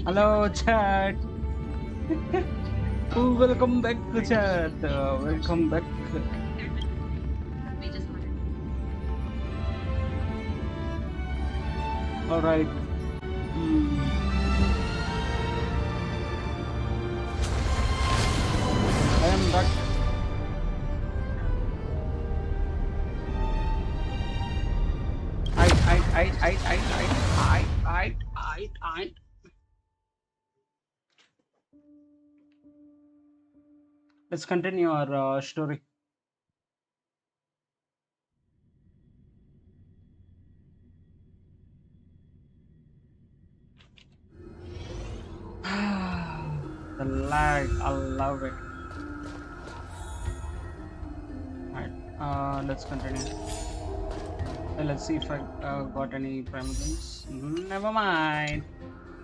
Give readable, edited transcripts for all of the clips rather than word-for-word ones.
Hello, chat. Welcome back to chat. Welcome back. All right. I am back. I. Let's continue our story. The lag, I love it. Alright, let's continue. Let's see if I got any primogens. Never mind.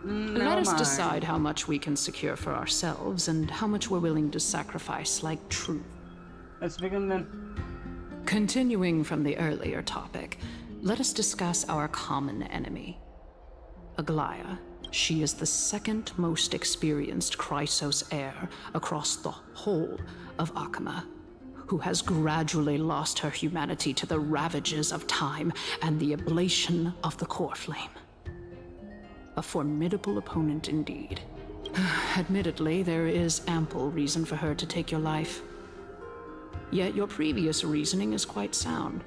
Let us decide how much we can secure for ourselves and how much we're willing to sacrifice like truth. Let's begin then. Continuing from the earlier topic, let us discuss our common enemy. Aglaia. She is the second most experienced Chrysos heir across the whole of Akama, who has gradually lost her humanity to the ravages of time and the ablation of the core flame. A formidable opponent indeed. Admittedly, there is ample reason for her to take your life. Yet your previous reasoning is quite sound.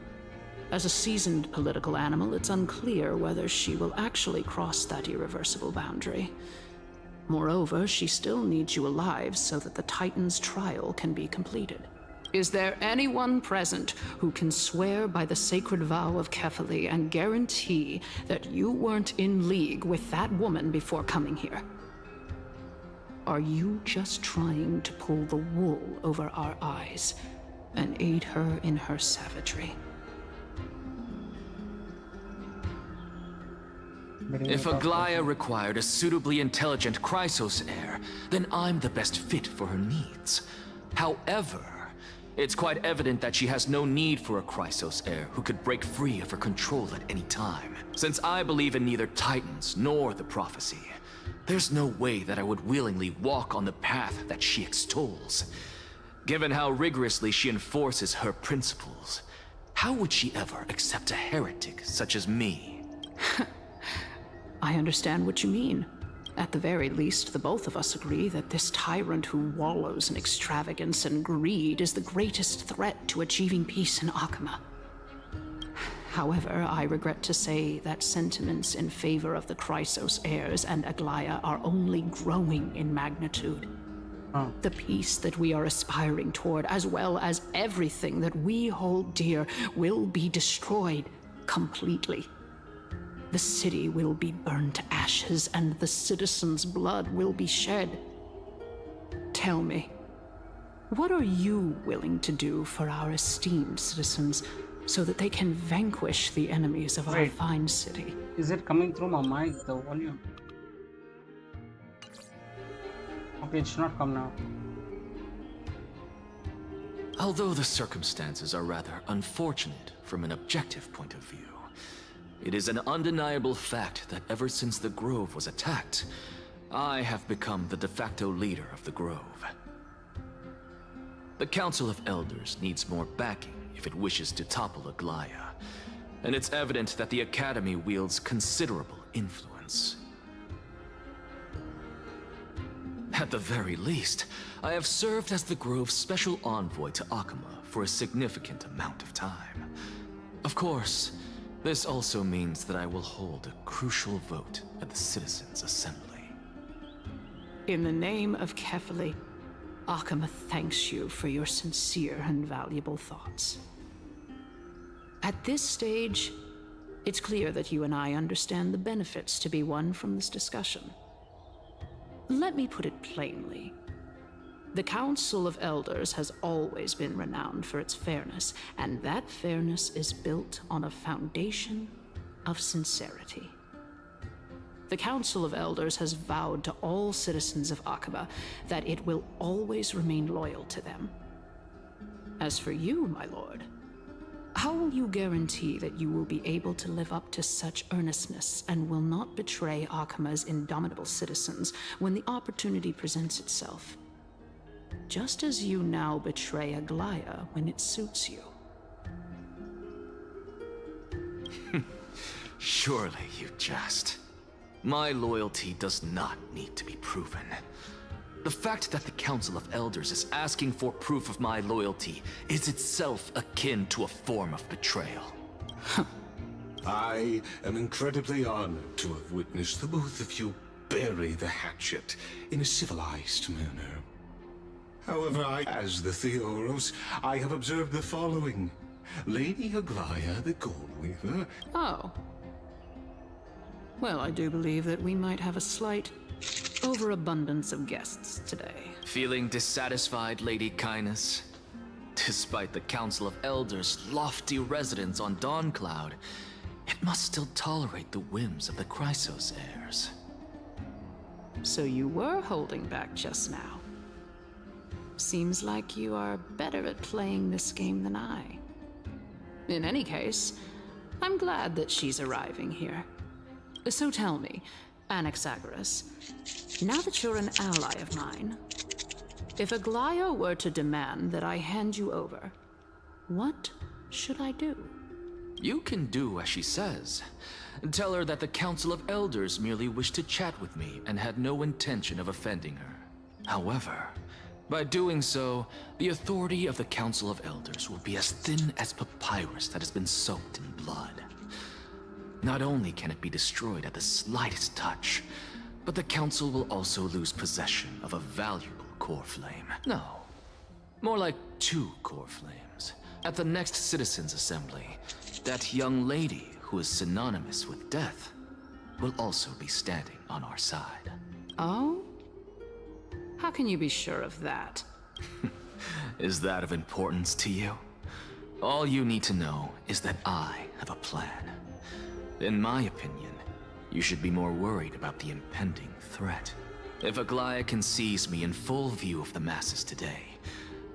As a seasoned political animal, it's unclear whether she will actually cross that irreversible boundary. Moreover, she still needs you alive so that the Titan's trial can be completed. Is there anyone present who can swear by the sacred vow of Kefali and guarantee that you weren't in league with that woman before coming here? Are you just trying to pull the wool over our eyes and aid her in her savagery? If Aglaia required a suitably intelligent Chrysos heir, then I'm the best fit for her needs. However, it's quite evident that she has no need for a Chrysos heir who could break free of her control at any time. Since I believe in neither Titans nor the prophecy, there's no way that I would willingly walk on the path that she extols. Given how rigorously she enforces her principles, how would she ever accept a heretic such as me? I understand what you mean. At the very least, the both of us agree that this tyrant who wallows in extravagance and greed is the greatest threat to achieving peace in Akama. However, I regret to say that sentiments in favor of the Chrysos heirs and Aglaia are only growing in magnitude. The peace that we are aspiring toward, as well as everything that we hold dear, will be destroyed completely. The city will be burned to ashes, and the citizens' blood will be shed. Tell me, what are you willing to do for our esteemed citizens so that they can vanquish the enemies of our fine city? Is it coming through my mic, the volume? Okay, it should not come now. Although the circumstances are rather unfortunate from an objective point of view, it is an undeniable fact that ever since the Grove was attacked, I have become the de facto leader of the Grove. The Council of Elders needs more backing if it wishes to topple Aglaia, and it's evident that the Academy wields considerable influence. At the very least, I have served as the Grove's special envoy to Akama for a significant amount of time. Of course, this also means that I will hold a crucial vote at the Citizens' Assembly. In the name of Kefali, Akama thanks you for your sincere and valuable thoughts. At this stage, it's clear that you and I understand the benefits to be won from this discussion. Let me put it plainly. The Council of Elders has always been renowned for its fairness, and that fairness is built on a foundation of sincerity. The Council of Elders has vowed to all citizens of Akaba that it will always remain loyal to them. As for you, my lord, How will you guarantee that you will be able to live up to such earnestness and will not betray Akima's indomitable citizens when the opportunity presents itself? Just as you now betray Aglaya when it suits you. Surely you jest. My loyalty does not need to be proven. The fact that the Council of Elders is asking for proof of my loyalty is itself akin to a form of betrayal. I am incredibly honored to have witnessed the both of you bury the hatchet in a civilized manner. However, as the Theoros, I have observed the following. Lady Aglaya, the Goldweaver. Oh. Well, I do believe that we might have a slight overabundance of guests today. Feeling dissatisfied, Lady Kindness? Despite the Council of Elders' lofty residence on Dawncloud, it must still tolerate the whims of the Chrysos heirs. So you were holding back just now. Seems like you are better at playing this game than I. In any case, I'm glad that she's arriving here. So tell me, Anaxagoras, now that you're an ally of mine, if Aglaya were to demand that I hand you over, what should I do? You can do as she says. Tell her that the Council of Elders merely wished to chat with me and had no intention of offending her. However, by doing so, the authority of the Council of Elders will be as thin as papyrus that has been soaked in blood. Not only can it be destroyed at the slightest touch, but the Council will also lose possession of a valuable core flame. No, more like 2 core flames. At the next Citizens' Assembly, that young lady who is synonymous with death will also be standing on our side. Oh? How can you be sure of that? Is that of importance to you? All you need to know is that I have a plan. In my opinion, you should be more worried about the impending threat. If Aglaya can seize me in full view of the masses today,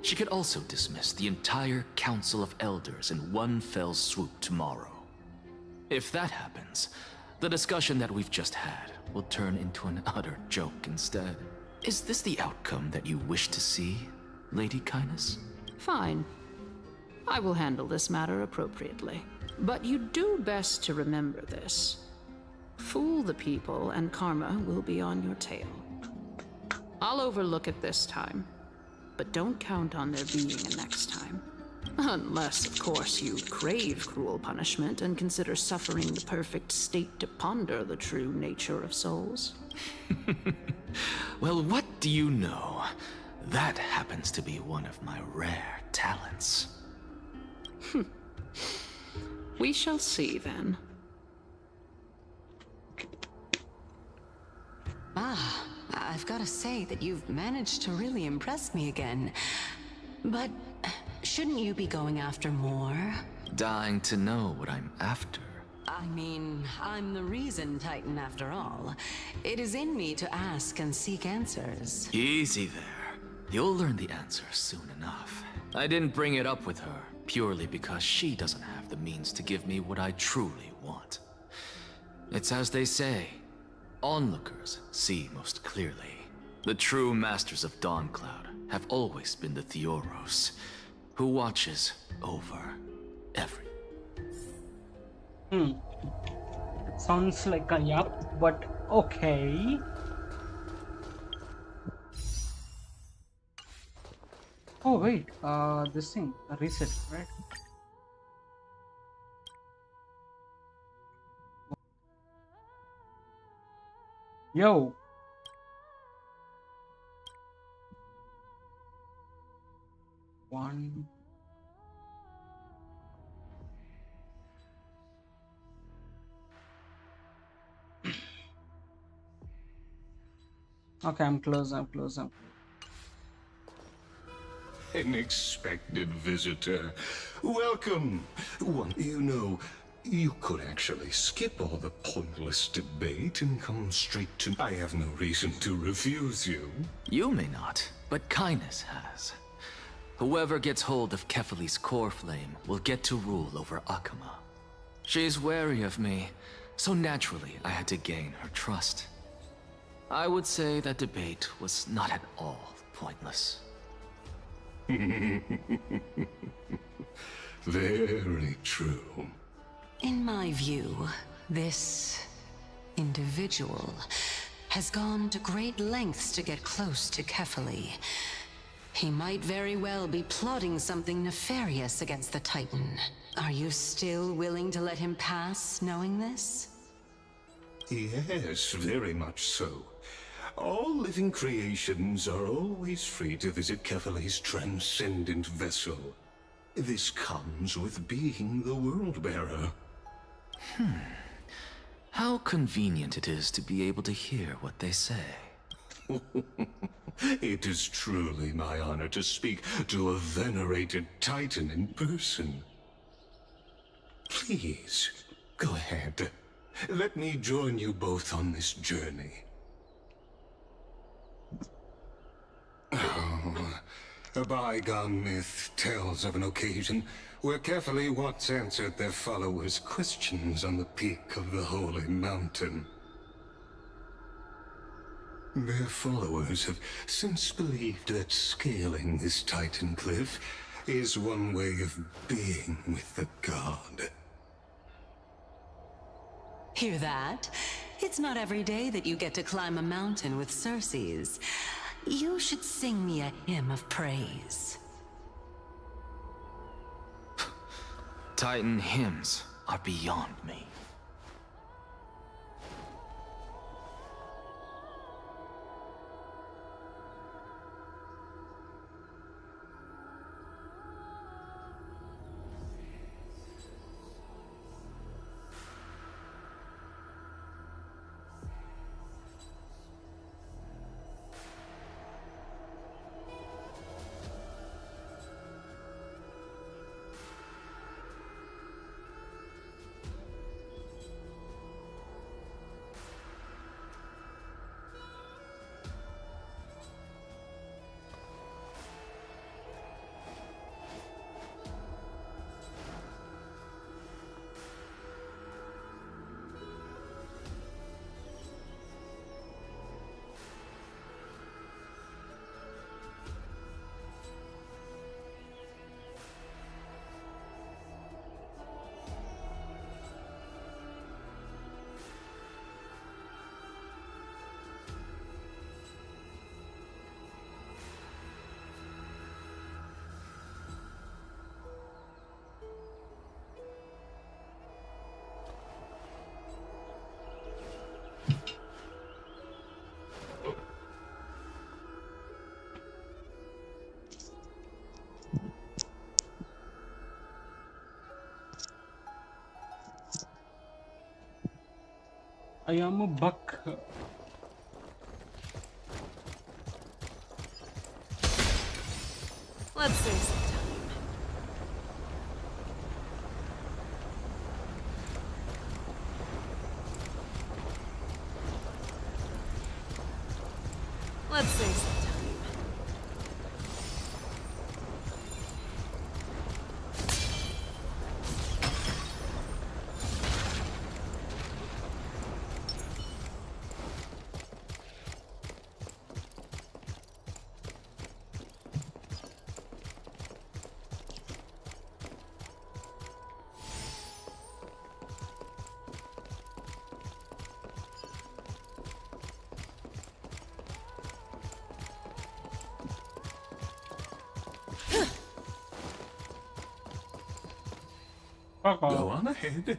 she could also dismiss the entire Council of Elders in one fell swoop tomorrow. If that happens, the discussion that we've just had will turn into an utter joke instead. Is this the outcome that you wish to see, Lady Kindness? Fine. I will handle this matter appropriately. But you do best to remember this. Fool the people and karma will be on your tail. I'll overlook it this time, but don't count on there being a next time. Unless, of course, you crave cruel punishment and consider suffering the perfect state to ponder the true nature of souls. Well, what do you know? That happens to be one of my rare talents. We shall see, then. I've got to say that you've managed to really impress me again. But shouldn't you be going after more? Dying to know what I'm after. I mean, I'm the reason Titan after all. It is in me to ask and seek answers. Easy there. You'll learn the answer soon enough. I didn't bring it up with her purely because she doesn't have the means to give me what I truly want. It's as they say, onlookers see most clearly. The true masters of Dawncloud have always been the Theoros, who watches over everything. Sounds like a yup, but okay. Oh wait, this thing, a reset, right? Yo. One. Okay, I'm close. An expected visitor. Welcome. You could actually skip all the pointless debate and come straight to... I have no reason to refuse you. You may not, but Kindness has. Whoever gets hold of Kefali's core flame will get to rule over Akama. She's wary of me, so naturally I had to gain her trust. I would say that debate was not at all pointless. Very true. In my view, this individual has gone to great lengths to get close to Kefali. He might very well be plotting something nefarious against the Titan. Are you still willing to let him pass, knowing this? Yes, very much so. All living creations are always free to visit Kefali's transcendent vessel. This comes with being the World-Bearer. How convenient it is to be able to hear what they say. It is truly my honor to speak to a venerated Titan in person. Please, go ahead. Let me join you both on this journey. Oh, a bygone myth tells of an occasion where Kefali once answered their followers' questions on the peak of the Holy Mountain. Their followers have since believed that scaling this Titan cliff is one way of being with the god. Hear that? It's not every day that you get to climb a mountain with Circes. You should sing me a hymn of praise. Titan hymns are beyond me. I am a buck. Let's save some time. Let's save some time. Go on ahead.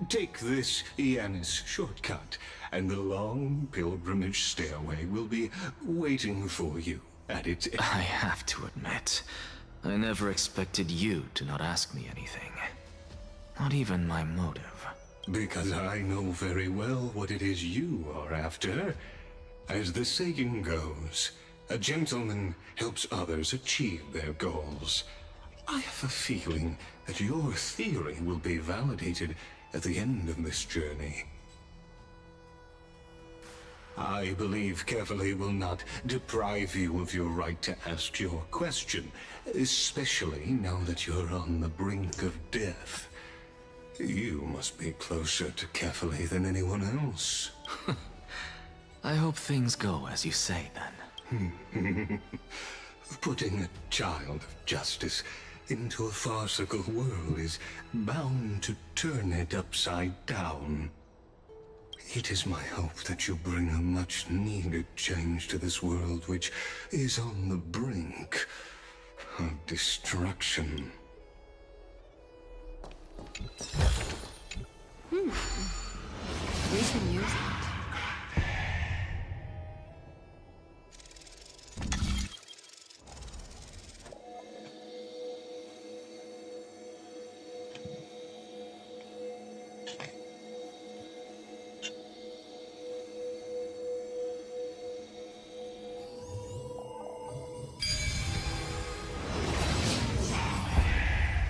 Take this Yanis shortcut, and the long pilgrimage stairway will be waiting for you at its end. I have to admit, I never expected you to not ask me anything. Not even my motive. Because I know very well what it is you are after. As the saying goes, a gentleman helps others achieve their goals. I have a feeling that your theory will be validated at the end of this journey. I believe Kefali will not deprive you of your right to ask your question, especially now that you're on the brink of death. You must be closer to Kefali than anyone else. I hope things go as you say, then. Putting a child of justice into a farcical world is bound to turn it upside down. It is my hope that you bring a much-needed change to this world which is on the brink of destruction. We can use it.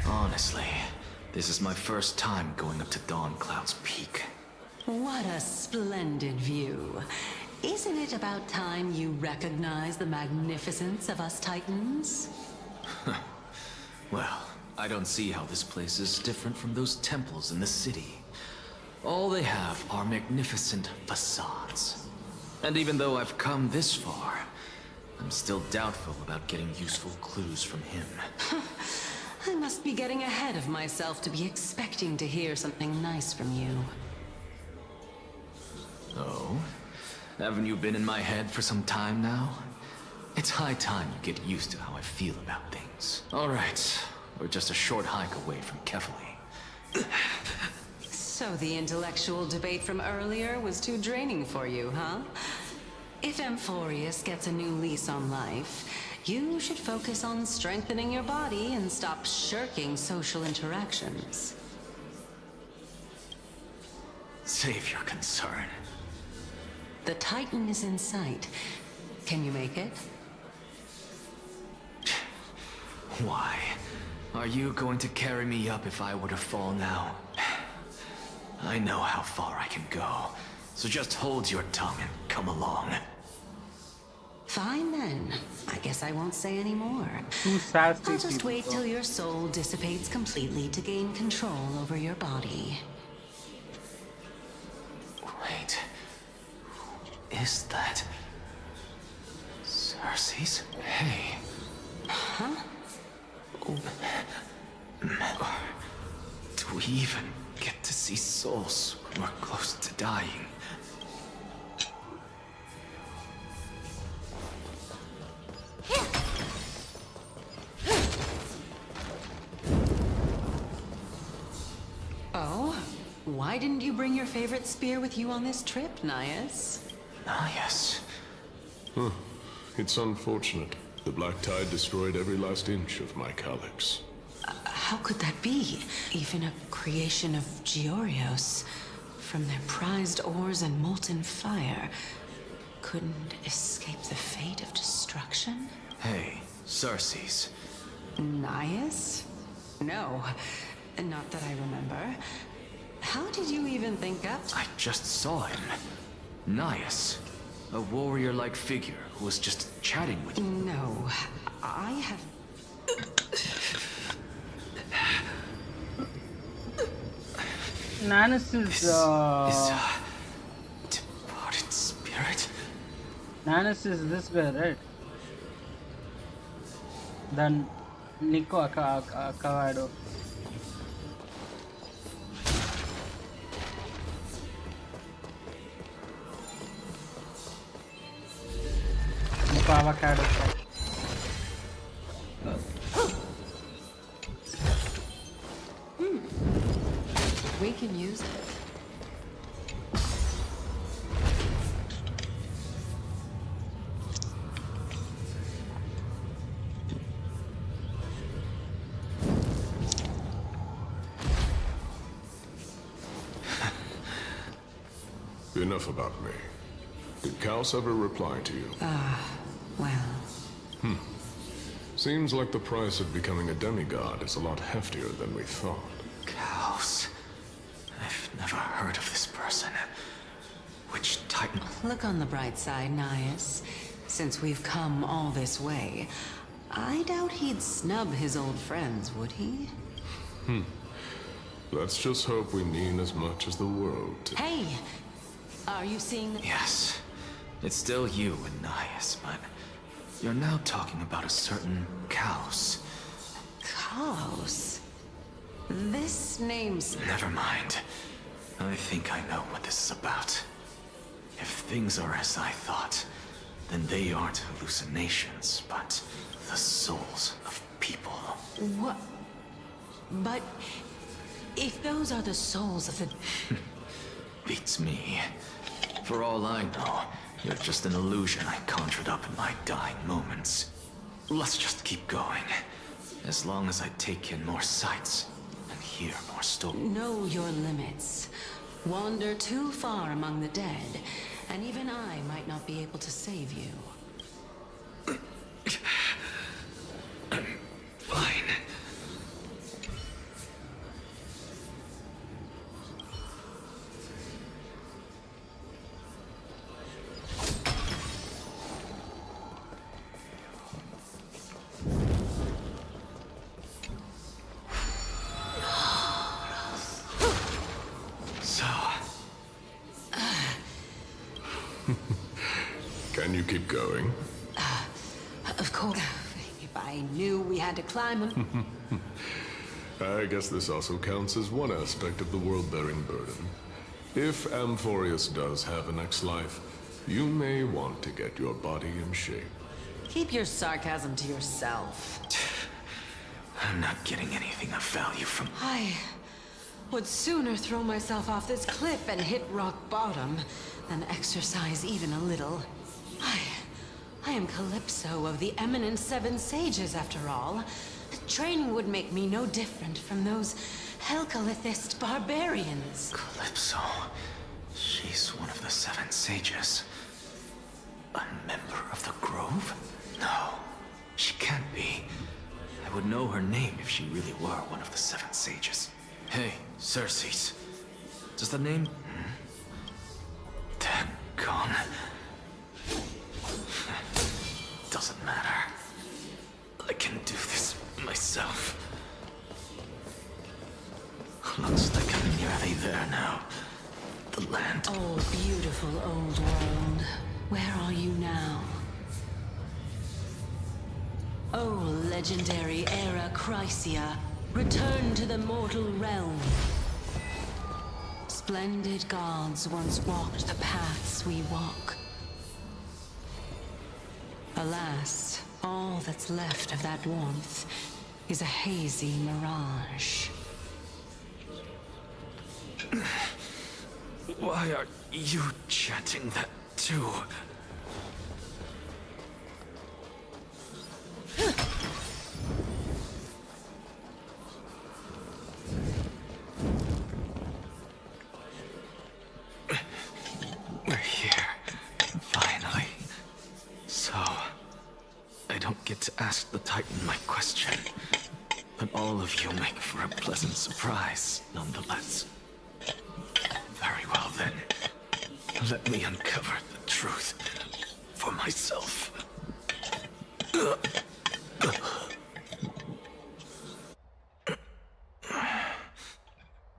Honestly, this is my first time going up to Dawn Cloud's peak. What a splendid view. Isn't it about time you recognize the magnificence of us Titans? Well, I don't see how this place is different from those temples in the city. All they have are magnificent facades. And even though I've come this far, I'm still doubtful about getting useful clues from him. I must be getting ahead of myself to be expecting to hear something nice from you. Oh? Haven't you been in my head for some time now? It's high time you get used to how I feel about things. Alright, we're just a short hike away from Kefali. So the intellectual debate from earlier was too draining for you, huh? If Amphorius gets a new lease on life, you should focus on strengthening your body and stop shirking social interactions. Save your concern. The Titan is in sight. Can you make it? Why? Are you going to carry me up if I were to fall now? I know how far I can go, so just hold your tongue and come along. Fine then. I guess I won't say any more. Too sassy I'll just people, wait till your soul dissipates completely to gain control over your body. Wait. Who is that? Cersei's? Hey. Huh? Do we even get to see souls when we're close to dying? Oh? Why didn't you bring your favorite spear with you on this trip, Nias? Nias. It's unfortunate. The Black Tide destroyed every last inch of my calyx. How could that be? Even a creation of Georios, from their prized ores and molten fire, couldn't escape the fate of destruction? Hey, Cersei's. Nias? No, not that I remember. How did you even think up? I just saw him. Nias. A warrior-like figure who was just chatting with you. No, I have... Nanis is Is a departed spirit? Nanis is this guy, right? Then Nico Acavado. Nico Avocado. We can use it. Enough about me. Did Kaos ever reply to you? Well... Seems like the price of becoming a demigod is a lot heftier than we thought. Chaos. I've never heard of this person. Which Titan? Look on the bright side, Nias. Since we've come all this way, I doubt he'd snub his old friends, would he? Let's just hope we mean as much as the world to... Hey! Are you seeing the... Yes, it's still you and Nias, but you're now talking about a certain Chaos. Chaos? This name's... Never mind. I think I know what this is about. If things are as I thought, then they aren't hallucinations, but the souls of people. What? But... if those are the souls of the... Beats me. For all I know, you're just an illusion I conjured up in my dying moments. Let's just keep going. As long as I take in more sights and hear more stories. Know your limits. Wander too far among the dead, and even I might not be able to save you. Fine. So, Can you keep going? Of course. If I knew we had to climb them. I guess this also counts as one aspect of the world-bearing burden. If Amphorius does have a next life, you may want to get your body in shape. Keep your sarcasm to yourself. I'm not getting anything of value from... I would sooner throw myself off this cliff and hit rock bottom than exercise even a little. I am Calypso of the eminent Seven Sages, after all. Training would make me no different from those Helcalithist barbarians. Calypso. She's one of the Seven Sages. A member of the Grove? No, she can't be. I would know her name if she really were one of the Seven Sages. Hey, Circes. Does the name... Daggone. Doesn't matter. I can do this myself. Looks like I'm nearly there now. The land. Oh, beautiful old world. Where are you now? Oh, legendary era Chrysia, return to the mortal realm. Splendid gods once walked the paths we walk. Alas, all that's left of that warmth is a hazy mirage. Why are you chanting that too? We're here, finally. So, I don't get to ask the Titan my question, but all of you make for a pleasant surprise, nonetheless. Very well then. Let me uncover the truth for myself.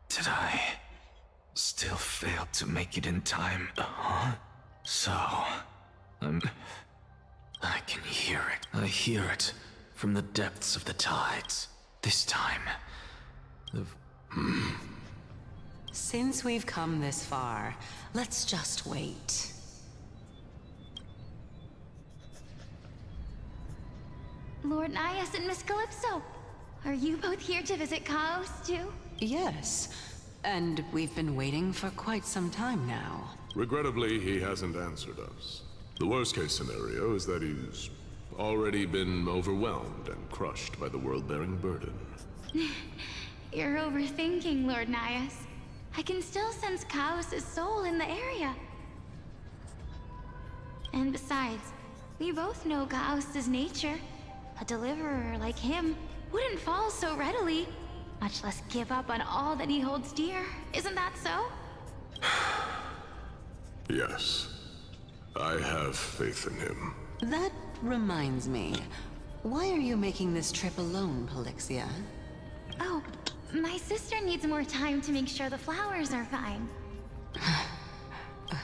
Did I still fail to make it in time? Huh? So, I can hear it. I hear it from the depths of the tides. This time, Since we've come this far, let's just wait. Lord Nias and Miss Calypso, are you both here to visit Chaos too? Yes, and we've been waiting for quite some time now. Regrettably, he hasn't answered us. The worst-case scenario is that he's already been overwhelmed and crushed by the world-bearing burden. You're overthinking, Lord Nias. I can still sense Chaos' soul in the area. And besides, we both know Chaos' nature. A deliverer like him wouldn't fall so readily, much less give up on all that he holds dear. Isn't that so? Yes. I have faith in him. That reminds me. Why are you making this trip alone, Polixia? Oh, my sister needs more time to make sure the flowers are fine.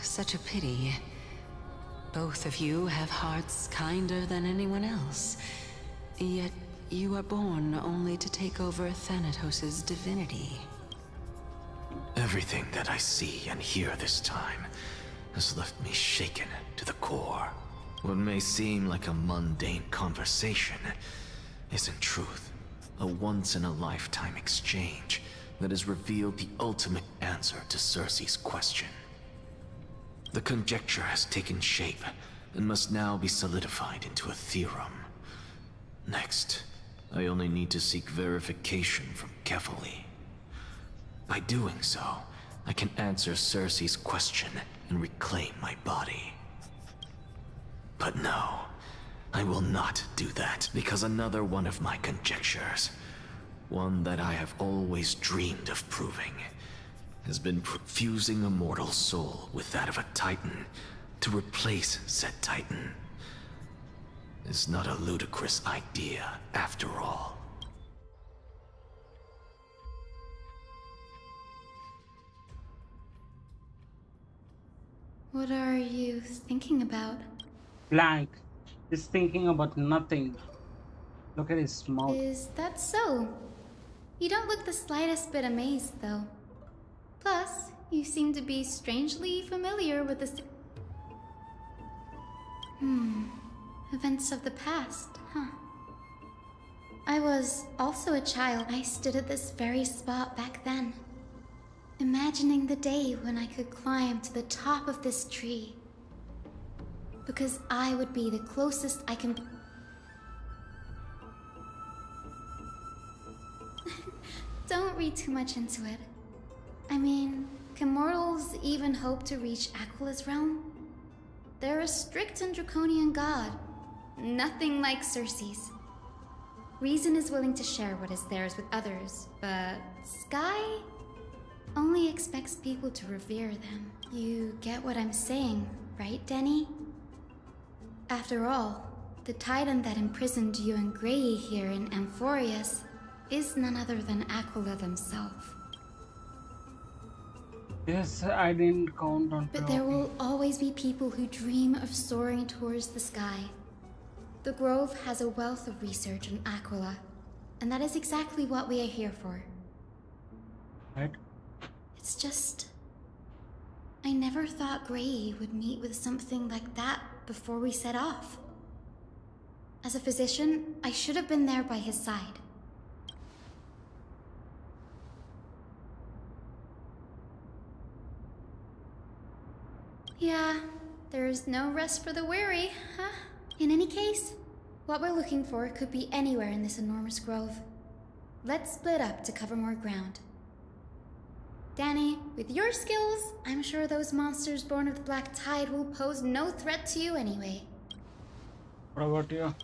Such a pity. Both of you have hearts kinder than anyone else. Yet you are born only to take over Thanatos' divinity. Everything that I see and hear this time has left me shaken to the core. What may seem like a mundane conversation is in truth a once-in-a-lifetime exchange that has revealed the ultimate answer to Circe's question. The conjecture has taken shape and must now be solidified into a theorem. Next, I only need to seek verification from Kefali. By doing so, I can answer Circe's question and reclaim my body. But no, I will not do that, because another one of my conjectures, one that I have always dreamed of proving, has been fusing a mortal soul with that of a Titan to replace said Titan. It's not a ludicrous idea, after all. What are you thinking about? Blank. He's thinking about nothing. Look at his mouth. Is that so? You don't look the slightest bit amazed, though. Plus, you seem to be strangely familiar with the... Events of the past, huh? I was also a child. I stood at this very spot back then, imagining the day when I could climb to the top of this tree. Because I would be the closest I can... Don't read too much into it. I mean, can mortals even hope to reach Aquila's realm? They're a strict and draconian god. Nothing like Circe's. Reason is willing to share what is theirs with others, but Sky only expects people to revere them. You get what I'm saying, right, Denny? After all, the titan that imprisoned you and Grey here in Amphorius is none other than Aquila themselves. Yes, I didn't count on But there will always be people who dream of soaring towards the sky. The Grove has a wealth of research on Aquila, and that is exactly what we are here for. Right? It's just... I never thought Grey would meet with something like that before we set off. As a physician, I should have been there by his side. Yeah, there's no rest for the weary, huh? In any case, what we're looking for could be anywhere in this enormous grove. Let's split up to cover more ground. Danny, with your skills, I'm sure those monsters born of the Black Tide will pose no threat to you anyway. What about you?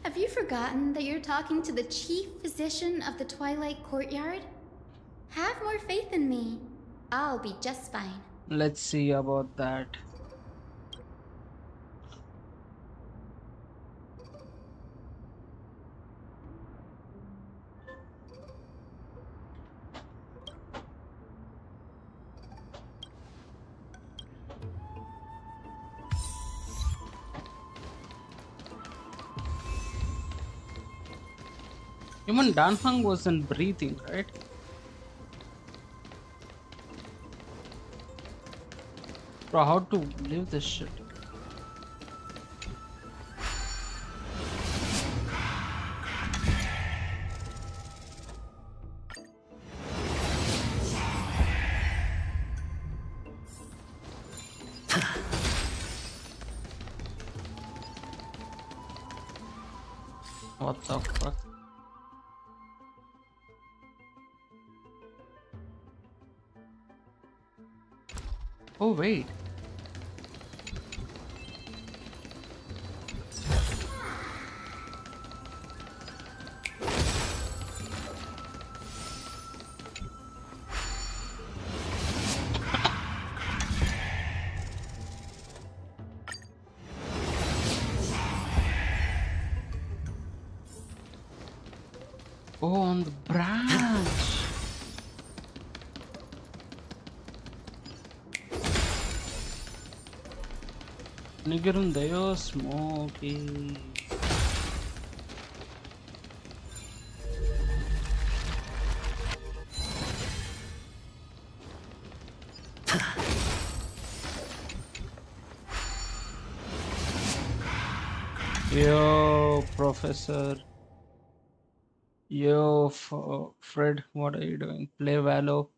Have you forgotten that you're talking to the chief physician of the Twilight Courtyard? Have more faith in me. I'll be just fine. Let's see about that. Even Danfang wasn't breathing, right? Bro, how to live this shit? What the fuck? Oh wait. Oh, on the branch. Niggerundayo Smoky. Yo, Professor. Yo, Fred, what are you doing? Play Valo.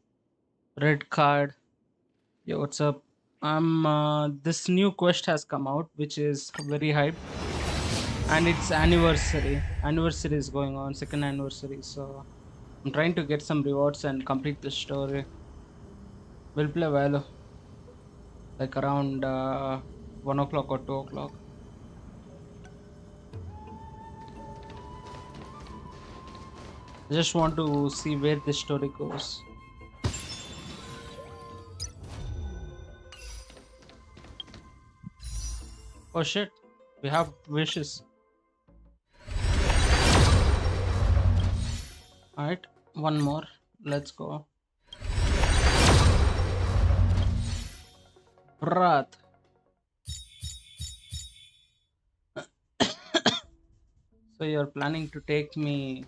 Red card. Yo, what's up? This new quest has come out, which is very hype, and it's anniversary. Anniversary is going on, second anniversary. So I'm trying to get some rewards and complete the story. We'll play Valo like around 1 o'clock or 2 o'clock. I just want to see where this story goes. Oh shit, we have wishes. Alright, one more. Let's go. Brat. So you're planning to take me.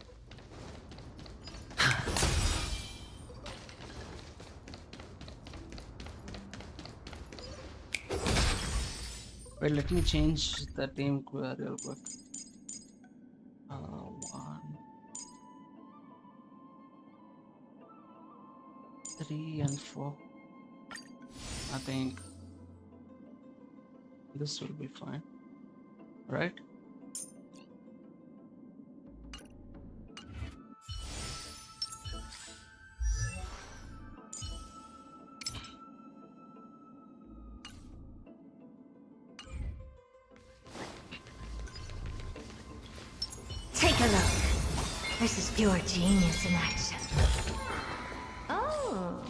Wait, let me change the team real quick. 1, 3, and 4. I think this will be fine, right? Take a look. This is pure genius in action. Oh.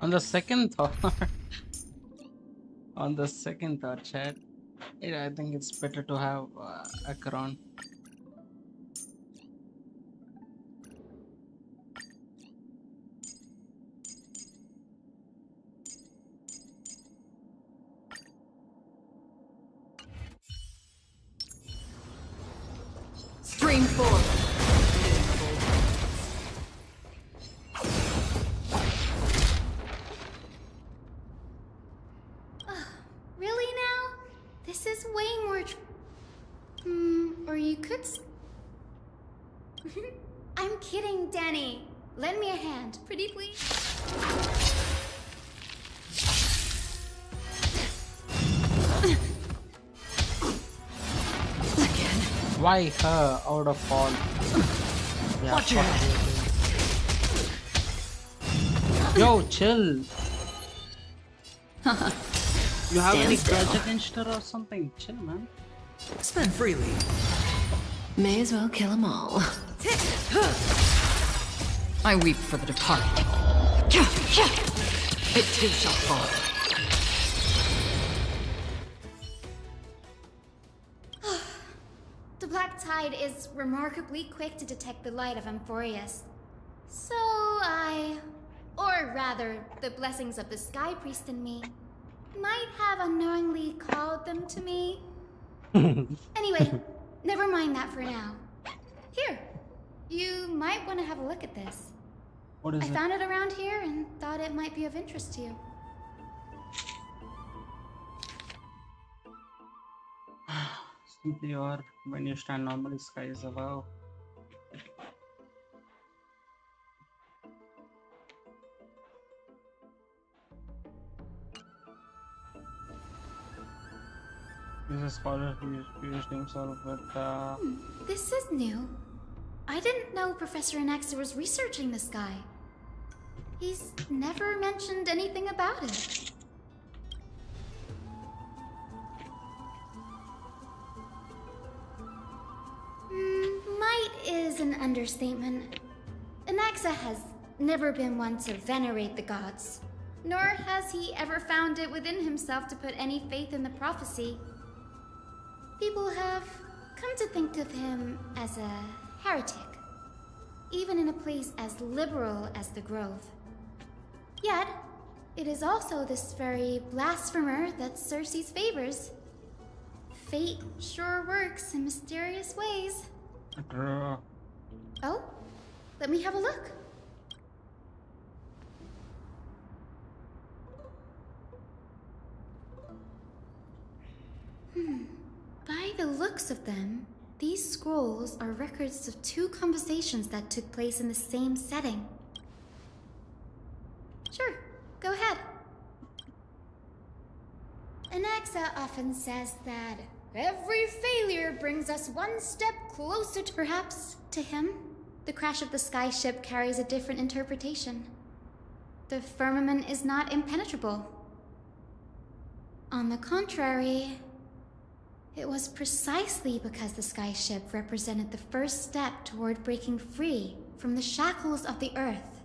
On the second thought, on the second thought, chat, I think it's better to have Acheron. Stream forward. Really now? This is way more. Or you could. I'm kidding, Danny. Lend me a hand, pretty please. Why her out of all? Yeah, Watch your head. Yo, chill. You have any grudge against her or something? Chill, man. Spend freely. May as well kill them all. I weep for the departed. It too shall fall. The Black Tide is remarkably quick to detect the light of Amphorius. So or rather, the blessings of the Sky Priest in me, might have unknowingly called them to me. Anyway, never mind that for now. Here, you might want to have a look at this. What is I it? found it around here and thought it might be of interest to you. Simply or when you stand normally, sky is above. He's a scholar who fused himself with This is new. I didn't know Professor Anaxa was researching this guy. He's never mentioned anything about it. Might is an understatement. Anaxa has never been one to venerate the gods, nor has he ever found it within himself to put any faith in the prophecy. People have come to think of him as a heretic, even in a place as liberal as the Grove. Yet, it is also this very blasphemer that Cersei's favors. Fate sure works in mysterious ways. Oh, let me have a look. By the looks of them, these scrolls are records of two conversations that took place in the same setting. Sure, go ahead. Anaxa often says that every failure brings us one step closer to perhaps to him. The crash of the sky ship carries a different interpretation. The firmament is not impenetrable. On the contrary, it was precisely because the sky ship represented the first step toward breaking free from the shackles of the earth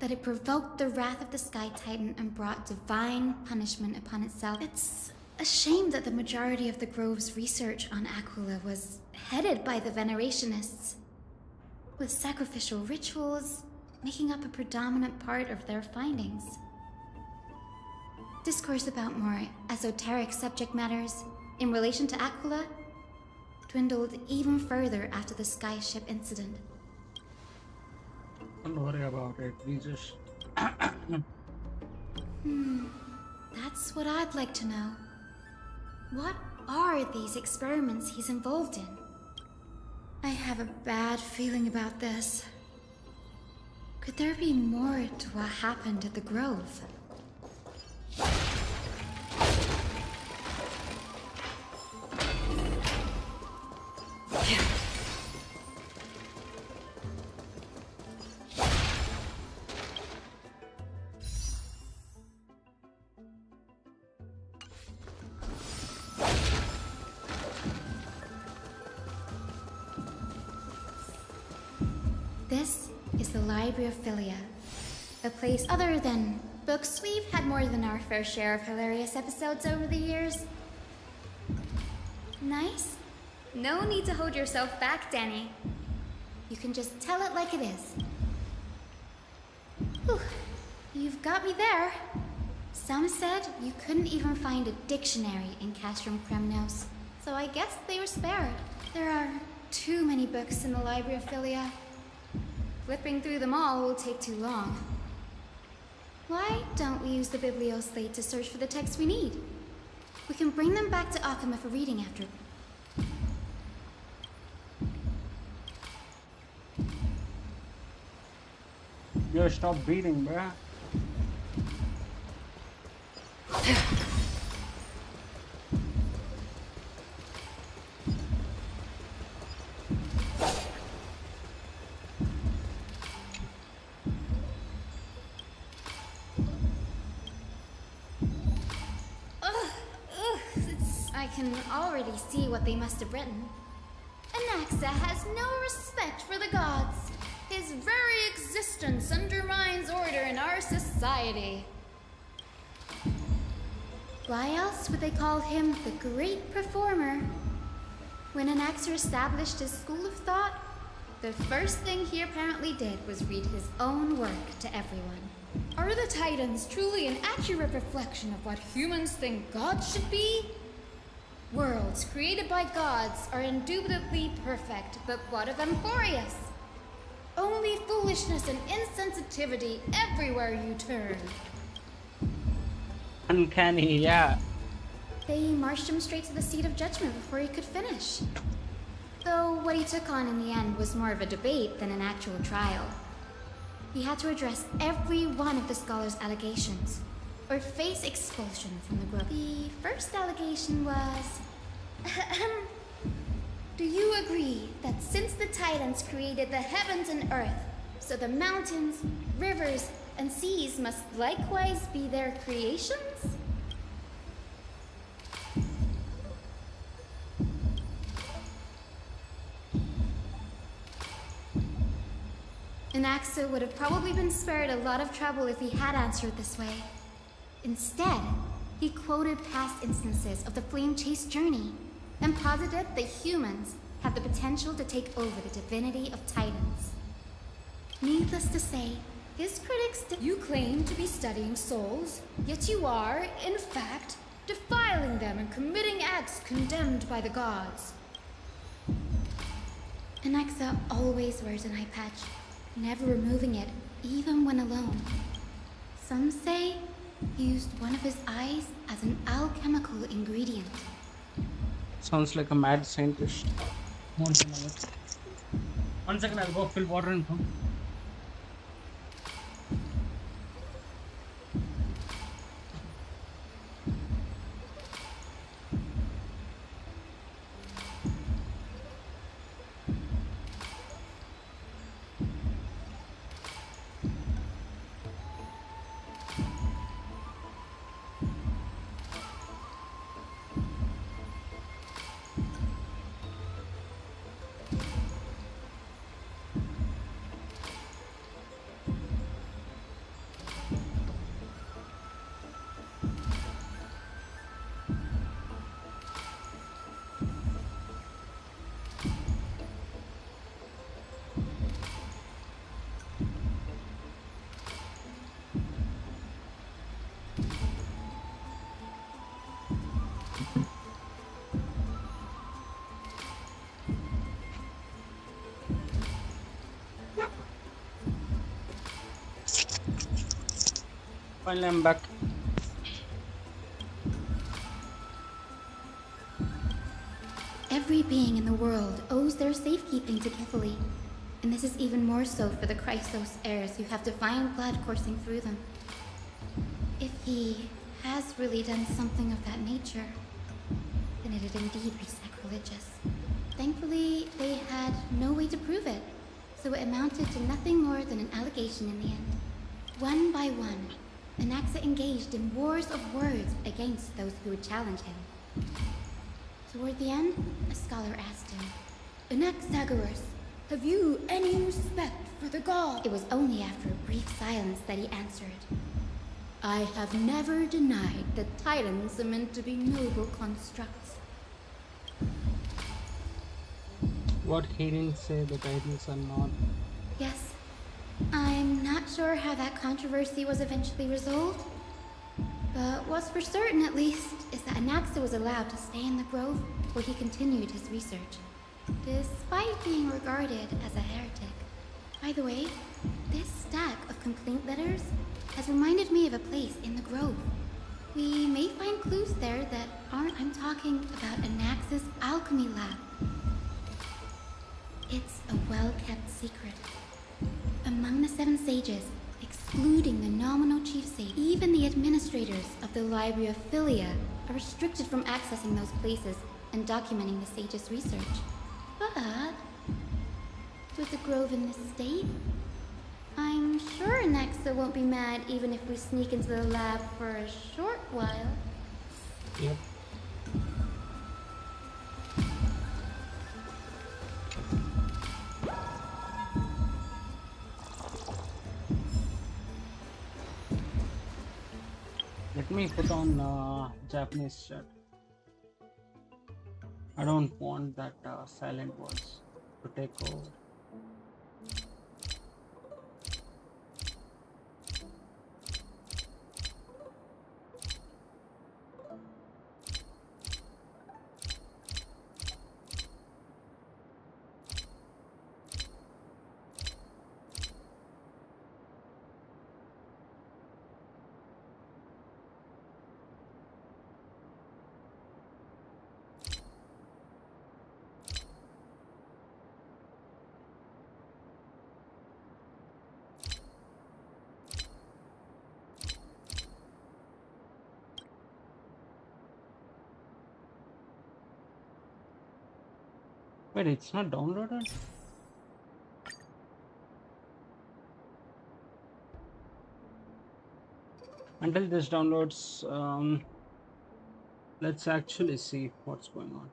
that it provoked the wrath of the Sky Titan and brought divine punishment upon itself. It's a shame that the majority of the Grove's research on Aquila was headed by the Venerationists, with sacrificial rituals making up a predominant part of their findings. Discourse about more esoteric subject matters in relation to Aquila dwindled even further after the sky ship incident. Don't worry about it. We just. That's what I'd like to know. What are these experiments he's involved in? I have a bad feeling about this. Could there be more to what happened at the Grove? This is the Library of Philia, a place other than books. We've had more than our fair share of hilarious episodes over the years. Nice? No need to hold yourself back, Danny. You can just tell it like it is. Whew. You've got me there. Some said you couldn't even find a dictionary in Castrum Kremnos, so I guess they were spared. There are too many books in the Library of Philia. Flipping through them all will take too long. Why don't we use the Biblioslate to search for the texts we need? We can bring them back to Akama for reading after. Yo, stop beating, bruh. I can already see what they must have written. Anaxa has no respect for the gods. His very existence undermines order in our society. Why else would they call him the Great Performer? When Anaxa established his school of thought, the first thing he apparently did was read his own work to everyone. Are the Titans truly an accurate reflection of what humans think gods should be? Worlds created by gods are indubitably perfect, but what of Amphorius? Only foolishness and insensitivity everywhere you turn. Uncanny, yeah. They marched him straight to the seat of judgment before he could finish. Though what he took on in the end was more of a debate than an actual trial. He had to address every one of the scholar's allegations, or face expulsion from the grove. The first allegation was... Do you agree that since the Titans created the heavens and earth, so the mountains, rivers, and seas must likewise be their creations? Anaxa would have probably been spared a lot of trouble if he had answered this way. Instead, he quoted past instances of the Flame Chase journey and posited that humans have the potential to take over the divinity of Titans. Needless to say, his critics... You claim to be studying souls, yet you are, in fact, defiling them and committing acts condemned by the gods. Anaxa always wears an eye patch, never removing it, even when alone. Some say he used one of his eyes as an alchemical ingredient. Sounds like a mad scientist. One minute. 1 second, I'll go fill water and come. Finally, I'm back. Every being in the world owes their safekeeping to Kithily, and this is even more so for the Chrysos heirs who have divine blood coursing through them. If he has really done something of that nature, then it'd indeed be sacrilegious. Thankfully, they had no way to prove it, so it amounted to nothing more than an allegation in the end. One by one, Anaxa engaged in wars of words against those who would challenge him. Toward the end, a scholar asked him, Anaxagoras, have you any respect for the god? It was only after a brief silence that he answered, I have never denied that Titans are meant to be noble constructs. What he didn't say the Titans are not. Yes. I'm not sure how that controversy was eventually resolved, but what's for certain, at least, is that Anaxa was allowed to stay in the grove where he continued his research, despite being regarded as a heretic. By the way, this stack of complaint letters has reminded me of a place in the grove. We may find clues there that aren't... I'm talking about Anaxa's alchemy lab. It's a well-kept secret. Among the 7 sages, excluding the nominal chief sage, even the administrators of the Library of Philia are restricted from accessing those places and documenting the sage's research. But with the grove in this state, I'm sure Anaxa won't be mad even if we sneak into the lab for a short while. Yep. Let me put on Japanese chat. I don't want that silent voice to take over. Wait, it's not downloaded? Until this downloads, let's actually see what's going on.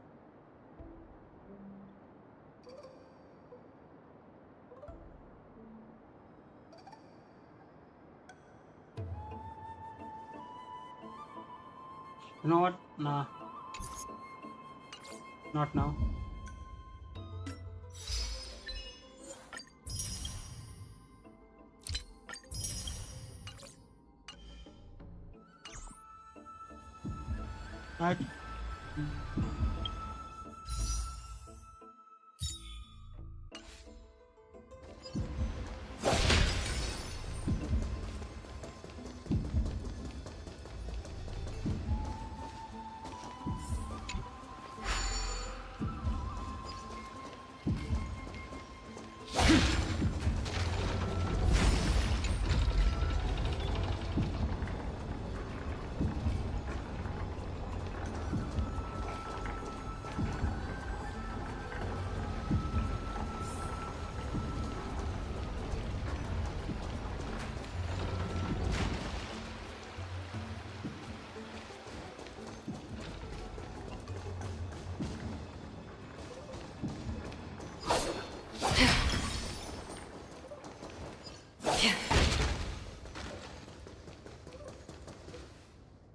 You know what? Nah, not now. Right.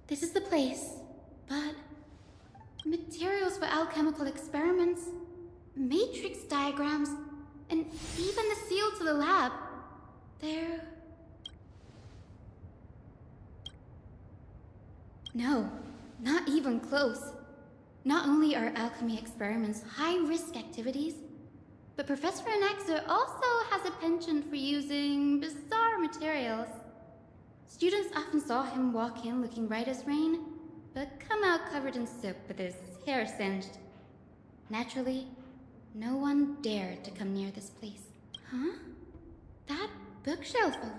This is the place, but materials for alchemical experiments, matrix diagrams, and even the seal to the lab. They're... No, not even close. Not only are alchemy experiments high-risk activities, but Professor Anaxa also has a penchant for using bizarre materials. Students often saw him walk in looking right as rain, but come out covered in soot with his hair singed. Naturally, no one dared to come near this place. Huh? That bookshelf of...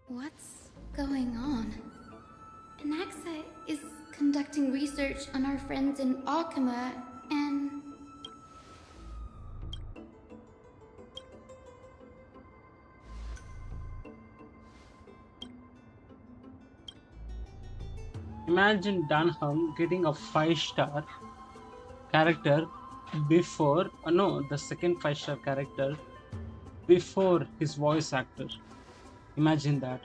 What's going on? Anaxa is conducting research on our friends in Alchema, and... Imagine Dunham getting a 5-star character before, no, the second 5-star character before his voice actor. Imagine that.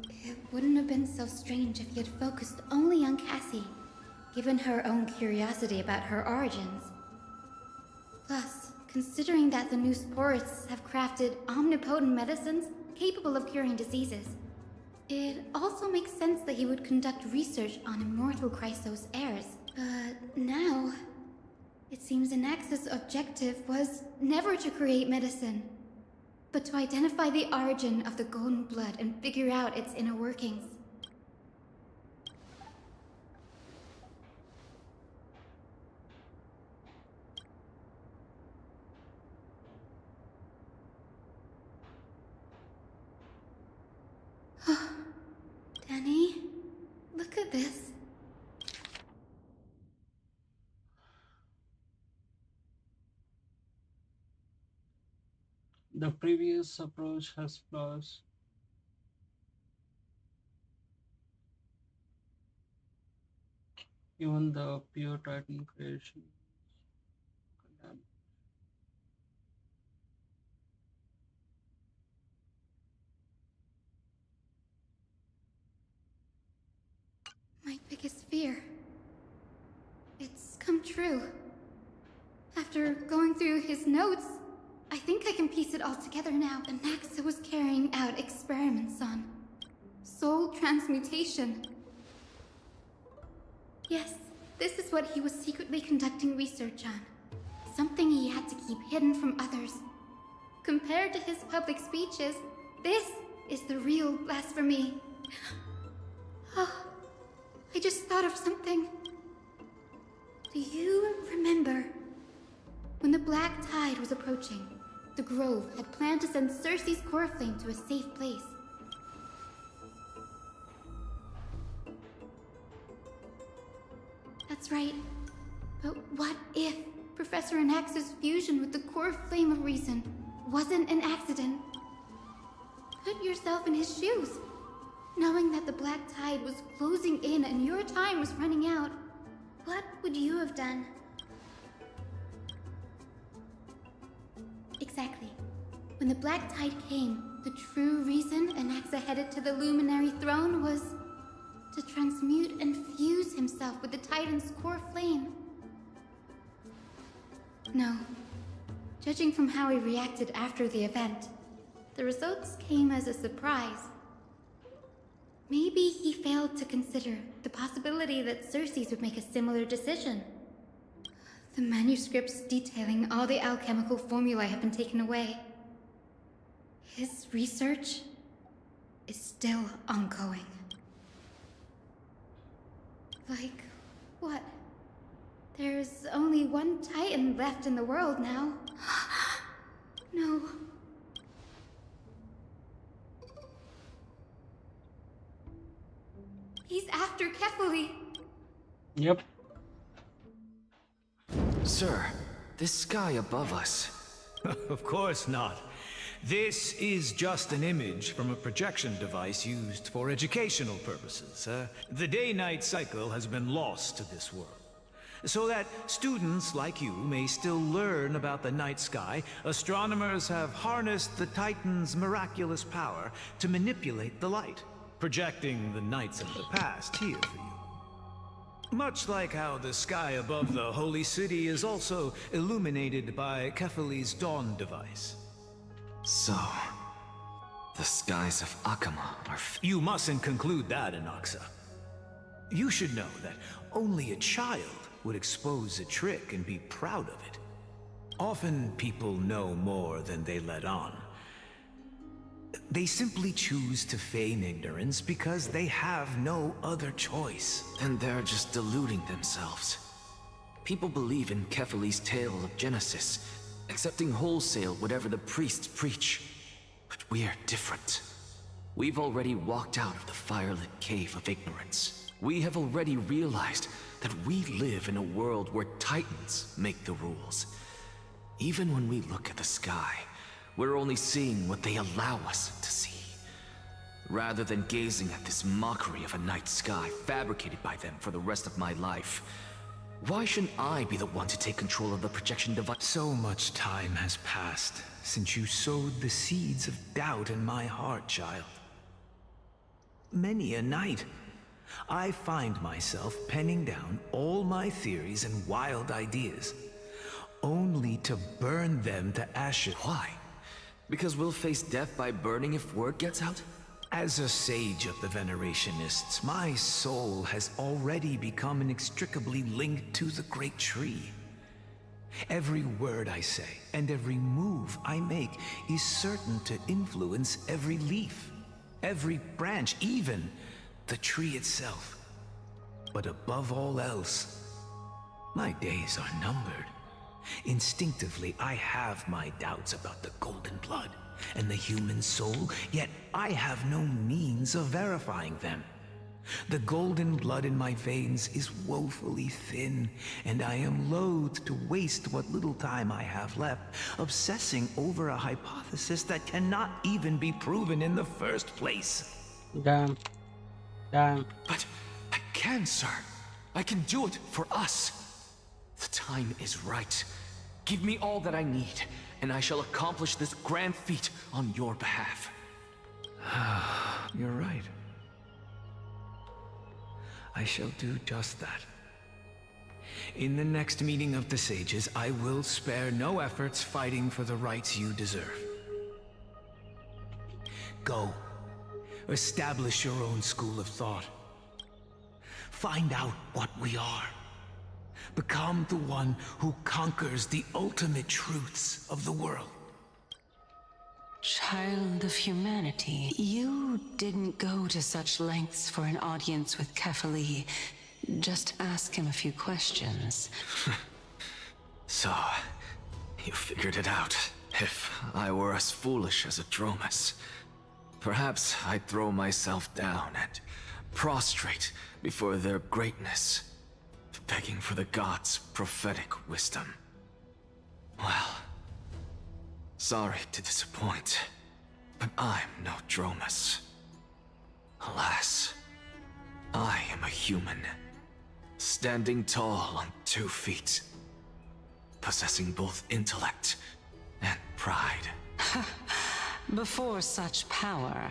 It wouldn't have been so strange if he had focused only on Cassie, given her own curiosity about her origins. Plus, considering that the new sporists have crafted omnipotent medicines capable of curing diseases, it also makes sense that he would conduct research on immortal Chrysos heirs. But now, it seems Anaxa's objective was never to create medicine, but to identify the origin of the golden blood and figure out its inner workings. Danny, look at this. The previous approach has flaws. Even the pure Titan creation. My biggest fear. It's come true. After going through his notes, I think I can piece it all together now. Anaxa was carrying out experiments on soul transmutation. Yes, this is what he was secretly conducting research on. Something he had to keep hidden from others. Compared to his public speeches, this is the real blasphemy. Oh, I just thought of something. Do you remember when the Black Tide was approaching? The Grove had planned to send Cersei's core flame to a safe place. That's right. But what if Professor Anax's fusion with the core flame of reason wasn't an accident? Put yourself in his shoes. Knowing that the Black Tide was closing in and your time was running out, what would you have done? Exactly. When the Black Tide came, the true reason Anaxa headed to the Luminary Throne was to transmute and fuse himself with the Titan's core flame. No. Judging from how he reacted after the event, the results came as a surprise. Maybe he failed to consider the possibility that Cersei's would make a similar decision. The manuscripts detailing all the alchemical formulae have been taken away. His research is still ongoing. Like, what? There's only one Titan left in the world now. No. He's after Kefali. Yep. Sir, this sky above us. Of course not. This is just an image from a projection device used for educational purposes. The day-night cycle has been lost to this world. So that students like you may still learn about the night sky, astronomers have harnessed the Titan's miraculous power to manipulate the light, projecting the nights of the past here for you. Much like how the sky above the Holy City is also illuminated by Kefali's dawn device. So, the skies of Akama are... You mustn't conclude that, Anaxa. You should know that only a child would expose a trick and be proud of it. Often people know more than they let on. They simply choose to feign ignorance because they have no other choice. Then they're just deluding themselves. People believe in Kefali's tale of Genesis, accepting wholesale whatever the priests preach. But we're different. We've already walked out of the firelit cave of ignorance. We have already realized that we live in a world where Titans make the rules. Even when we look at the sky, we're only seeing what they allow us to see. Rather than gazing at this mockery of a night sky fabricated by them for the rest of my life, why shouldn't I be the one to take control of the projection device? So much time has passed since you sowed the seeds of doubt in my heart, child. Many a night, I find myself penning down all my theories and wild ideas, only to burn them to ashes. Why? Because we'll face death by burning if word gets out? As a sage of the Venerationists, my soul has already become inextricably linked to the great tree. Every word I say and every move I make is certain to influence every leaf, every branch, even the tree itself. But above all else, my days are numbered. Instinctively, I have my doubts about the golden blood and the human soul, yet I have no means of verifying them. The golden blood in my veins is woefully thin, and I am loath to waste what little time I have left obsessing over a hypothesis that cannot even be proven in the first place. Damn. Damn. But I can, sir. I can do it for us. The time is right. Give me all that I need, and I shall accomplish this grand feat on your behalf. You're right. I shall do just that. In the next meeting of the sages, I will spare no efforts fighting for the rights you deserve. Go. Establish your own school of thought. Find out what we are. Become the one who conquers the ultimate truths of the world. Child of humanity, you didn't go to such lengths for an audience with Kefali. Just ask him a few questions. So, you figured it out. If I were as foolish as a Dromus, perhaps I'd throw myself down and prostrate before their greatness, begging for the gods' prophetic wisdom. Well, sorry to disappoint, but I'm no Dromus. Alas, I am a human, standing tall on 2 feet, possessing both intellect and pride. Before such power,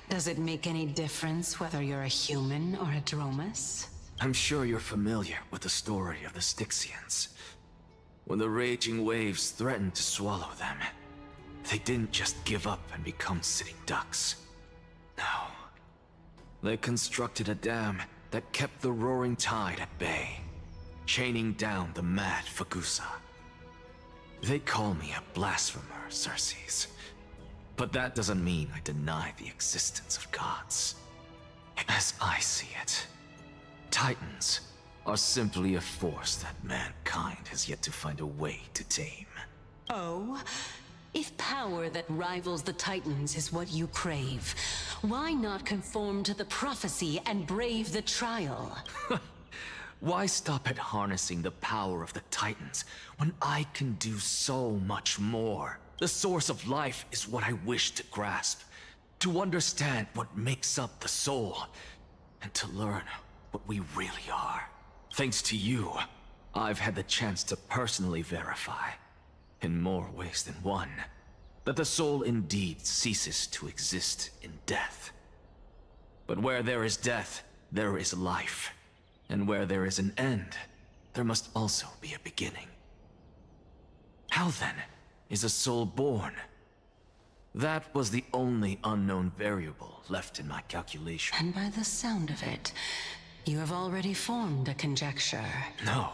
does it make any difference whether you're a human or a Dromus? I'm sure you're familiar with the story of the Styxians. When the raging waves threatened to swallow them, they didn't just give up and become sitting ducks. No. They constructed a dam that kept the roaring tide at bay, chaining down the mad Fagusa. They call me a blasphemer, Circes. But that doesn't mean I deny the existence of gods. As I see it, Titans are simply a force that mankind has yet to find a way to tame. Oh? If power that rivals the Titans is what you crave, why not conform to the prophecy and brave the trial? Why stop at harnessing the power of the Titans when I can do so much more? The source of life is what I wish to grasp, to understand what makes up the soul, and to learn what we really are. Thanks to you, I've had the chance to personally verify, in more ways than one, that the soul indeed ceases to exist in death. But where there is death, there is life. And where there is an end, there must also be a beginning. How then is a soul born? That was the only unknown variable left in my calculation. And by the sound of it, you have already formed a conjecture. No,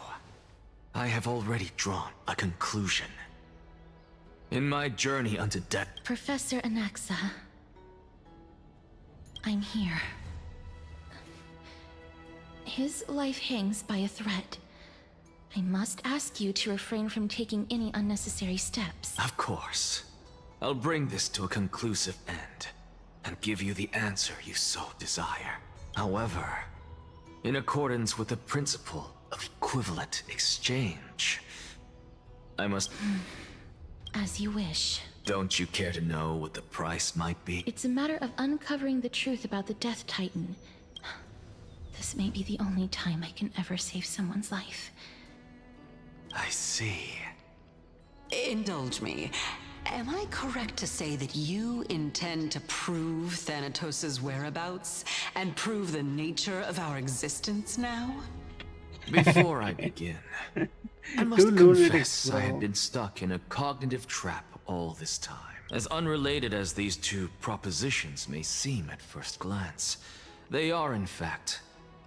I have already drawn a conclusion. In my journey unto death... Professor Anaxa, I'm here. His life hangs by a thread. I must ask you to refrain from taking any unnecessary steps. Of course. I'll bring this to a conclusive end, and give you the answer you so desire. However, in accordance with the principle of equivalent exchange, I must... As you wish. Don't you care to know what the price might be? It's a matter of uncovering the truth about the Death Titan. This may be the only time I can ever save someone's life. I see. Indulge me. Am I correct to say that you intend to prove Thanatos' whereabouts and prove the nature of our existence now? Before I begin, I must confess I had been stuck in a cognitive trap all this time. As unrelated as these two propositions may seem at first glance, they are in fact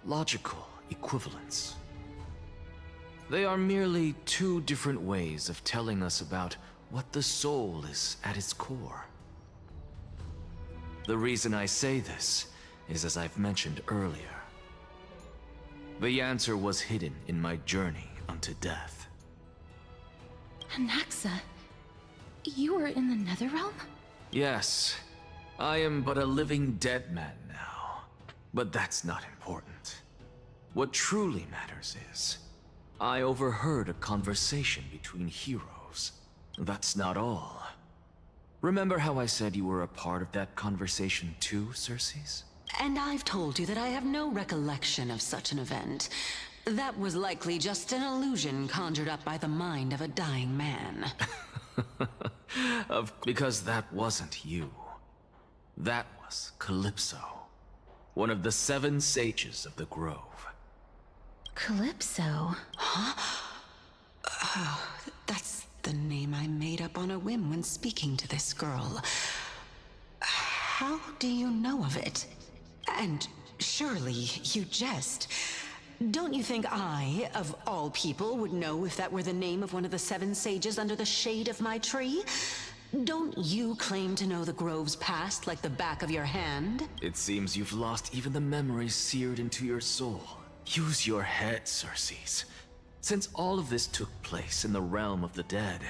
logical equivalents. They are merely two different ways of telling us about what the soul is at its core. The reason I say this is, as I've mentioned earlier, the answer was hidden in my journey unto death. Anaxa, you were in the Netherrealm? Yes, I am but a living dead man now, but that's not important. What truly matters is, I overheard a conversation between heroes. That's not all. Remember how I said you were a part of that conversation too, Circes? And I've told you that I have no recollection of such an event. That was likely just an illusion conjured up by the mind of a dying man. Because that wasn't you. That was Calypso, one of the 7 sages of the Grove. Calypso? Huh? Oh, that's the name I made up on a whim when speaking to this girl. How do you know of it? And surely you jest. Don't you think I, of all people, would know if that were the name of one of the 7 sages under the shade of my tree? Don't you claim to know the Grove's past like the back of your hand? It seems you've lost even the memories seared into your soul. Use your head, Circes. Since all of this took place in the realm of the dead,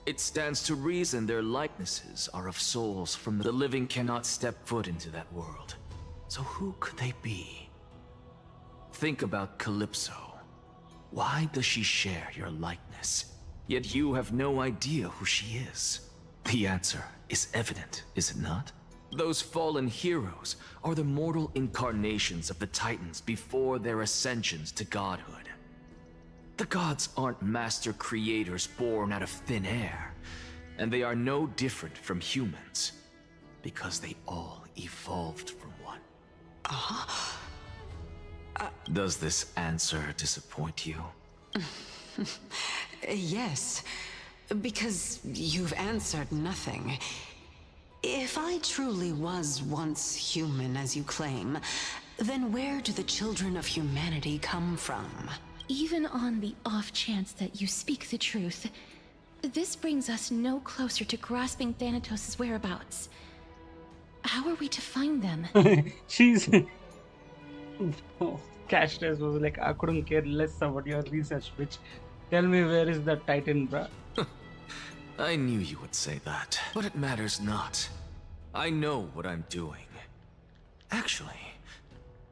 it stands to reason their likenesses are of souls from the living cannot step foot into that world. So who could they be? Think about Calypso. Why does she share your likeness? Yet you have no idea who she is. The answer is evident, is it not? Those fallen heroes are the mortal incarnations of the Titans before their ascensions to godhood. The gods aren't master creators born out of thin air, and they are no different from humans, because they all evolved from one. Does this answer disappoint you? Yes, because you've answered nothing. If I truly was once human, as you claim, then where do the children of humanity come from? Even on the off chance that you speak the truth, this brings us no closer to grasping Thanatos' whereabouts. How are we to find them? She's Castorice was like, I couldn't care less about your research, bitch. Tell me where is the Titan, bruh. I knew you would say that, but it matters not. I know what I'm doing. Actually,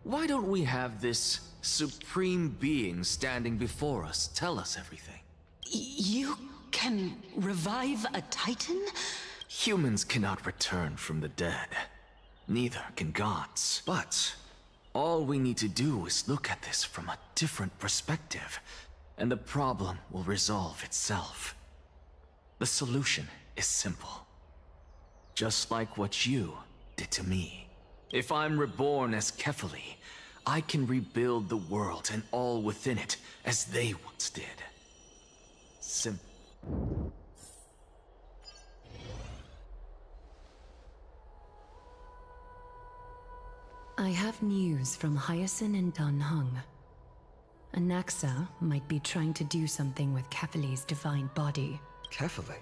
why don't we have this supreme being standing before us tell us everything? You can revive a Titan? Humans cannot return from the dead. Neither can gods. But all we need to do is look at this from a different perspective, and the problem will resolve itself. The solution is simple. Just like what you did to me. If I'm reborn as Kefali, I can rebuild the world and all within it as they once did. Simple. I have news from Hyacinth and Dan Hung. Anaxa might be trying to do something with Kefali's divine body. Kefali?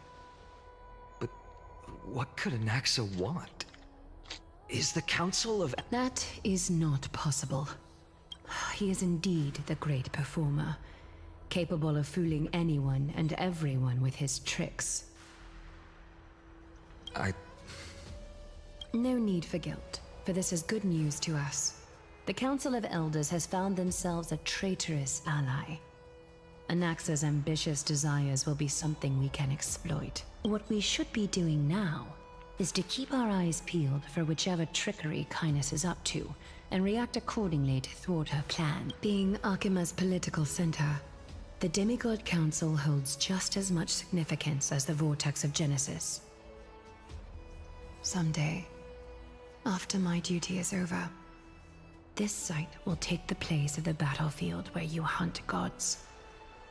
But what could Anaxa want? Is the Council of... That is not possible. He is indeed the great performer, capable of fooling anyone and everyone with his tricks. No need for guilt, for this is good news to us. The Council of Elders has found themselves a traitorous ally. Anaxa's ambitious desires will be something we can exploit. What we should be doing now is to keep our eyes peeled for whichever trickery Kainis is up to, and react accordingly to thwart her plan. Being Archima's political center, the Demigod Council holds just as much significance as the Vortex of Genesis. Someday, after my duty is over, this site will take the place of the battlefield where you hunt gods.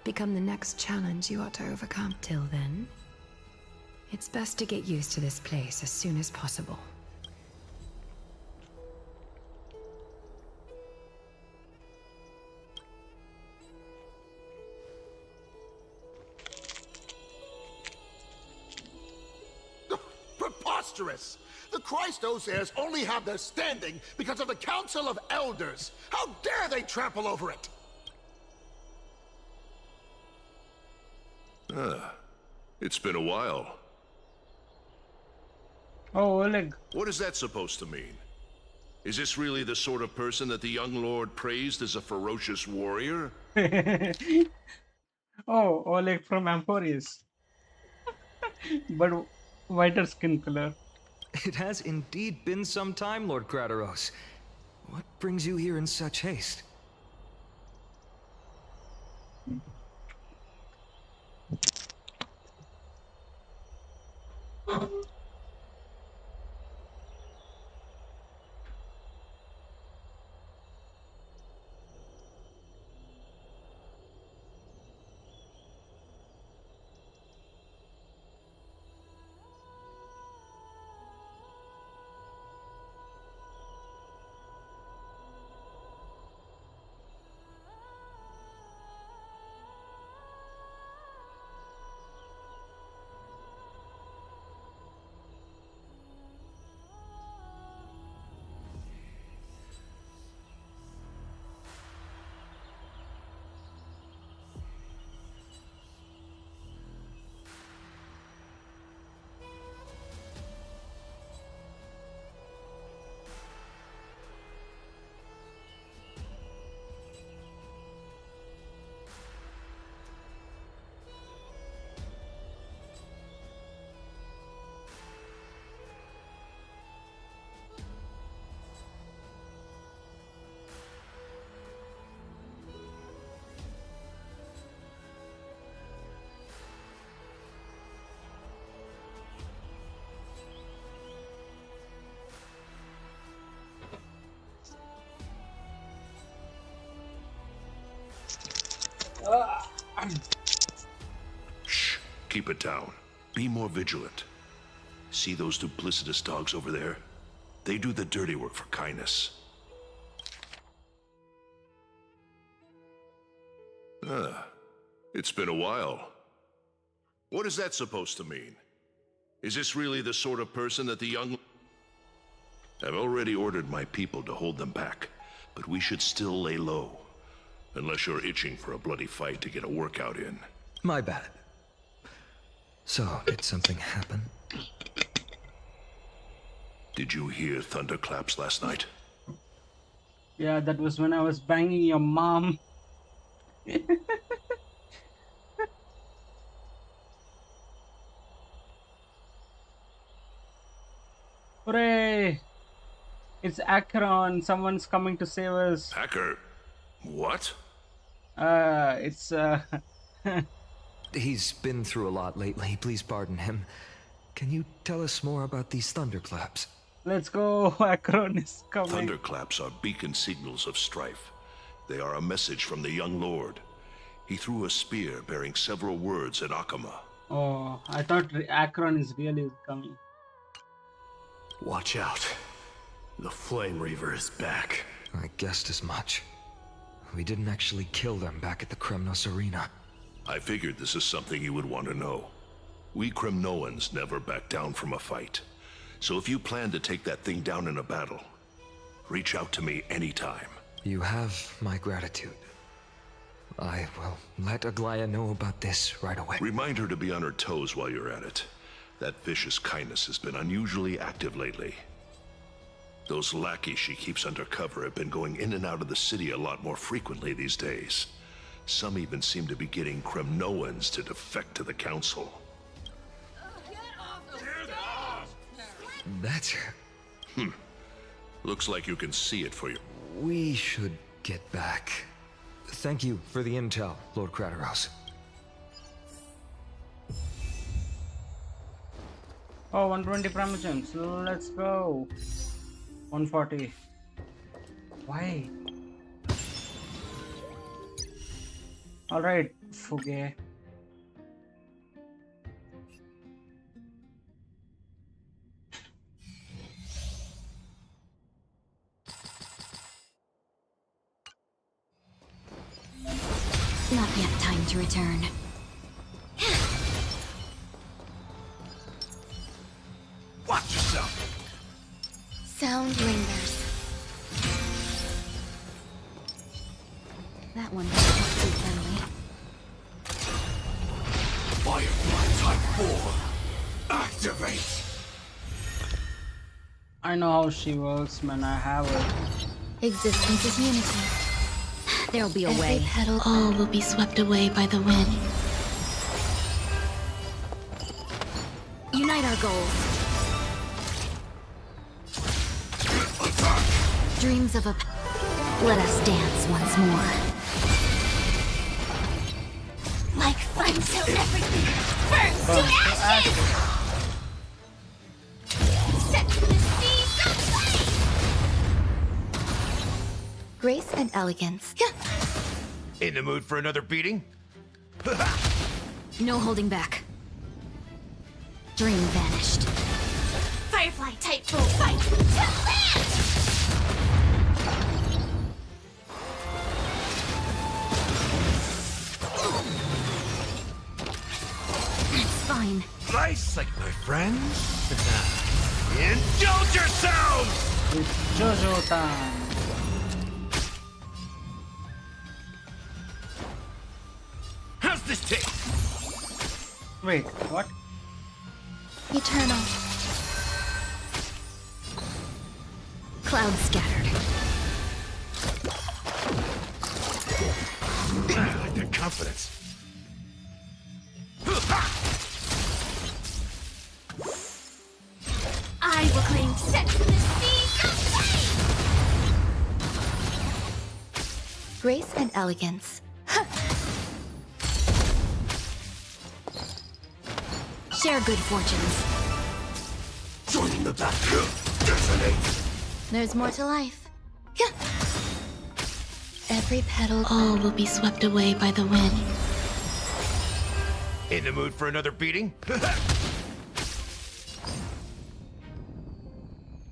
Become the next challenge you ought to overcome. Till then, it's best to get used to this place as soon as possible. Preposterous! The Christos heirs only have their standing because of the Council of Elders! How dare they trample over it! It's been a while. Oh, Oleg. What is that supposed to mean? Is this really the sort of person that the young lord praised as a ferocious warrior? Oh, Oleg from Amporius. But whiter skin color. It has indeed been some time, Lord Grataros. What brings you here in such haste? Shh. Keep it down. Be more vigilant. See those duplicitous dogs over there? They do the dirty work for kindness. It's been a while. What is that supposed to mean? Is this really the sort of person that the young... I've already ordered my people to hold them back, but we should still lay low. Unless you're itching for a bloody fight to get a workout in. My bad. So, did something happen? Did you hear thunderclaps last night? Yeah, that was when I was banging your mom. Hooray! It's Akron. Someone's coming to save us. Hacker? What? It's He's been through a lot lately. Please pardon him. Can you tell us more about these thunderclaps? Let's go. Akron is coming. Thunderclaps are beacon signals of strife. They are a message from the young lord. He threw a spear bearing several words at Akama. Oh, I thought Akron is really coming. Watch out. The Flame Reaver is back. I guessed as much. We didn't actually kill them back at the Kremnos Arena. I figured this is something you would want to know. We Kremnoans never back down from a fight. So if you plan to take that thing down in a battle, reach out to me anytime. You have my gratitude. I will let Aglaya know about this right away. Remind her to be on her toes while you're at it. That vicious kindness has been unusually active lately. Those lackeys she keeps under cover have been going in and out of the city a lot more frequently these days. Some even seem to be getting Kremnoans to defect to the council. That's... Looks like you can see it for you. We should get back. Thank you for the intel, Lord Krateros. Oh, 120 primogems. Let's go. 140. Why? Alright, Fuge. Not yet time to return. Watch yourself! Sound lingers. That one doesn't look too friendly. Firefly Type 4! Activate! I know how she works, man. I have it. Existence is unity. There'll be a way. Every petal, all will be swept away by the wind. Unite our goals. Dreams of a... Let us dance once more. Like fun till everything burns to ashes! Set to the sea, go play! Grace and elegance. In the mood for another beating? No holding back. Dream vanished. Firefly type full fight to land! It's fine. Nice, like my friends. Indulge yourselves! It's JoJo time. How's this taste? Wait, what? Eternal. Cloud scattered. I like that confidence. I will claim set to the sea, go play! Grace and elegance. Share good fortunes. Joining the battle. Detonate. There's more to life. Every petal, all will be swept away by the wind. In the mood for another beating?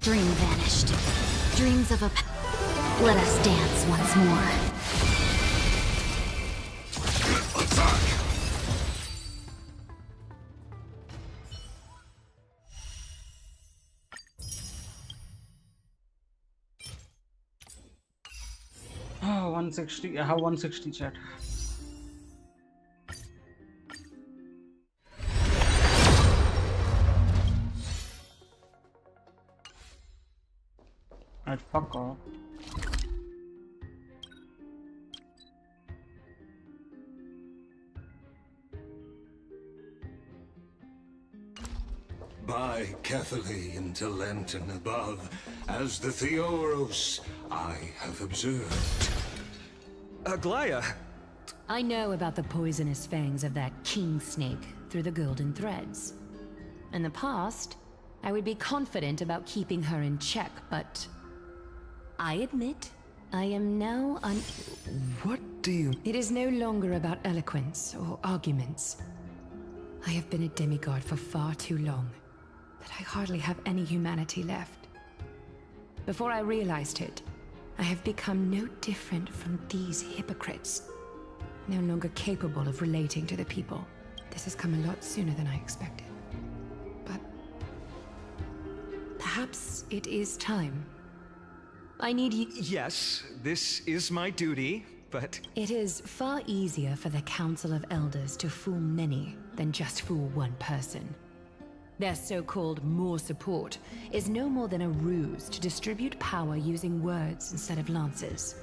Dream vanished. Dreams of a... Let us dance once more. Attack! Oh, 160. I have 160 chat. Alright, fuck off. By Cathay into Lantern above, as the Theoros I have observed. Aglaya! I know about the poisonous fangs of that king snake through the golden threads. In the past, I would be confident about keeping her in check, but... I admit, I am now What do you... It is no longer about eloquence or arguments. I have been a demigod for far too long, that I hardly have any humanity left. Before I realized it, I have become no different from these hypocrites. No longer capable of relating to the people. This has come a lot sooner than I expected. But... perhaps it is time. I need you... Yes, this is my duty, but... It is far easier for the Council of Elders to fool many than just fool one person. Their so-called more support is no more than a ruse to distribute power using words instead of lances.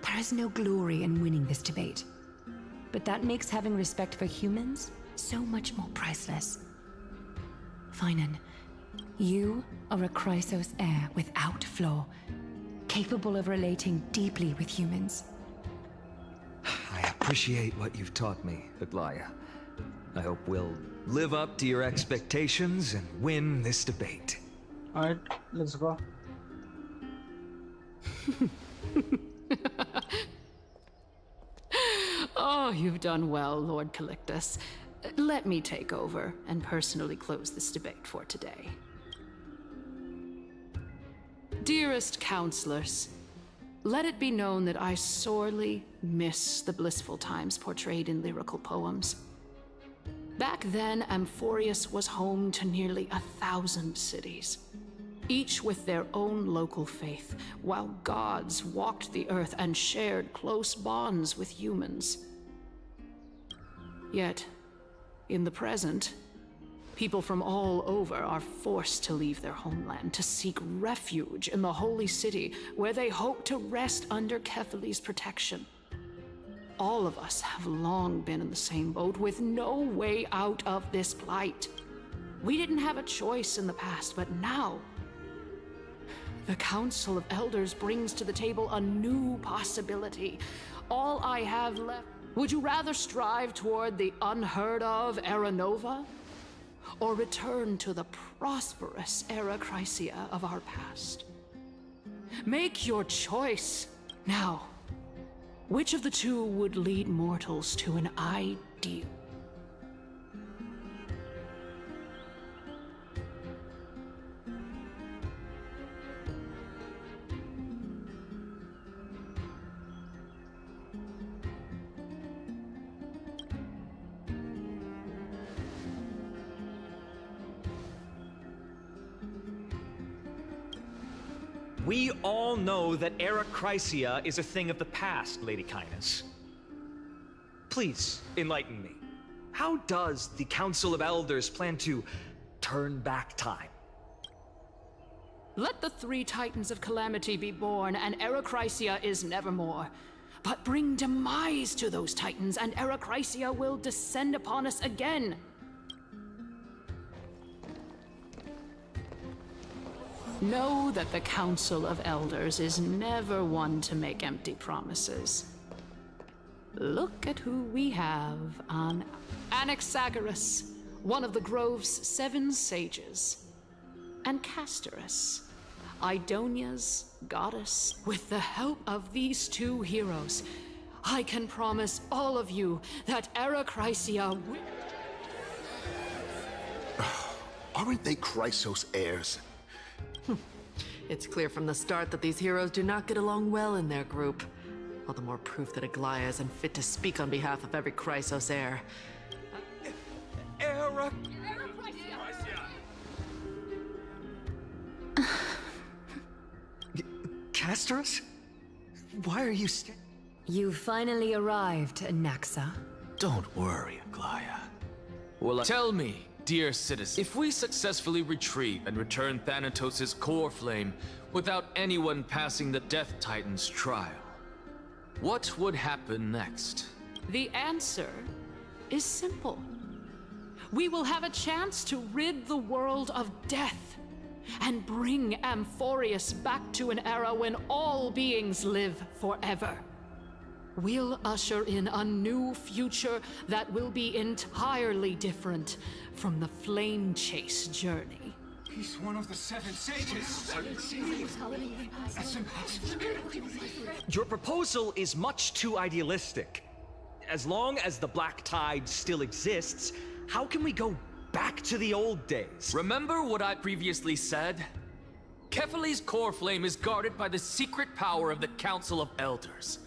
There is no glory in winning this debate. But that makes having respect for humans so much more priceless. Finan, you are a Chrysos heir without flaw, capable of relating deeply with humans. I appreciate what you've taught me, Aglaya. I hope we'll live up to your expectations and win this debate. Alright, let's go. Oh, you've done well, Lord Calictus. Let me take over and personally close this debate for today. Dearest counselors, let it be known that I sorely miss the blissful times portrayed in lyrical poems. Back then, Amphorius was home to nearly 1,000 cities, each with their own local faith, while gods walked the earth and shared close bonds with humans. Yet, in the present, people from all over are forced to leave their homeland to seek refuge in the holy city, where they hope to rest under Kethali's protection. All of us have long been in the same boat, with no way out of this plight. We didn't have a choice in the past, but now, the Council of Elders brings to the table a new possibility. All I have left... Would you rather strive toward the unheard of Era Nova, or return to the prosperous Era Chrysia of our past? Make your choice. Now, which of the two would lead mortals to an ideal? We all know that Era Chrysia is a thing of the past, Lady Kainas. Please, enlighten me. How does the Council of Elders plan to turn back time? Let the three Titans of Calamity be born, and Era Chrysia is nevermore. But bring demise to those Titans, and Era Chrysia will descend upon us again. Know that the Council of Elders is never one to make empty promises. Look at who we have on Anaxagoras, one of the Grove's 7 sages, and Castorice, Idonia's goddess. With the help of these two heroes, I can promise all of you that Chrysia will... Aren't they Chrysos heirs? It's clear from the start that these heroes do not get along well in their group. All the more proof that Aglaya is unfit to speak on behalf of every Chrysos heir. Castorice? Why are you You finally arrived, Naxa. Don't worry, Aglaya. Well, tell me, dear citizen, if we successfully retrieve and return Thanatos' core flame without anyone passing the Death Titan's trial, what would happen next? The answer is simple. We will have a chance to rid the world of death and bring Amphorius back to an era when all beings live forever. We'll usher in a new future that will be entirely different from the flame chase journey. He's one of the seven sages. That's impossible. Your proposal is much too idealistic. As long as the Black Tide still exists, how can we go back to the old days? Remember what I previously said? Kefali's core flame is guarded by the secret power of the Council of Elders.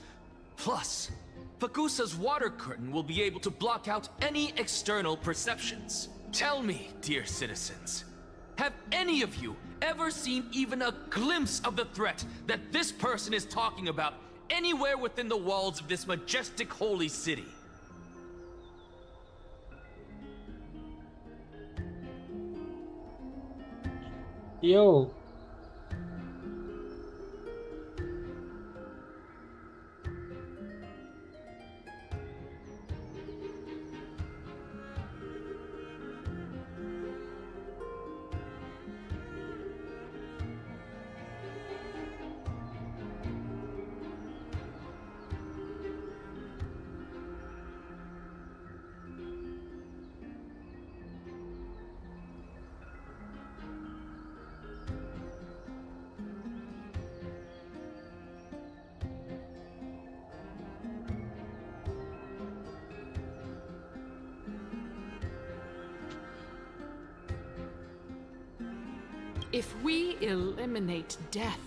Plus, Fagusa's water curtain will be able to block out any external perceptions. Tell me, dear citizens, have any of you ever seen even a glimpse of the threat that this person is talking about anywhere within the walls of this majestic holy city? Yo. If we eliminate death,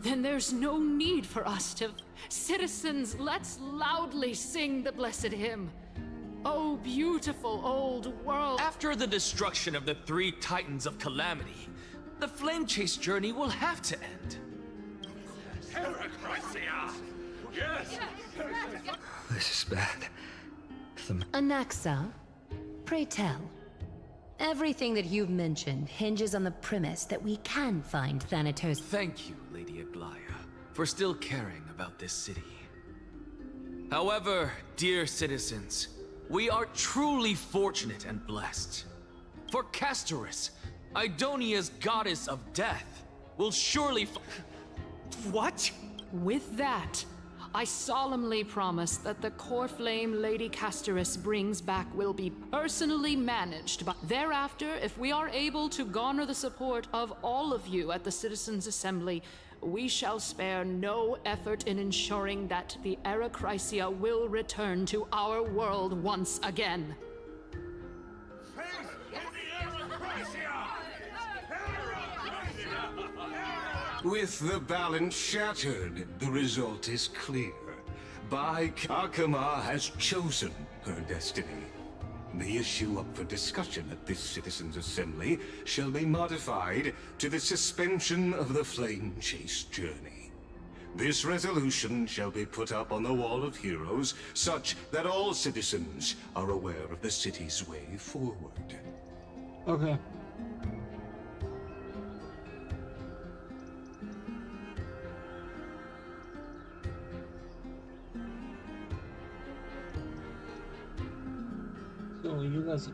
then there's no need for us to... Citizens, let's loudly sing the blessed hymn. Oh, beautiful old world. After the destruction of the three Titans of Calamity, the flame chase journey will have to end. Yes! This is bad. Anaxa, pray tell. Everything that you've mentioned hinges on the premise that we can find Thanatos. Thank you, Lady Aglaya, for still caring about this city. However, dear citizens, we are truly fortunate and blessed. For Castorice, Idonia's goddess of death, will surely What? With that, I solemnly promise that the core flame Lady Castorice brings back will be personally managed. But thereafter, if we are able to garner the support of all of you at the Citizens' Assembly, we shall spare no effort in ensuring that the Chrysia will return to our world once again. With the balance shattered, the result is clear. Akama has chosen her destiny. The issue up for discussion at this Citizens' Assembly shall be modified to the suspension of the Flame Chase journey. This resolution shall be put up on the Wall of Heroes, such that all citizens are aware of the city's way forward. Okay. So you guys...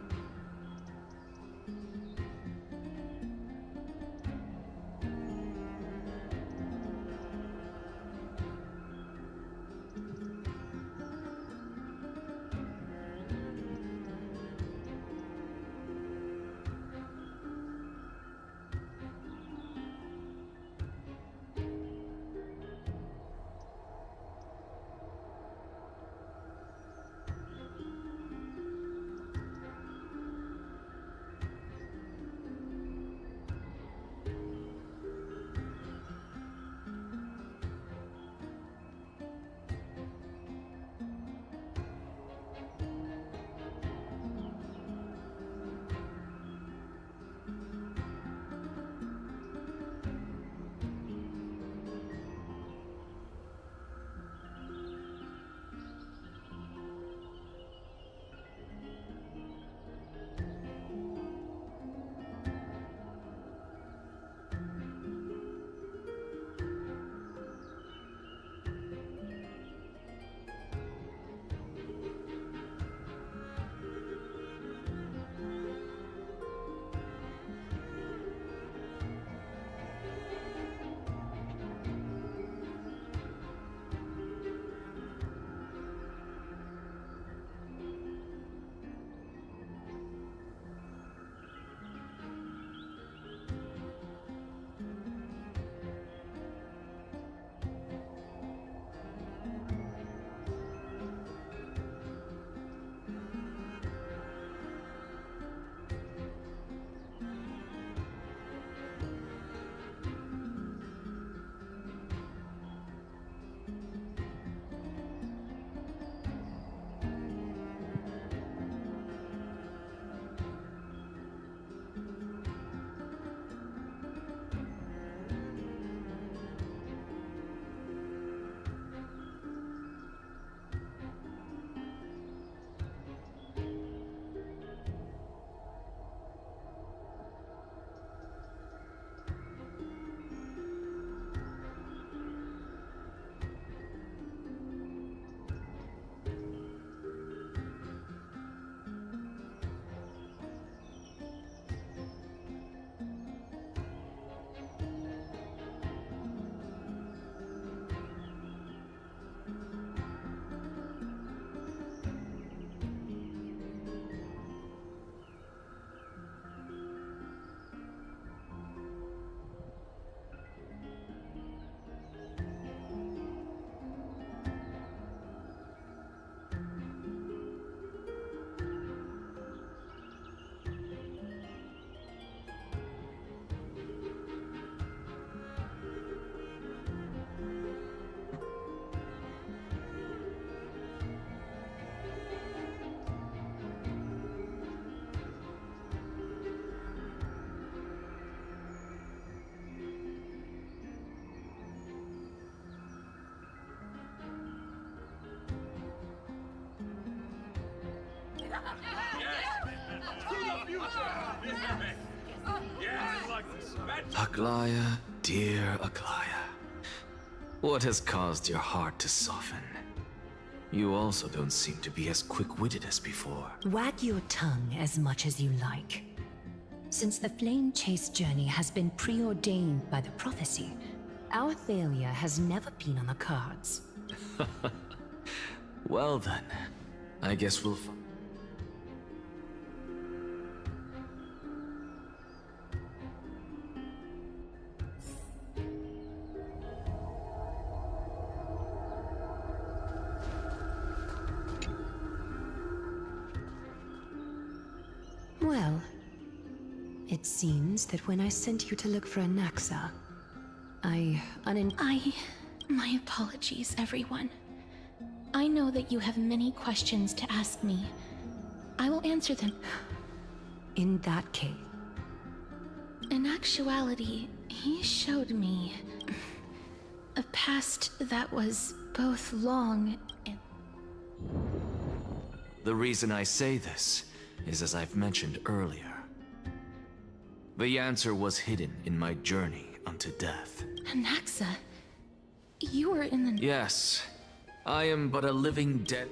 Aglaya, dear Aglaya. What has caused your heart to soften? You also don't seem to be as quick-witted as before. Wag your tongue as much as you like. Since the flame chase journey has been preordained by the prophecy, our failure has never been on the cards. Well then, I guess we'll Well, it seems that when I sent you to look for Anaxa, My apologies, everyone. I know that you have many questions to ask me. I will answer them. In that case... In actuality, he showed me a past that was both long and... The reason I say this is as I've mentioned earlier. The answer was hidden in my journey unto death. Anaxa, you were in the... Yes, I am but a living dead.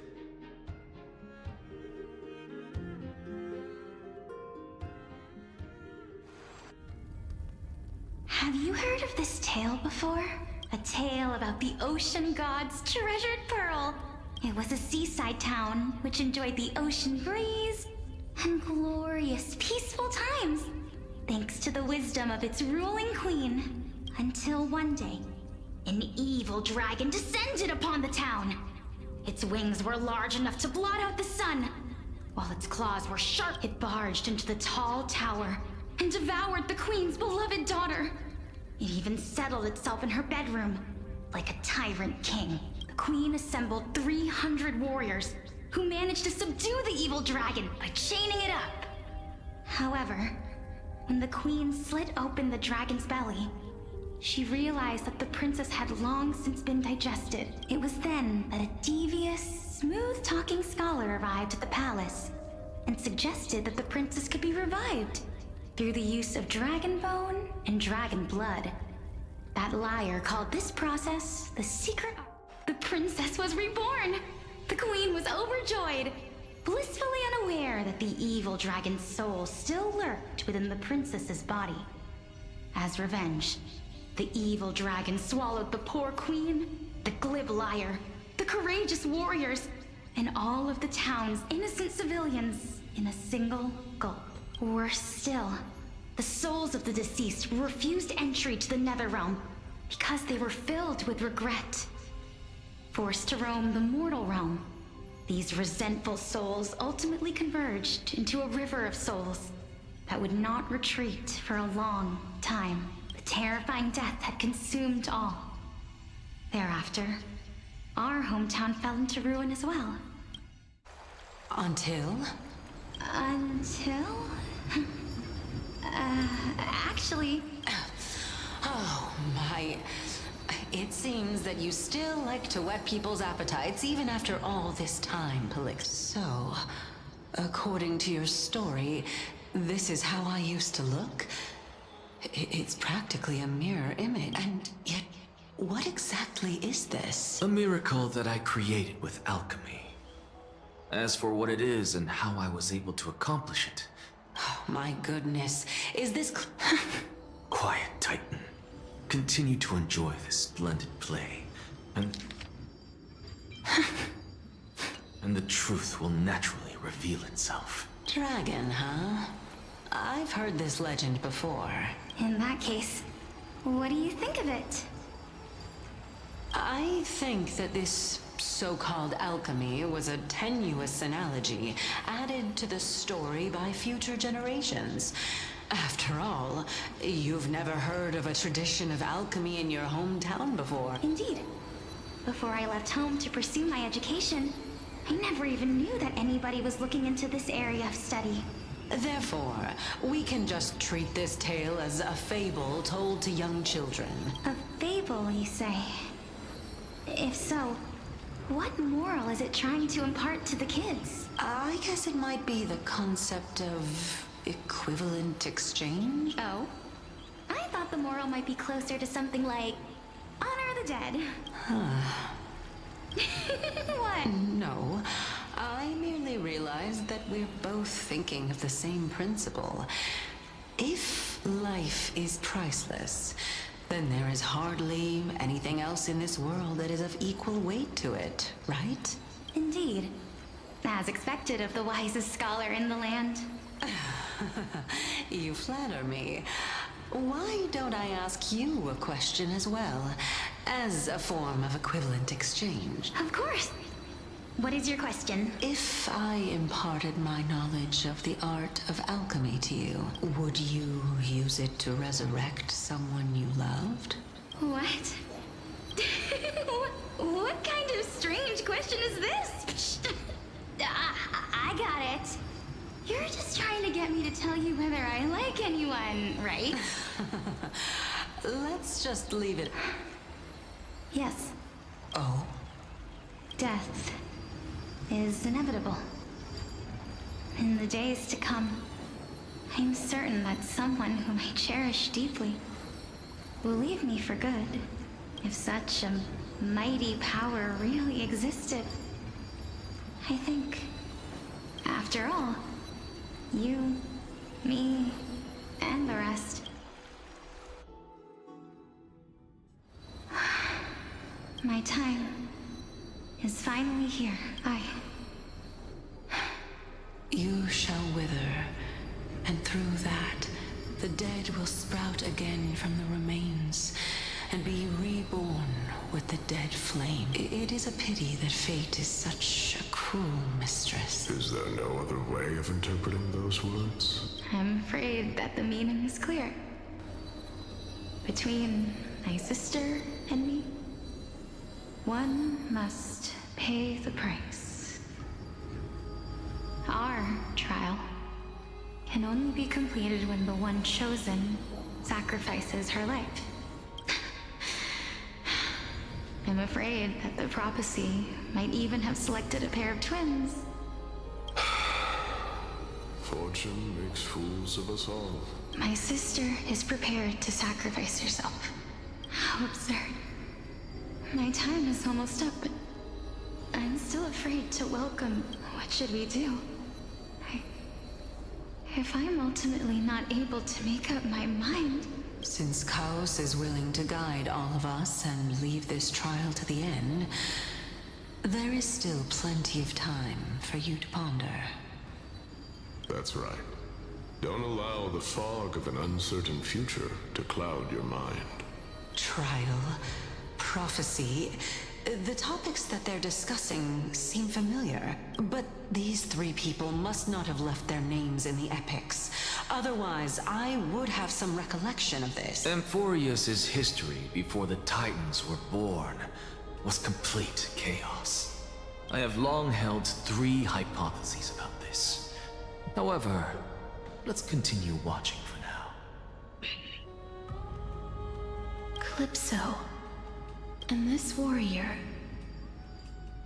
Have you heard of this tale before? A tale about the ocean god's treasured pearl. It was a seaside town which enjoyed the ocean breeze and glorious, peaceful times, thanks to the wisdom of its ruling queen. Until one day, an evil dragon descended upon the town. Its wings were large enough to blot out the sun, while its claws were sharp. It barged into the tall tower and devoured the queen's beloved daughter. It even settled itself in her bedroom, like a tyrant king. The queen assembled 300 warriors who managed to subdue the evil dragon by chaining it up. However, when the queen slit open the dragon's belly, she realized that the princess had long since been digested. It was then that a devious, smooth-talking scholar arrived at the palace and suggested that the princess could be revived through the use of dragon bone and dragon blood. That liar called this process the secret. The princess was reborn. The queen was overjoyed, blissfully unaware that the evil dragon's soul still lurked within the princess's body. As revenge, the evil dragon swallowed the poor queen, the glib liar, the courageous warriors, and all of the town's innocent civilians in a single gulp. Worse still, the souls of the deceased refused entry to the Netherrealm because they were filled with regret. Forced to roam the mortal realm, these resentful souls ultimately converged into a river of souls that would not retreat for a long time. The terrifying death had consumed all. Thereafter, our hometown fell into ruin as well. Until? Actually... Oh, my... It seems that you still like to whet people's appetites even after all this time, Pelix. So, according to your story, this is how I used to look? It's practically a mirror image. And yet, what exactly is this? A miracle that I created with alchemy. As for what it is and how I was able to accomplish it... Oh, my goodness. Is this... Quiet, Titan. Continue to enjoy this splendid play, and the truth will naturally reveal itself. Dragon, huh? I've heard this legend before. In that case, what do you think of it? I think that this so-called alchemy was a tenuous analogy added to the story by future generations. After all, you've never heard of a tradition of alchemy in your hometown before. Indeed. Before I left home to pursue my education, I never even knew that anybody was looking into this area of study. Therefore, we can just treat this tale as a fable told to young children. A fable, you say? If so, what moral is it trying to impart to the kids? I guess it might be the concept of equivalent exchange? Oh? I thought the moral might be closer to something like honor the dead. What? No. I merely realized that we're both thinking of the same principle. If life is priceless, then there is hardly anything else in this world that is of equal weight to it, right? Indeed. As expected of the wisest scholar in the land. You flatter me. Why don't I ask you a question as well, as a form of equivalent exchange? Of course. What is your question? If I imparted my knowledge of the art of alchemy to you, would you use it to resurrect someone you loved? What? What kind of strange question is this? I got it. You're just trying to get me to tell you whether I like anyone, right? Let's just leave it. Yes. Oh? Death is inevitable. In the days to come, I'm certain that someone whom I cherish deeply will leave me for good, if such a mighty power really existed. I think, after all, you, me, and the rest. My time is finally here. You shall wither, and through that, the dead will sprout again from the remains, and be reborn with the dead flame. It is a pity that fate is such a cruel mistress. Is there no other way of interpreting those words? I'm afraid that the meaning is clear. Between my sister and me, one must pay the price. Our trial can only be completed when the one chosen sacrifices her life. I'm afraid that the prophecy might even have selected a pair of twins. Fortune makes fools of us all. My sister is prepared to sacrifice herself. How absurd. My time is almost up, but I'm still afraid to welcome. What should we do? If I'm ultimately not able to make up my mind... Since Chaos is willing to guide all of us and leave this trial to the end, there is still plenty of time for you to ponder. That's right. Don't allow the fog of an uncertain future to cloud your mind. Trial, prophecy, the topics that they're discussing seem familiar. But these three people must not have left their names in the epics. Otherwise, I would have some recollection of this. Amphorius' history before the Titans were born was complete chaos. I have long held 3 hypotheses about this. However, let's continue watching for now. Calypso. And this warrior...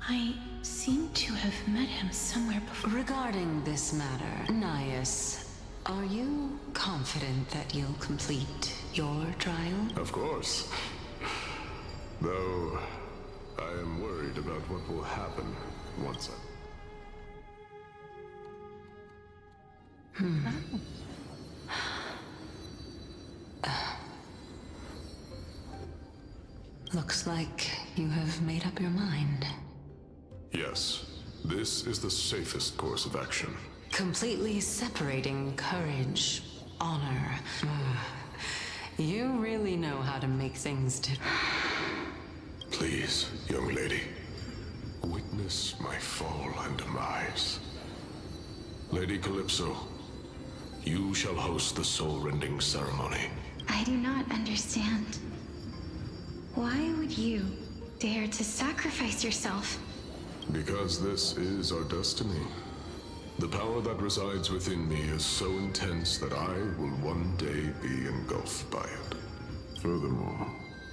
I seem to have met him somewhere before. Regarding this matter, Nias, are you confident that you'll complete your trial? Of course. Though, I am worried about what will happen once Looks like you have made up your mind. Yes, this is the safest course of action. Completely separating courage, honor. You really know how to make things Please, young lady, witness my fall and demise. Lady Calypso, you shall host the soul-rending ceremony. I do not understand. Why would you dare to sacrifice yourself? Because this is our destiny. The power that resides within me is so intense that I will one day be engulfed by it. Furthermore,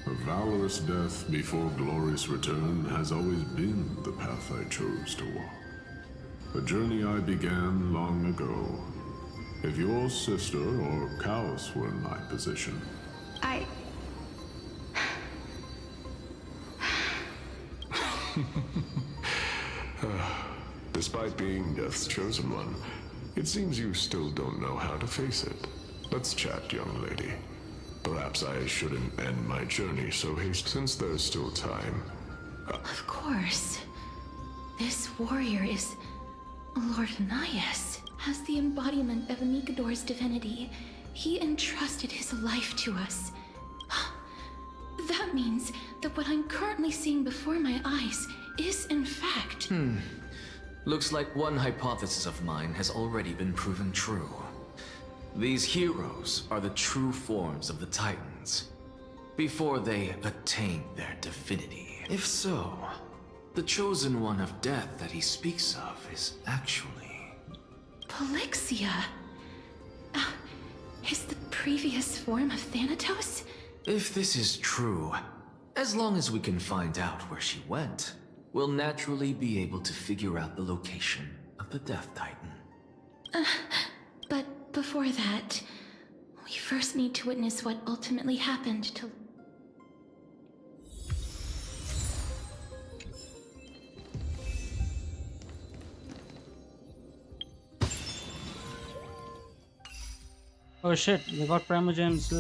a valorous death before glorious return has always been the path I chose to walk. A journey I began long ago. If your sister or Chaos were in my position... Despite being Death's chosen one, it seems you still don't know how to face it. Let's chat, young lady. Perhaps I shouldn't end my journey so hastily, since there's still time. Of course. This warrior is Lord Nias. As the embodiment of Nikador's divinity, he entrusted his life to us. That means that what I'm currently seeing before my eyes is in fact... Looks like one hypothesis of mine has already been proven true. These heroes are the true forms of the Titans, before they attain their divinity. If so, the chosen one of death that he speaks of is actually... Polixia? Is the previous form of Thanatos? If this is true, as long as we can find out where she went, we'll naturally be able to figure out the location of the Death Titan. But before that, we first need to witness what ultimately happened to... Oh shit, we got Primogems.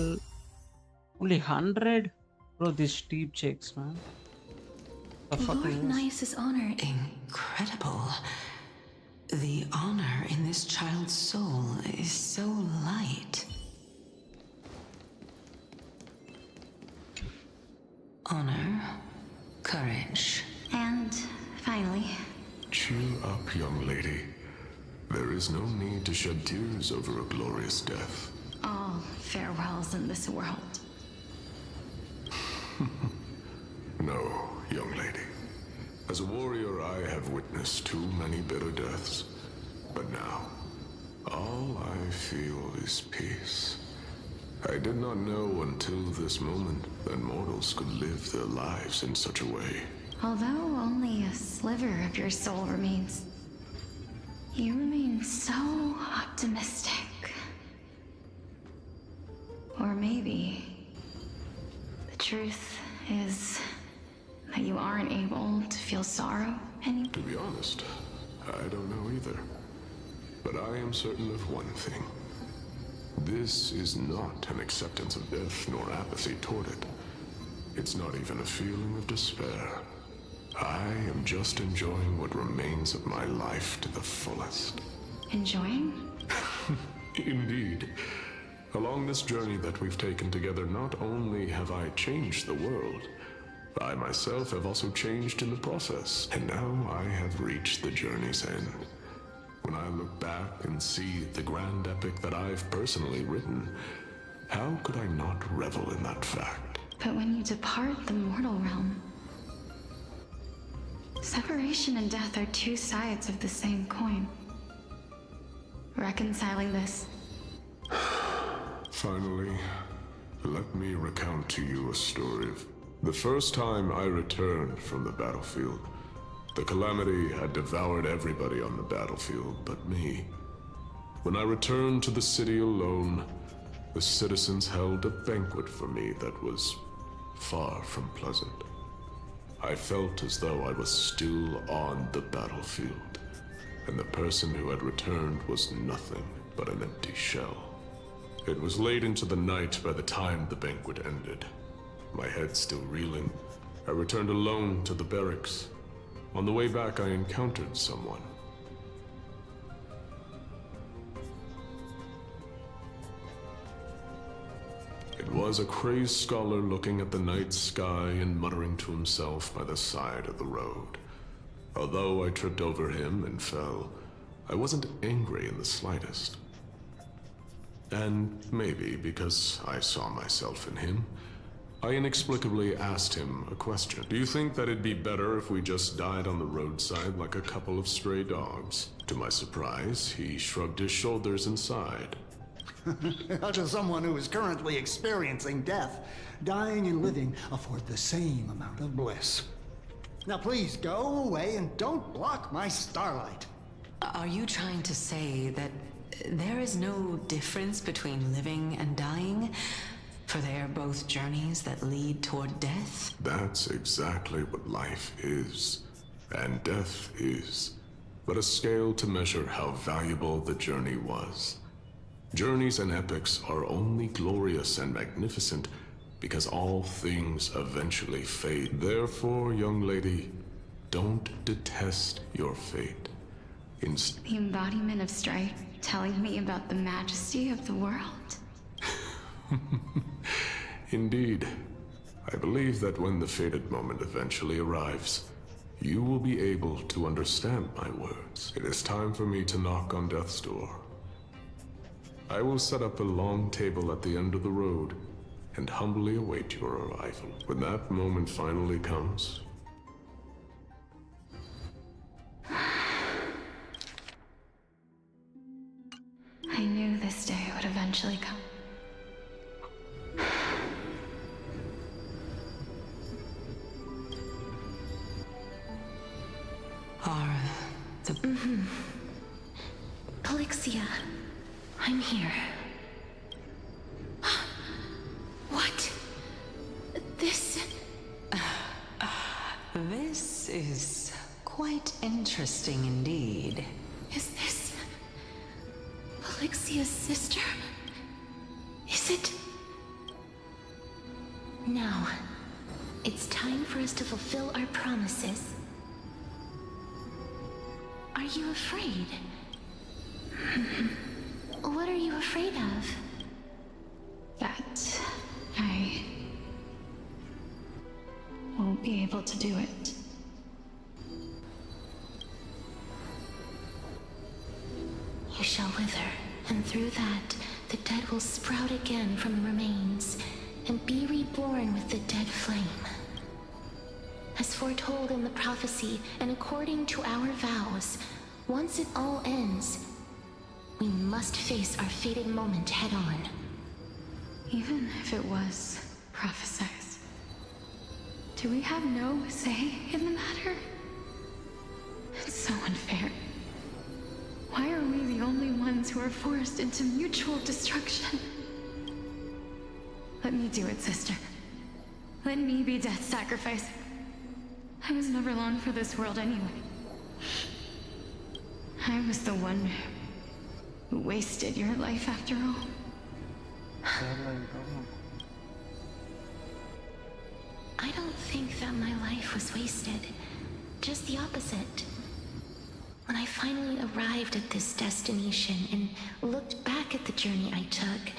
Only 100? Bro, these steep checks, man. Lord Nias' honor. Incredible. The honor in this child's soul is so light. Honor, courage. And finally... Cheer up, young lady. There is no need to shed tears over a glorious death. all farewells in this world. No, young lady. As a warrior, I have witnessed too many bitter deaths. But now, all I feel is peace. I did not know until this moment that mortals could live their lives in such a way. Although only a sliver of your soul remains, you remain so optimistic. Or maybe the truth is that you aren't able to feel sorrow anymore. To be honest, I don't know either. But I am certain of one thing. This is not an acceptance of death nor apathy toward it. It's not even a feeling of despair. I am just enjoying what remains of my life to the fullest. Enjoying? Indeed. Along this journey that we've taken together, not only have I changed the world, I myself have also changed in the process. And now I have reached the journey's end. When I look back and see the grand epic that I've personally written, how could I not revel in that fact? But when you depart the mortal realm, separation and death are two sides of the same coin. Reconciling this. Finally, let me recount to you a story of the first time I returned from the battlefield. The calamity had devoured everybody on the battlefield but me. When I returned to the city alone, the citizens held a banquet for me that was far from pleasant. I felt as though I was still on the battlefield, and the person who had returned was nothing but an empty shell. It was late into the night by the time the banquet ended. My head still reeling, I returned alone to the barracks. On the way back, I encountered someone. It was a crazed scholar looking at the night sky and muttering to himself by the side of the road. Although I tripped over him and fell, I wasn't angry in the slightest. And maybe because I saw myself in him, I inexplicably asked him a question. Do you think that it'd be better if we just died on the roadside like a couple of stray dogs? To my surprise, he shrugged his shoulders and sighed. To someone who is currently experiencing death, dying and living afford the same amount of bliss. Now please go away and don't block my starlight. Are you trying to say that there is no difference between living and dying? For they are both journeys that lead toward death? That's exactly what life is, and death is, but a scale to measure how valuable the journey was. Journeys and epics are only glorious and magnificent because all things eventually fade. Therefore, young lady, don't detest your fate. The embodiment of strife telling me about the majesty of the world. Indeed. I believe that when the fated moment eventually arrives, you will be able to understand my words. It is time for me to knock on death's door. I will set up a long table at the end of the road and humbly await your arrival. When that moment finally comes, I knew this day would eventually come. Polixia, I'm here. What? This is quite interesting indeed. Is this Polixia's sister? Is it? Now, it's time for us to fulfill our promises. Are you afraid? What are you afraid of? That I won't be able to do it. You shall wither, and through that, the dead will sprout again from the remains, and be reborn with the dead flame. As foretold in the prophecy, and according to our vows, once it all ends, we must face our fated moment head-on. Even if it was prophesied, do we have no say in the matter? It's so unfair. Why are we the only ones who are forced into mutual destruction? Let me do it, sister. Let me be death's sacrifice. I was never long for this world anyway. I was the one who wasted your life after all. I don't think that my life was wasted. Just the opposite. When I finally arrived at this destination and looked back at the journey I took,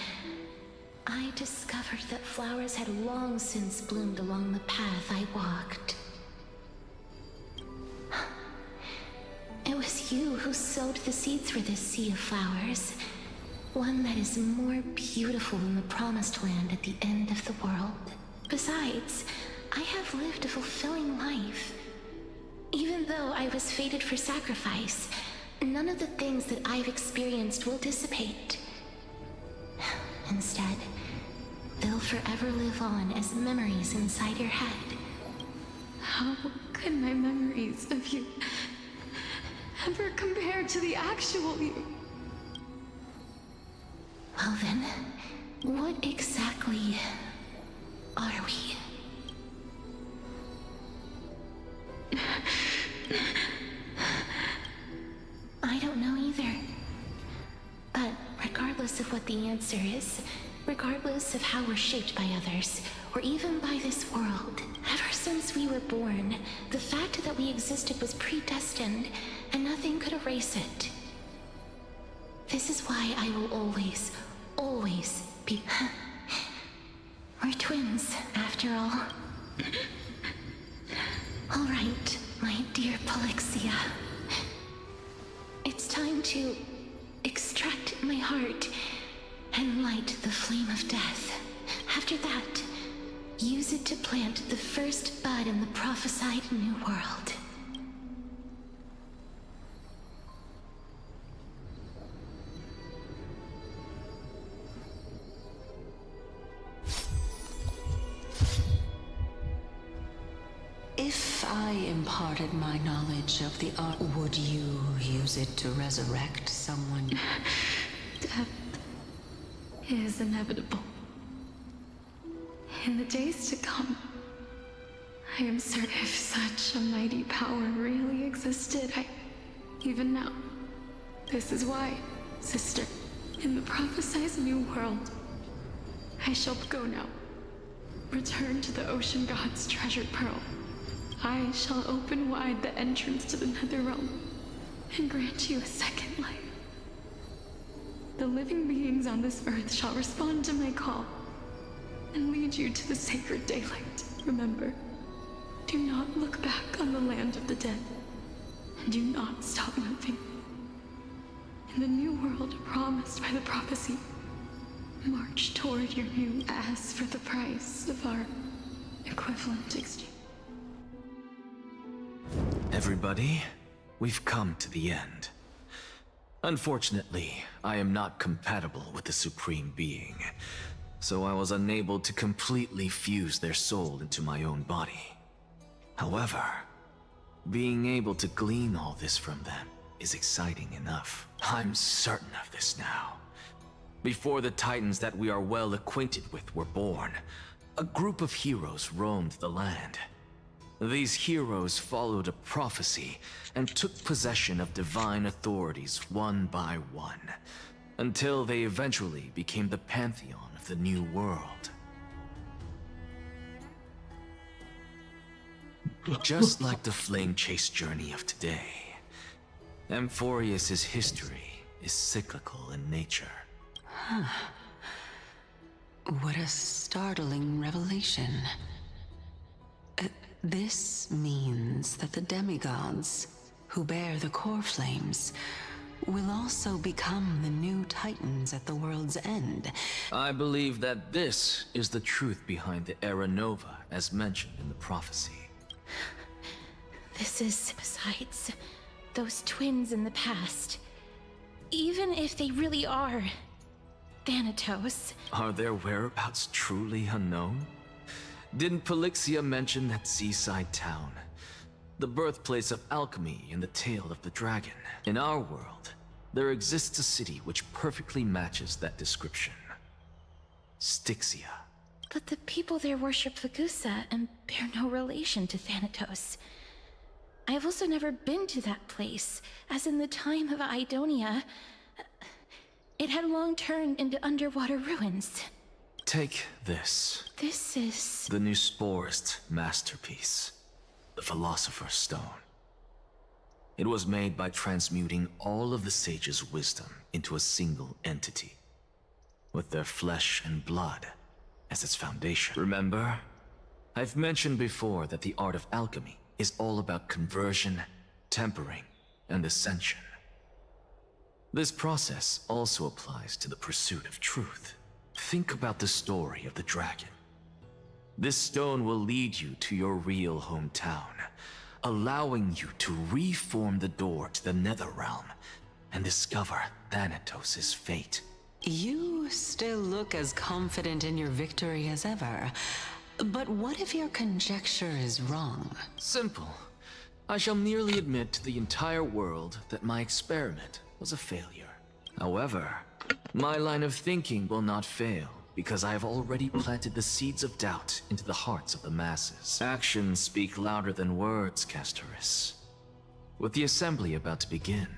I discovered that flowers had long since bloomed along the path I walked. It was you who sowed the seeds for this sea of flowers. One that is more beautiful than the promised land at the end of the world. Besides, I have lived a fulfilling life. Even though I was fated for sacrifice, none of the things that I've experienced will dissipate. Instead, they'll forever live on as memories inside your head. How could my memories of you ever compare to the actual you? Well then, what exactly are we? I don't know either. But regardless of what the answer is, regardless of how we're shaped by others, or even by this world, ever since we were born, the fact that we existed was predestined, and nothing could erase it. This is why I will always, always be... We're twins, after all. All right, my dear Polixia. It's time to extract my heart and light the flame of death. After that, use it to plant the first bud in the prophesied new world. If I impart imparted my knowledge of the art. Would you use it to resurrect someone? Death is inevitable. In the days to come, I am certain if such a mighty power really existed, even now. This is why, sister, in the prophesized new world, I shall go now. Return to the ocean god's treasured pearl. I shall open wide the entrance to the nether realm and grant you a second life. The living beings on this earth shall respond to my call and lead you to the sacred daylight. Remember, do not look back on the land of the dead, and do not stop moving. In the new world promised by the prophecy, march toward your new. Ask for the price of our equivalent exchange. Everybody, we've come to the end. Unfortunately, I am not compatible with the Supreme Being, so I was unable to completely fuse their soul into my own body. However, being able to glean all this from them is exciting enough. I'm certain of this now. Before the Titans that we are well acquainted with were born, a group of heroes roamed the land. These heroes followed a prophecy and took possession of divine authorities one by one, until they eventually became the pantheon of the new world. Just like the flame chase journey of today, Amphorius' history is cyclical in nature. Huh. What a startling revelation. This means that the demigods, who bear the core flames, will also become the new Titans at the world's end. I believe that this is the truth behind the Era Nova, as mentioned in the prophecy. This is, besides, those twins in the past. Even if they really are Thanatos. Are their whereabouts truly unknown? Didn't Polixia mention that seaside town? The birthplace of alchemy in the tale of the dragon. In our world, there exists a city which perfectly matches that description. Styxia. But the people there worship Vagusa and bear no relation to Thanatos. I have also never been to that place, as in the time of Idonia, it had long turned into underwater ruins. Take this. This is... the new Sporist masterpiece, the Philosopher's Stone. It was made by transmuting all of the sages' wisdom into a single entity, with their flesh and blood as its foundation. Remember? I've mentioned before that the art of alchemy is all about conversion, tempering, and ascension. This process also applies to the pursuit of truth. Think about the story of the dragon. This stone will lead you to your real hometown, allowing you to reform the door to the Netherrealm and discover Thanatos' fate. You still look as confident in your victory as ever. But what if your conjecture is wrong? Simple. I shall merely admit to the entire world that my experiment was a failure. However, my line of thinking will not fail, because I have already planted the seeds of doubt into the hearts of the masses. Actions speak louder than words, Castorice. With the assembly about to begin,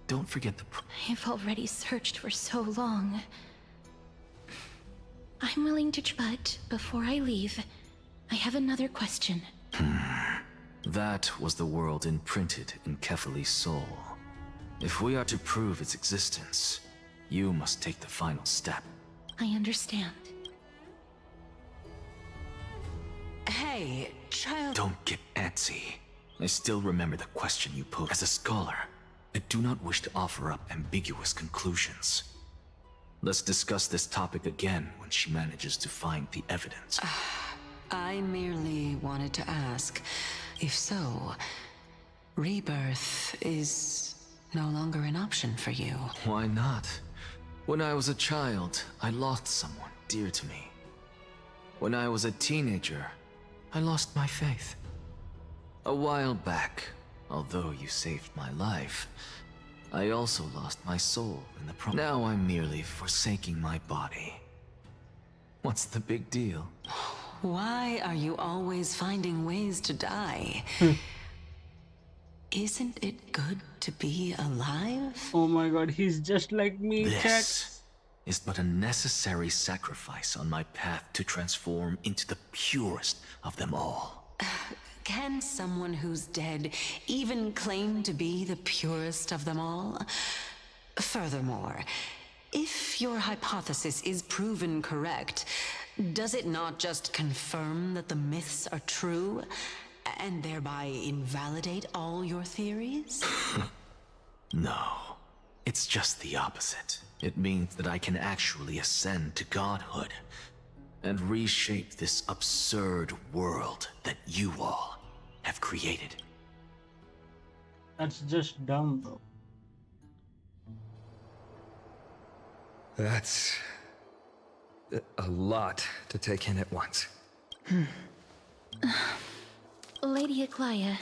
don't forget the... I've already searched for so long. I'm willing to but before I leave, I have another question. That was the world imprinted in Kefali's soul. If we are to prove its existence, you must take the final step. I understand. Hey, child... Don't get antsy. I still remember the question you posed. As a scholar, I do not wish to offer up ambiguous conclusions. Let's discuss this topic again when she manages to find the evidence. I merely wanted to ask, if so, rebirth is no longer an option for you. Why not? When I was a child, I lost someone dear to me. When I was a teenager, I lost my faith. A while back, although you saved my life, I also lost my soul in the process. Now I'm merely forsaking my body. What's the big deal? Why are you always finding ways to die? Isn't it good to be alive? Oh my god, he's just like me, chat. This is but a necessary sacrifice on my path to transform into the purest of them all. Can someone who's dead even claim to be the purest of them all? Furthermore, if your hypothesis is proven correct, does it not just confirm that the myths are true, and thereby invalidate all your theories? No, it's just the opposite. It means that I can actually ascend to godhood and reshape this absurd world that you all have created. That's just dumb, bro. That's a lot to take in at once. Lady Aglaia.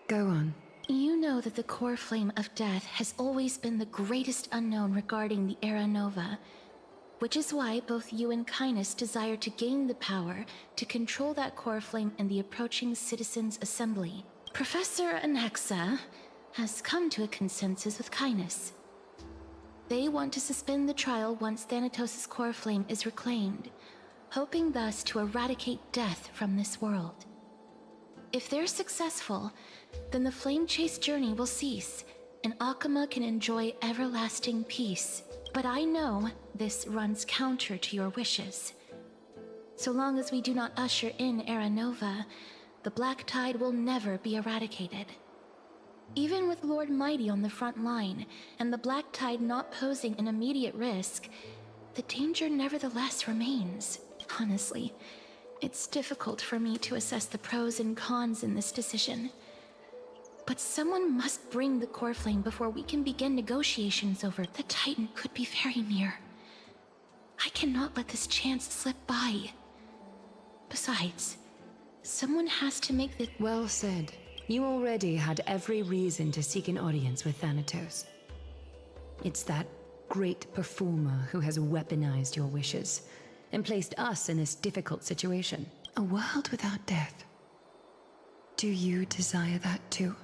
Go on. You know that the core flame of death has always been the greatest unknown regarding the Era Nova, which is why both you and Kindness desire to gain the power to control that core flame in the approaching Citizens' Assembly. Professor Anaxa has come to a consensus with Kindness. They want to suspend the trial once Thanatos' core flame is reclaimed, hoping thus to eradicate death from this world. If they're successful, then the flame chase journey will cease, and Akama can enjoy everlasting peace. But I know this runs counter to your wishes. So long as we do not usher in Era Nova, the Black Tide will never be eradicated. Even with Lord Mighty on the front line, and the Black Tide not posing an immediate risk, the danger nevertheless remains. Honestly, it's difficult for me to assess the pros and cons in this decision. But someone must bring the core flame before we can begin negotiations over the Titan could be very near. I cannot let this chance slip by. Besides, someone has to make the— Well said. You already had every reason to seek an audience with Thanatos. It's that great performer who has weaponized your wishes and placed us in this difficult situation. A world without death. Do you desire that too?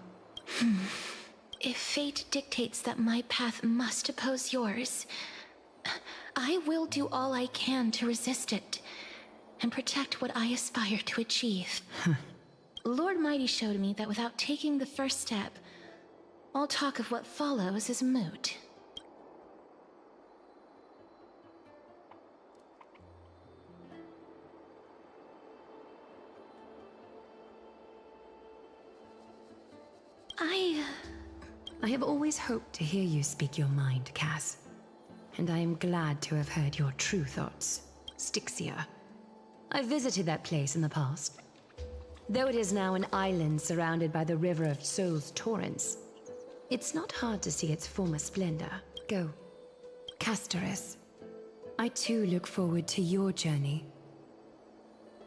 If fate dictates that my path must oppose yours, I will do all I can to resist it and protect what I aspire to achieve. Lord Mighty showed me that without taking the first step, all talk of what follows is moot. I have always hoped to hear you speak your mind, Cass. And I am glad to have heard your true thoughts. Styxia. I visited that place in the past. Though it is now an island surrounded by the river of Souls Torrents, it's not hard to see its former splendor. Go. Castorice. I too look forward to your journey.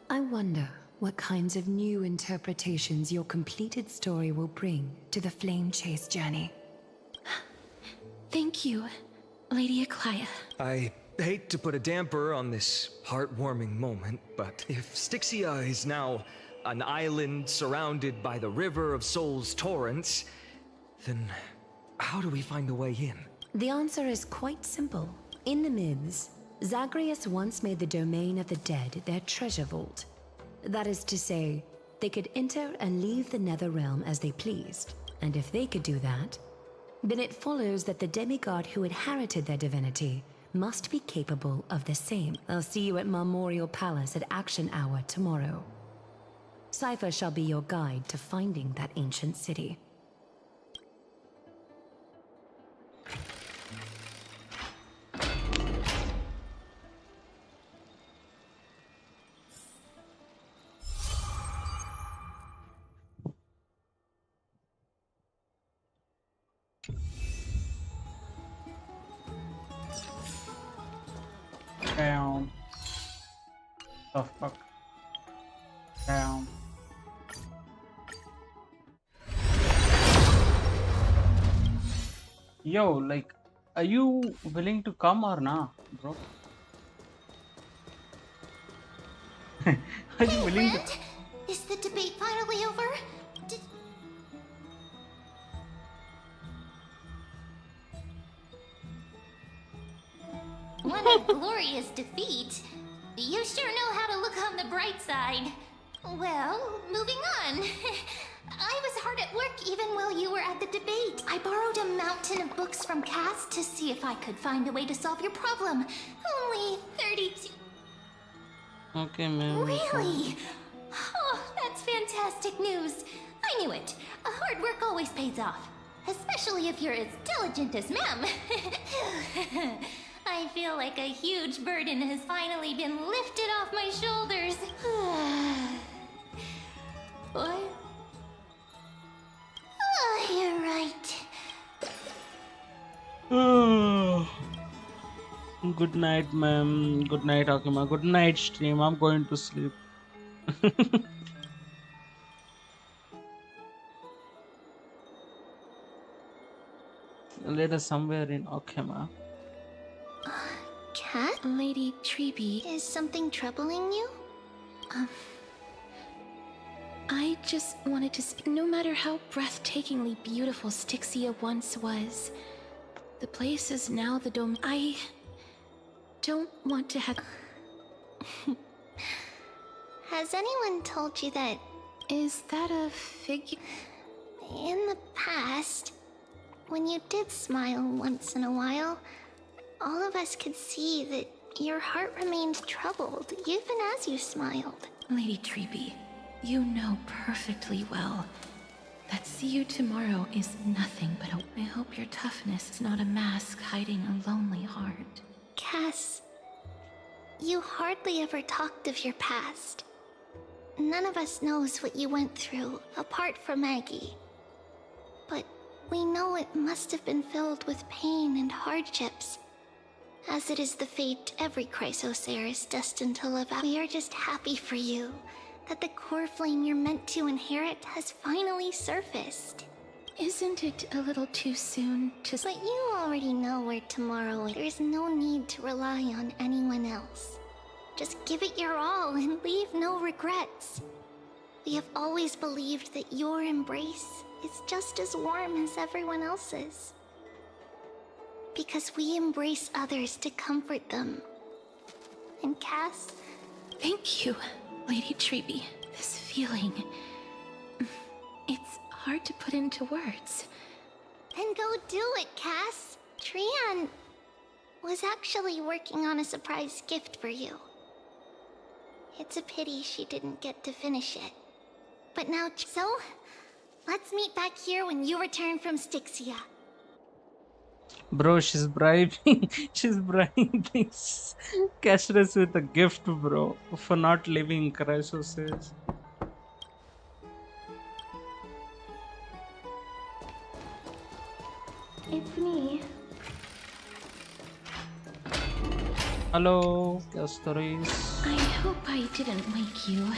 I wonder what kinds of new interpretations your completed story will bring to the Flame Chase journey. Thank you, Lady Aglaia. I hate to put a damper on this heartwarming moment, but if Styxia is now an island surrounded by the river of Souls Torrents, then how do we find a way in? The answer is quite simple. In the myths, Zagreus once made the domain of the dead their treasure vault. That is to say, they could enter and leave the nether realm as they pleased. And if they could do that, then it follows that the demigod who inherited their divinity must be capable of the same. I'll see you at Marmorial Palace at Action Hour tomorrow. Cypher shall be your guide to finding that ancient city. Damn. The fuck? Damn. Yo, like, are you willing to come or nah, bro? Are you willing to? Rand, is the debate finally over? What a glorious defeat. You sure know how to look on the bright side. Well, moving on. I was hard at work even while you were at the debate. I borrowed a mountain of books from Cass to see if I could find a way to solve your problem. Only 32. Okay, man. Really? Oh, that's fantastic news. I knew it. Hard work always pays off. Especially if you're as diligent as Mem. I feel like a huge burden has finally been lifted off my shoulders. What? Oh, you're right. Good night, ma'am. Good night, Akima. Good night, stream. I'm going to sleep. Later, somewhere in Okima. Cat? Lady Treeby. Is something troubling you? I just wanted to speak. No matter how breathtakingly beautiful Styxia once was, the place is now the dome. I don't want to have. Has anyone told you that Is that a figure? in the past, when you did smile once in a while, all of us could see that your heart remained troubled even as you smiled? Lady Treeby, you know perfectly well that see you tomorrow is nothing but a. I hope your toughness is not a mask hiding a lonely heart. Cass, you hardly ever talked of your past. None of us knows what you went through, apart from Maggie. But we know it must have been filled with pain and hardships, as it is the fate every Chrysos heir is destined to live out. We are just happy for you that the core flame you're meant to inherit has finally surfaced. Isn't it a little too soon to? But you already know where tomorrow is. There's no need to rely on anyone else. Just give it your all and leave no regrets. We have always believed that your embrace is just as warm as everyone else's. Because we embrace others to comfort them. And Cass? Thank you, Lady Treeby. This feeling. It's hard to put into words. Then go do it, Cass. Trian was actually working on a surprise gift for you. It's a pity she didn't get to finish it. But now, so, let's meet back here when you return from Styxia. Bro, she's bribing. She's bribing Castorice with a gift, bro, for not leaving Chrysos. It's me. Hello, Castorice. I hope I didn't wake you.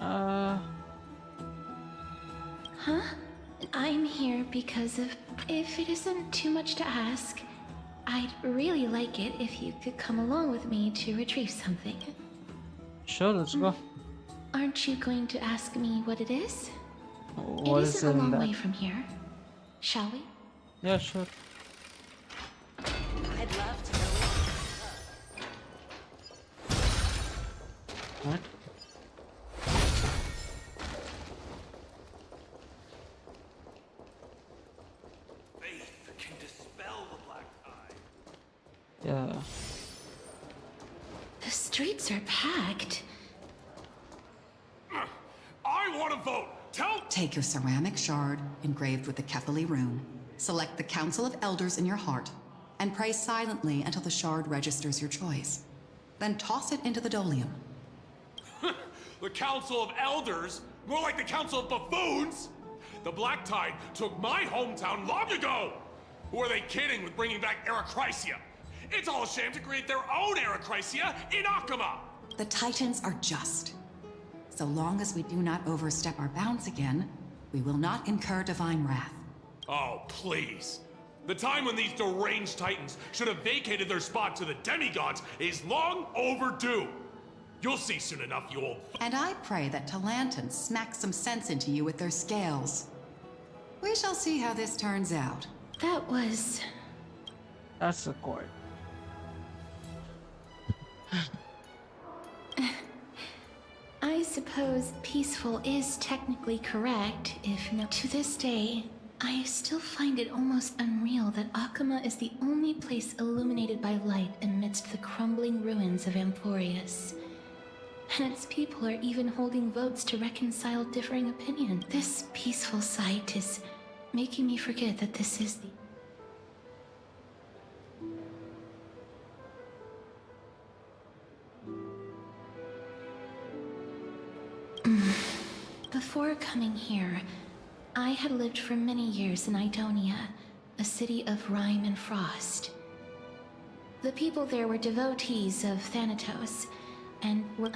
Huh? I'm here because of... If it isn't too much to ask, I'd really like it if you could come along with me to retrieve something. Sure, let's go. Aren't you going to ask me what it is? What it is isn't a in long that? way from here. Shall we? Yeah, sure. I'd love to know. What? Faith can dispel the black eye. Yeah. The streets are packed. I want to vote. Take your ceramic shard engraved with the Kefali rune, select the Council of Elders in your heart, and pray silently until the shard registers your choice. Then toss it into the Dolium. The Council of Elders? More like the Council of Buffoons? The Black Tide took my hometown long ago! Who are they kidding with bringing back Eracrycia? It's all a sham to create their own Eracrycia in Akama! The Titans are just. So long as we do not overstep our bounds again, we will not incur divine wrath. Oh, please. The time when these deranged titans should have vacated their spot to the demigods is long overdue. You'll see soon enough, you old... And I pray that Talanton smacks some sense into you with their scales. We shall see how this turns out. That was... That's a chord. I suppose peaceful is technically correct, if no. To this day, I still find it almost unreal that Akama is the only place illuminated by light amidst the crumbling ruins of Amphorius. And its people are even holding votes to reconcile differing opinions. This peaceful sight is making me forget that this is the... Before coming here, I had lived for many years in Idonia, a city of rime and frost. The people there were devotees of Thanatos, and were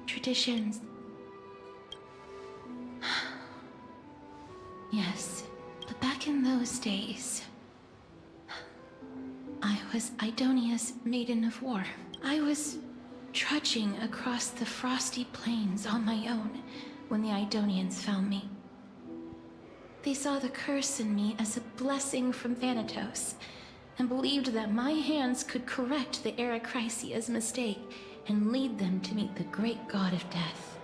traditions. Yes, but back in those days, I was Idonia's maiden of war. I was trudging across the frosty plains on my own when the Idonians found me. They saw the curse in me as a blessing from Thanatos, and believed that my hands could correct the Arachrysia's mistake and lead them to meet the great god of death.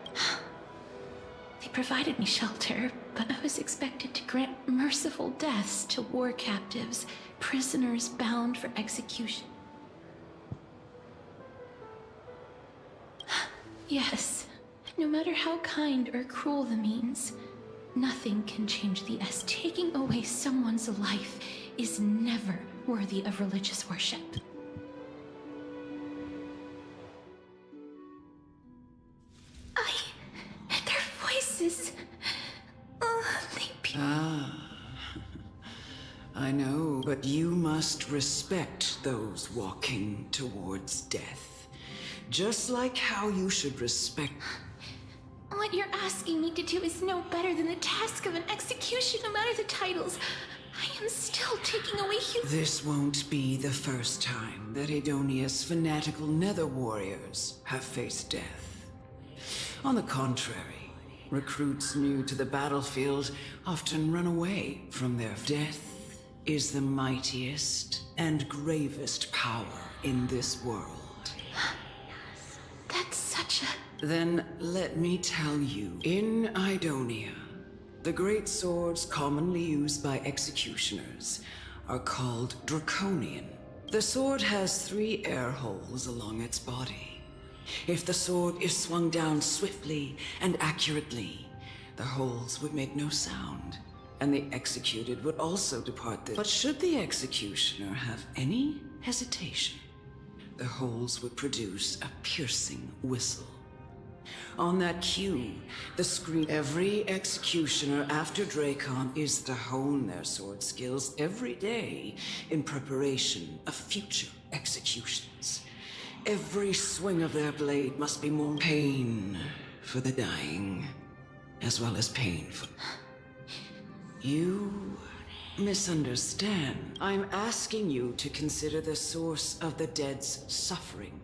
They provided me shelter, but I was expected to grant merciful deaths to war captives, prisoners bound for execution. Yes, no matter how kind or cruel the means, nothing can change the S. Taking away someone's life is never worthy of religious worship. I heard their voices. I know, but you must respect those walking towards death. Just like how you should respect... What you're asking me to do is no better than the task of an execution, no matter the titles. I am still taking away human... This won't be the first time that Idonia's fanatical nether warriors have faced death. On the contrary, recruits new to the battlefield often run away from their death is the mightiest and gravest power in this world. That's such a... Then let me tell you, in Idonia, the great swords commonly used by executioners are called Draconian. The sword has 3 air holes along its body. If the sword is swung down swiftly and accurately, the holes would make no sound, and the executed would also depart this. But should the executioner have any hesitation, the holes would produce a piercing whistle. On that cue, the scream. Every executioner after Dracon is to hone their sword skills every day in preparation of future executions. Every swing of their blade must be more pain for the dying, as well as pain for... You misunderstand. I'm asking you to consider the source of the dead's suffering,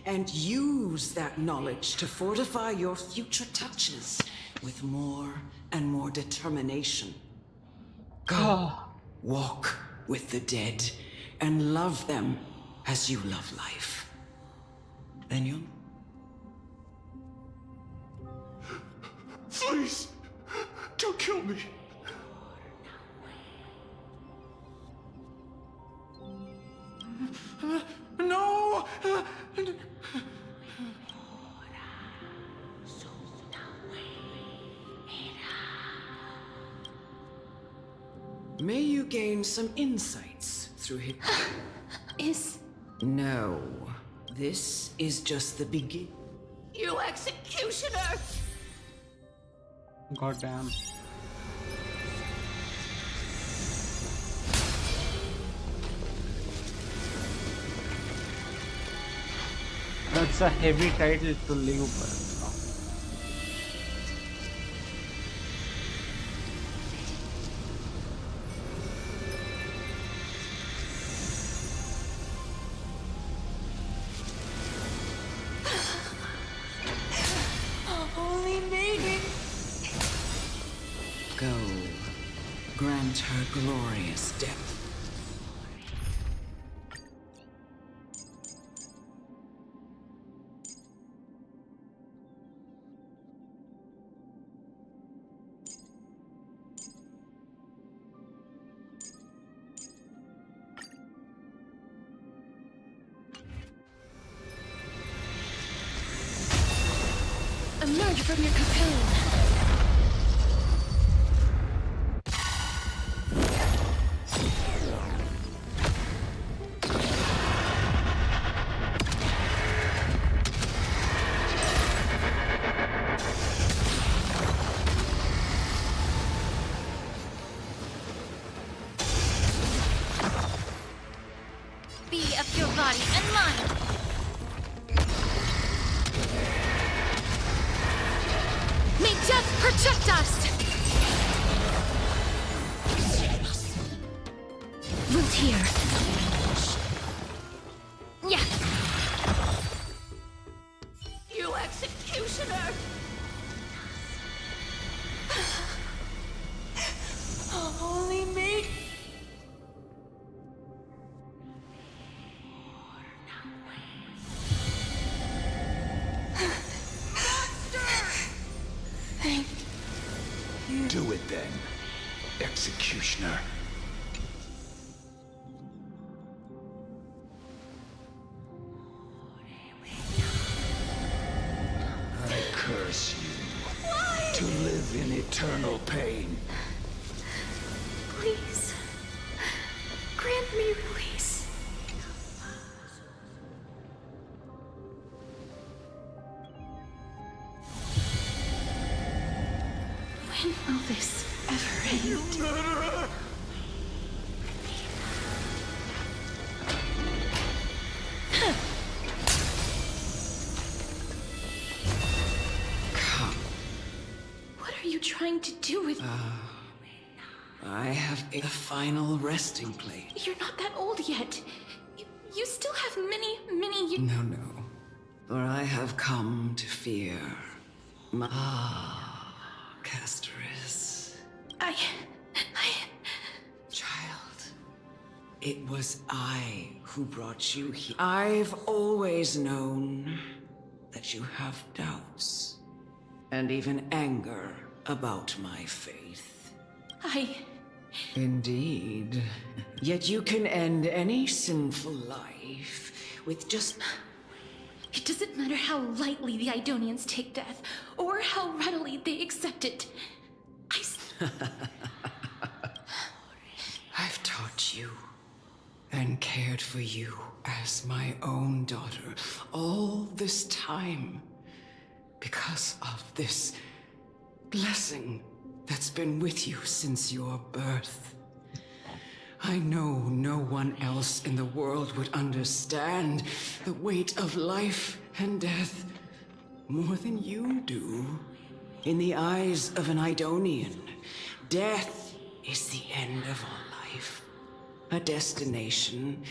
and use that knowledge to fortify your future touches with more and more determination. Go, walk with the dead, and love them as you love life. Then you'll... Please, don't kill me. No! May you gain some insights through him. No. This is just the beginning. You executioner! Goddamn. That's a heavy title to leave, but glorious depth. Emerge from your cocoon. Be of your body and mind. May death protect us! Root here. Yeah. You executioner! Only me! Thank you. Do it then, executioner. I curse you to live in eternal pain. Please. Grant me release. When will this ever end? You murderer! Come. What are you trying to do with... I have a final resting place. You're not that old yet. You still have many... No, no. For I have come to fear my... Castorice. Child, it was I who brought you here. I've always known that you have doubts and even anger about my faith. Indeed. Yet you can end any sinful life with just... It doesn't matter how lightly the Idonians take death, or how readily they accept it. I've taught you and cared for you as my own daughter all this time because of this blessing that's been with you since your birth. I know no one else in the world would understand the weight of life and death more than you do. In the eyes of an Idonian, death is the end of all life. A destination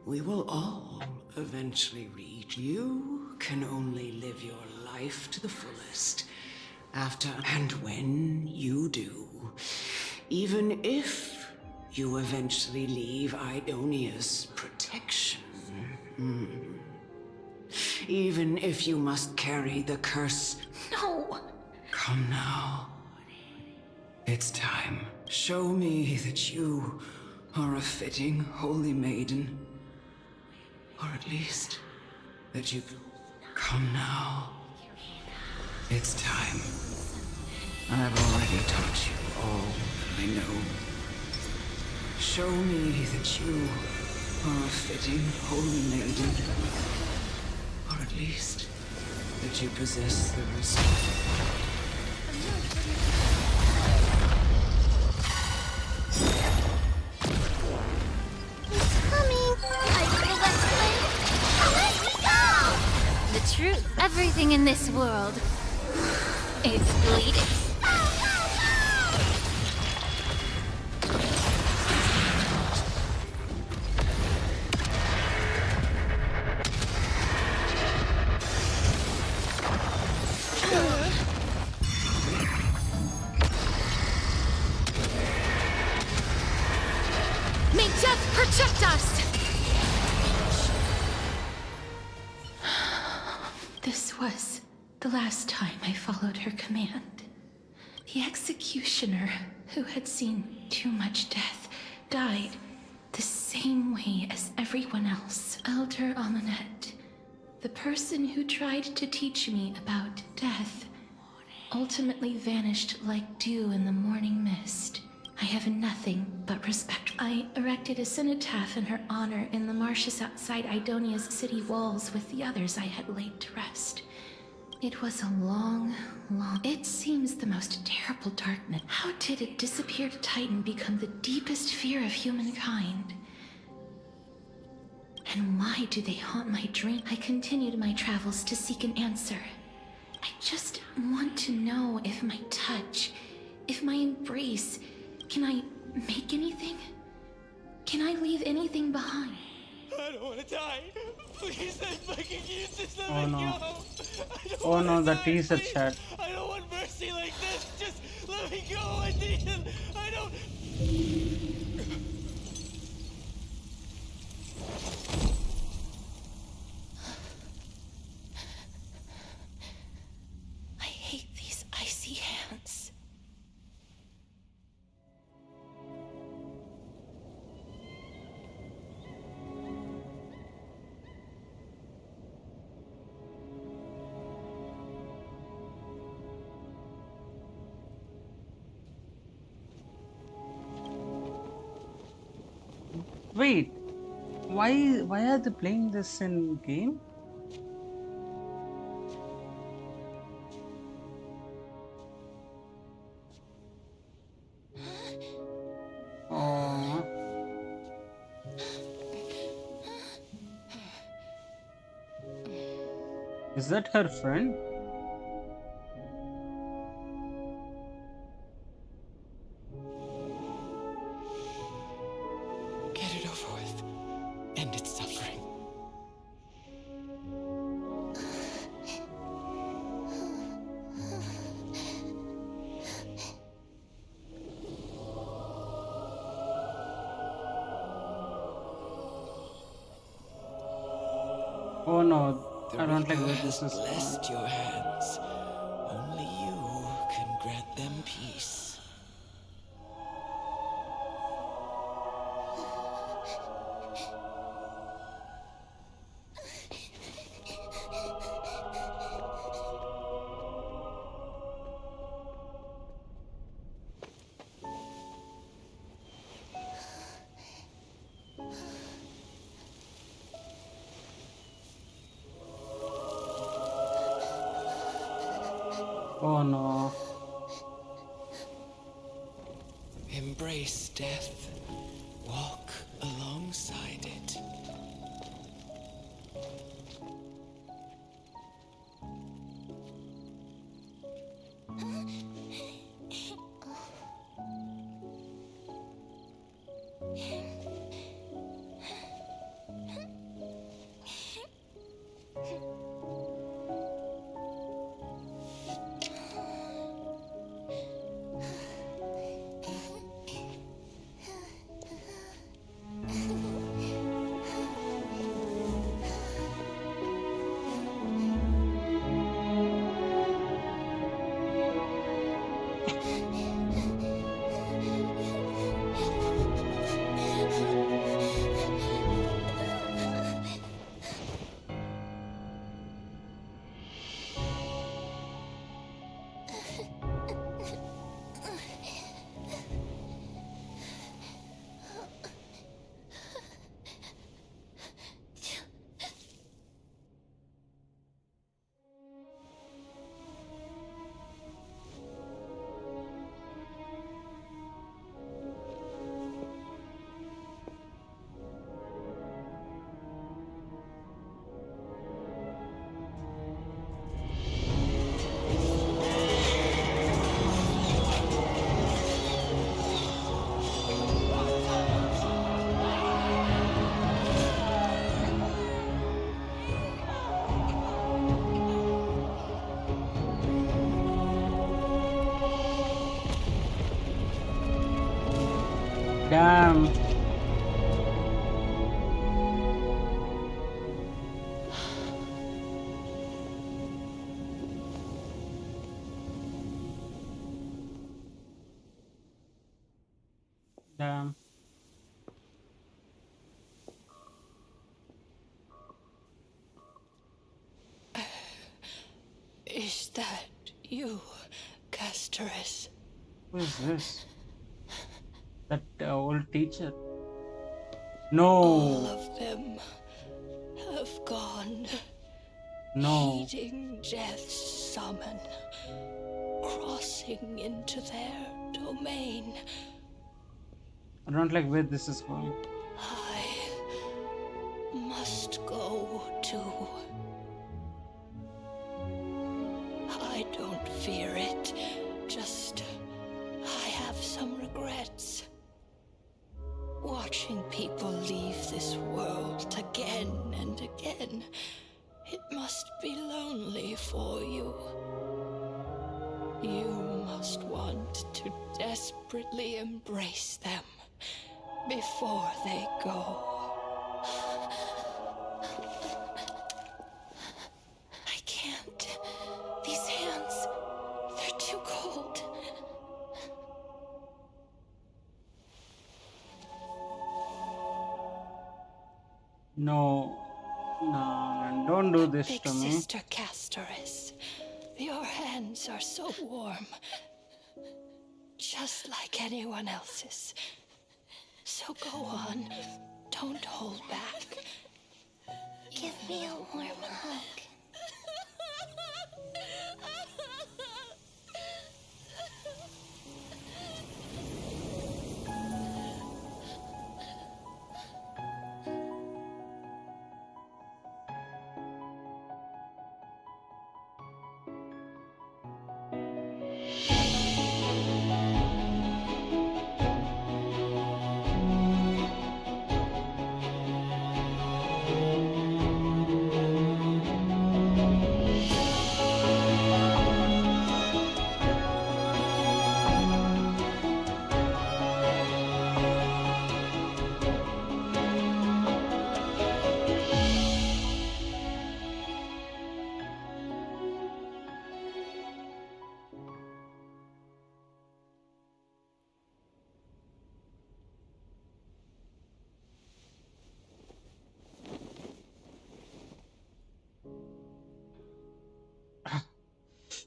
we will all eventually reach. You can only live your life to the fullest after and when you do. Even if you eventually leave Idonia's protection. Even if you must carry the curse. No! Come now. It's time. Show me that you are a fitting holy maiden. Or at least that you... Come now. It's time. I've already taught you all I know. Show me that you are a fitting holy maiden. Or at least that you possess the respect. He's coming! I feel that flame! Let me go! The truth, everything in this world is bleeding. May death protect us! This was the last time I followed her command. The executioner, who had seen too much death, died the same way as everyone else. Elder Amunet, the person who tried to teach me about death, ultimately vanished like dew in the morning mist. I have nothing but respect. I erected a cenotaph in her honor in the marshes outside Idonia's city walls with the others I had laid to rest. It was a long... It seems the most terrible darkness. How did a disappeared titan become the deepest fear of humankind? And why do they haunt my dream? I continued my travels to seek an answer. I just want to know if my touch, if my embrace, can I make anything? Can I leave anything behind? I don't want to die. Please, I fucking use this. Let Oh me no. go. Oh no, the teaser chat. I don't want mercy like this. Just let me go. I need it. I don't. I hate these icy hands. Wait, why are they playing this in game? Oh, is that her friend? Get it over with. End its suffering. Oh no, I don't like where this is Blessed going. your hands. Only you can grant them peace. Oh no. Embrace death. Walk alongside it. Damn. Is that you, Castorice? Who is this? That old teacher? All No! of them have gone. No. Heeding death's summon. Crossing into their domain. I don't like where this is going. I must go too. I don't fear it. Just I have some regrets. Watching people leave this world again and again. It must be lonely for you. You must want to desperately embrace them before they go. I can't. These hands, they're too cold. No. No, man. Don't do this Big to me. Sister Castorice, your hands are so warm. Just like anyone else's. So go on. Don't hold back. Give me a warm hug.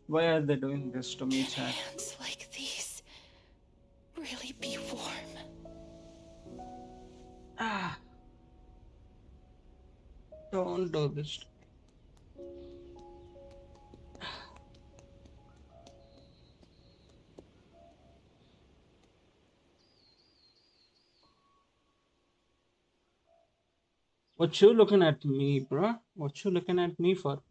Why are they doing this to me, chat? Hands like these really be warm. Ah. Don't do this. What you looking at me, bruh? What you looking at me for?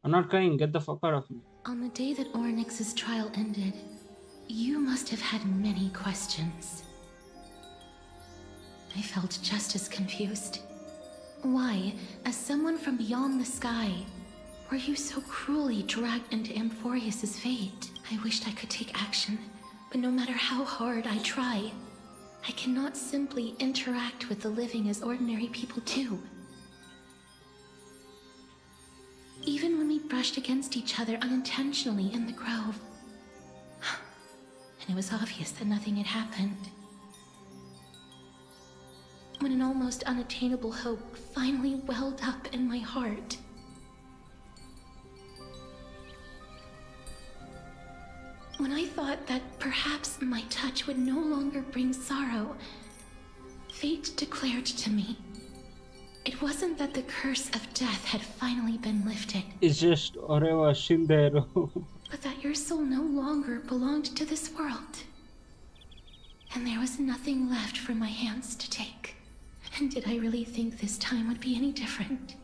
I'm not crying. Get the fuck out of me. On the day that Ornyx's trial ended, you must have had many questions. I felt just as confused. Why, as someone from beyond the sky, were you so cruelly dragged into Amphorius's fate? I wished I could take action, but no matter how hard I try, I cannot simply interact with the living as ordinary people do. Even when we brushed against each other unintentionally in the grove, and it was obvious that nothing had happened. When an almost unattainable hope finally welled up in my heart. When I thought that perhaps my touch would no longer bring sorrow, fate declared to me, it wasn't that the curse of death had finally been lifted. It's just Orewa Shindero. But that your soul no longer belonged to this world. And there was nothing left for my hands to take. And did I really think this time would be any different?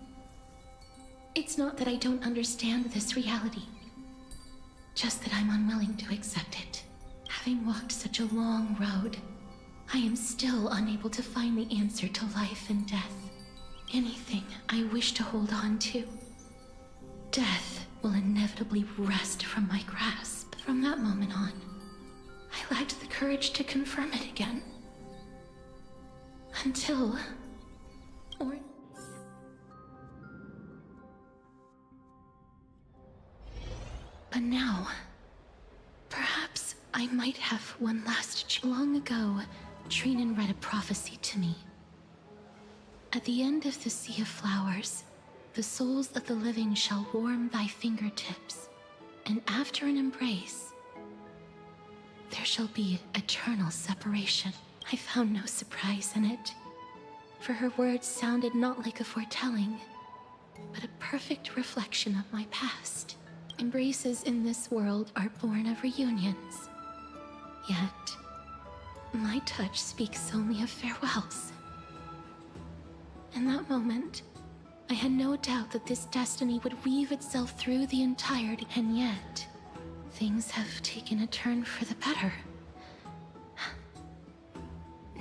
It's not that I don't understand this reality. Just that I'm unwilling to accept it. Having walked such a long road, I am still unable to find the answer to life and death. Anything I wish to hold on to, death will inevitably wrest from my grasp. From that moment on, I lacked the courage to confirm it again. Until... But now, perhaps I might have one last... Long ago, Trinan read a prophecy to me. At the end of the Sea of Flowers, the souls of the living shall warm thy fingertips, And after an embrace, there shall be eternal separation. I found no surprise in it, for her words sounded not like a foretelling, but a perfect reflection of my past. Embraces in this world are born of reunions, yet my touch speaks only of farewells. In that moment, I had no doubt that this destiny would weave itself through the entirety, and yet, things have taken a turn for the better.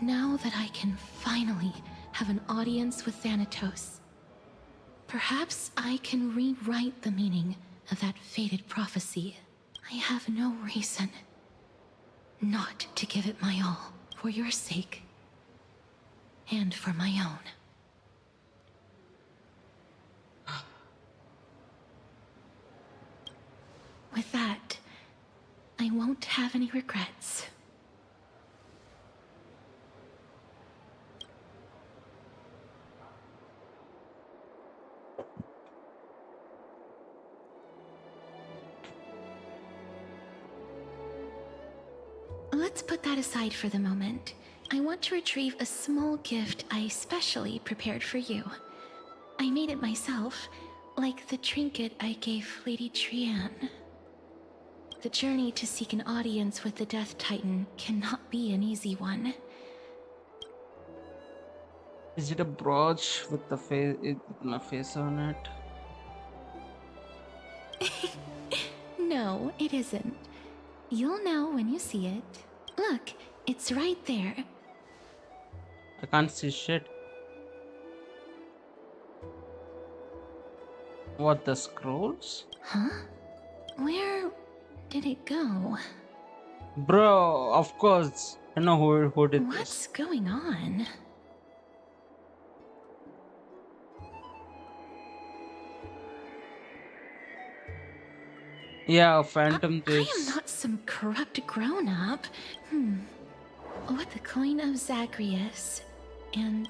Now that I can finally have an audience with Thanatos, perhaps I can rewrite the meaning of that fated prophecy. I have no reason not to give it my all, for your sake, and for my own. With that, I won't have any regrets. Let's put that aside for the moment. I want to retrieve a small gift I specially prepared for you. I made it myself, like the trinket I gave Lady Trianne. The journey to seek an audience with the Death Titan cannot be an easy one. Is it a brooch with the face, my face on it? No, it isn't. You'll know when you see it. Look, it's right there. I can't see shit. What, the scrolls? Huh? Where did it go? Bro, of course. I know who did this. What's going on? Yeah, Phantom I this. am not some corrupt grown-up. What the coin of Zagreus and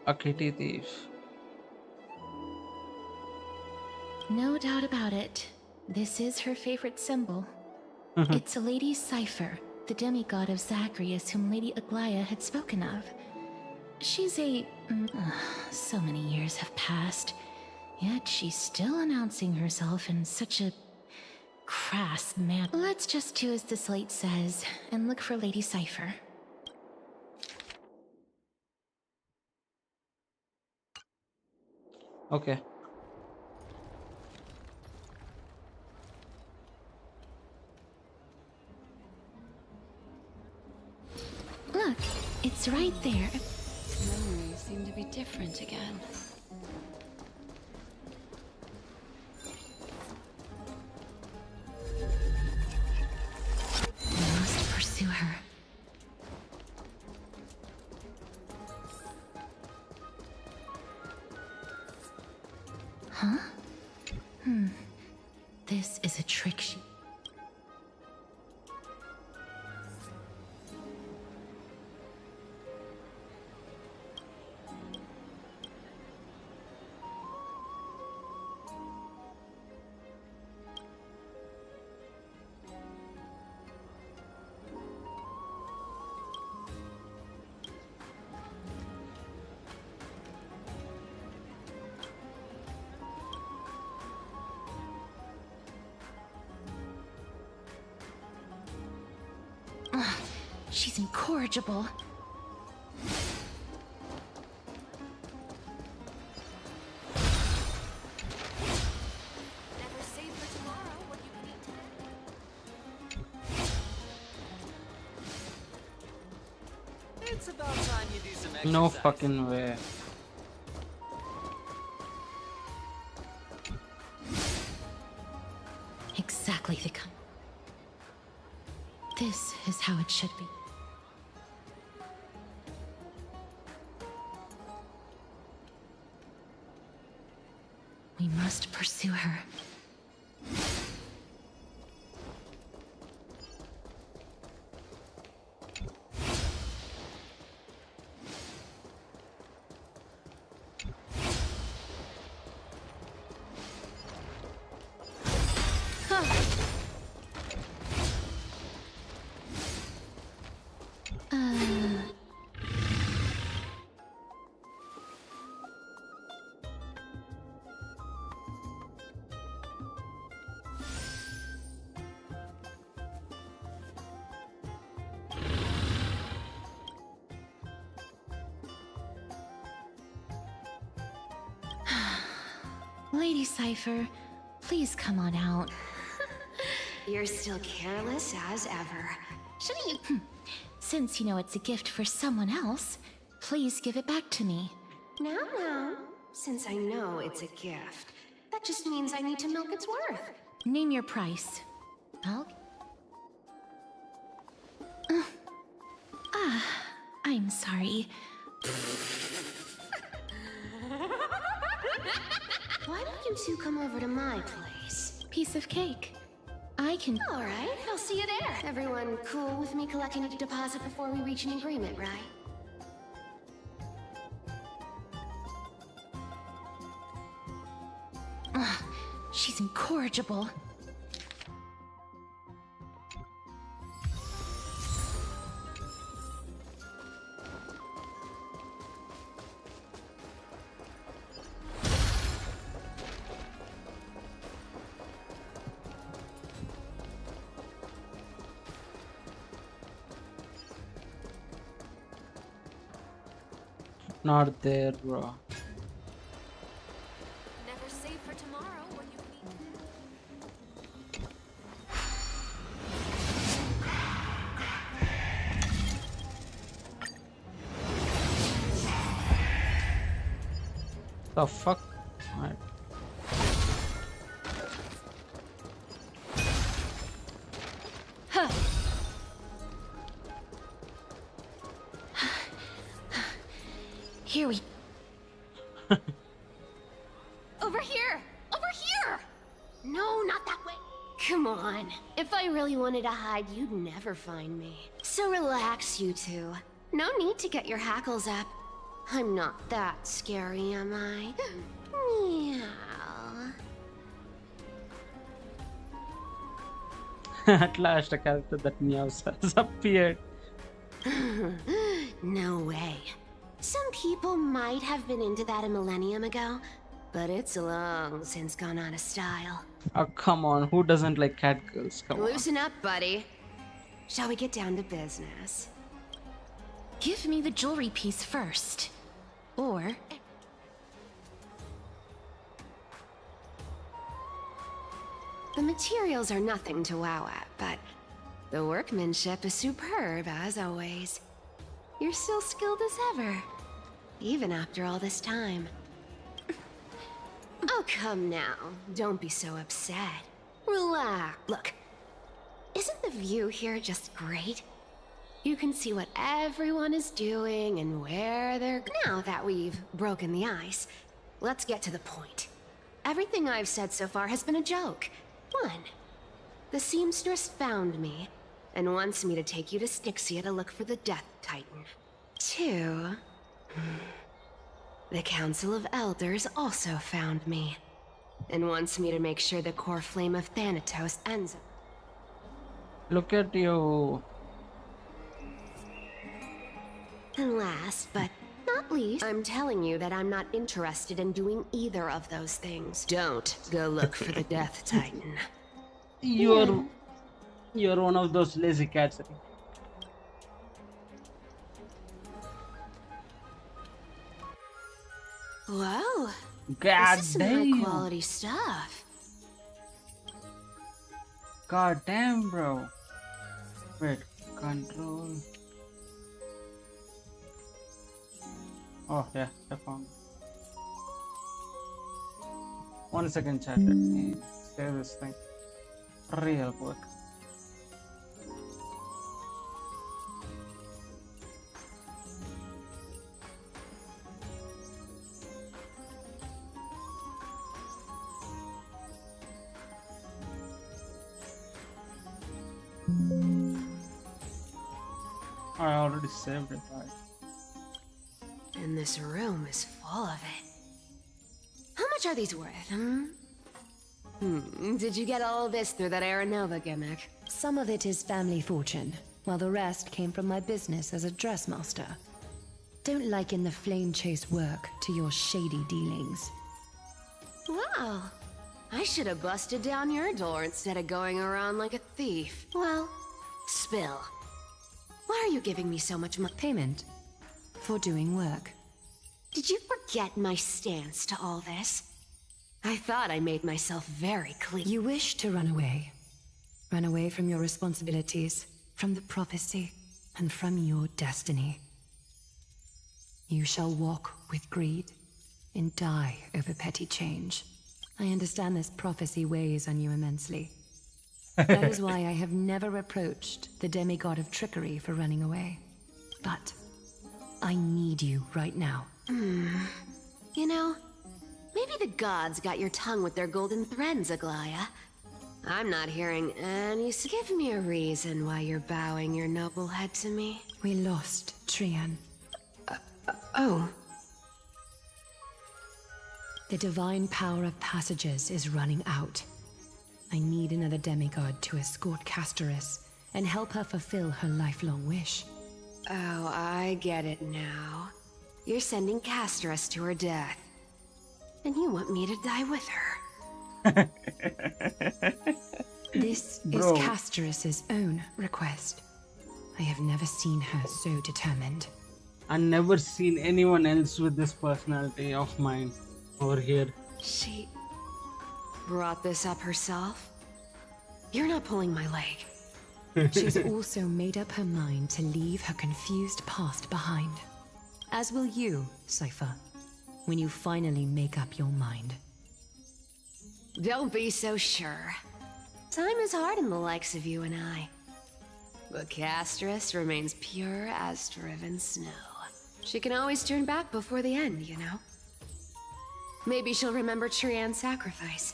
A kitty thief. no doubt about it. This is her favorite symbol. It's a lady's cipher, the demigod of Zagreus whom Lady Aglaia had spoken of. She's so many years have passed, yet she's still announcing herself in such a crass manner. Let's just do as the slate says and look for Lady Cipher. Okay. Look, it's right there. Memories seem to be different again. We must pursue her. Huh? This is a trick sheet. She's incorrigible. It's about time you do some exercise. No fucking way. Exactly the kind. This is how it should be. We must pursue her. Lady Cypher, please come on out. You're still careless as ever. Shouldn't you? Since you know it's a gift for someone else, please give it back to me. No. Since I know it's a gift, that just means I need to milk its worth. Name your price. I'm sorry. Why don't you two come over to my place? Piece of cake. I can... Alright, I'll see you there. Everyone cool with me collecting a deposit before we reach an agreement, right? She's incorrigible. Not there, bro. Never save for tomorrow when you The fuck? Alright. Huh. Here we... Over here! Over here! No, not that way. Come on. If I really wanted to hide, you'd never find me. So relax, you two. No need to get your hackles up. I'm not that scary, am I? Meow. At last, a character that meows has appeared. No way. Some people might have been into that a millennium ago, but it's long since gone out of style. Oh, come on. Who doesn't like cat girls? Come on. Loosen up, buddy. Shall we get down to business? Give me the jewelry piece first. Or... The materials are nothing to wow at, but the workmanship is superb, as always. You're still skilled as ever, even after all this time. Oh, come now. Don't be so upset. Relax. Look, isn't the view here just great? You can see what everyone is doing and where they're... Now that we've broken the ice, let's get to the point. Everything I've said so far has been a joke. 1. The seamstress found me and wants me to take you to Styxia to look for the Death Titan. 2. The Council of Elders also found me and wants me to make sure the core flame of Thanatos ends up. Look at you. And last, but not least, I'm telling you that I'm not interested in doing either of those things. Don't go look for the Death Titan. You're one of those lazy cats. Whoa. God this is some damn. high quality stuff. God damn, bro. Wait, control. Oh yeah, I found it. 1 second, chat. Let me save this thing real quick. I already saved it, right? And this room is full of it. How much are these worth, Did you get all this through that Aranova gimmick? Some of it is family fortune, while the rest came from my business as a dressmaster. Don't liken the flame chase work to your shady dealings. Wow. I should have busted down your door instead of going around like a thief. Well, spill. Why are you giving me so much money? Payment for doing work. Did you forget my stance to all this? I thought I made myself very clear. You wish to run away. Run away from your responsibilities, from the prophecy, and from your destiny. You shall walk with greed and die over petty change. I understand this prophecy weighs on you immensely. That is why I have never approached the demigod of trickery for running away. But I need you right now. You know, maybe the gods got your tongue with their golden threads, Aglaya. I'm not hearing any... Give me a reason why you're bowing your noble head to me. We lost Trian. Oh. The divine power of passages is running out. I need another demigod to escort Castorice and help her fulfill her lifelong wish. Oh, I get it now. You're sending Castorice to her death. And you want me to die with her. This is Bro. Castorice's own request. I have never seen her so determined. I've never seen anyone else with this personality of mine over here. She brought this up herself? You're not pulling my leg. She's also made up her mind to leave her confused past behind. As will you, Cypher, when you finally make up your mind. Don't be so sure. Time is hard in the likes of you and I. But Castorice remains pure as driven snow. She can always turn back before the end, you know? Maybe she'll remember Trian's sacrifice.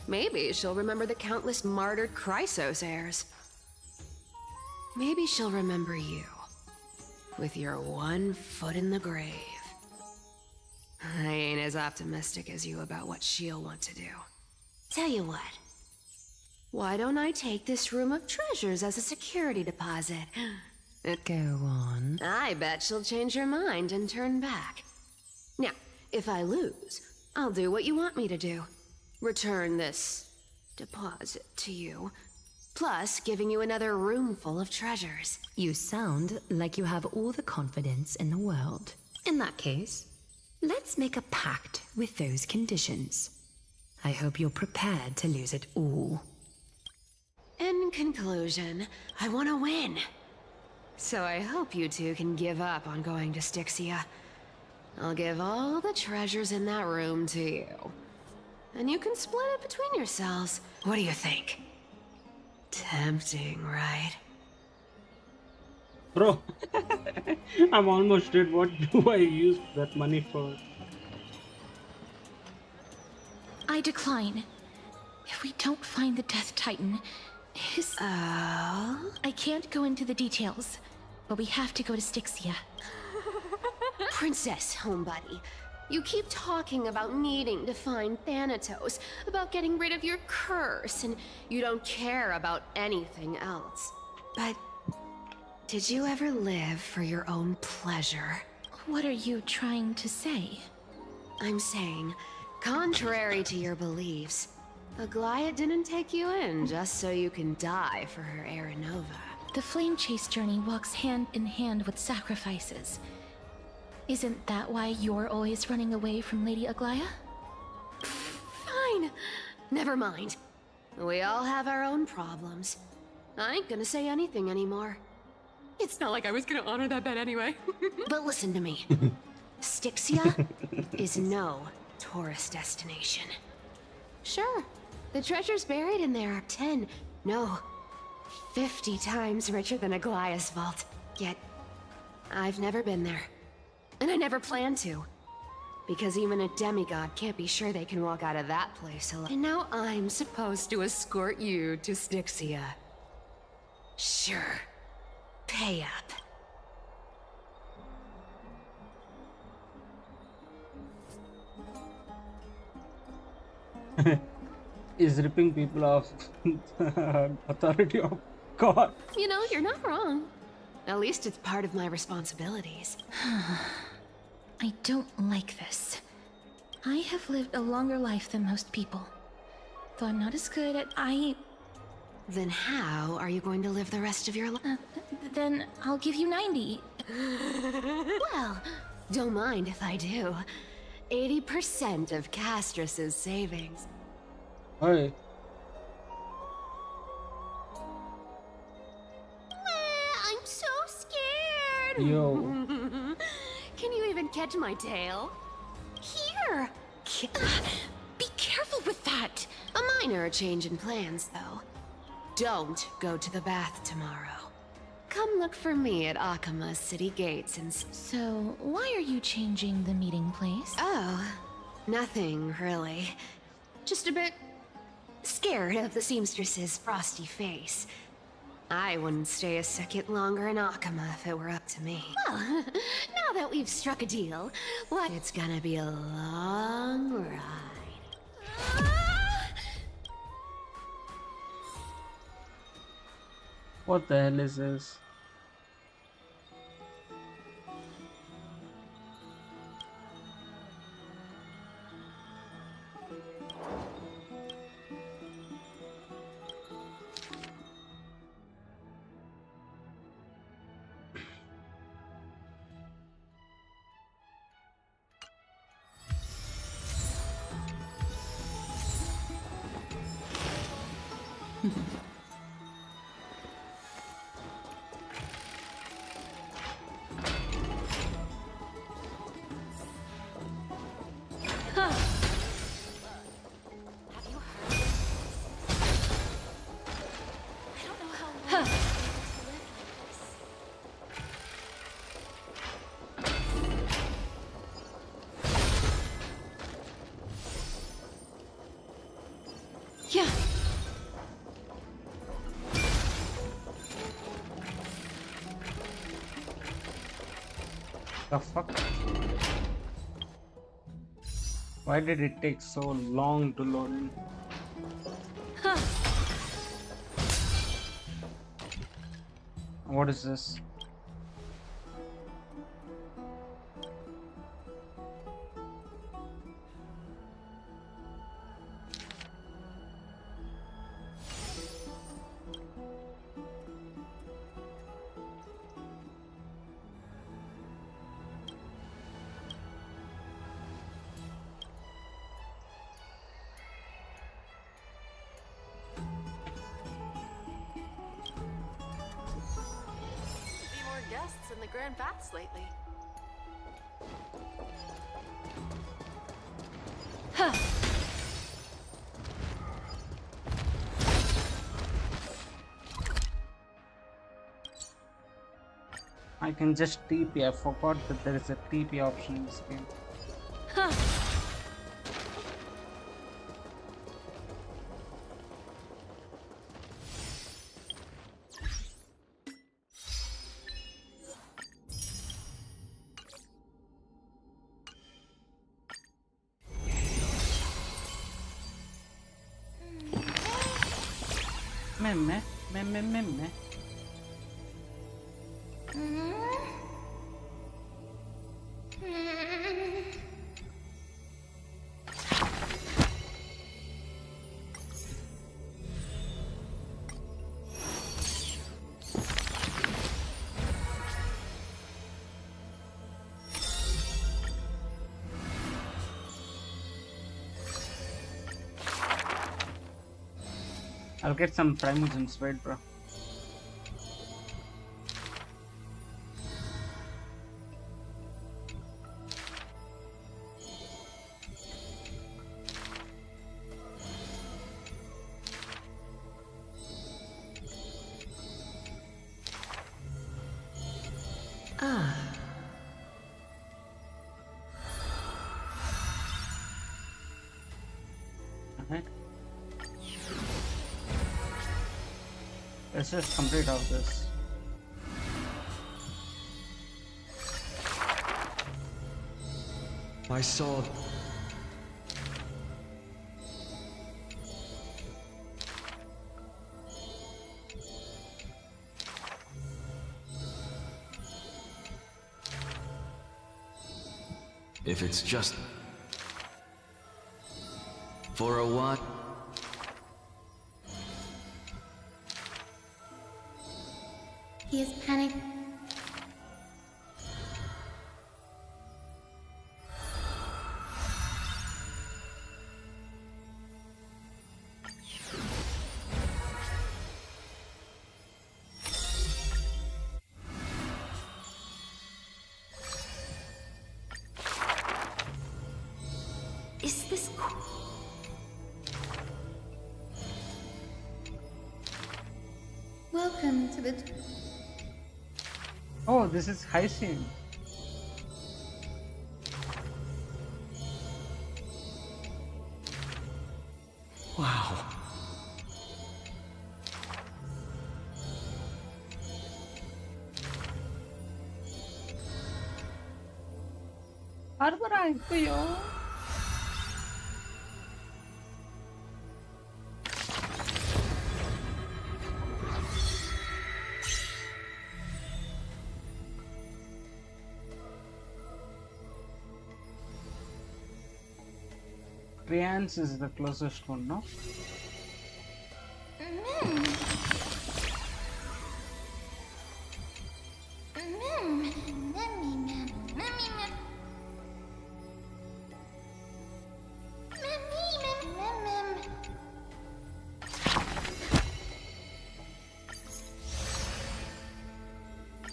Maybe she'll remember the countless martyred Chrysos heirs. Maybe she'll remember you, with your one foot in the grave. I ain't as optimistic as you about what she'll want to do. Tell you what. Why don't I take this room of treasures as a security deposit? Go on. I bet she'll change her mind and turn back. Now, if I lose, I'll do what you want me to do. Return this deposit to you, plus giving you another room full of treasures. You sound like you have all the confidence in the world. In that case, let's make a pact with those conditions. I hope you're prepared to lose it all. In conclusion, I want to win. So I hope you two can give up on going to Styxia. I'll give all the treasures in that room to you. And you can split it between yourselves. What do you think? Tempting, right? Bro, I'm almost dead. What do I use that money for? I decline. If we don't find the Death Titan, his... I can't go into the details, but we have to go to Styxia. Princess, homebuddy, you keep talking about needing to find Thanatos, about getting rid of your curse, and you don't care about anything else. But did you ever live for your own pleasure? What are you trying to say? I'm saying, contrary to your beliefs, Aglaya didn't take you in just so you can die for her Aranova. The flame chase journey walks hand in hand with sacrifices. Isn't that why you're always running away from Lady Aglaya? Fine. Never mind. We all have our own problems. I ain't gonna say anything anymore. It's not like I was gonna honor that bet anyway. But listen to me. Styxia is no tourist destination. Sure, the treasures buried in there are 10, no, 50 times richer than Aglaya's vault. Yet, I've never been there. And I never plan to. Because even a demigod can't be sure they can walk out of that place alone. And now I'm supposed to escort you to Styxia. Sure. Pay up. Is ripping people off authority of God. You know, you're not wrong. At least it's part of my responsibilities. I don't like this. I have lived a longer life than most people. Though I'm not as good at... Then how are you going to live the rest of your life? Then I'll give you 90. Well, don't mind if I do. 80% of Castorice's savings. Hey. I'm so scared. Yo. Can you even catch my tail? Here. Be careful with that. A minor change in plans, though. Don't go to the bath tomorrow. Come look for me at Akama's city gates and... So, why are you changing the meeting place? Oh, nothing, really. Just a bit scared of the seamstress's frosty face. I wouldn't stay a second longer in Akama if it were up to me. Well, now that we've struck a deal, what? It's gonna be a long ride. What the hell is this? Yeah. The fuck? Why did it take so long to load in? What is this? Guests in the Grand Baths lately. I can just TP. I forgot that there is a TP option in this game. Meh. I'll get some Primogens, wait, bro. Let's just complete all this. I saw... If it's just... for a what? He is panicked. him to the... Oh, this is high scene. Wow. Barbara, ito yun. Triance is the closest one, no?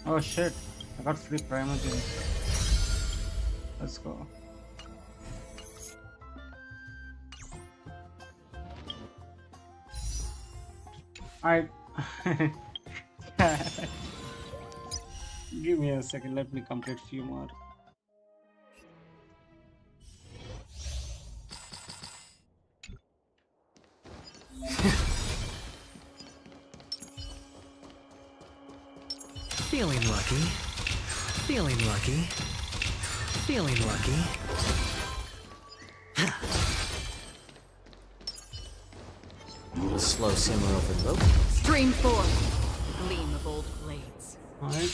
Oh shit, I got free Primogenes. Let's go. I give me a second, let me complete few more. Feeling lucky. Feeling lucky. Feeling lucky. A slow simmer over rope. Stream forth, gleam of old blades. Alright.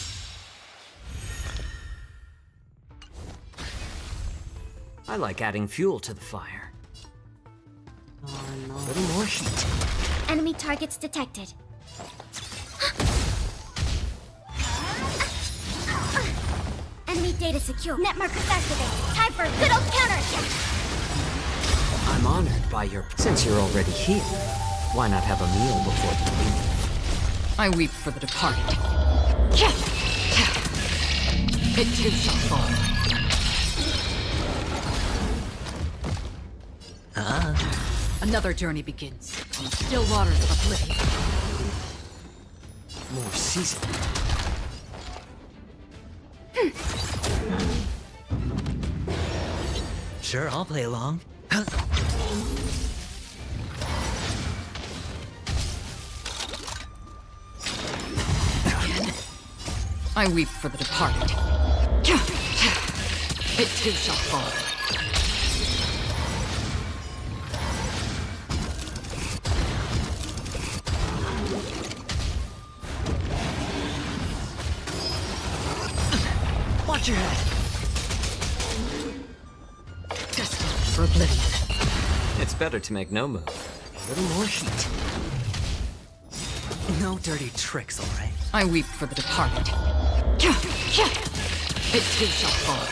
I like adding fuel to the fire. A little more heat. Enemy targets detected. Enemy data secure. Net markers activated. Time for a good old counterattack. I'm honored by your... Since you're already here, why not have a meal before you leave? I weep for the departed. It too shall fall. Another journey begins on the still waters of oblivion. More season. Sure, I'll play along. I weep for the departed. It too shall fall. Watch your head. Destined for oblivion. It's better to make no move. A little more heat. No dirty tricks, alright? I weep for the departed. It too shall fall.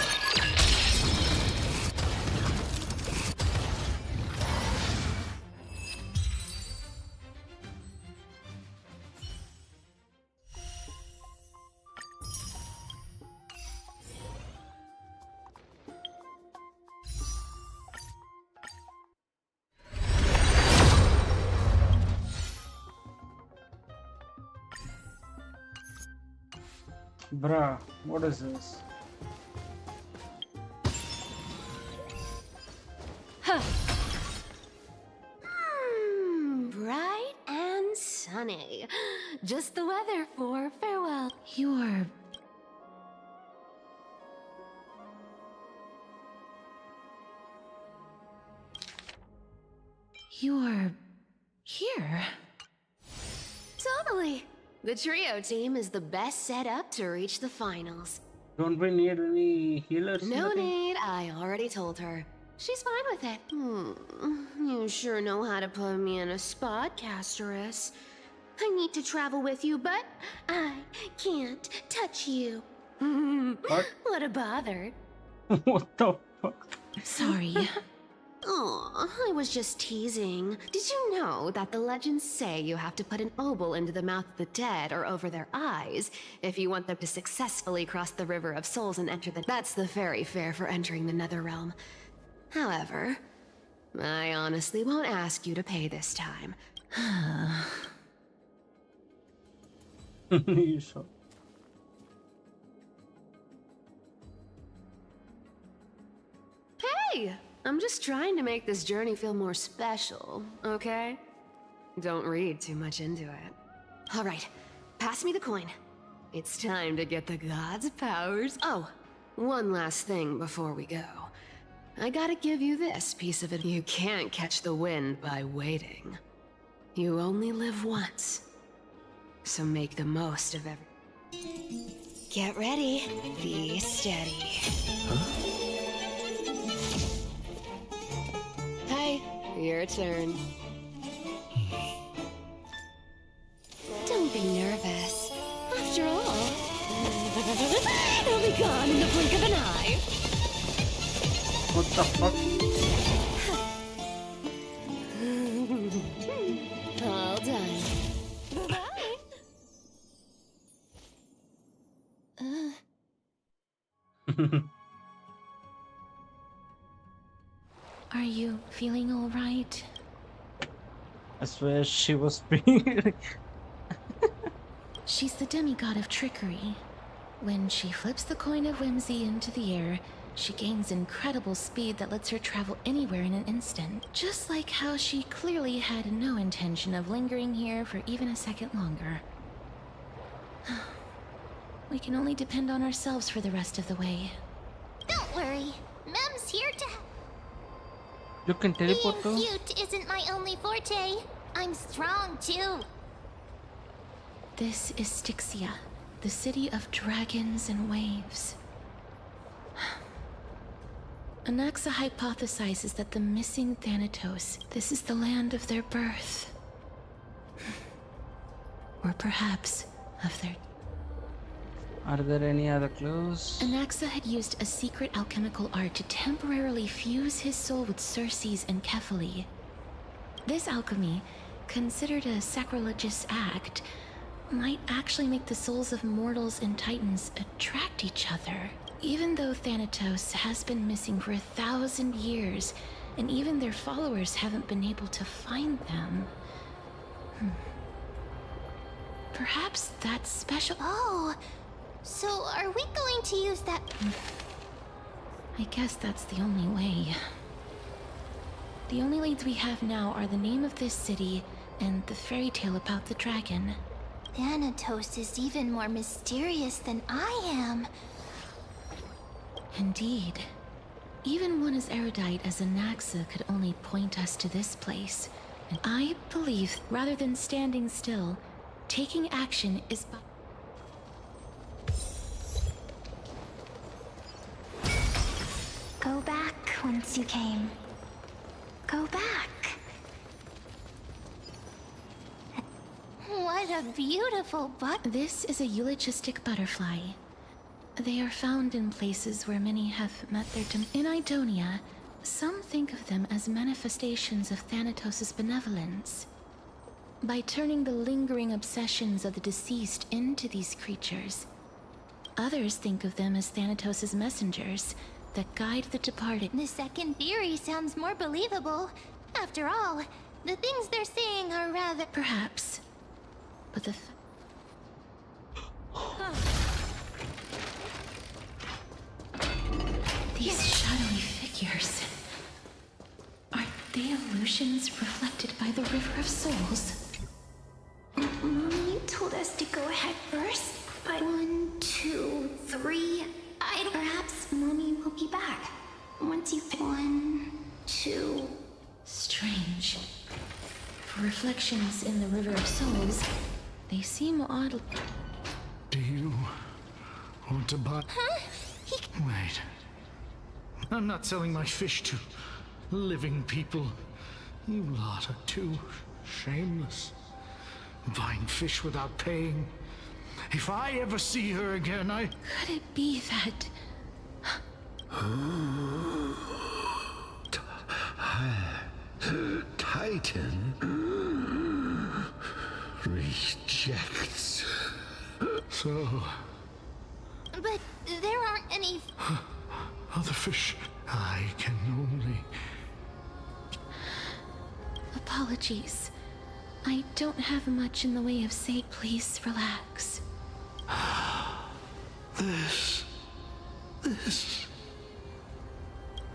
Bruh, what is this? Bright and sunny. Just the weather for farewell. You're... here. Totally. The trio team is the best set up to reach the finals. Don't we need any healers? No need, I already told her. She's fine with it. You sure know how to put me in a spot, Castorice. I need to travel with you, but I can't touch you. What a bother. What the fuck? Sorry. Aw, I was just teasing. Did you know that the legends say you have to put an obol into the mouth of the dead or over their eyes if you want them to successfully cross the River of Souls and enter the... That's the fairy fare for entering the Netherrealm. However, I honestly won't ask you to pay this time. You sure? Hey! I'm just trying to make this journey feel more special, okay? Don't read too much into it. Alright, pass me the coin. It's time to get the gods' powers. Oh, one last thing before we go. I gotta give you this piece of it. You can't catch the wind by waiting. You only live once. So make the most of every... Get ready. Be steady. Hi, your turn. Don't be nervous. After all, it'll be gone in the blink of an eye. What the fuck? All done. Are you feeling all right? I swear she was being. She's the demigod of trickery. When she flips the coin of whimsy into the air, she gains incredible speed that lets her travel anywhere in an instant. Just like how she clearly had no intention of lingering here for even a second longer. We can only depend on ourselves for the rest of the way. Don't worry. Mem's here to... You can teleport Being to? cute isn't my only forte. I'm strong too. This is Styxia, the city of dragons and waves. Anaxa hypothesizes that the missing Thanatos, this is the land of their birth. Or perhaps of their... Are there any other clues? Anaxa had used a secret alchemical art to temporarily fuse his soul with Circe's and Kephae. This alchemy, considered a sacrilegious act, might actually make the souls of mortals and titans attract each other. Even though Thanatos has been missing for 1,000 years, and even their followers haven't been able to find them. Perhaps that's special. Oh, so are we going to use that? I guess that's the only way. The only leads we have now are the name of this city and the fairy tale about the dragon. Thanatos is even more mysterious than I am. Indeed. Even one as erudite as Anaxa could only point us to this place. And I believe, rather than standing still, taking action is by... Go back whence you came. Go back. What a beautiful This is a eulogistic butterfly. They are found in places where many have met their In Idonia, some think of them as manifestations of Thanatos' benevolence. By turning the lingering obsessions of the deceased into these creatures, others think of them as Thanatos' messengers that guide the departed. The second theory sounds more believable. After all, the things they're saying are rather... Perhaps. But the... These shadowy figures... Are they illusions reflected by the River of Souls? Mommy told us to go ahead first, but 1, 2, 3... Perhaps Mommy will be back. Once you... 1, 2... Strange. For reflections in the River of Souls, they seem odd. Do you want to buy... Huh? Wait. I'm not selling my fish to living people. You lot are too shameless. Buying fish without paying. If I ever see her again, I... Could it be that... Titan rejects. So... But there aren't any... Other fish, I can only... Apologies. I don't have much in the way of say. Please relax. This.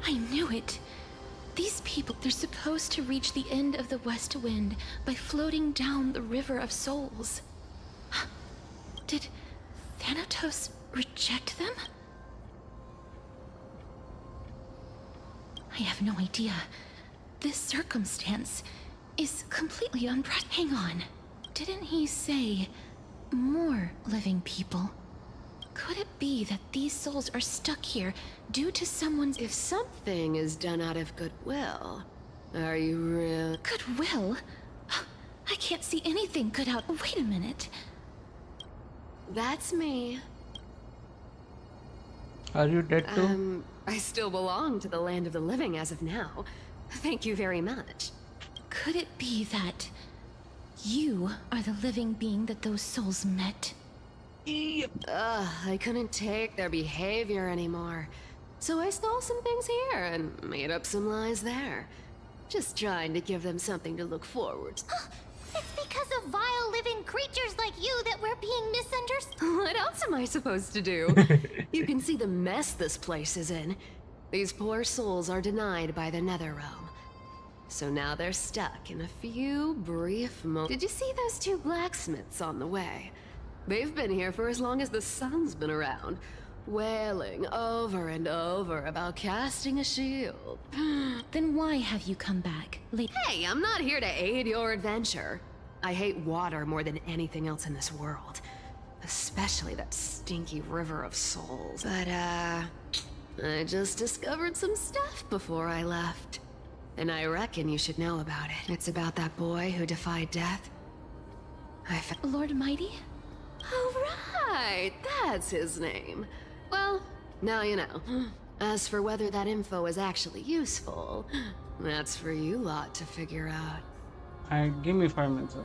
I knew it. These people, they're supposed to reach the end of the West Wind by floating down the River of Souls. Did Thanatos reject them? I have no idea. This circumstance is completely Hang on. Didn't he say more living people? Could it be that these souls are stuck here due to someone's... If something is done out of goodwill, are you real? Goodwill? I can't see anything good out... Wait a minute. That's me. Are you dead too? I still belong to the land of the living as of now. Thank you very much. Could it be that you are the living being that those souls met? I couldn't take their behavior anymore. So I stole some things here and made up some lies there. Just trying to give them something to look forward to. It's because of vile living creatures like you that we're being misunderstood. What else am I supposed to do? You can see the mess this place is in. These poor souls are denied by the Nether Realm. So now they're stuck in a few brief moments. Did you see those two blacksmiths on the way? They've been here for as long as the sun's been around, wailing over and over about casting a shield. Then why have you come back? Hey, I'm not here to aid your adventure. I hate water more than anything else in this world. Especially that stinky river of souls. But, I just discovered some stuff before I left. And I reckon you should know about it. It's about that boy who defied death. Lord Mighty? Oh, right! That's his name. Well, now you know. As for whether that info is actually useful, that's for you lot to figure out. Give me 5 minutes.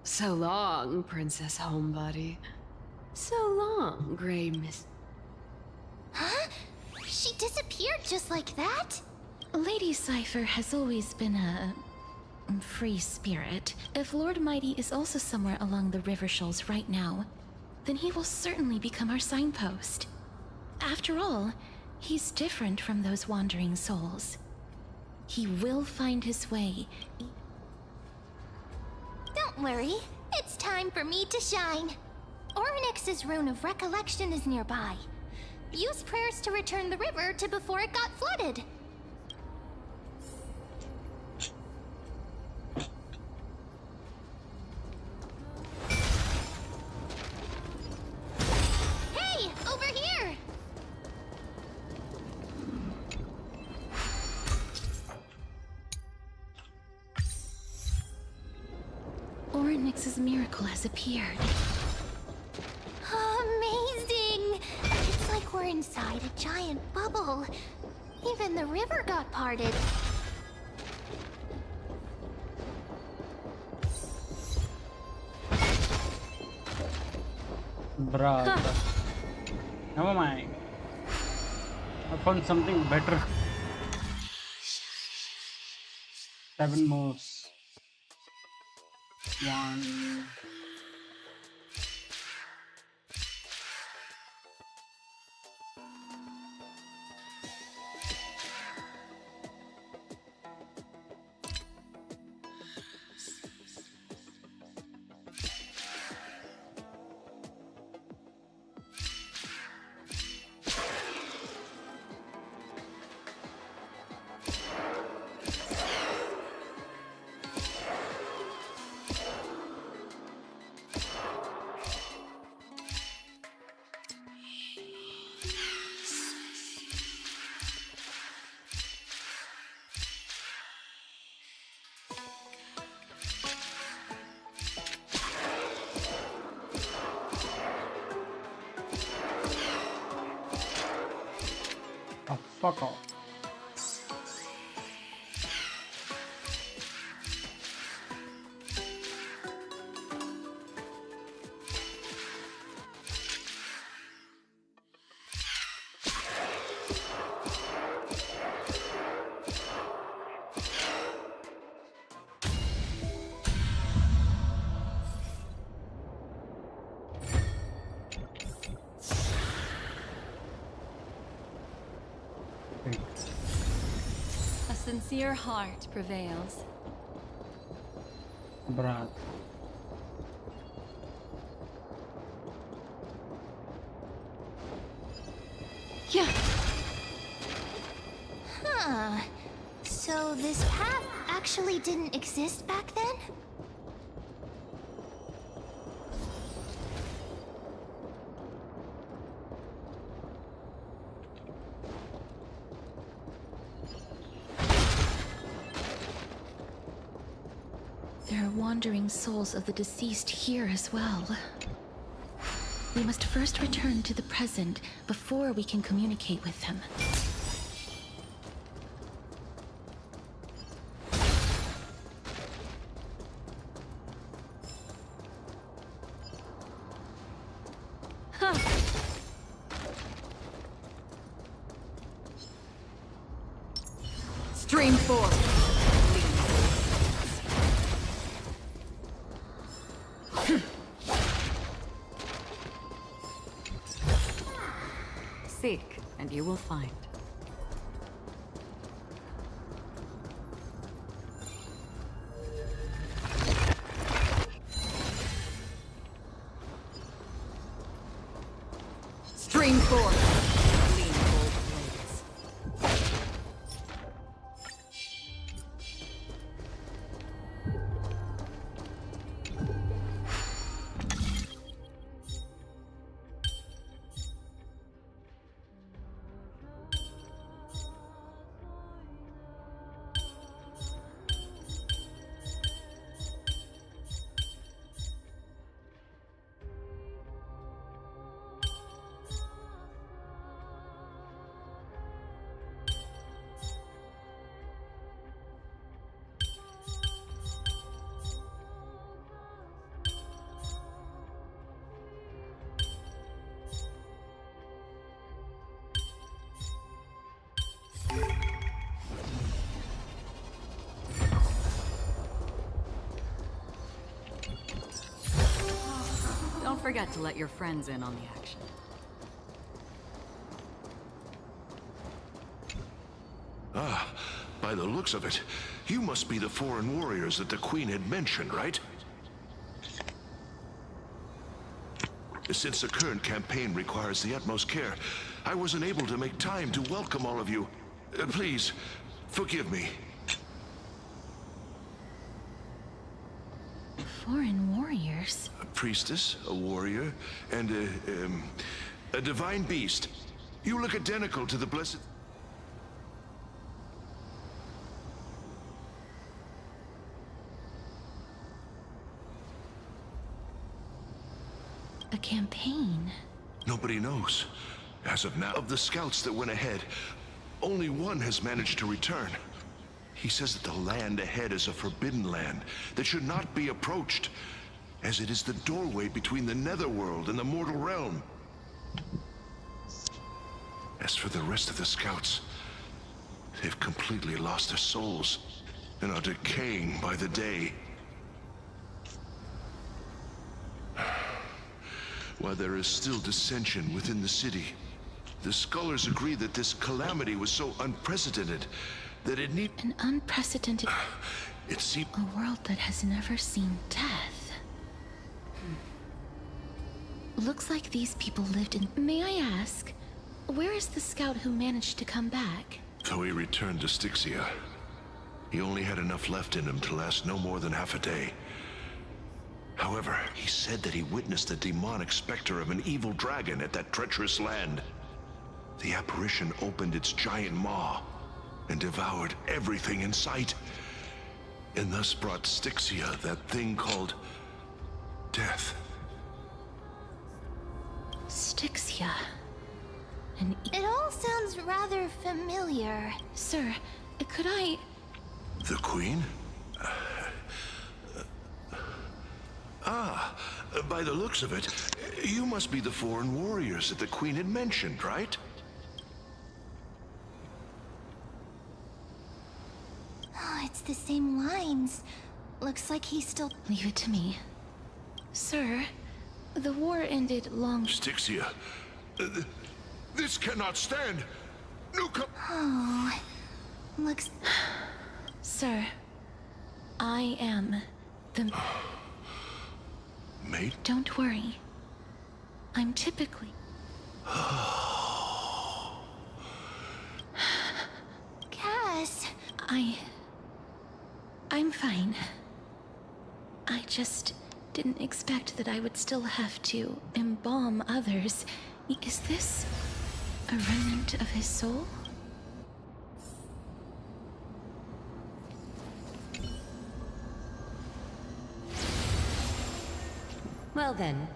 So long, Princess Homebody. So long, Grey Miss... Huh? She disappeared just like that? Lady Cypher has always been a... free spirit. If Lord Mighty is also somewhere along the river shoals right now, then he will certainly become our signpost. After all, he's different from those wandering souls. He will find his way. Don't worry, it's time for me to shine. Ornyx's rune of recollection is nearby. Use prayers to return the river to before it got flooded. Hey, over here! Ornyx's miracle has appeared. Amazing! It's like We're inside a giant bubble. Even the river got parted. Bruh. Never mind. I found something better. 7 moves. 1. Oh, fuck off. A sincere heart prevails. Bruh. Yeah. Huh. So this path actually didn't exist back then? There are wandering souls of the deceased here as well. We must first return to the present before we can communicate with them. Huh. Stream forth. Seek, and you will find. Stream forth. Clean gold blades. Don't forget to let your friends in on the action. Ah, by the looks of it, you must be the foreign warriors that the Queen had mentioned, right? Since the current campaign requires the utmost care, I wasn't able to make time to welcome all of you. Please, forgive me. Foreign warriors? A priestess, a warrior, and a divine beast. You look identical to the blessed... A campaign? Nobody knows. As of now, of the scouts that went ahead, only one has managed to return. He says that the land ahead is a forbidden land that should not be approached, as it is the doorway between the netherworld and the mortal realm. As for the rest of the scouts, they've completely lost their souls and are decaying by the day. While there is still dissension within the city, the scholars agree that this calamity was so unprecedented that it need— An unprecedented— It seems— A world that has never seen death. Looks like these people lived in— May I ask, where is the scout who managed to come back? So he returned to Styxia. He only had enough left in him to last no more than half a day. However, he said that he witnessed the demonic specter of an evil dragon at that treacherous land. The apparition opened its giant maw and devoured everything in sight, and thus brought Styxia that thing called death. Styxia. It all sounds rather familiar. Sir, could I— The Queen? By the looks of it, you must be the foreign warriors that the Queen had mentioned, right? Oh, it's the same lines. Looks like he's still— Leave it to me. Sir, the war ended long— Styxia, this cannot stand. Oh, looks— Sir, I am the— Mate? Don't worry. I'm typically— Cass! I'm fine. I just didn't expect that I would still have to embalm others. Is this a remnant of his soul? Well then,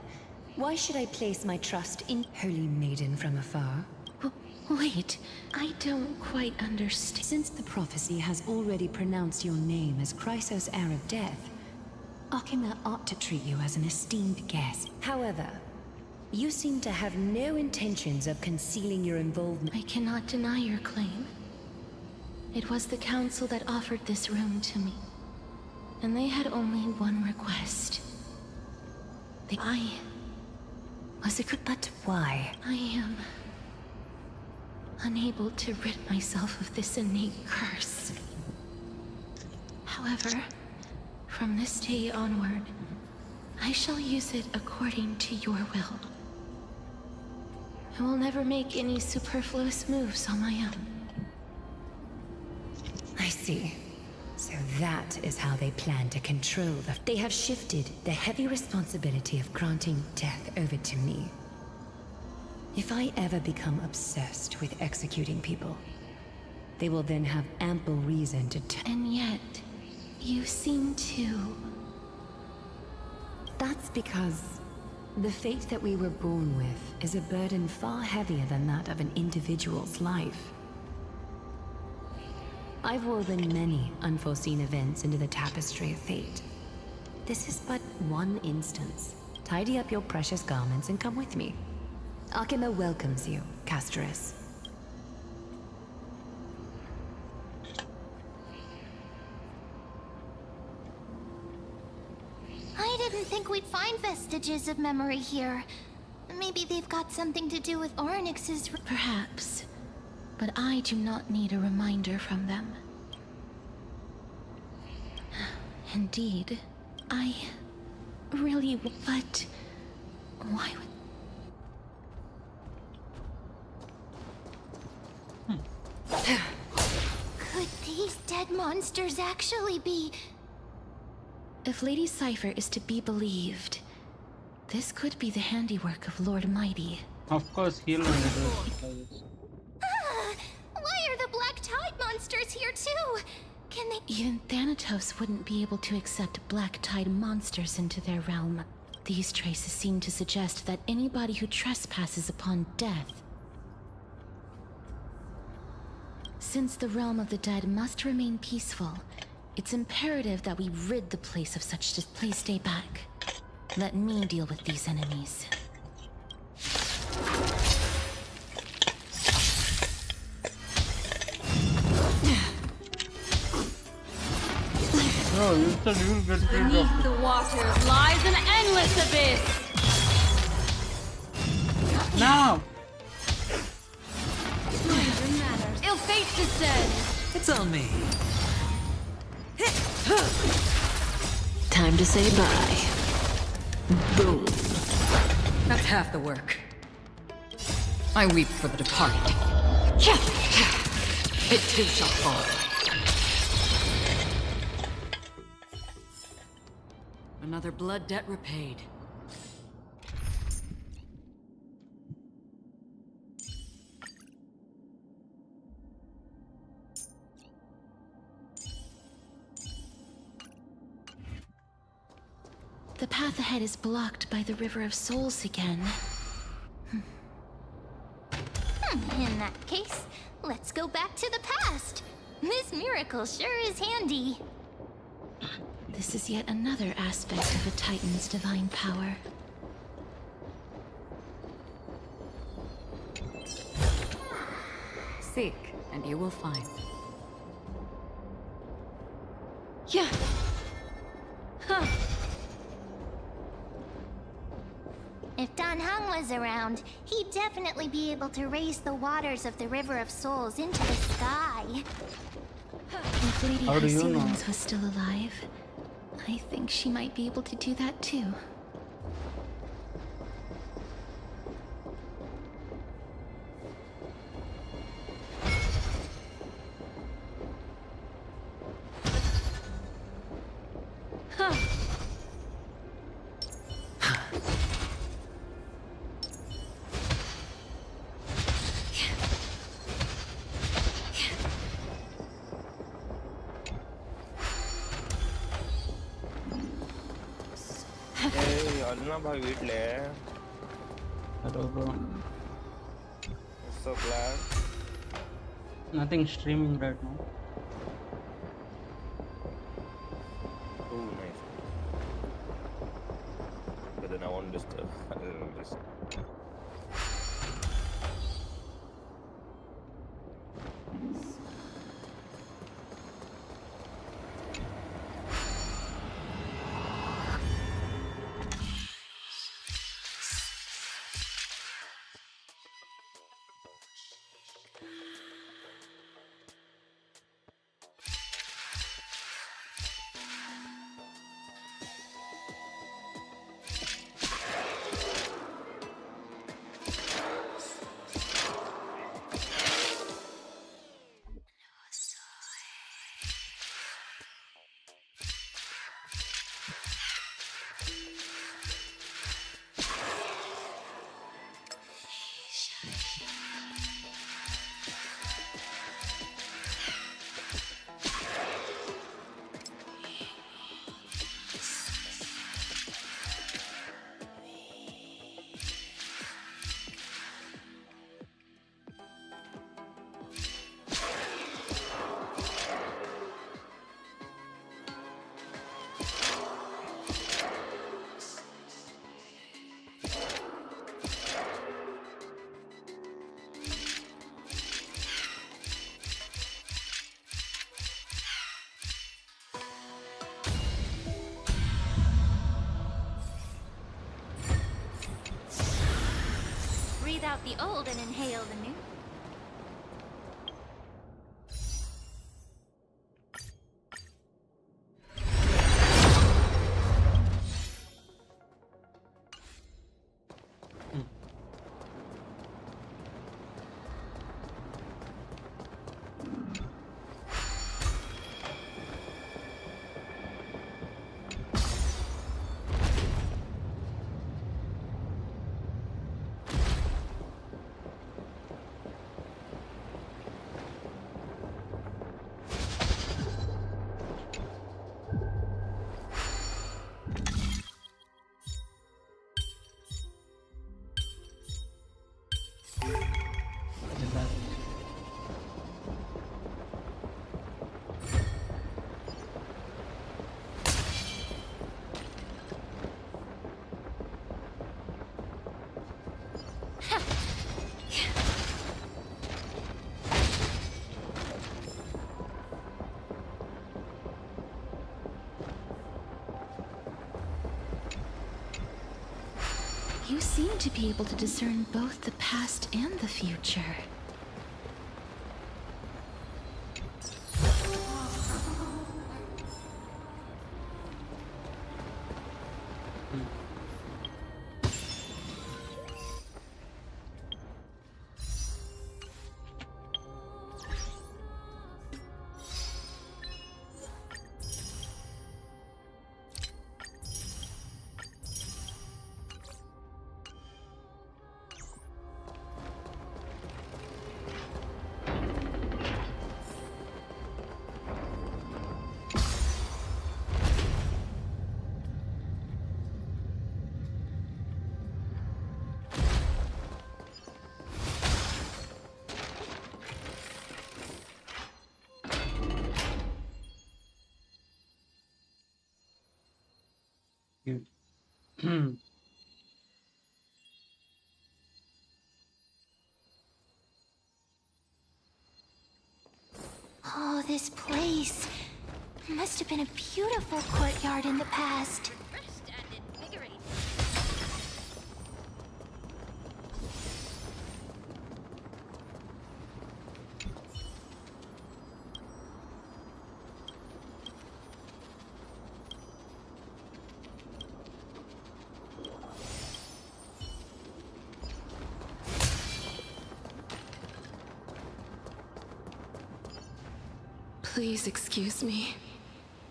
why should I place my trust in Holy Maiden from afar? Wait, I don't quite understand. Since the prophecy has already pronounced your name as Chrysos, heir of death, Arkema ought to treat you as an esteemed guest. However, you seem to have no intentions of concealing your involvement. I cannot deny your claim. It was the council that offered this room to me, and they had only one request. I was a good— But why? I am unable to rid myself of this innate curse. However, from this day onward, I shall use it according to your will. I will never make any superfluous moves on my own. I see. So that is how they plan to control the— They have shifted the heavy responsibility of granting death over to me. If I ever become obsessed with executing people, they will then have ample reason to— And yet, you seem to— That's because the fate that we were born with is a burden far heavier than that of an individual's life. I've woven many unforeseen events into the tapestry of fate. This is but one instance. Tidy up your precious garments and come with me. Arkema welcomes you, Castorice. I didn't think we'd find vestiges of memory here. Maybe they've got something to do with Ornyx's— Perhaps. But I do not need a reminder from them. Indeed, I really— But why would— Could these dead monsters actually be— If Lady Cypher is to be believed, this could be the handiwork of Lord Mighty. Of course, he'll only do it. Why are the Black Tide monsters here too? Can they— Even Thanatos wouldn't be able to accept Black Tide monsters into their realm. These traces seem to suggest that anybody who trespasses upon death Since the realm of the dead must remain peaceful, it's imperative that we rid the place of such. Please stay back. Let me deal with these enemies. No, you said you'll get rid of Beneath it. the waters lies an endless abyss. Now! Stranger matters. Ill fate descends. It's on me. Time to say bye. Boom. That's half the work. I weep for the departed. It too shall fall. Another blood debt repaid. The path ahead is blocked by the River of Souls again. In that case, let's go back to the past. This miracle sure is handy. This is yet another aspect of a Titan's divine power. Seek, and you will find. Yeah. Huh. If Dan Heng was around, he'd definitely be able to raise the waters of the River of Souls into the sky. If Lady How do you know? Hycelians was still alive, I think she might be able to do that too. Huh. ना भाई वीटले Hello, bro. so glad Nothing streaming right now. oh nice but then I won't disturb I'll just Breathe out the old and inhale the new. You seem to be able to discern both the past and the future. Oh, this place must have been a beautiful courtyard in the past. Please excuse me.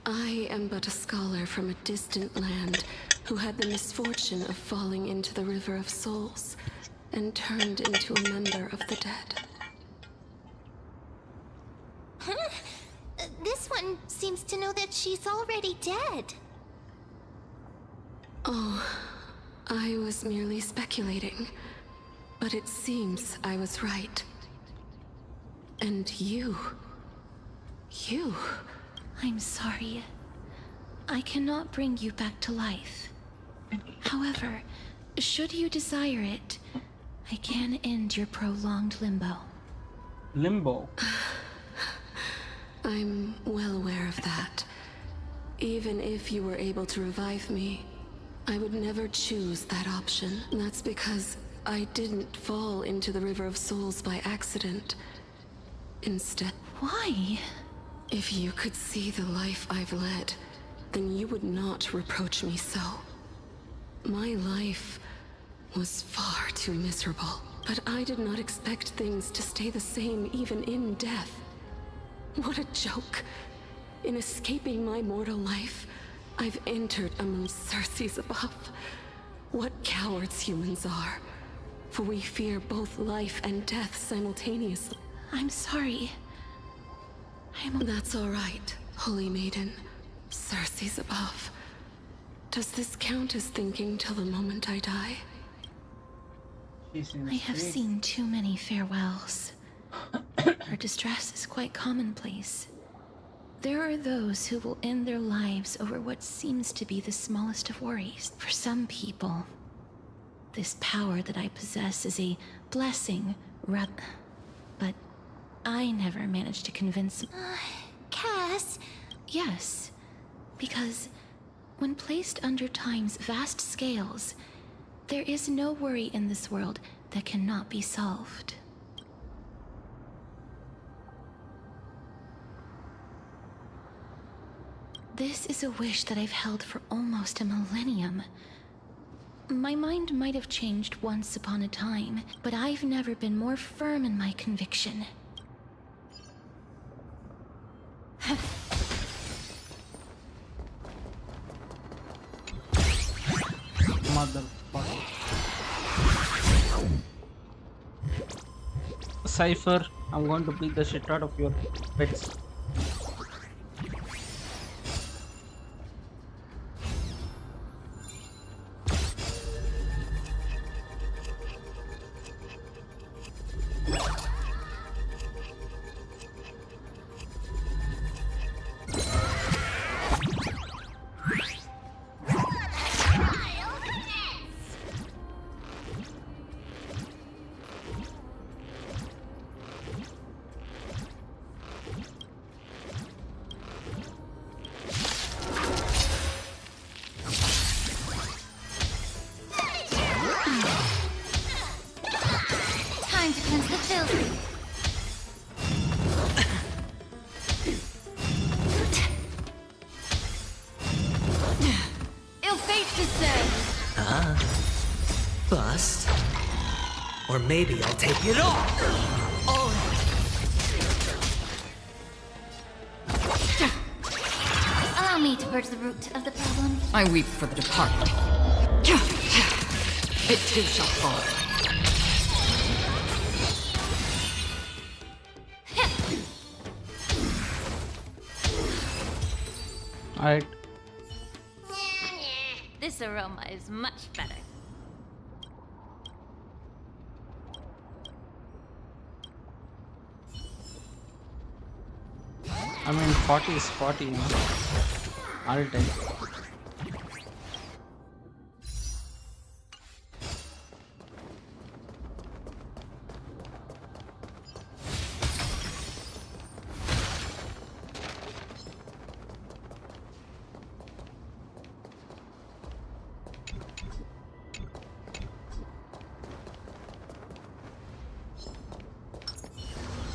I am but a scholar from a distant land who had the misfortune of falling into the River of Souls and turned into a member of the dead. Huh? This one seems to know that she's already dead. Oh, I was merely speculating, but it seems I was right. And you... I'm sorry. I cannot bring you back to life. However, should you desire it, I can end your prolonged limbo. Limbo? I'm well aware of that. Even if you were able to revive me, I would never choose that option. That's because I didn't fall into the River of Souls by accident. Instead... Why? If you could see the life I've led, then you would not reproach me so. My life was far too miserable, but I did not expect things to stay the same even in death. What a joke! In escaping my mortal life, I've entered among Circes above. What cowards humans are, for we fear both life and death simultaneously. I'm sorry. That's all right, Holy Maiden. Circes above. Does this count as thinking till the moment I die? I have seen too many farewells. Her distress is quite commonplace. There are those who will end their lives over what seems to be the smallest of worries. For some people, this power that I possess is a blessing, but I never managed to convince... Cass? Yes, because when placed under time's vast scales, there is no worry in this world that cannot be solved. This is a wish that I've held for almost a millennium. My mind might have changed once upon a time, but I've never been more firm in my conviction. Motherfucker. Cypher, I'm going to beat the shit out of your pets. fate descend! Huh? Bust? Or maybe I'll take it off! Oh! Allow me to purge the root of the problem. I weep for the departed. It too shall fall. Alright. This aroma is much better. I mean, 40 is 40, you know. I'll take.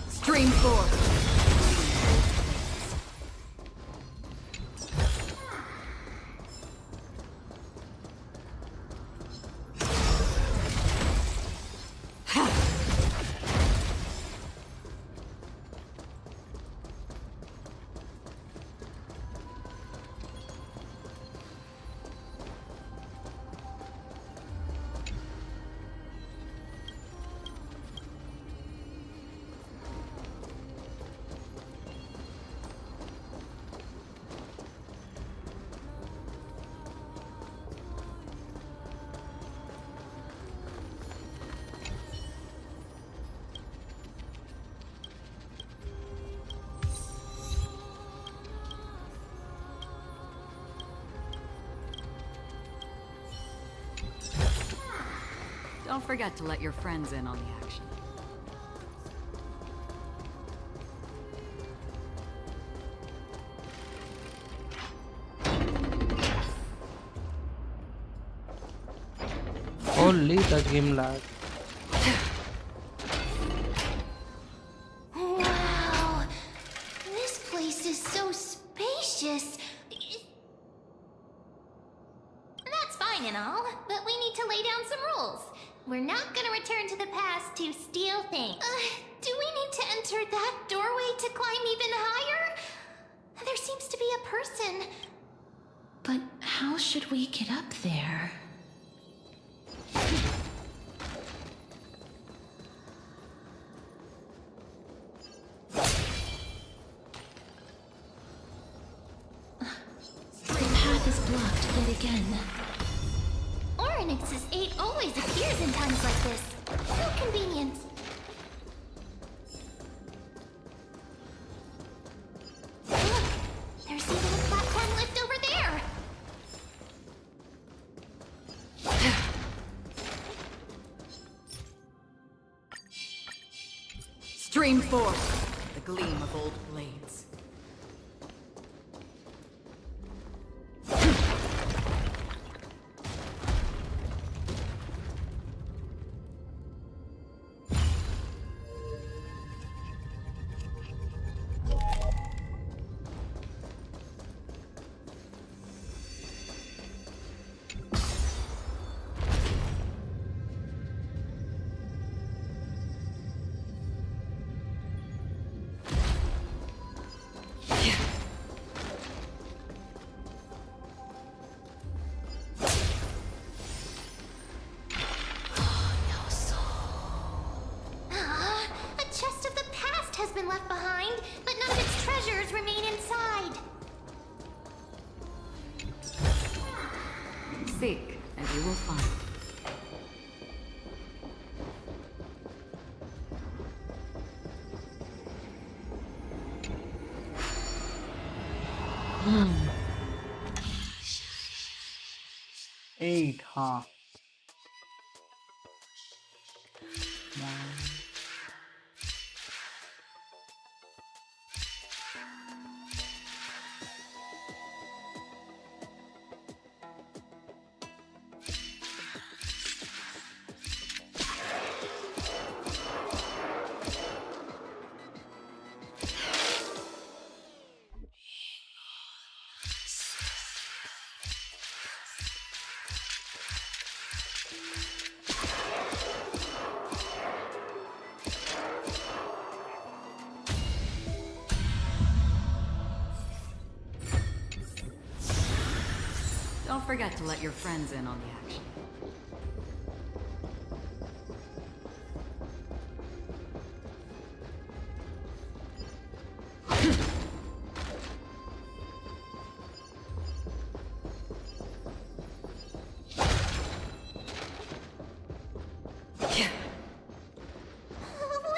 Stream 4. Don't forget to let your friends in on the action. Holy, the game lag. Wow, this place is so spacious. That's fine and all, but we need to lay down some rules. We're not gonna return to the past to steal things. Do we need to enter that doorway to climb even higher? There seems to be a person. But how should we get up there? The path is blocked yet again. Oryx's 8 always appears in times like this. So convenient. Look, there's even a platform lift over there. Stream 4. The gleam of old blades. A chest of the past has been left behind, but none of its treasures remain inside. Seek, and you will find. Hmm. 8, huh? forget to let your friends in on the action.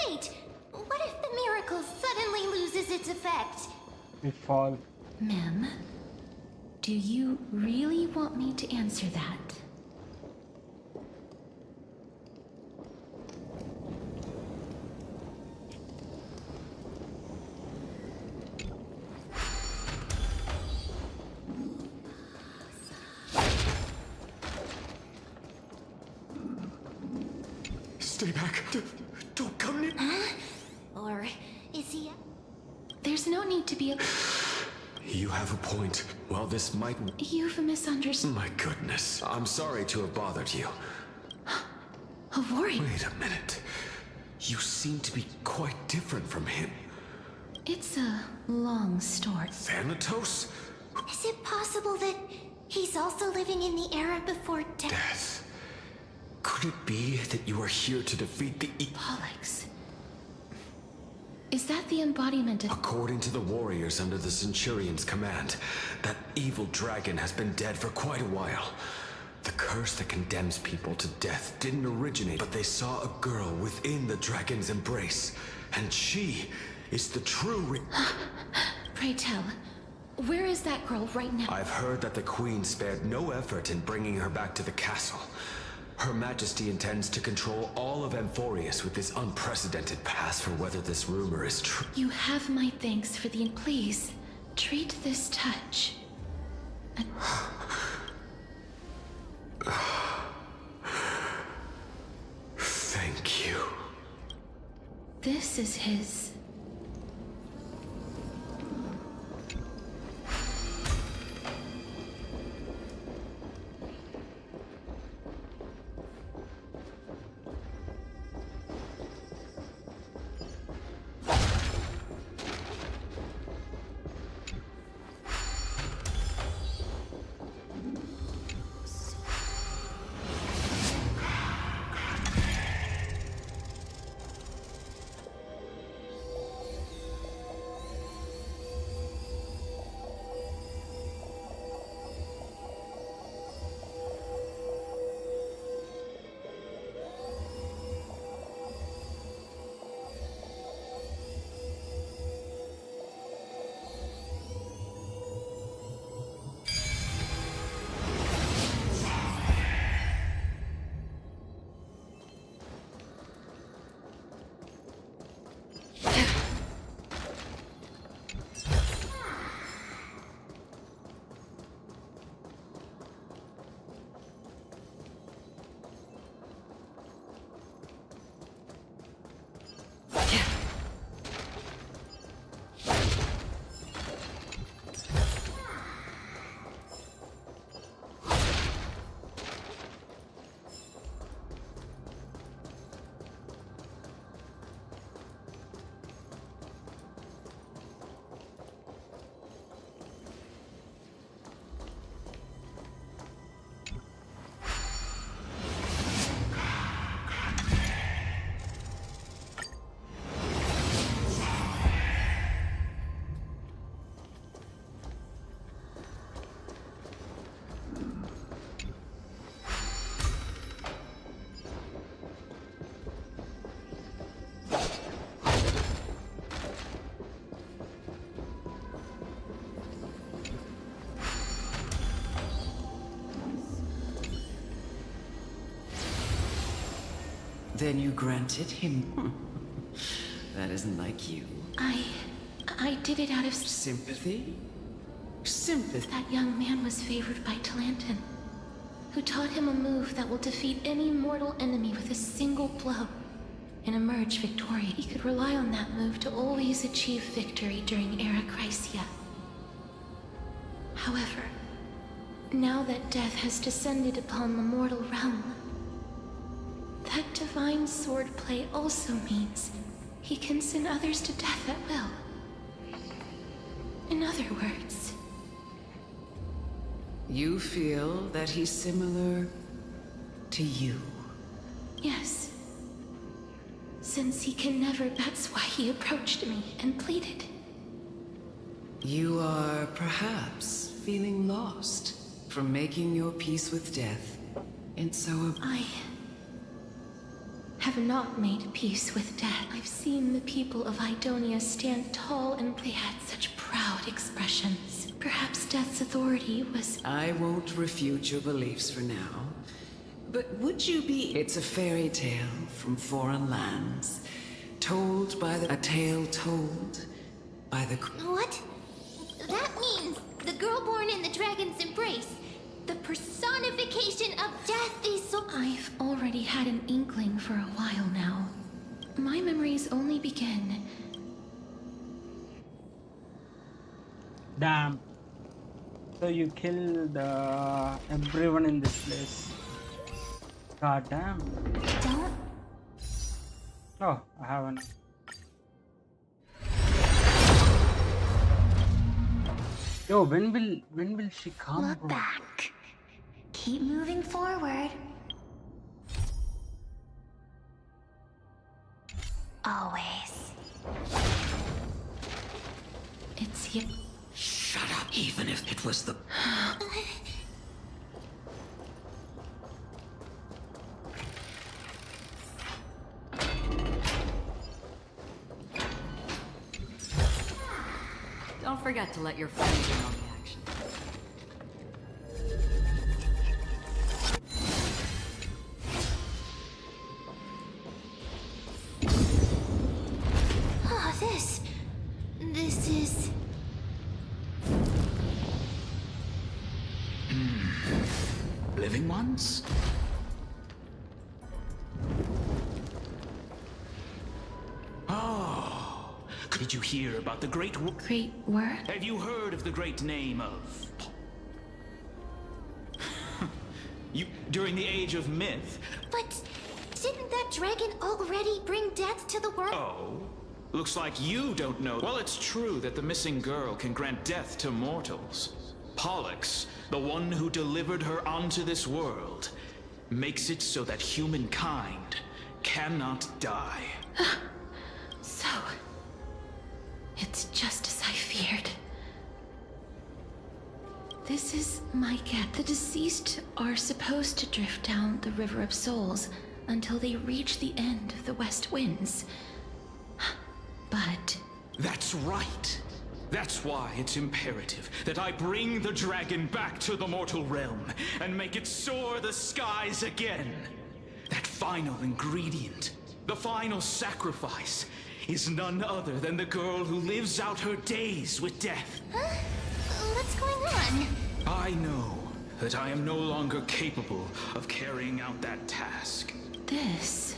Wait! What if the miracle suddenly loses its effect? We fall. Mem, do you really want me to answer that? Stay back. Don't come near. Or is he? There's no need to be. You have a point. While this might... You've misunderstood. My goodness. I'm sorry to have bothered you. A warrior? Wait a minute. You seem to be quite different from him. It's a long story. Thanatos? Is it possible that he's also living in the era before death? Could it be that you are here to defeat the... Pollux. Is that the embodiment of... According to the warriors under the Centurion's command, that evil dragon has been dead for quite a while. The curse that condemns people to death didn't originate, but they saw a girl within the dragon's embrace. And she is the true... Pray tell, where is that girl right now? I've heard that the Queen spared no effort in bringing her back to the castle. Her Majesty intends to control all of Amphorius with this unprecedented pass for whether this rumor is true. You have my thanks for the... Please, treat this touch. Thank you. This is his... Then you granted him. That isn't like you. I did it out of... Sympathy? Sympathy? That young man was favored by Talantin, who taught him a move that will defeat any mortal enemy with a single blow and emerge victorious. He could rely on that move to always achieve victory during Era Chrysia. However, now that death has descended upon the mortal realm, that divine swordplay also means he can send others to death at will. In other words... You feel that he's similar to you? Yes. Since he can never, that's why he approached me and pleaded. You are perhaps feeling lost from making your peace with death. And so I have not made peace with death. I've seen the people of Idonia stand tall and they had such proud expressions. Perhaps death's authority was... I won't refute your beliefs for now. But would you be... It's a fairy tale from foreign lands. Told by the... A tale told by the... What? That means the girl born in the dragon's embrace. The personification of death is so... I've already had an inkling for a while now. My memories only begin... Damn. So you killed everyone in this place. God damn. Don't... Oh, I haven't. Yo, when will she come? Look back. Keep moving forward. Always. It's you. Shut up, even if it was the... Don't forget to let your friends in on the action. Oh, this is... living ones? Oh, did you hear about the great word? Have you heard of the great name of... you, during the age of myth? But didn't that dragon already bring death to the world? Oh? Looks like you don't know. Well, it's true that the missing girl can grant death to mortals. Pollux, the one who delivered her onto this world, makes it so that humankind cannot die. So... it's just as I feared. This is my guess. The deceased are supposed to drift down the River of Souls until they reach the end of the West Winds. But... That's right. That's why it's imperative that I bring the dragon back to the mortal realm and make it soar the skies again. That final ingredient, the final sacrifice, is none other than the girl who lives out her days with death. Huh? What's going on? I know that I am no longer capable of carrying out that task. This...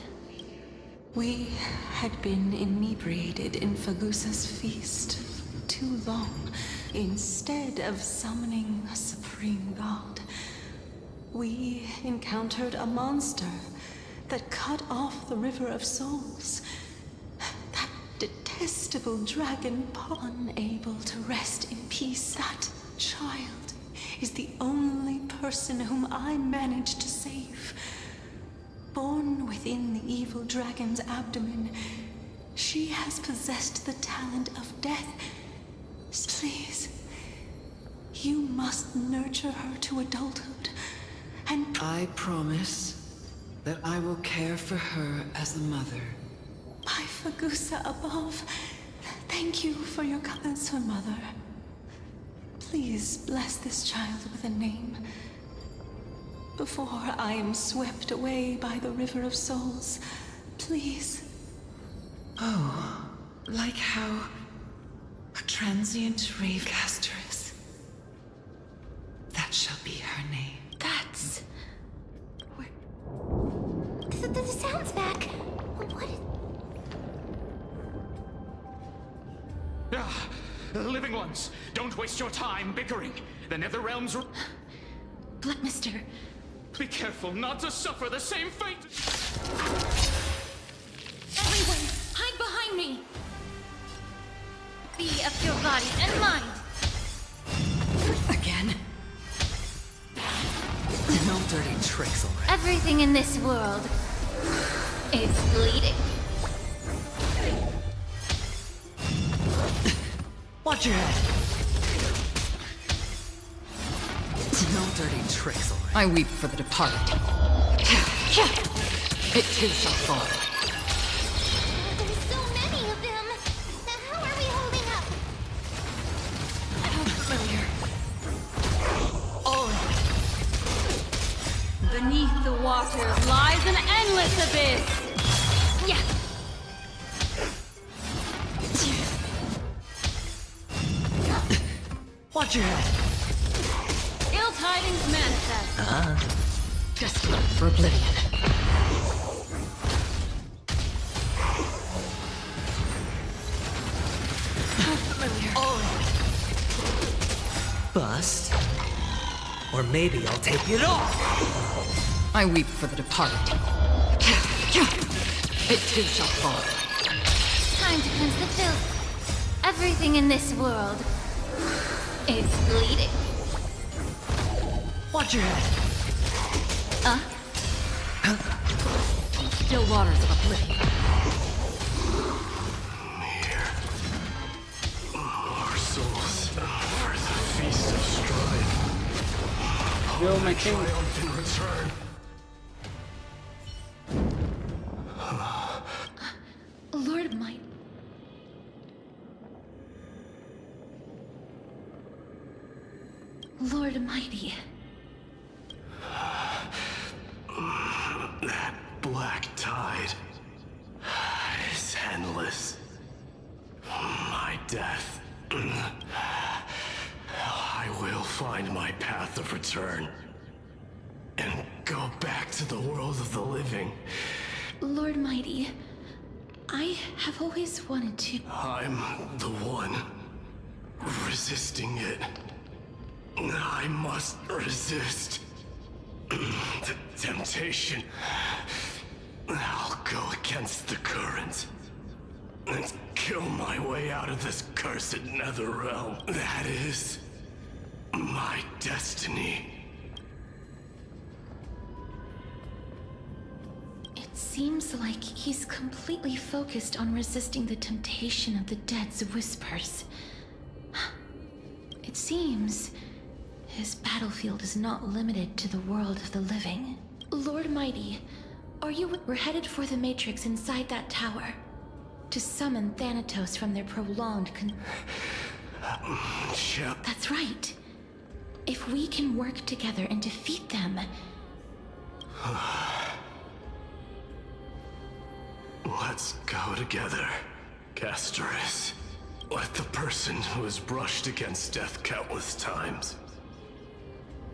We had been inebriated in Fagusa's feast too long. Instead of summoning a supreme god, we encountered a monster that cut off the River of Souls. That detestable dragon, unable to rest in peace. That child is the only person whom I managed to save. Born within the evil dragon's abdomen, she has possessed the talent of death. Please, you must nurture her to adulthood, and... I promise that I will care for her as a mother. By Fagusa above, thank you for your kindness, her mother. Please bless this child with a name. Before I am swept away by the River of Souls, please. Oh, like how a transient rave Castorice. That shall be her name. That's... The sound's back. What is... Ah, living ones, don't waste your time bickering. The Nether Realms... Mister... Be careful not to suffer the same fate! Everyone, hide behind me! Be of your body and mind! Again? dirty tricks already. Everything in this world is bleeding. Watch your head. No dirty tricks already. I weep for the departed. It too shall fall. There's so many of them. How are we holding up? How familiar. All right. Beneath the waters lies an endless abyss. Yeah. Watch your head. Ill tidings manifest. Destined for oblivion. How familiar. All right. Bust. Or maybe I'll take it off. I weep for the departed. It too shall fall. Time to cleanse the filth. Everything in this world is bleeding. Watch your head. Still waters of oblivion. Here. Our souls for the feast of strife. Yo, my king. Triumph in return. Lord Might. Lord Mighty. That black tide is endless. My death. I will find my path of return and go back to the world of the living. Lord Mighty, I have always wanted to... I'm the one resisting it. I must resist the temptation. I'll go against the current and kill my way out of this cursed nether realm. That is my destiny. It seems like he's completely focused on resisting the temptation of the dead's whispers. It seems his battlefield is not limited to the world of the living. Lord Mighty, are you... We're headed for the Matrix inside that tower to summon Thanatos from their prolonged Shep. That's right. If we can work together and defeat them... Let's go together, Castorice. Let the person who has brushed against death countless times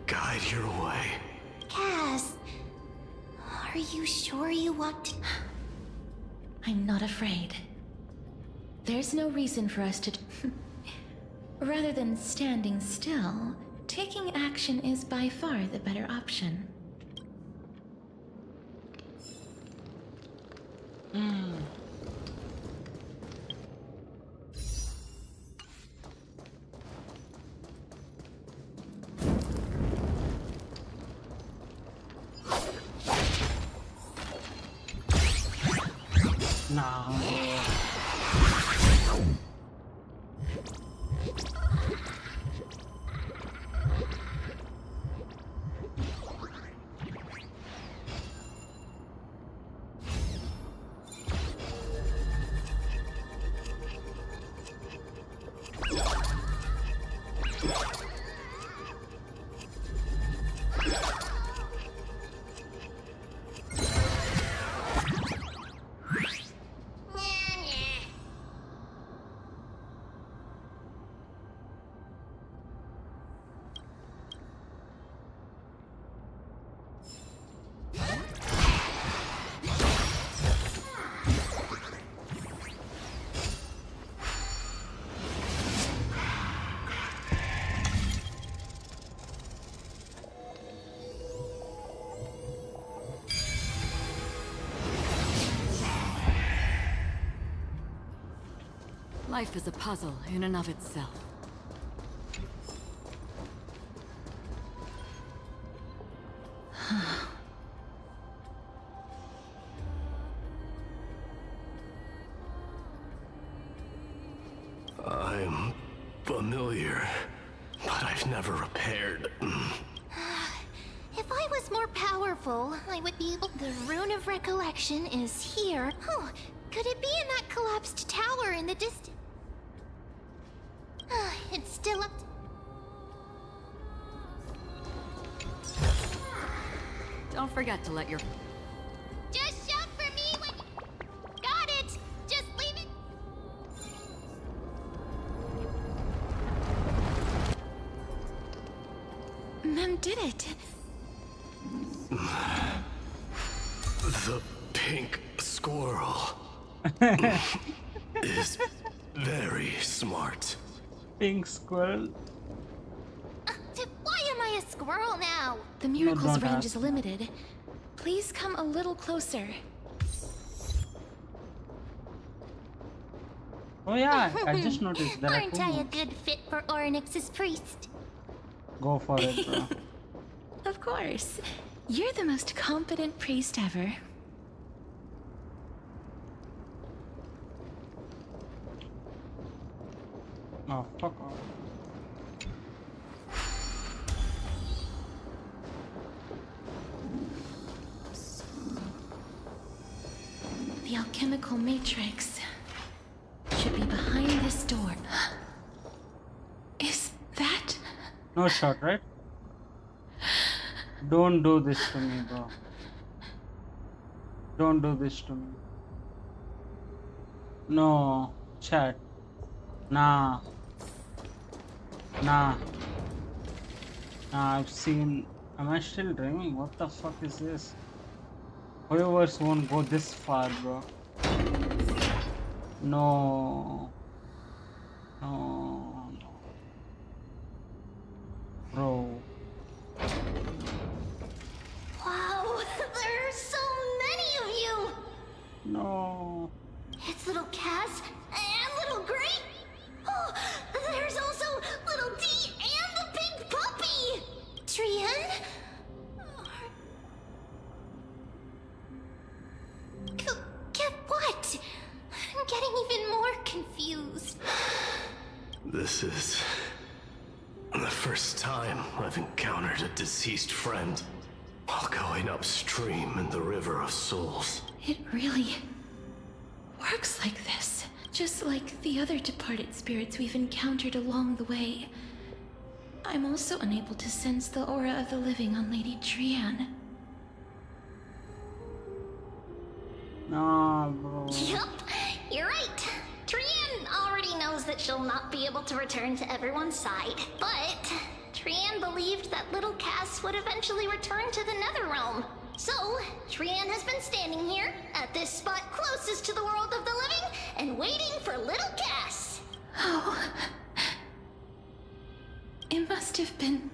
guide your way. Cass, are you sure you want to... I'm not afraid. There's no reason for us to... Rather than standing still, taking action is by far the better option. Nah. Life is a puzzle in and of itself. failure, but I've never repaired. If I was more powerful, I would be able. The Rune of Recollection is here. Oh, could it be in that collapsed tower in the distance? It's still up. Don't forget to let your... Just shout for me when you... Got it! Just leave it... Mem did it. The pink squirrel is very smart. Pink squirrel. Why am I a squirrel now? The miracle's don't range ask is me. limited. Please come a little closer. Oh yeah, I just noticed there are Aren't two I a moves. good fit for Ornyx's priest? Go for it, bro. Of course. You're the most competent priest ever. Oh, fuck off. The alchemical matrix should be behind this door. Is that... No shot, right? Don't do this to me, bro. Don't do this to me. No, chat. Nah. Nah. Nah, I've seen... Am I still dreaming? What the fuck is this? Hoyoverse won't go this far, bro. No. No. No. Bro. Wow, there are so many of you! No. It's little Cass and little Gray. Oh, there's also little D and the pink puppy. Trian? Get what? I'm getting even more confused. This is the first time I've encountered a deceased friend while going upstream in the River of Souls. It really works like this. Just like the other departed spirits we've encountered along the way. I'm also unable to sense the aura of the living on Lady Trian. No, bro. Yup, you're right. Trian already knows that she'll not be able to return to everyone's side, but Trian believed that little Cass would eventually return to the Netherrealm. So, Trian has been standing here, at this spot closest to the world of the living, and waiting for little Cass. Oh. It must have been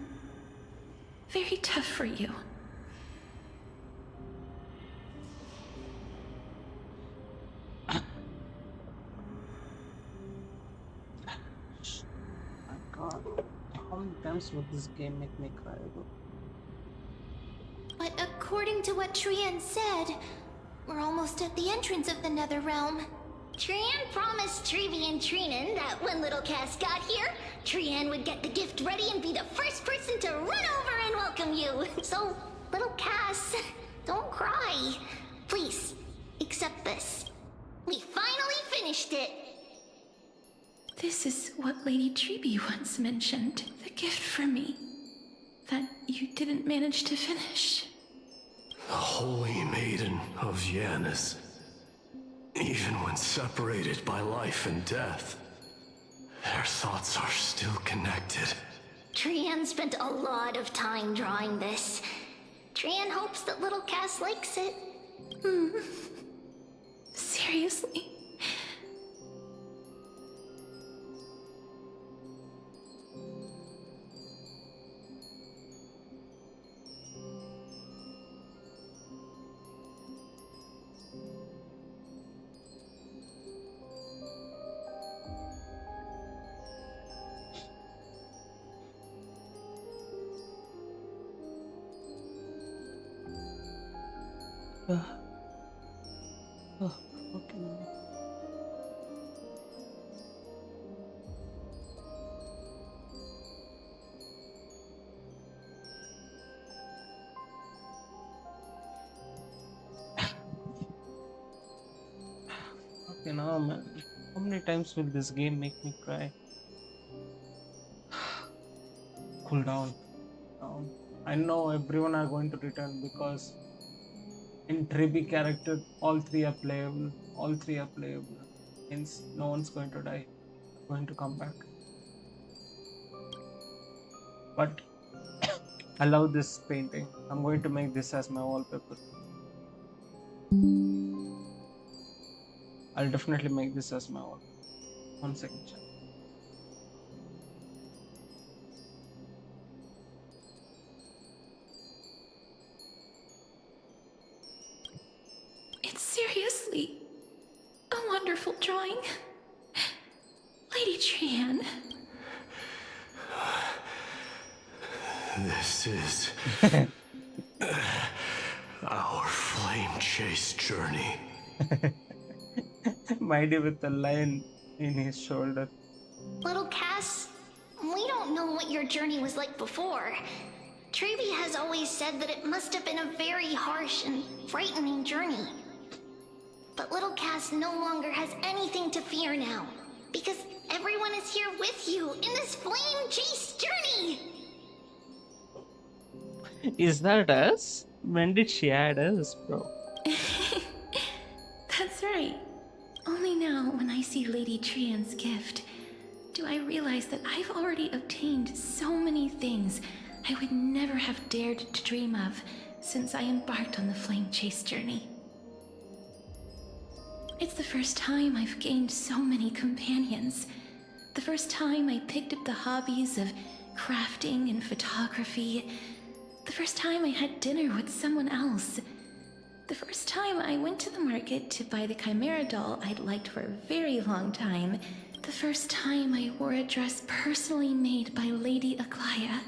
very tough for you. My god. How many times would this game make me cry, bro? But according to what Trian said, we're almost at the entrance of the Netherrealm. Trian promised Trevi and Trinan that when little Cass got here, Trian would get the gift ready and be the first person to run over and welcome you. So, little Cass, don't cry. Please, accept this. We finally finished it. This is what Lady Trebi once mentioned. The gift for me. That you didn't manage to finish. The Holy Maiden of Janus. Even when separated by life and death, their thoughts are still connected. Trian spent a lot of time drawing this. Trian hopes that little Cass likes it. Seriously? Oh, fucking. Fucking hell, man. How many times will this game make me cry? Cool down. I know everyone are going to return because in Tribi character, all three are playable. All three are playable. Hence, no one's going to die. They're going to come back. But I love this painting. I'm going to make this as my wallpaper. I'll definitely make this as my wallpaper. 1 second, chat. It's seriously a wonderful drawing. Lady Trian. This is our flame chase journey. Mighty with the lion in his shoulder. Little Cass, we don't know what your journey was like before. Trevi has always said that it must have been a very harsh and frightening journey. But little Cass no longer has anything to fear now, because everyone is here with you in this flame chase journey! Is that us? When did she add us, bro? That's right. Only now, when I see Lady Trian's gift, do I realize that I've already obtained so many things I would never have dared to dream of since I embarked on the flame chase journey. It's the first time I've gained so many companions. The first time I picked up the hobbies of crafting and photography. The first time I had dinner with someone else. The first time I went to the market to buy the Chimera doll I'd liked for a very long time. The first time I wore a dress personally made by Lady Aglaya.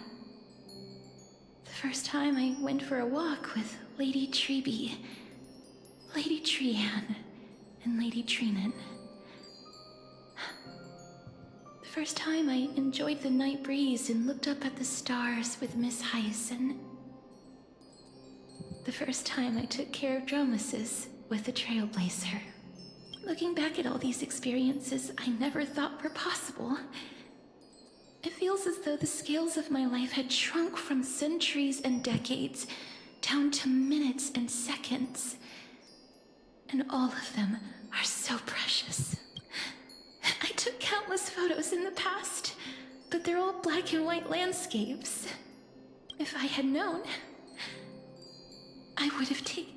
The first time I went for a walk with Lady Trebi, Lady Trian, and Lady Trinan. The first time I enjoyed the night breeze and looked up at the stars with Miss Hyacin. The first time I took care of Dromasis with the Trailblazer. Looking back at all these experiences I never thought were possible, it feels as though the scales of my life had shrunk from centuries and decades down to minutes and seconds. And all of them are so precious. I took countless photos in the past, but they're all black and white landscapes. If I had known, I would have taken...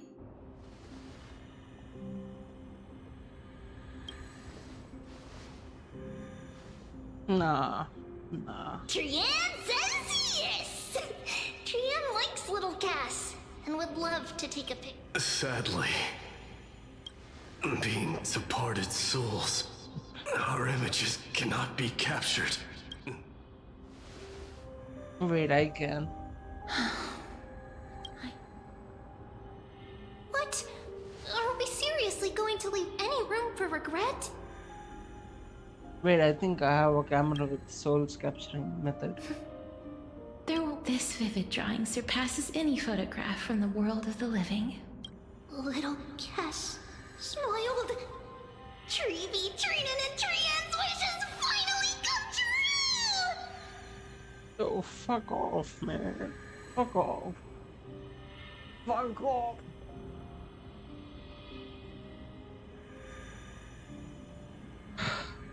Nah. Trian says yes! Trian likes little Cass and would love to take a pic. Sadly, being departed souls, our images cannot be captured. Wait, I can. What? Are we seriously going to leave any room for regret? Wait, I think I have a camera with souls capturing method. This vivid drawing surpasses any photograph from the world of the living. Little Cass smiled. Trevi, Trinan, and Trian's wishes finally come true! Oh, fuck off, man. Fuck off. Fuck off.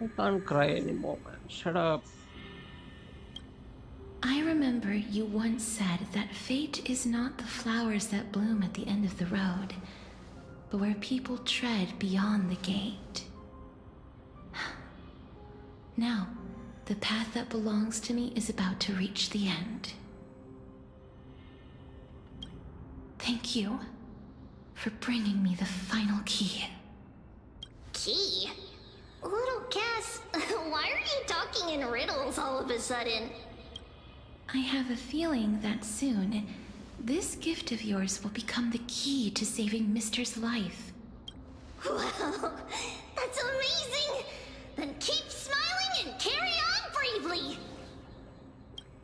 I can't cry anymore, man. Shut up. I remember you once said that fate is not the flowers that bloom at the end of the road, but where people tread beyond the gate. Now, the path that belongs to me is about to reach the end. Thank you for bringing me the final key. Key? Little Cass, why are you talking in riddles all of a sudden? I have a feeling that soon, this gift of yours will become the key to saving Mister's life. Wow, that's amazing! Then keep smiling and carry on bravely!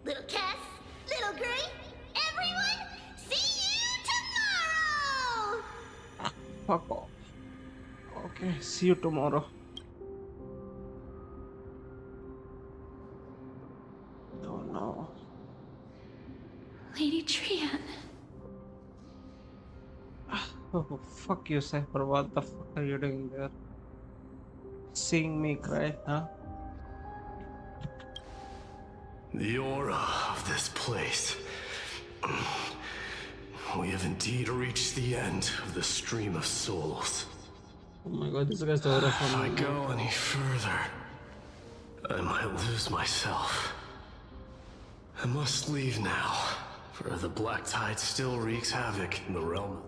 Little Cass, Little Gray, everyone, see you tomorrow! Fuck off. Okay, see you tomorrow. Oh no. Lady Trian. Oh, fuck you, Cypher. What the fuck are you doing there? Seeing me cry, huh? The aura of this place. We have indeed reached the end of the stream of souls. Oh my god, this guy's the aura If from I me. go any further, I might lose myself. I must leave now, for the black tide still wreaks havoc in the realm.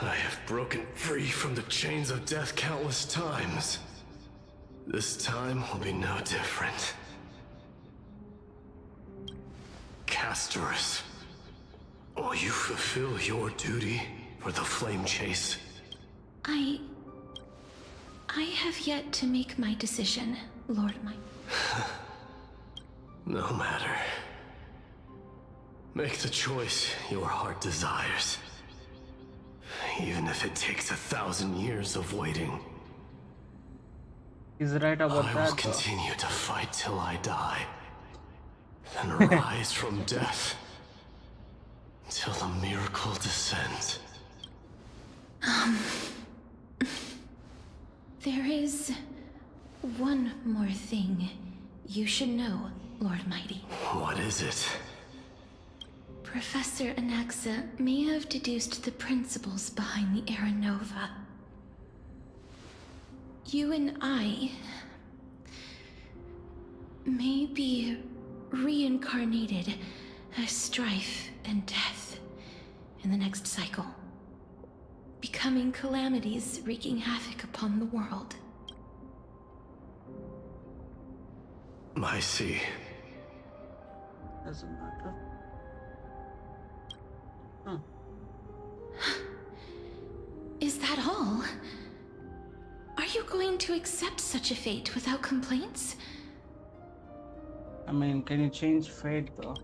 I have broken free from the chains of death countless times. This time will be no different. Castorice, will you fulfill your duty for the flame chase? I have yet to make my decision, Lord Mine. No matter. Make the choice your heart desires. Even if it takes 1,000 years of waiting. He's right about I that. will continue to fight till I die. Then rise from death. Till the miracle descends. There is one more thing you should know, Lord Mighty. What is it? Professor Anaxa may have deduced the principles behind the Era Nova. You and I may be reincarnated as strife and death in the next cycle, becoming calamities wreaking havoc upon the world. I see. Doesn't matter. Is that all? Are you going to accept such a fate without complaints? I mean, can you change fate though?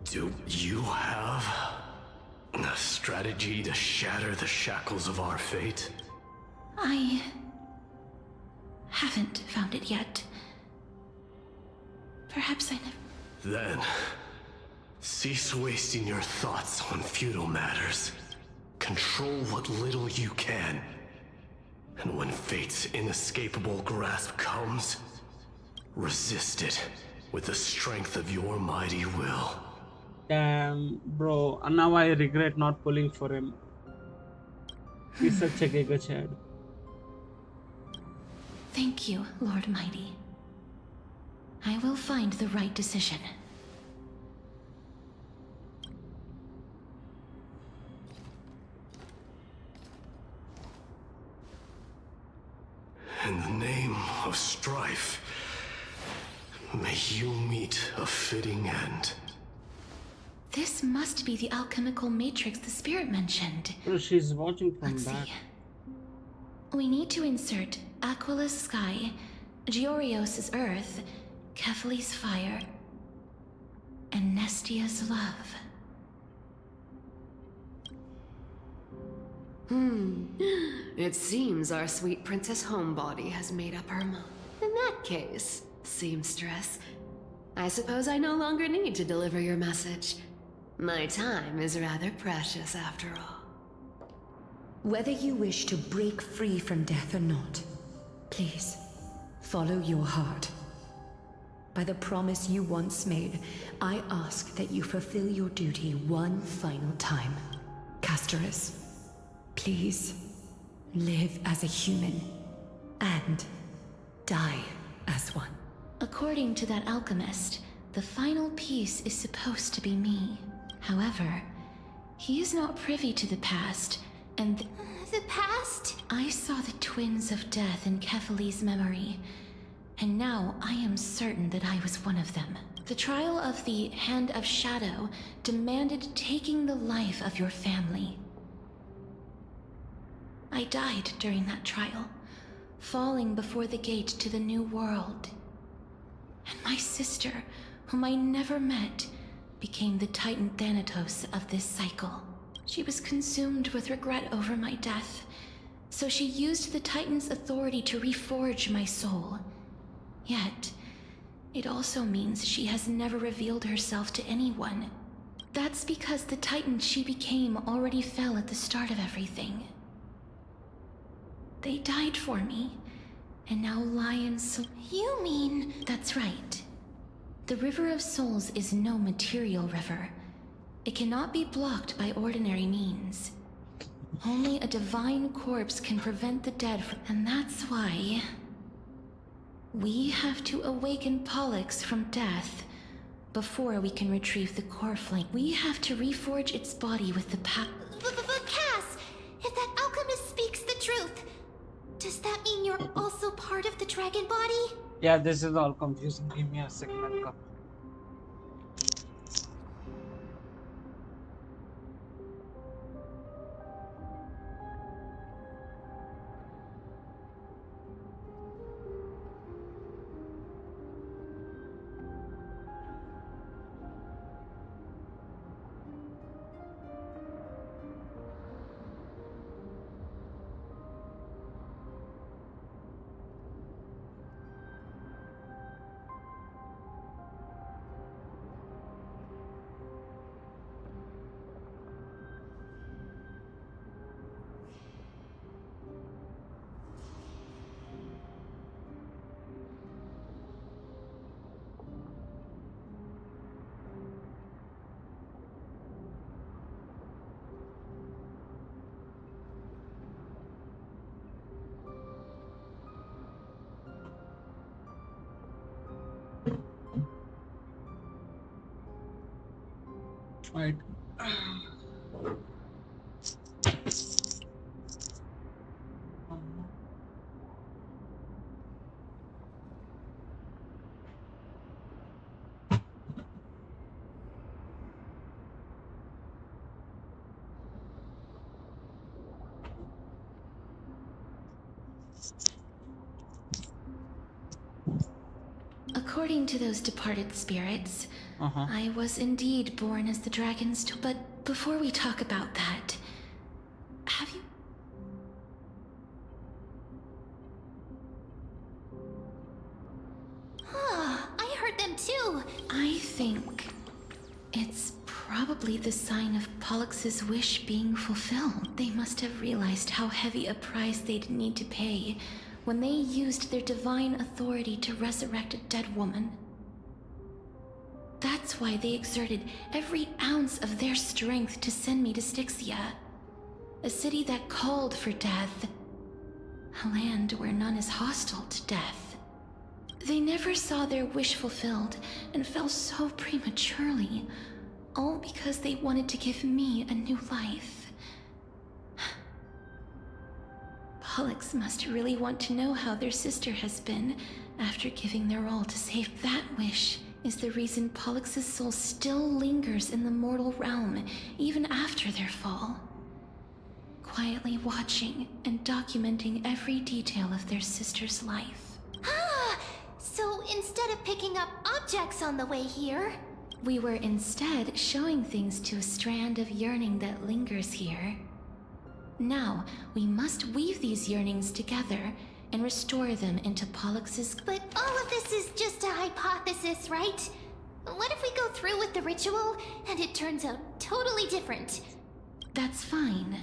Do you have a strategy to shatter the shackles of our fate? I haven't found it yet. Perhaps I never... Then, cease wasting your thoughts on futile matters. Control what little you can. And when fate's inescapable grasp comes, resist it with the strength of your mighty will. Damn, bro. And now I regret not pulling for him. He's such a giga chad. Thank you, Lord Mighty. I will find the right decision. In the name of strife, may you meet a fitting end. This must be the alchemical matrix the spirit mentioned. Bro, she's watching from Let's back. see. We need to insert Aquila's sky, Georios' earth, Kefali's fire, and Nestia's love. It seems our sweet Princess Homebody has made up her mind. In that case, seamstress, I suppose I no longer need to deliver your message. My time is rather precious after all. Whether you wish to break free from death or not, please, follow your heart. By the promise you once made, I ask that you fulfill your duty one final time. Castorice, please, live as a human, and die as one. According to that alchemist, the final piece is supposed to be me. However, he is not privy to the past, and The past? I saw the twins of death in Kefali's memory, and now I am certain that I was one of them. The trial of the Hand of Shadow demanded taking the life of your family. I died during that trial, falling before the gate to the new world. And my sister, whom I never met, became the Titan Thanatos of this cycle. She was consumed with regret over my death, so she used the Titan's authority to reforge my soul. Yet, it also means she has never revealed herself to anyone. That's because the Titan she became already fell at the start of everything. They died for me, and now lie in You mean... That's right. The River of Souls is no material river. It cannot be blocked by ordinary means. Only a divine corpse can prevent the dead from... And that's why... we have to awaken Pollux from death before we can retrieve the core flame. We have to reforge its body with the power... But Cass, if that alchemist speaks the truth, does that mean you're also part of the dragon body? Yeah, this is all confusing. Give me a second. I'll come. Right. According to those departed spirits, I was indeed born as the dragon's but before we talk about that, have you... I heard them too. I think it's probably the sign of Pollux's wish being fulfilled. They must have realized how heavy a price they'd need to pay when they used their divine authority to resurrect a dead woman. That's why they exerted every ounce of their strength to send me to Styxia, a city that called for death, a land where none is hostile to death. They never saw their wish fulfilled and fell so prematurely, all because they wanted to give me a new life. Pollux must really want to know how their sister has been after giving their all to save. That wish is the reason Pollux's soul still lingers in the mortal realm even after their fall, quietly watching and documenting every detail of their sister's life. So instead of picking up objects on the way here, we were instead showing things to a strand of yearning that lingers here. Now, we must weave these yearnings together and restore them into Pollux's... But all of this is just a hypothesis, right? What if we go through with the ritual and it turns out totally different? That's fine.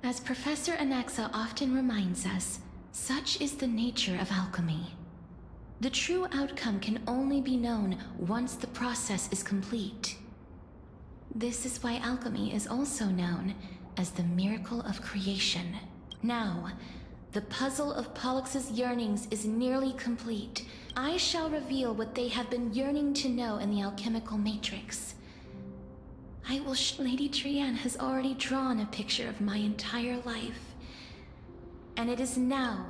As Professor Anaxa often reminds us, such is the nature of alchemy. The true outcome can only be known once the process is complete. This is why alchemy is also known as the miracle of creation. Now, the puzzle of Pollux's yearnings is nearly complete. I shall reveal what they have been yearning to know in the alchemical matrix. I will Lady Trianne has already drawn a picture of my entire life. And it is now.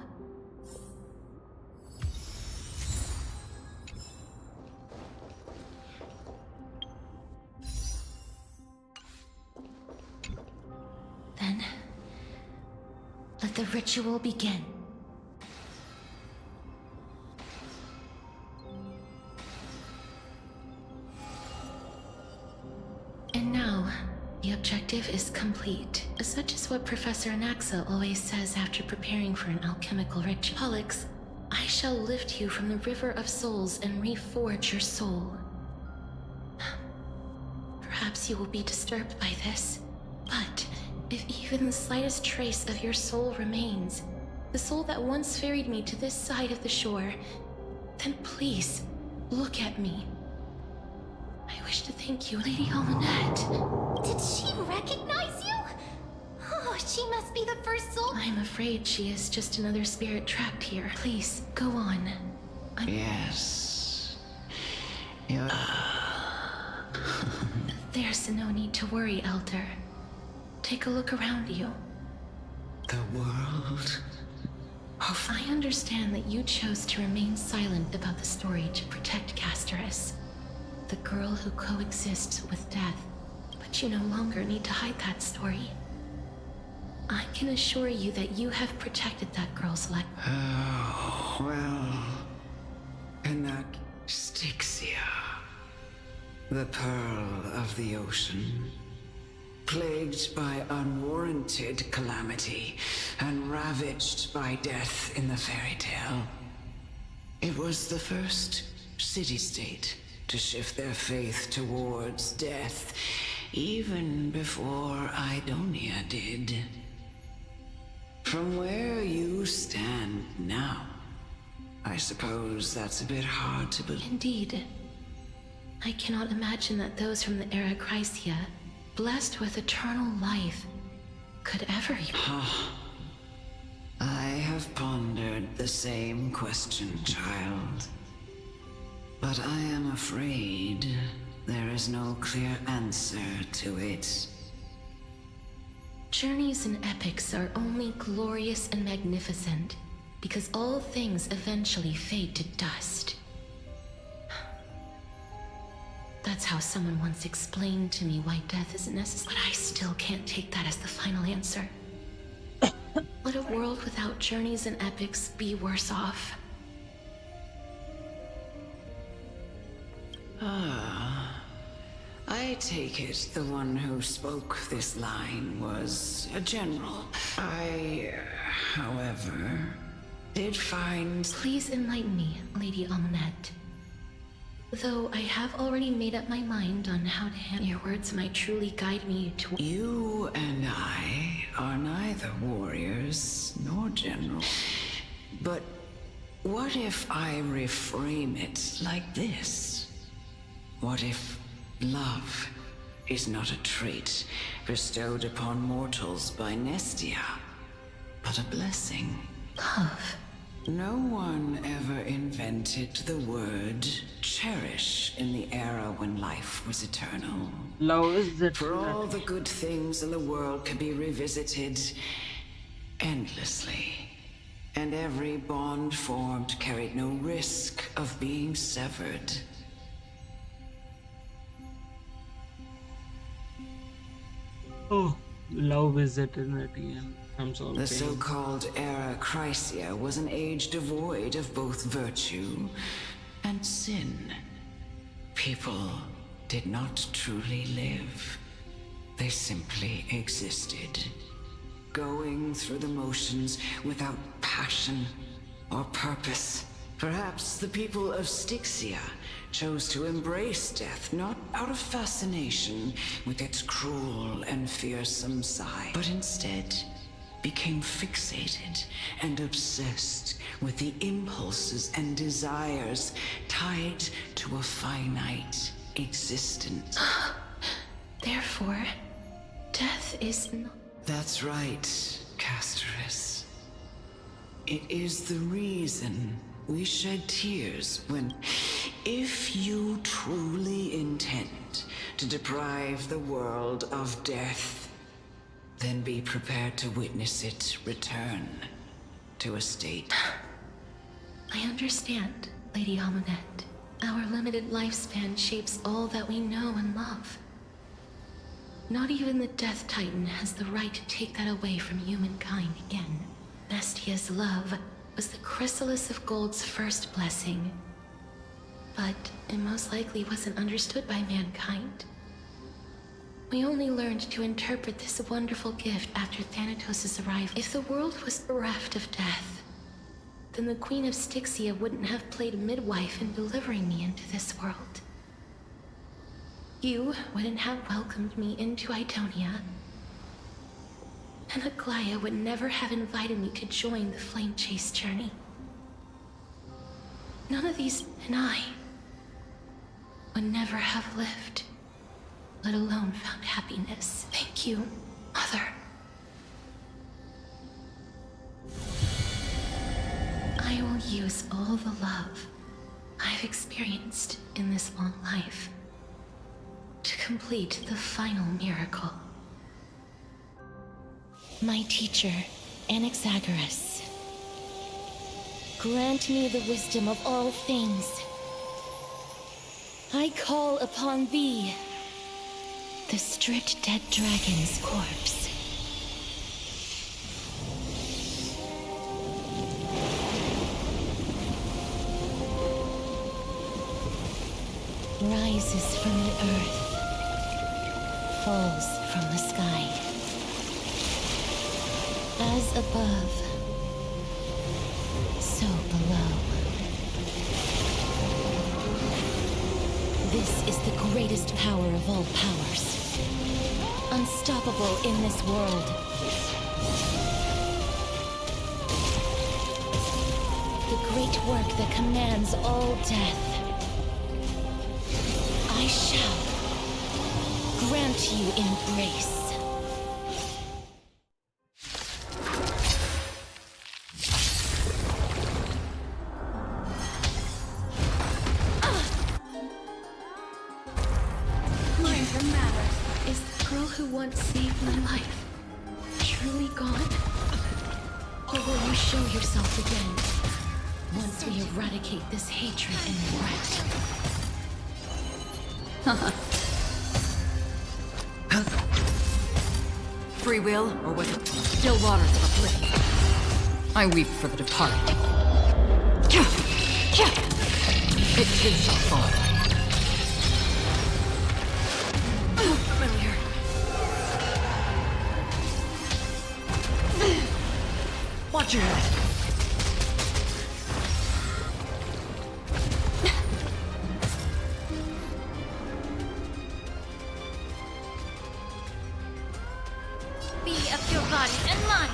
Then, let the ritual begin. The objective is complete, such as what Professor Anaxa always says after preparing for an alchemical ritual. Pollux, I shall lift you from the river of souls and reforge your soul. Perhaps you will be disturbed by this, but if even the slightest trace of your soul remains, the soul that once ferried me to this side of the shore, then please, look at me. I wish to thank you, Lady Almanette. Did she recognize you? Oh, she must be the first soul. I'm afraid she is just another spirit trapped here. Please, go on. Yes. There's no need to worry, Elder. Take a look around you. The world? I understand that you chose to remain silent about the story to protect Castorice, the girl who coexists with death, but you no longer need to hide that story. I can assure you that you have protected that girl's life. Oh, well... And that Styxia, the pearl of the ocean, plagued by unwarranted calamity and ravaged by death in the fairy tale. It was the first city-state to shift their faith towards death, even before Idonia did. From where you stand now, I suppose that's a bit hard to believe. Indeed. I cannot imagine that those from the era Chrysia, blessed with eternal life, could ever... I have pondered the same question, child. But I am afraid there is no clear answer to it. Journeys and epics are only glorious and magnificent because all things eventually fade to dust. That's how someone once explained to me why death is necessary, but I still can't take that as the final answer. Would a world without journeys and epics be worse off? I take it the one who spoke this line was a general. I, however, did find... Please enlighten me, Lady Almanette. Though I have already made up my mind on how to handle your words might truly guide me to... You and I are neither warriors nor generals. But what if I reframe it like this? What if love is not a trait bestowed upon mortals by Nestia, but a blessing? Love? No one ever invented the word cherish in the era when life was eternal. Love is the For all the good things in the world can be revisited endlessly. And every bond formed carried no risk of being severed. Oh, love is eternity and I'm sorry. The so-called Era Chrysia was an age devoid of both virtue and sin. People did not truly live. They simply existed, going through the motions without passion or purpose. Perhaps the people of Styxia chose to embrace death not out of fascination with its cruel and fearsome side, but instead became fixated and obsessed with the impulses and desires tied to a finite existence. Therefore, death is not... That's right, Castorice. It is the reason we shed tears when... If you truly intend to deprive the world of death, then be prepared to witness it return to a state. I understand, Lady Almanette. Our limited lifespan shapes all that we know and love. Not even the Death Titan has the right to take that away from humankind again. Nestia's love was the chrysalis of gold's first blessing. But it most likely wasn't understood by mankind. We only learned to interpret this wonderful gift after Thanatos' arrival. If the world was bereft of death, then the Queen of Styxia wouldn't have played midwife in delivering me into this world. You wouldn't have welcomed me into Idonia, and Aglaya would never have invited me to join the Flame Chase journey. None of these, and I would never have lived, let alone found happiness. Thank you, Mother. I will use all the love I've experienced in this long life to complete the final miracle. My teacher, Anaxagoras, grant me the wisdom of all things. I call upon thee, the stripped dead dragon's corpse. Rises from the earth, falls from the sky. As above, so below. This is the greatest power of all powers, unstoppable in this world. The great work that commands all death. I shall grant you embrace. Is the girl who once saved my life truly gone? Or will you show yourself again once we eradicate this hatred and regret? Free will, or was it still waters of oblivion? I weep for the departed. It too shall fall. Familiar. Watch your head. Be of your body and mind.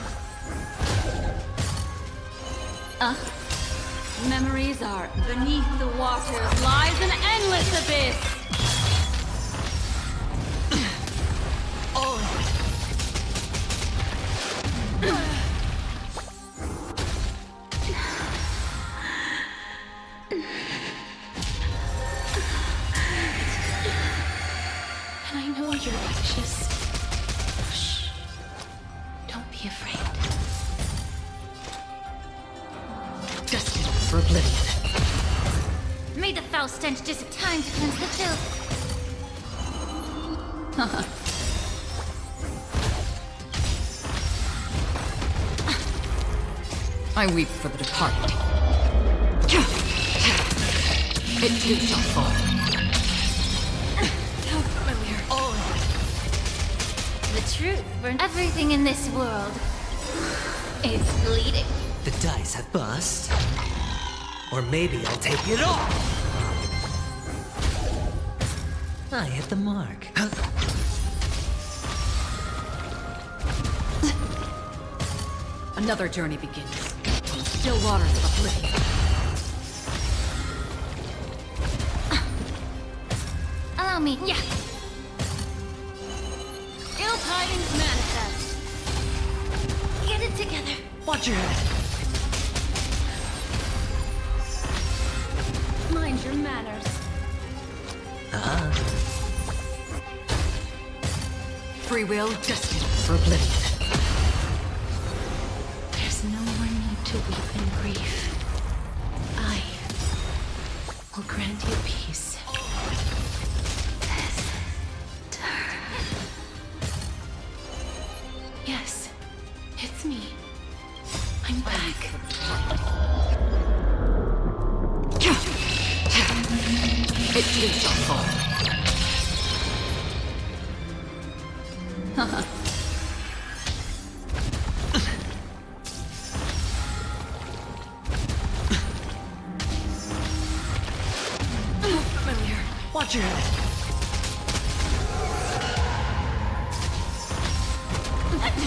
Memories are beneath the waters lies an endless abyss. And I know you're anxious. Shh. Don't be afraid. Destined for oblivion. May the foul stench disappear. Time to cleanse the filth. I weep for the departed. It too shall fall. How familiar. The truth burns. Everything in this world is bleeding. The dice have bust. Or maybe I'll take it off. I hit the mark. Another journey begins. Still waters of oblivion. Allow me. Yeah. Ill tidings manifest. Get it together. Watch your head. Mind your manners. Free will, destined for oblivion. There's no more need to weep in grief. I will grant you peace. Yes, it's me. I'm back. It too shall fall. Familiar. Watch your head.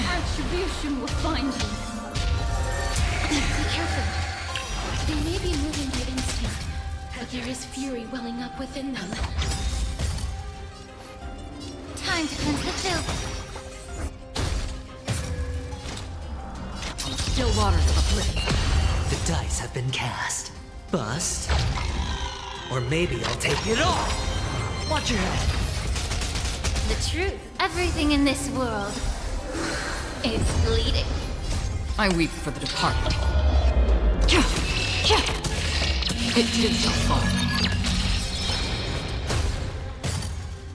Attribution will find you. Be careful. They may be moving by instinct, but there is fury welling up within them. Time to cleanse the filth. Still waters of oblivion. The dice have been cast. Bust. Or maybe I'll take it all. Watch your head. The truth. Everything in this world is bleeding. I weep for the departed. It too shall fall.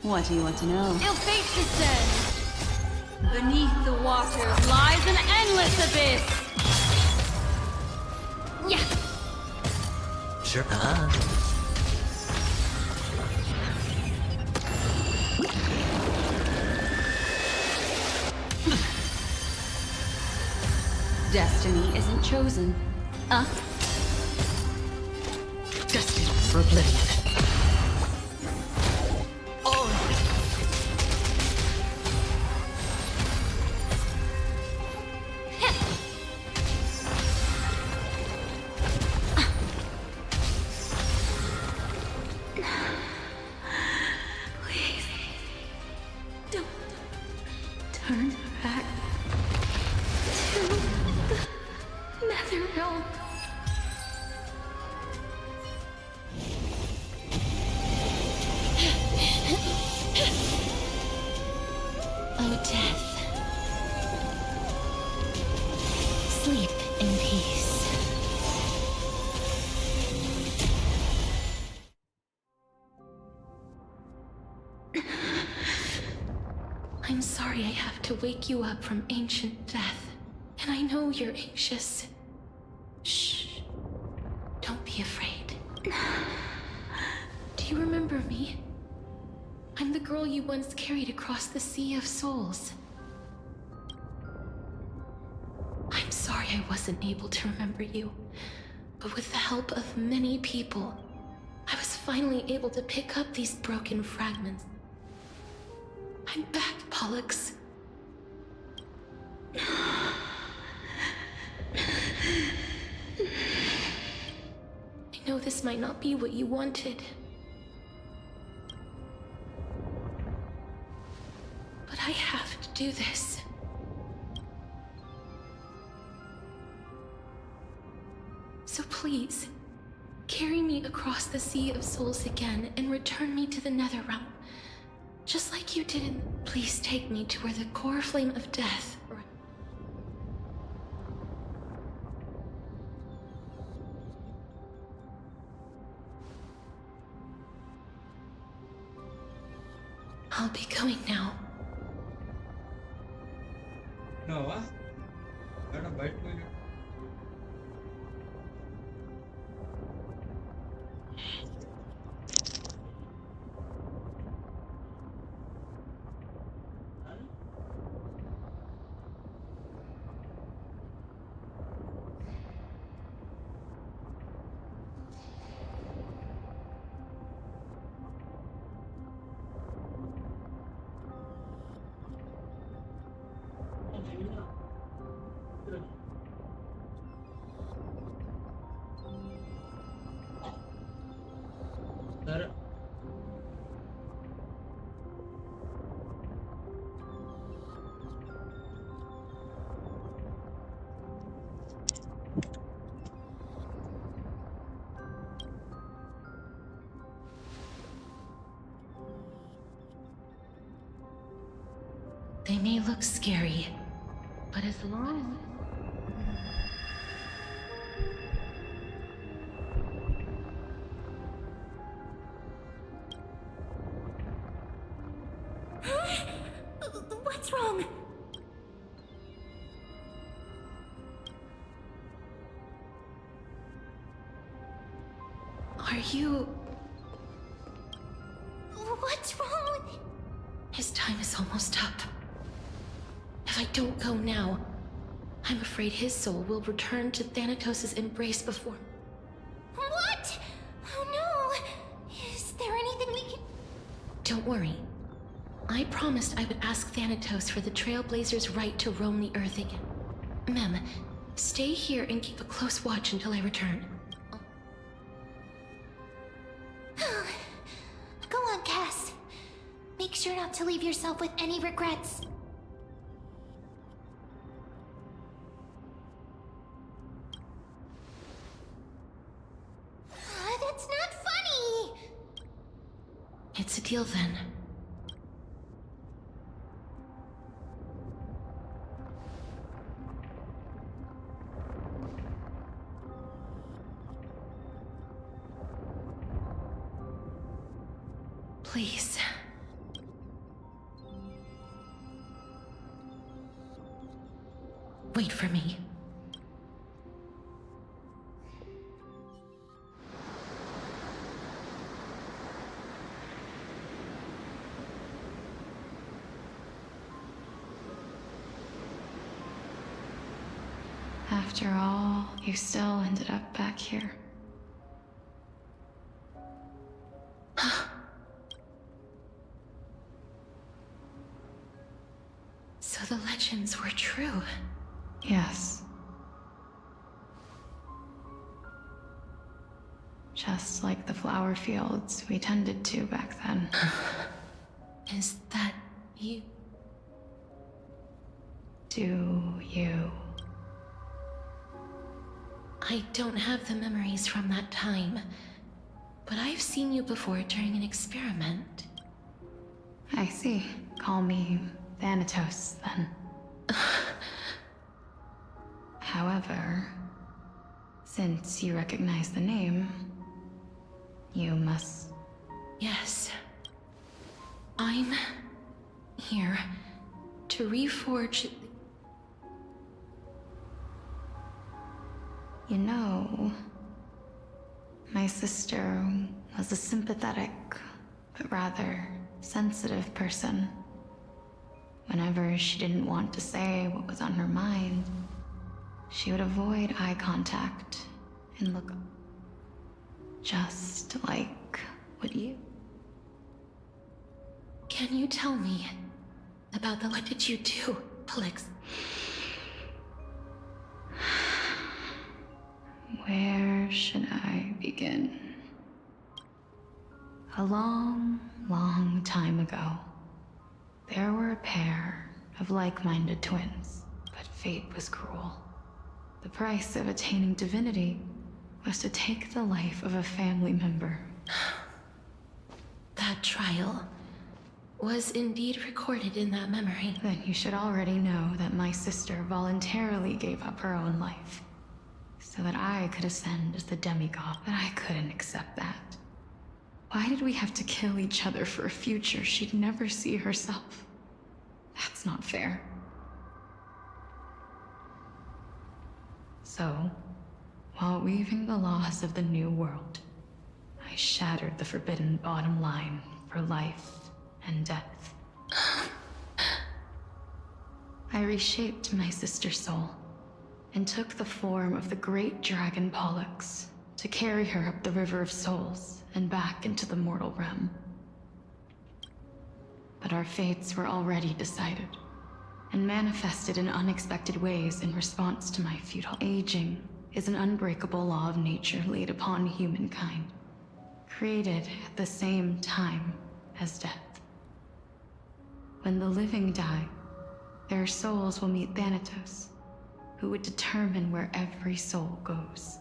What do you want to know? Your fate descends. Beneath the waters lies an endless abyss. Yeah. Sure. Destiny isn't chosen. Destined for oblivion. Please, don't turn back to the Nether Realm. Oh, death. Sleep in peace. I'm sorry I have to wake you up from ancient death. And I know you're anxious. Shh. Don't be afraid. Do you remember me? I'm the girl you once carried across the Sea of Souls. I'm sorry I wasn't able to remember you, but with the help of many people, I was finally able to pick up these broken fragments. I'm back, Pollux. I know this might not be what you wanted. But I have to do this. So please, carry me across the Sea of Souls again and return me to the Netherrealm. Just like you did. Please take me to where the core flame of death. I'll be going now. No, ಬೇಡ byte ಮೇಲೆ sir They may look scary, but as long What's wrong? Are you... What's wrong? His time is almost up. If I don't go now, I'm afraid his soul will return to Thanatos' embrace before... What? Oh no! Is there anything we can... Don't worry. I promised I would ask Thanatos for the Trailblazers' right to roam the Earth again. Mem, stay here and keep a close watch until I return. Go on, Cass. Make sure not to leave yourself with any regrets. That's not funny! It's a deal then. Please. Wait for me. After all, you still ended up back here. So the legends were true. Yes. Just like the flower fields we tended to back then. Is that you? Do you? I don't have the memories from that time, but I've seen you before during an experiment. I see. Call me Thanatos, then. However, since you recognize the name, you must... Yes. I'm here to reforge... You know, my sister was a sympathetic, but rather sensitive person. Whenever she didn't want to say what was on her mind, she would avoid eye contact and look up. Just like what you... Can you tell me about the... What did you do, Pollux? Where should I begin? A long, long time ago, there were a pair of like-minded twins, but fate was cruel. The price of attaining divinity was to take the life of a family member. That trial was indeed recorded in that memory. Then you should already know that my sister voluntarily gave up her own life, so that I could ascend as the demigod, but I couldn't accept that. Why did we have to kill each other for a future she'd never see herself? That's not fair. So, while weaving the laws of the new world, I shattered the forbidden bottom line for life and death. I reshaped my sister's soul and took the form of the great dragon Pollux to carry her up the River of Souls and back into the mortal realm. But our fates were already decided and manifested in unexpected ways in response to my futile aging is an unbreakable law of nature laid upon humankind, created at the same time as death. When the living die, their souls will meet Thanatos, who would determine where every soul goes.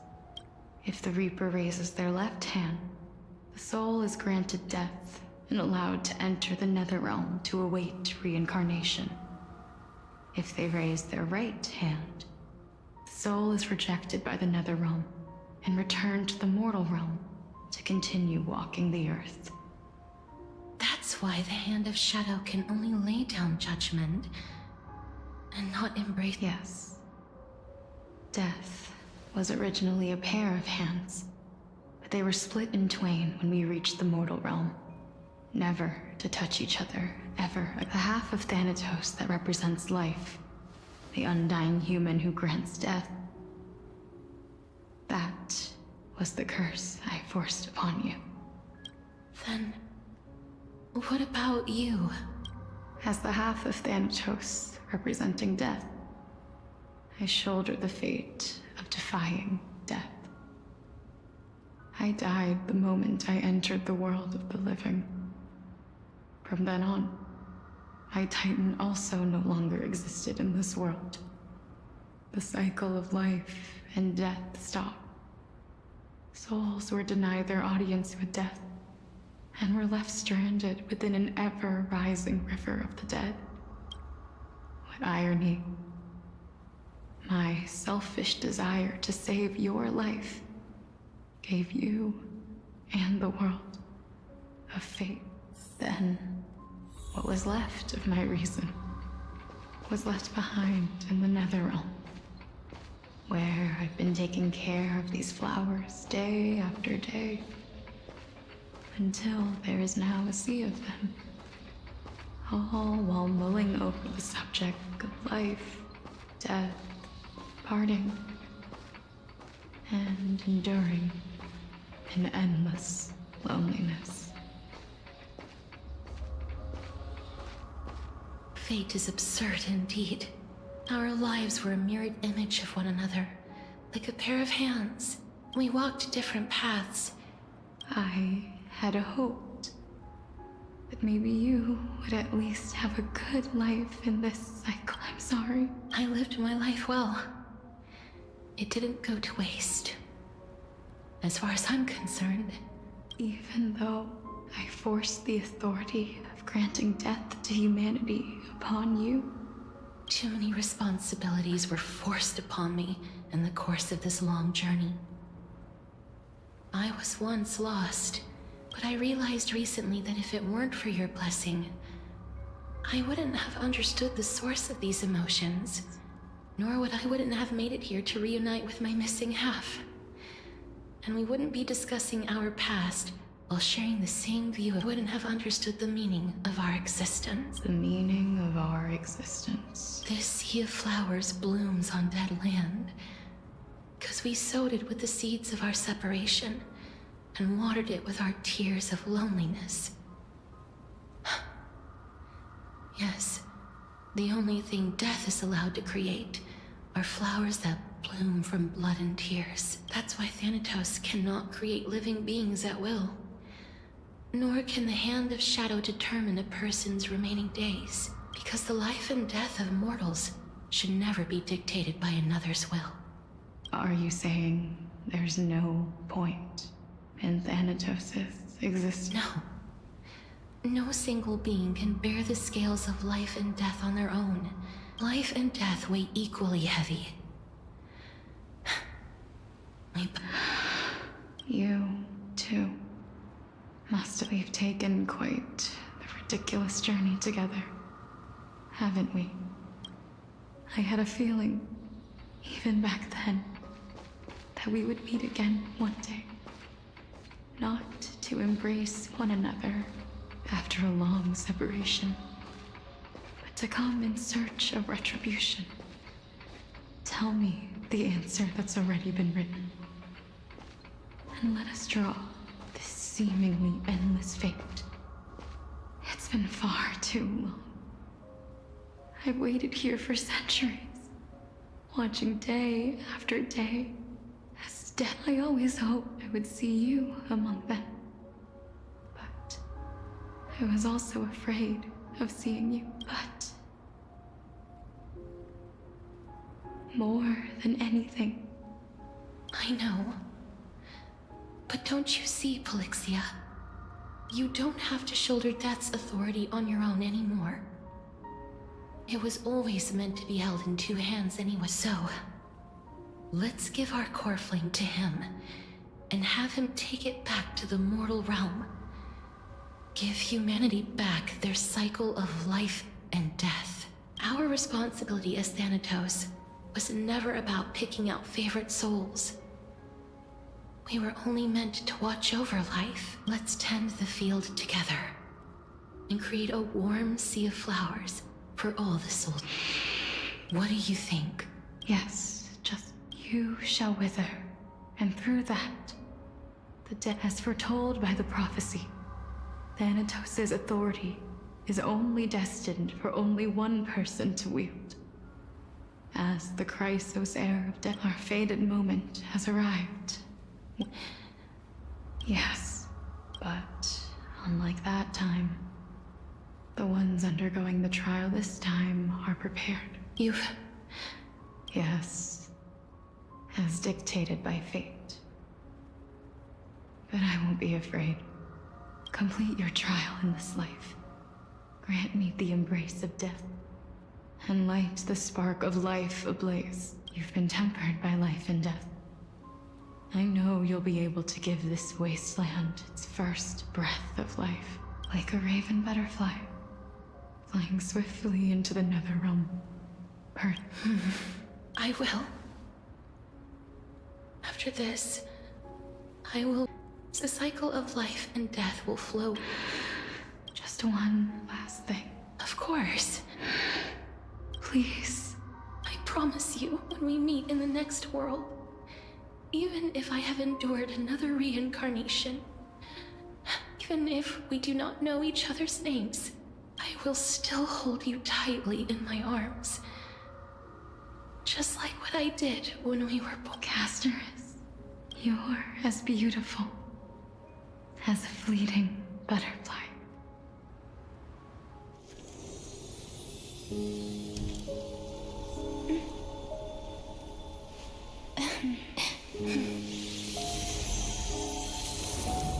If the Reaper raises their left hand, the soul is granted death and allowed to enter the Netherrealm to await reincarnation. If they raise their right hand, the soul is rejected by the Netherrealm and returned to the mortal realm to continue walking the earth. That's why the Hand of Shadow can only lay down judgment and not embrace... Yes. Death was originally a pair of hands, but they were split in twain when we reached the mortal realm. Never to touch each other, ever. The half of Thanatos that represents life the undying human who grants death. That was the curse I forced upon you. Then, what about you? As the half of Thanatos representing death, I shoulder the fate of defying death. I died the moment I entered the world of the living. From then on, my Titan also no longer existed in this world. The cycle of life and death stopped. Souls were denied their audience with death, and were left stranded within an ever-rising river of the dead. What irony. My selfish desire to save your life gave you and the world a fate. Then, what was left of my reason was left behind in the Netherrealm, where I've been taking care of these flowers day after day, until there is now a sea of them, all while mulling over the subject of life, death, parting, and enduring an endless loneliness. Fate is absurd indeed. Our lives were a mirrored image of one another, like a pair of hands. We walked different paths. I had hoped that maybe you would at least have a good life in this cycle. I'm sorry. I lived my life well. It didn't go to waste. As far as I'm concerned. Even though I forced the authority of granting death to humanity upon you, too many responsibilities were forced upon me in the course of this long journey. I was once lost, but I realized recently that if it weren't for your blessing, I wouldn't have understood the source of these emotions, nor would I wouldn't have made it here to reunite with my missing half. And we wouldn't be discussing our past while sharing the same view. I wouldn't have understood the meaning of our existence. The meaning of our existence. This sea of flowers blooms on dead land, because we sowed it with the seeds of our separation and watered it with our tears of loneliness. Yes, the only thing death is allowed to create are flowers that bloom from blood and tears. That's why Thanatos cannot create living beings at will. Nor can the Hand of Shadow determine a person's remaining days, because the life and death of mortals should never be dictated by another's will. Are you saying there's no point in Thanatos' existence? No. No single being can bear the scales of life and death on their own. Life and death weigh equally heavy. You, too, must have we've taken quite the ridiculous journey together, haven't we? I had a feeling, even back then, that we would meet again one day. Not to embrace one another after a long separation, but to come in search of retribution. Tell me the answer that's already been written, and let us draw this seemingly endless fate. It's been far too long. I've waited here for centuries, watching day after day as death. I always hoped I would see you among them, but I was also afraid of seeing you. But more than anything, I know. But don't you see, Polixia? You don't have to shoulder death's authority on your own anymore. It was always meant to be held in two hands anyway. So, let's give our core flame to him, and have him take it back to the mortal realm. Give humanity back their cycle of life and death. Our responsibility as Thanatos was never about picking out favorite souls. We were only meant to watch over life. Let's tend the field together and create a warm sea of flowers for all the souls. What do you think? Yes, just you shall wither. And through that, the dead, as foretold by the prophecy, Thanatos' authority is only destined for only one person to wield. As the Chrysos heir of death, our fated moment has arrived. Yes, but unlike that time, the ones undergoing the trial this time are prepared. Yes, as dictated by fate. But I won't be afraid. Complete your trial in this life. Grant me the embrace of death, and light the spark of life ablaze. You've been tempered by life and death. I know you'll be able to give this wasteland its first breath of life, like a raven butterfly, flying swiftly into the Netherrealm. I will. After this, I will... The cycle of life and death will flow. Just one last thing. Of course. Please. I promise you, when we meet in the next world, even if I have endured another reincarnation, even if we do not know each other's names, I will still hold you tightly in my arms. Just like what I did when we were born. Castorice, you're as beautiful as a fleeting butterfly.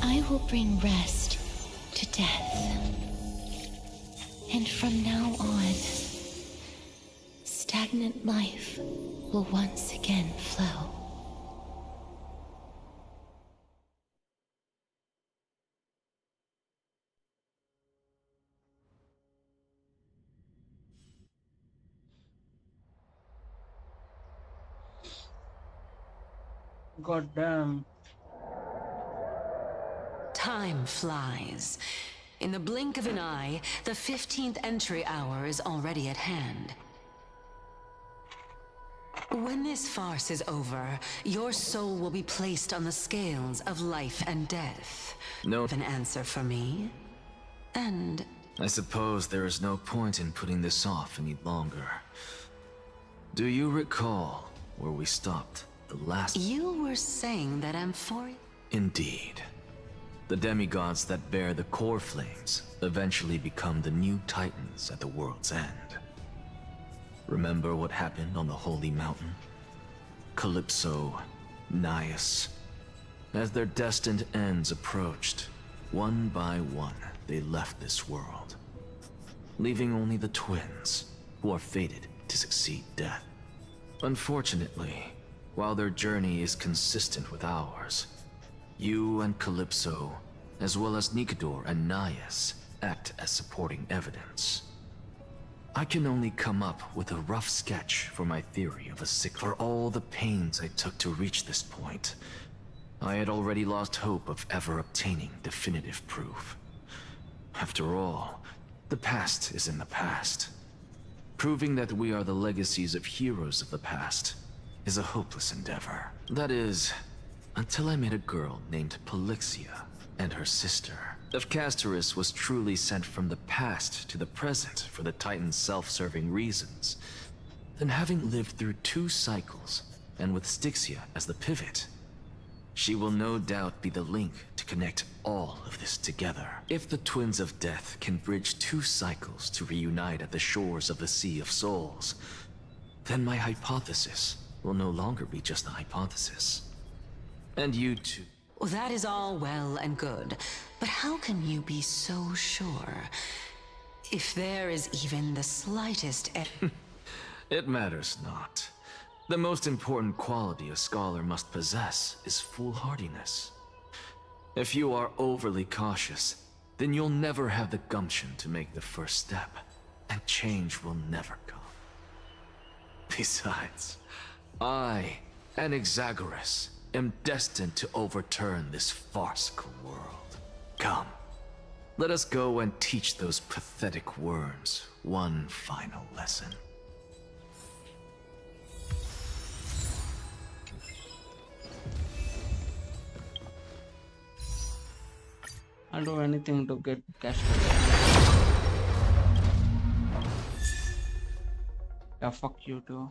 I will bring rest to death. And from now on, stagnant life will once again flow. God damn. Time flies. In the blink of an eye, the 15th entry hour is already at hand. When this farce is over, your soul will be placed on the scales of life and death. No. An answer for me? And... I suppose there is no point in putting this off any longer. Do you recall where we stopped the last... You were saying that Amphoria... Indeed. The demigods that bear the core flames eventually become the new titans at the world's end. Remember what happened on the Holy Mountain? Calypso, Naias. As their destined ends approached, one by one, they left this world, leaving only the twins, who are fated to succeed death. Unfortunately, while their journey is consistent with ours, you and Calypso, as well as Nicodor and Naias, act as supporting evidence. I can only come up with a rough sketch for my theory of a sick. For all the pains I took to reach this point, I had already lost hope of ever obtaining definitive proof. After all, the past is in the past. Proving that we are the legacies of heroes of the past is a hopeless endeavor. That is, until I met a girl named Polixia and her sister. If Castorice was truly sent from the past to the present for the Titan's self-serving reasons, then having lived through 2 cycles, and with Styxia as the pivot, she will no doubt be the link to connect all of this together. If the Twins of Death can bridge 2 cycles to reunite at the shores of the Sea of Souls, then my hypothesis will no longer be just a hypothesis. And you too. Well, that is all well and good, but how can you be so sure? If there is even the slightest... It matters not. The most important quality a scholar must possess is foolhardiness. If you are overly cautious, then you'll never have the gumption to make the first step, and change will never come. Besides, I, an Exagoras, am destined to overturn this farcical world. Come, let us go and teach those pathetic worms one final lesson. I'll do anything to get cash. Yeah, fuck you too.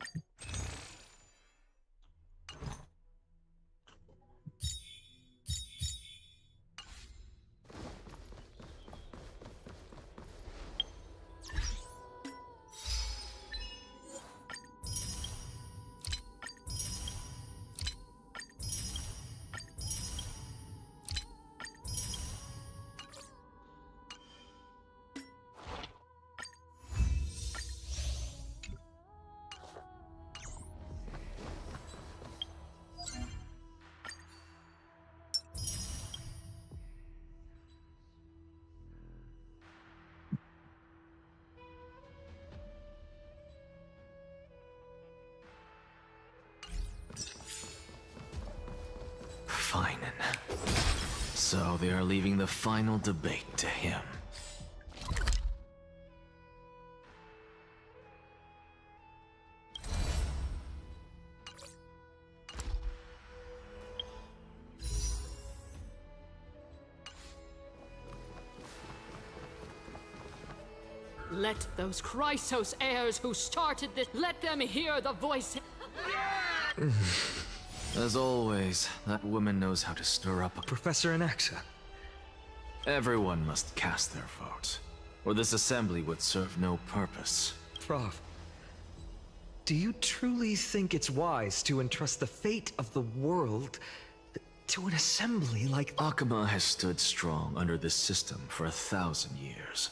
Fine. So they are leaving the final debate to him. Let those Chrysos heirs who started this, let them hear the voice. As always, that woman knows how to stir up a... Professor Anaxa. Everyone must cast their vote, or this assembly would serve no purpose. Prof, do you truly think it's wise to entrust the fate of the world to an assembly like... Akama has stood strong under this system for 1,000 years.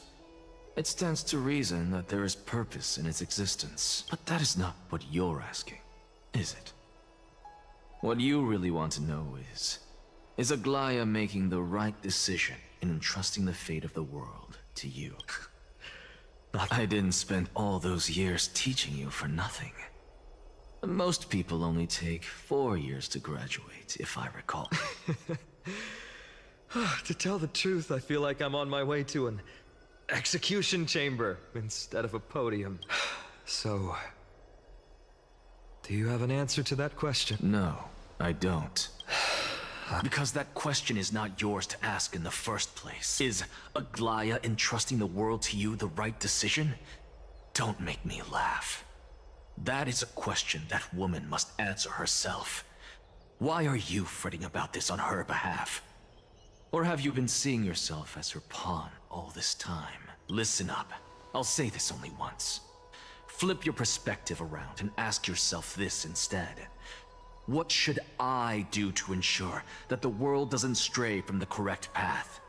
It stands to reason that there is purpose in its existence. But that is not what you're asking, is it? What you really want to know is Aglaia making the right decision in entrusting the fate of the world to you? I didn't spend all those years teaching you for nothing. Most people only take 4 years to graduate, if I recall. To tell the truth, I feel like I'm on my way to an execution chamber instead of a podium. So, do you have an answer to that question? No, I don't. Because that question is not yours to ask in the first place. Is Aglaia entrusting the world to you the right decision? Don't make me laugh. That is a question that woman must answer herself. Why are you fretting about this on her behalf? Or have you been seeing yourself as her pawn all this time? Listen up. I'll say this only once. Flip your perspective around and ask yourself this instead. What should I do to ensure that the world doesn't stray from the correct path?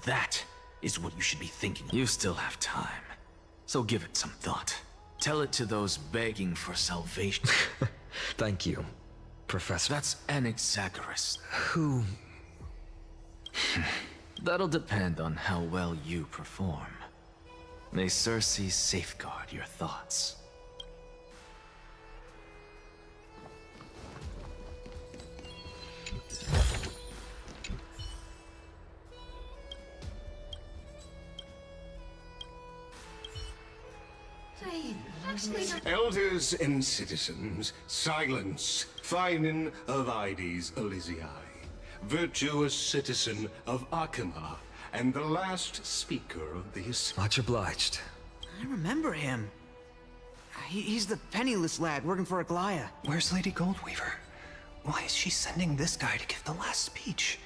That is what you should be thinking. You still have time, so give it some thought. Tell it to those begging for salvation. Thank you, Professor. That's Anaxagoras. Who? That'll depend on how well you perform. May Circe safeguard your thoughts. Elders and citizens, silence. Feinen of Ides Elysiae, virtuous citizen of Akama, and the last speaker of the... Much obliged. I remember him. He's the penniless lad working for Aglaia. Where's Lady Goldweaver? Why is she sending this guy to give the last speech?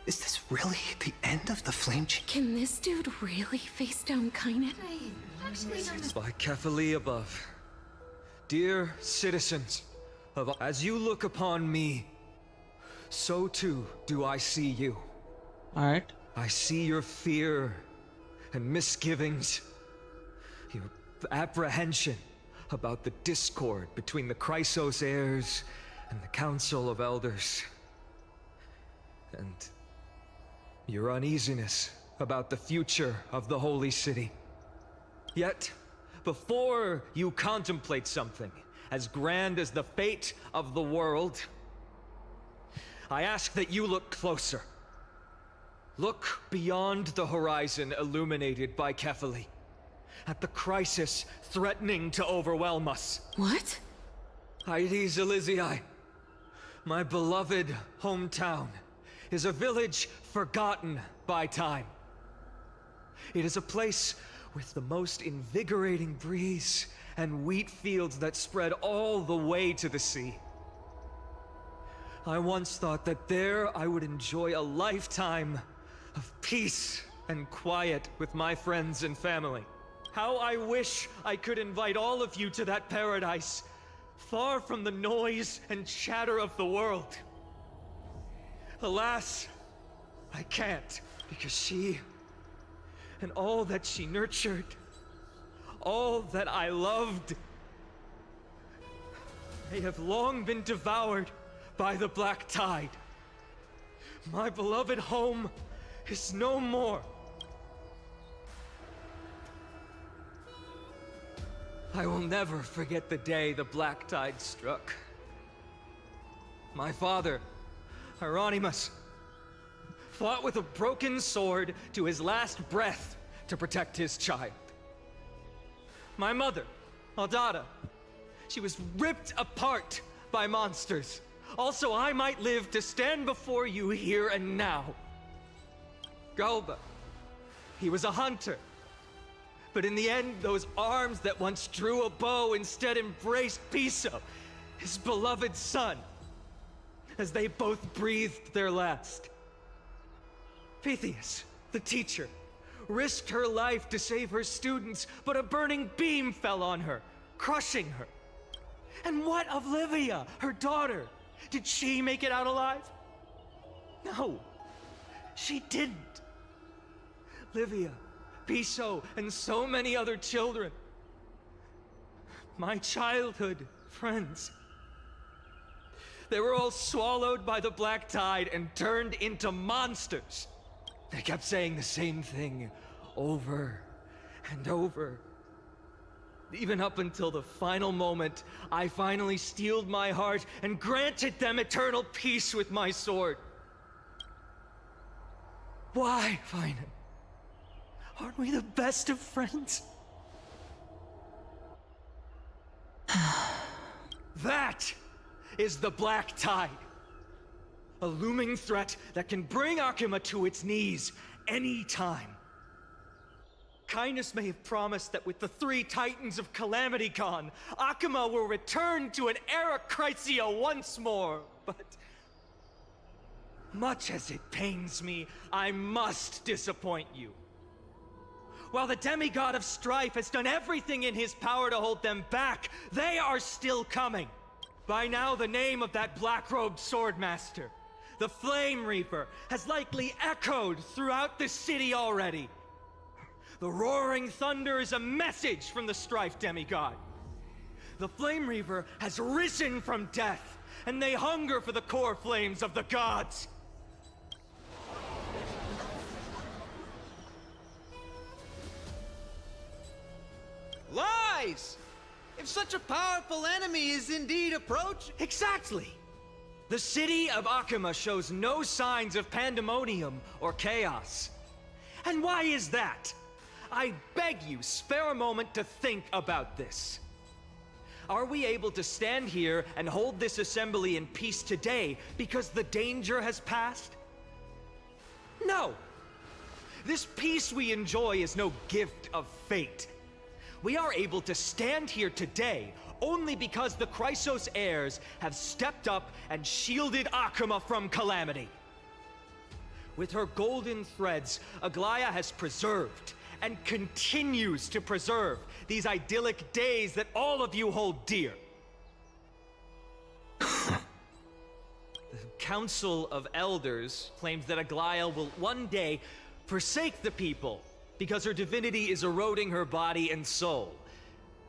Is this really the end of the flame? Can this dude really face down Kynet? By Kefali above. Dear citizens, as you look upon me, so too do I see you. Alright. I see your fear and misgivings, your apprehension about the discord between the Chrysos heirs and the Council of Elders, and your uneasiness about the future of the Holy City. Yet, before you contemplate something as grand as the fate of the world, I ask that you look closer. Look beyond the horizon illuminated by Kefali, at the crisis threatening to overwhelm us. What? Ides Elysiae, my beloved hometown, is a village forgotten by time. It is a place with the most invigorating breeze and wheat fields that spread all the way to the sea. I once thought that there I would enjoy a lifetime of peace and quiet with my friends and family. How I wish I could invite all of you to that paradise, far from the noise and chatter of the world. Alas, I can't, because she, and all that she nurtured, all that I loved, they have long been devoured by the black tide. My beloved home is no more. I will never forget the day the black tide struck. My father, Hieronymus, fought with a broken sword to his last breath to protect his child. My mother, Aldada, she was ripped apart by monsters. Also, I might live to stand before you here and now. Galba, he was a hunter. But in the end, those arms that once drew a bow instead embraced Piso, his beloved son, as they both breathed their last. Pythias, the teacher, risked her life to save her students, but a burning beam fell on her, crushing her. And what of Livia, her daughter? Did she make it out alive? No, she didn't. Livia, Piso, and so many other children. My childhood friends. They were all swallowed by the black tide and turned into monsters. They kept saying the same thing over and over. Even up until the final moment, I finally steeled my heart and granted them eternal peace with my sword. Why, Finan? Aren't we the best of friends? That is the black tide. A looming threat that can bring Akuma to its knees any time. Kindness may have promised that with the 3 Titans of Calamity Con, Akuma will return to an era Chrysia once more, but much as it pains me, I must disappoint you. While the demigod of strife has done everything in his power to hold them back, they are still coming. By now, the name of that black-robed swordmaster, the Flame Reaper, has likely echoed throughout the city already. The roaring thunder is a message from the strife demigod. The Flame Reaper has risen from death, and they hunger for the core flames of the gods. Lies! If such a powerful enemy is indeed approaching... Exactly! The city of Akuma shows no signs of pandemonium or chaos. And why is that? I beg you, spare a moment to think about this. Are we able to stand here and hold this assembly in peace today because the danger has passed? No! This peace we enjoy is no gift of fate. We are able to stand here today only because the Chrysos heirs have stepped up and shielded Akuma from calamity. With her golden threads, Aglaya has preserved and continues to preserve these idyllic days that all of you hold dear. The Council of Elders claims that Aglaya will one day forsake the people because her divinity is eroding her body and soul.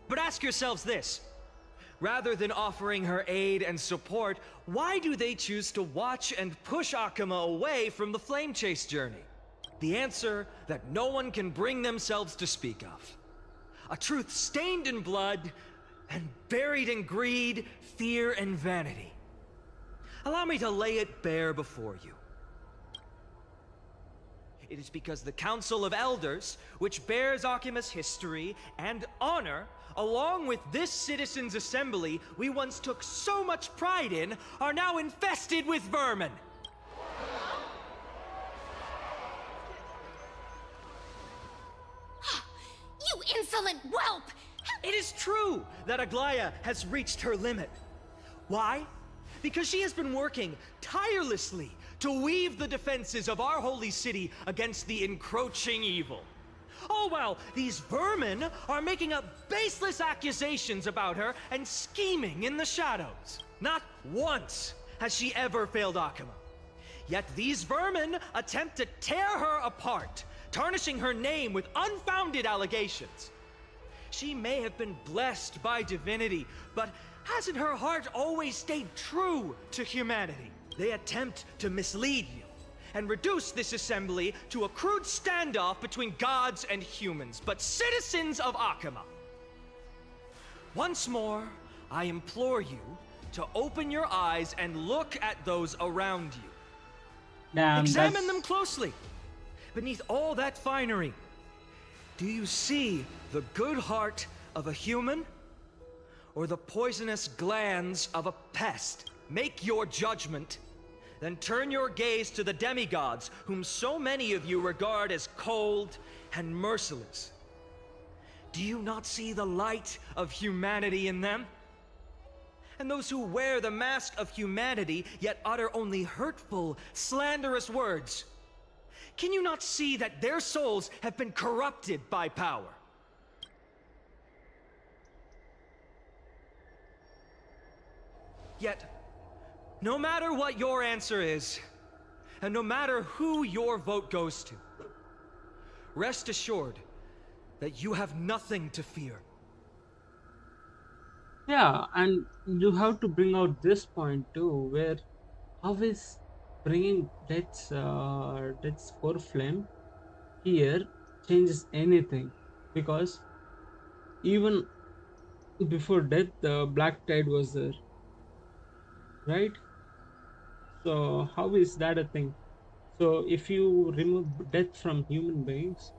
But ask yourselves this. Rather than offering her aid and support, why do they choose to watch and push Akuma away from the Flame Chase journey? The answer that no one can bring themselves to speak of. A truth stained in blood and buried in greed, fear, and vanity. Allow me to lay it bare before you. It is because the Council of Elders, which bears Akuma's history and honor, along with this citizens' assembly we once took so much pride in, are now infested with vermin. insolent whelp! It is true that Aglaya has reached her limit. Why? Because she has been working tirelessly to weave the defenses of our holy city against the encroaching evil. All while these vermin are making up baseless accusations about her and scheming in the shadows. Not once has she ever failed Akuma. Yet these vermin attempt to tear her apart, tarnishing her name with unfounded allegations. She may have been blessed by divinity, but hasn't her heart always stayed true to humanity? They attempt to mislead you and reduce this assembly to a crude standoff between gods and humans, but citizens of Akuma. Once more, I implore you to open your eyes and look at those around you. Damn, Examine them closely. Beneath all that finery, do you see the good heart of a human or the poisonous glands of a pest? Make your judgment, then turn your gaze to the demigods whom so many of you regard as cold and merciless. Do you not see the light of humanity in them? And those who wear the mask of humanity yet utter only hurtful, slanderous words. Can you not see that their souls have been corrupted by power? Yet, no matter what your answer is, and no matter who your vote goes to, rest assured that you have nothing to fear. Yeah, and you have to bring out this point too, where how is bringing Death's core flame here changes anything, because even before Death, the Black Tide was there, right? So how is that a thing? So if you remove Death from human beings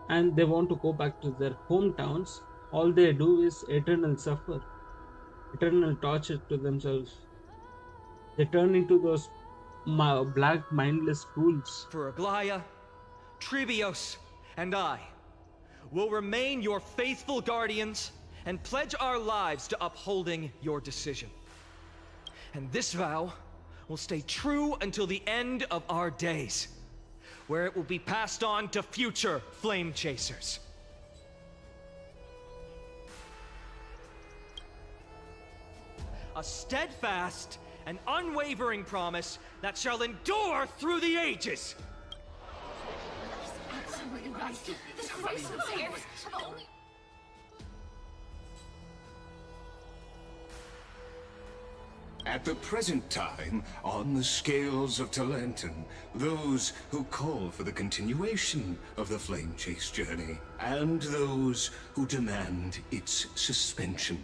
and they want to go back to their hometowns, all they do is eternal suffer, eternal torture to themselves. They turn into those black mindless fools. For Aglaya, Trebios, and I will remain your faithful guardians and pledge our lives to upholding your decision. And this vow will stay true until the end of our days, where it will be passed on to future flame chasers. A steadfast and unwavering promise that shall endure through the ages. At the present time, on the scales of Talenton, those who call for the continuation of the Flame Chase journey, and those who demand its suspension.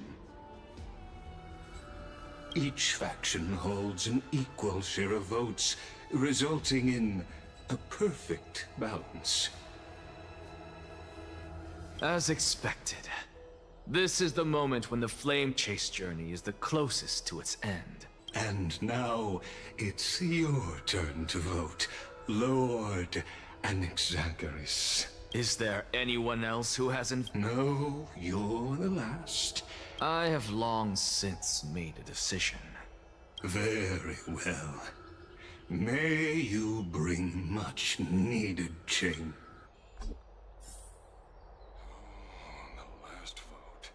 Each faction holds an equal share of votes, resulting in a perfect balance. As expected. This is the moment when the Flame Chase journey is the closest to its end. And now, it's your turn to vote, Lord Anaxagoras. Is there anyone else who hasn't? No, you're the last. I have long since made a decision. Very well. May you bring much needed change. The last vote.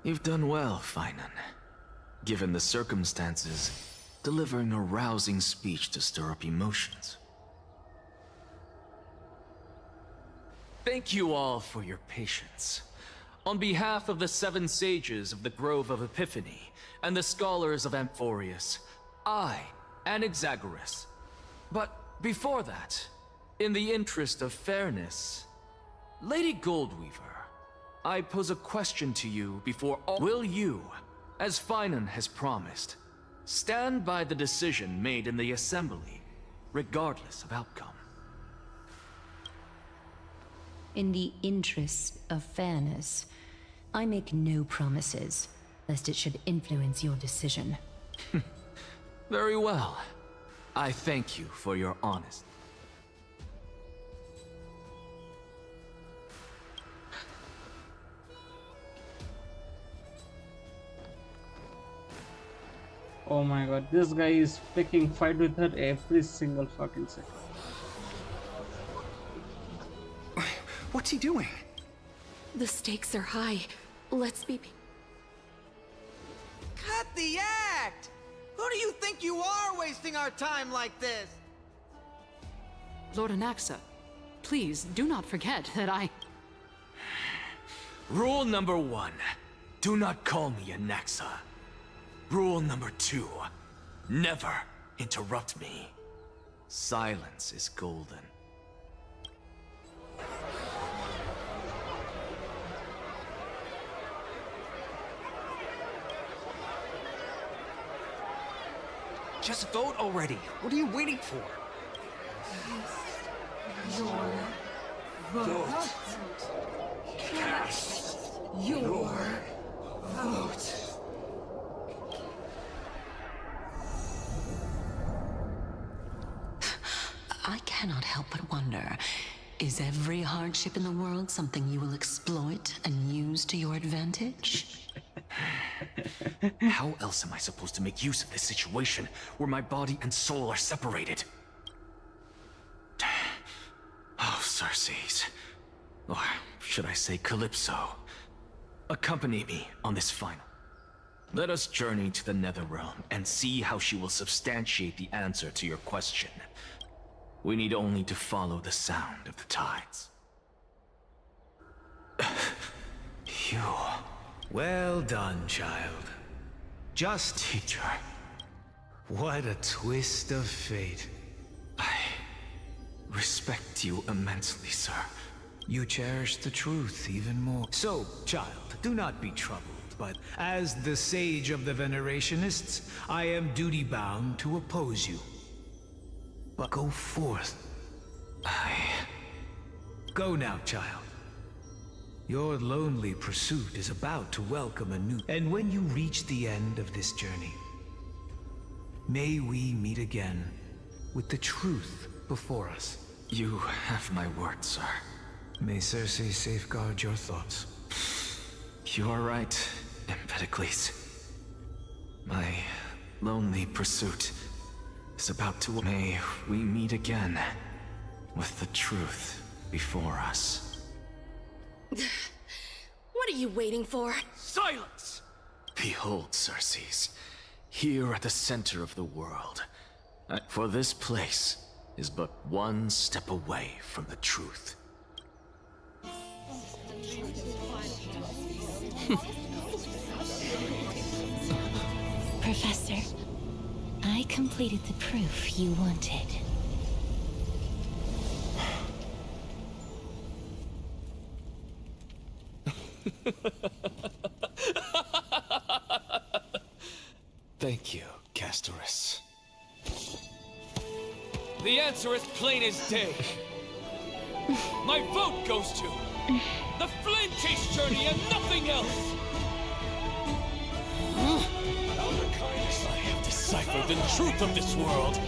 You've done well, Finan. Given the circumstances, delivering a rousing speech to stir up emotions. Thank you all for your patience. On behalf of the 7 sages of the Grove of Epiphany and the scholars of Amphorius, I, Anaxagoras. But before that, in the interest of fairness, Lady Goldweaver, I pose a question to you before all. Will you, as Finan has promised, stand by the decision made in the Assembly, regardless of outcome? In the interest of fairness, I make no promises, lest it should influence your decision. Very well. I thank you for your honesty. Oh my god, this guy is picking fight with her every single fucking second. What's he doing? The stakes are high. Let's be... Cut the act! Who do you think you are wasting our time like this? Lord Anaxa, please do not forget that I... Rule number 1. Do not call me Anaxa. Rule number 2. Never interrupt me. Silence is golden. Just vote already. What are you waiting for? Your vote. Cast your vote. I cannot help but wonder, is every hardship in the world something you will exploit and use to your advantage? How else am I supposed to make use of this situation where my body and soul are separated? Oh, Circes. Or should I say Calypso? Accompany me on this final. Let us journey to the Netherrealm and see how she will substantiate the answer to your question. We need only to follow the sound of the tides. You... Well done, child. Just... Teacher. What a twist of fate. I respect you immensely, sir. You cherish the truth even more. So, child, do not be troubled, but as the sage of the Venerationists, I am duty-bound to oppose you. But go forth. Go now, child. Your lonely pursuit is about to welcome a new... And when you reach the end of this journey, may we meet again with the truth before us. You have my word, sir. May Circe safeguard your thoughts. You are right, Empedocles. My lonely pursuit is about to... May we meet again with the truth before us. What are you waiting for? Silence! Behold, Circes, here at the center of the world. For this place is but one step away from the truth. Professor, I completed the proof you wanted. Thank you, Castorice. The answer is plain as day. My vote goes to the Flame Chase journey and nothing else! I have deciphered the truth of this world!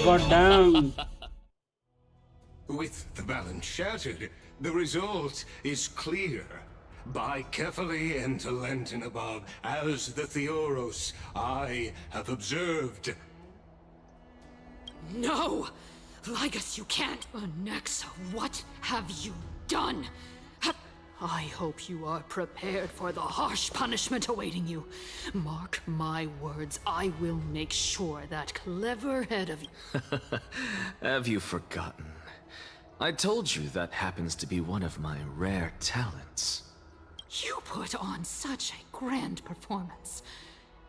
God damn. With the balance shattered, the result is clear. By carefully enter Lenten above, as the Theoros I have observed. No! Ligus, you can't! Anaxa, what have you done? I hope you are prepared for the harsh punishment awaiting you. Mark my words, I will make sure that clever head of you... Have you forgotten? I told you that happens to be one of my rare talents. You put on such a grand performance,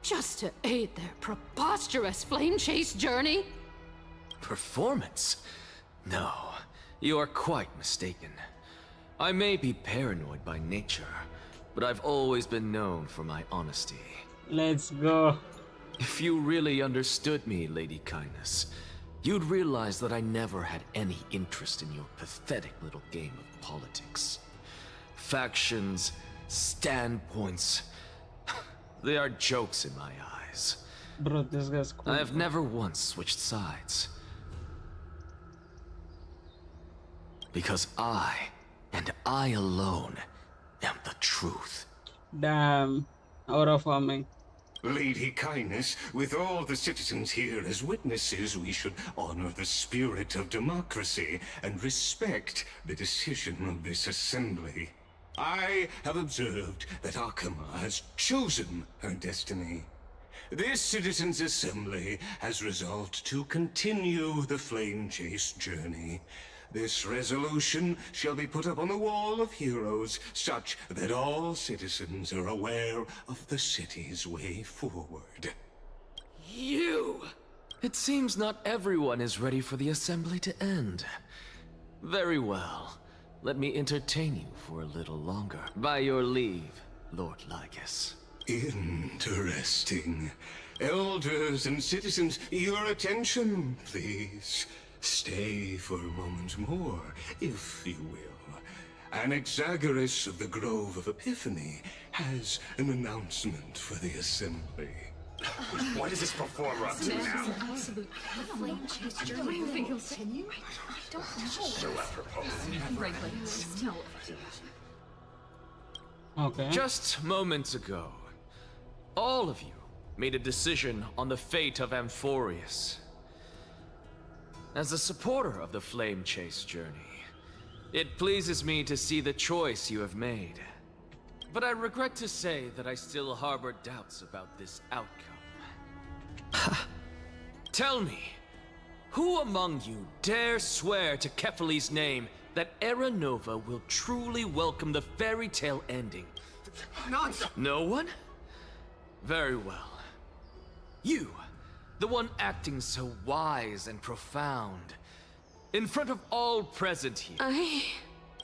just to aid their preposterous flame chase journey? Performance? No, you are quite mistaken. I may be paranoid by nature, but I've always been known for my honesty. Let's go. If you really understood me, Lady Kindness, you'd realize that I never had any interest in your pathetic little game of politics. Factions, standpoints, they are jokes in my eyes. Bro, this guy's cool. I have never once switched sides. Because I, and I alone, am the truth. Damn. Aura farming. Lady Kindness, with all the citizens here as witnesses, we should honor the spirit of democracy and respect the decision of this assembly. I have observed that Akama has chosen her destiny. This citizens' assembly has resolved to continue the flame chase journey. This resolution shall be put up on the Wall of Heroes, such that all citizens are aware of the city's way forward. You! It seems not everyone is ready for the assembly to end. Very well. Let me entertain you for a little longer. By your leave, Lord Lycus. Interesting. Elders and citizens, your attention, please. Stay for a moment more, if you will. Anaxagoras of the Grove of Epiphany has an announcement for the assembly. What is this performer up to now? Absolute flame chase journey will continue? I don't know. So apropos. Still. Okay. Just moments ago, all of you made a decision on the fate of Amphorius. As a supporter of the Flame Chase journey, it pleases me to see the choice you have made. But I regret to say that I still harbor doubts about this outcome. Tell me, who among you dare swear to Kefali's name that Era Nova will truly welcome the fairy tale ending? Nonsense! No one? Very well. You, the one acting so wise and profound, in front of all present here.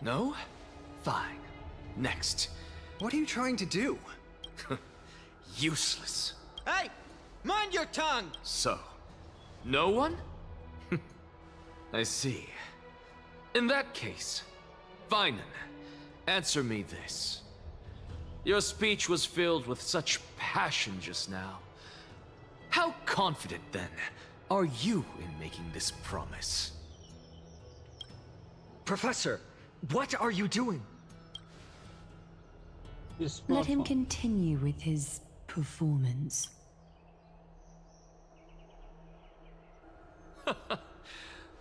No? Fine. Next. What are you trying to do? Useless. Hey! Mind your tongue! So, no one? I see. In that case, Finan, answer me this. Your speech was filled with such passion just now. How confident, then, are you in making this promise? Professor, what are you doing? Let him continue with his performance.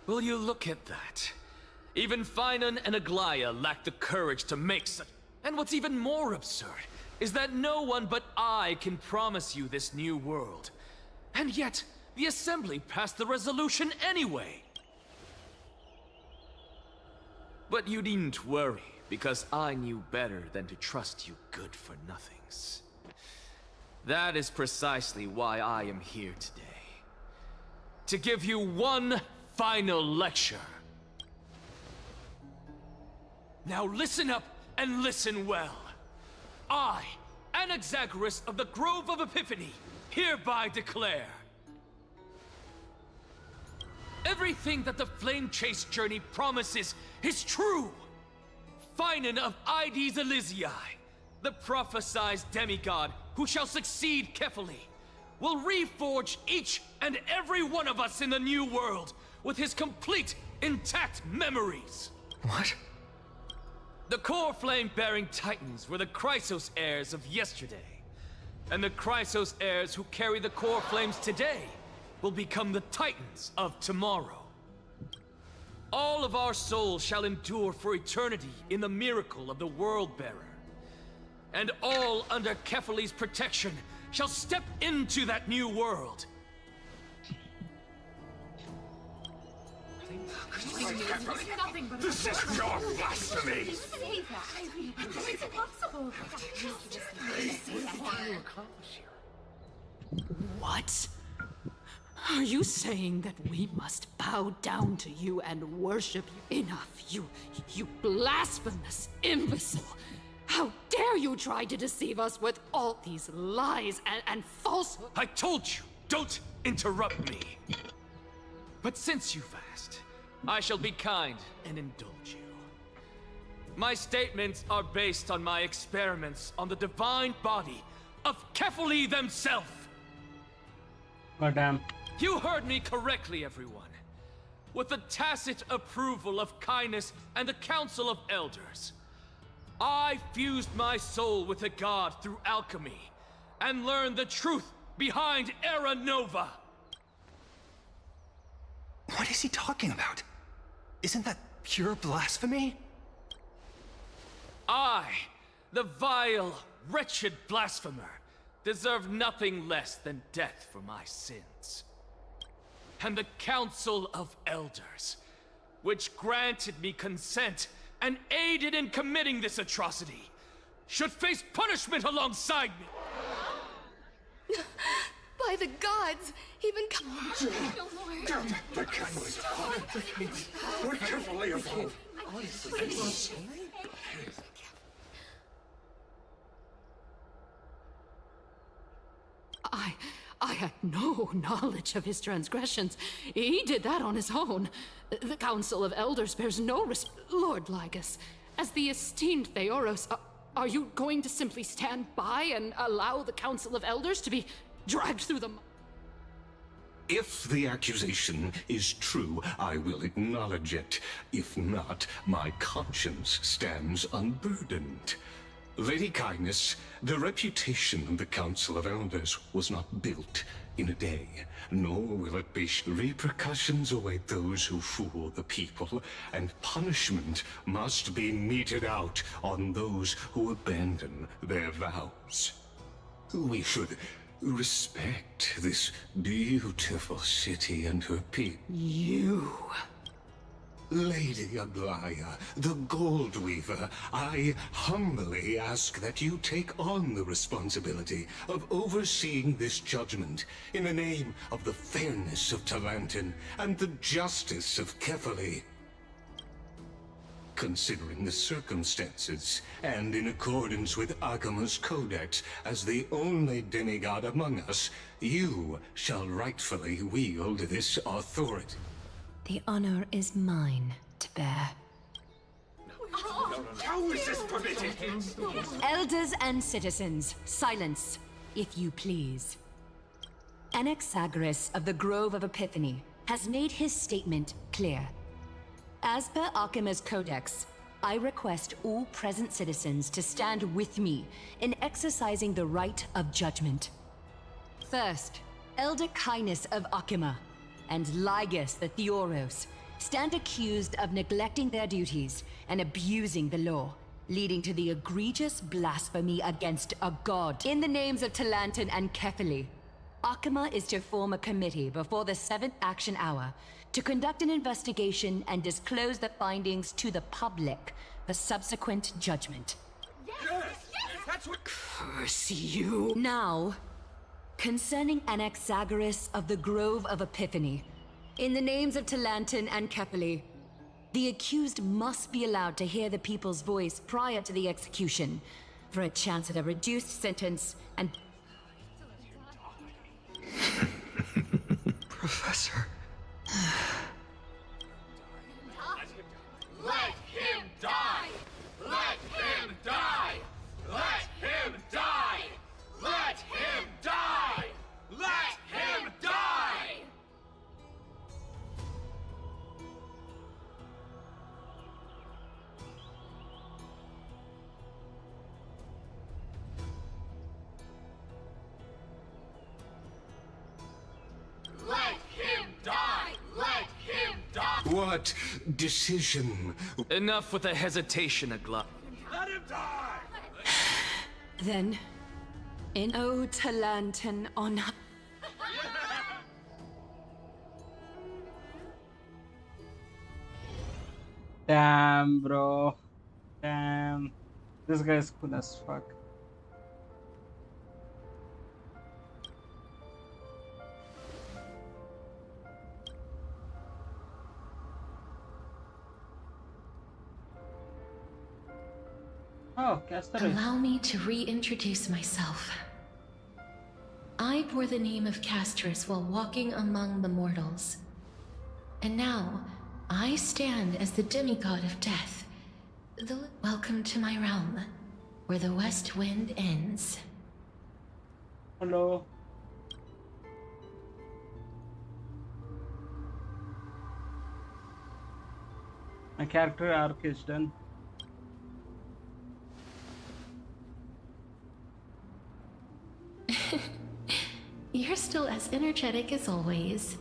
Will you look at that? Even Finan and Aglaya lack the courage to make such... And what's even more absurd is that no one but I can promise you this new world. And yet, the Assembly passed the resolution anyway. But you needn't worry, because I knew better than to trust you good-for-nothings. That is precisely why I am here today. To give you one final lecture. Now listen up and listen well. I, Anaxagoras of the Grove of Epiphany, hereby declare everything that the Flame Chase journey promises is true. Finan of Ides Elysiae, the prophesized demigod who shall succeed Kefali, will reforge each and every one of us in the new world with his complete, intact memories. What? The core flame-bearing titans were the Chrysos heirs of yesterday. And the Chrysos heirs who carry the core flames today will become the titans of tomorrow. All of our souls shall endure for eternity in the miracle of the World-Bearer. And all under Kefali's protection shall step into that new world. This is pure blasphemy! It's impossible. What? Are you saying that we must bow down to you and worship you? Enough, you blasphemous imbecile! How dare you try to deceive us with all these lies and falsehood? I told you, don't interrupt me! But since you've asked, I shall be kind and indulge you. My statements are based on my experiments on the divine body of Kefali themselves. Oh, damn. You heard me correctly, everyone. With the tacit approval of Kindness and the Council of Elders, I fused my soul with a god through alchemy and learned the truth behind Era Nova. What is he talking about? Isn't that pure blasphemy? I, the vile, wretched blasphemer, deserve nothing less than death for my sins. And the Council of Elders, which granted me consent and aided in committing this atrocity, should face punishment alongside me. By the gods, even The kindly. We're carefully evolved. I had no knowledge of his transgressions. He did that on his own. The Council of Elders bears no Lord Lygus, as the esteemed Theoros, are you going to simply stand by and allow the Council of Elders to be dragged through the... If the accusation is true, I will acknowledge it. If not, my conscience stands unburdened. Lady Kindness, the reputation of the Council of Elders was not built in a day, nor will it be. Repercussions await those who fool the people, and punishment must be meted out on those who abandon their vows. We should respect this beautiful city and her people. You... Lady Aglaya, the Gold Weaver, I humbly ask that you take on the responsibility of overseeing this judgment in the name of the fairness of Talantin and the justice of Kefali. Considering the circumstances, and in accordance with Akima's codex as the only demigod among us, you shall rightfully wield this authority. The honor is mine to bear. How is this permitted? Elders and citizens, silence, if you please. Anaxagoras of the Grove of Epiphany has made his statement clear. As per Akima's codex, I request all present citizens to stand with me in exercising the right of judgment. First, Elder Kindness of Akima and Lygus the Theoros stand accused of neglecting their duties and abusing the law, leading to the egregious blasphemy against a god. In the names of Talantin and Kefali, Akima is to form a committee before the 7th action hour to conduct an investigation and disclose the findings to the public for subsequent judgment. Yes! That's what... Curse you! Now, concerning Anaxagoras of the Grove of Epiphany, in the names of Talantin and Kefali, the accused must be allowed to hear the people's voice prior to the execution, for a chance at a reduced sentence and... Professor. Let him die! Let him die! Let him die! Let him die! Let him die! Let him die! Let him die! What decision? Enough with the hesitation, Agla. Let him die! Then, in O Talantin on... Damn, bro. Damn. This guy's cool as fuck. Oh, Castorice. Allow me to reintroduce myself. I bore the name of Castorice while walking among the mortals. And now, I stand as the demigod of death. Welcome to my realm, where the west wind ends. Hello. My character arc is done. You're still as energetic as always.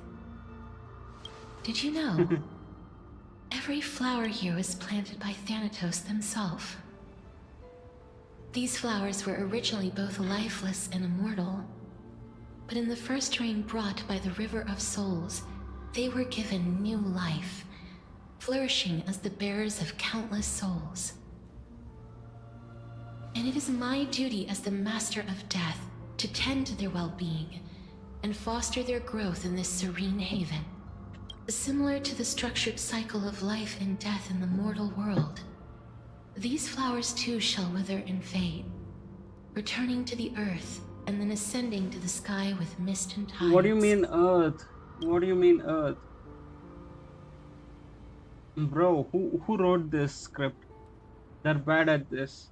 Did you know? Every flower here was planted by Thanatos themselves. These flowers were originally both lifeless and immortal, but in the first rain brought by the River of Souls, they were given new life, flourishing as the bearers of countless souls. And it is my duty as the Master of Death to tend to their well-being and foster their growth in this serene haven. Similar to the structured cycle of life and death in the mortal world, these flowers too shall wither and fade, returning to the earth and then ascending to the sky with mist and tides. What do you mean earth? What do you mean earth? Bro, who wrote this script? They're bad at this.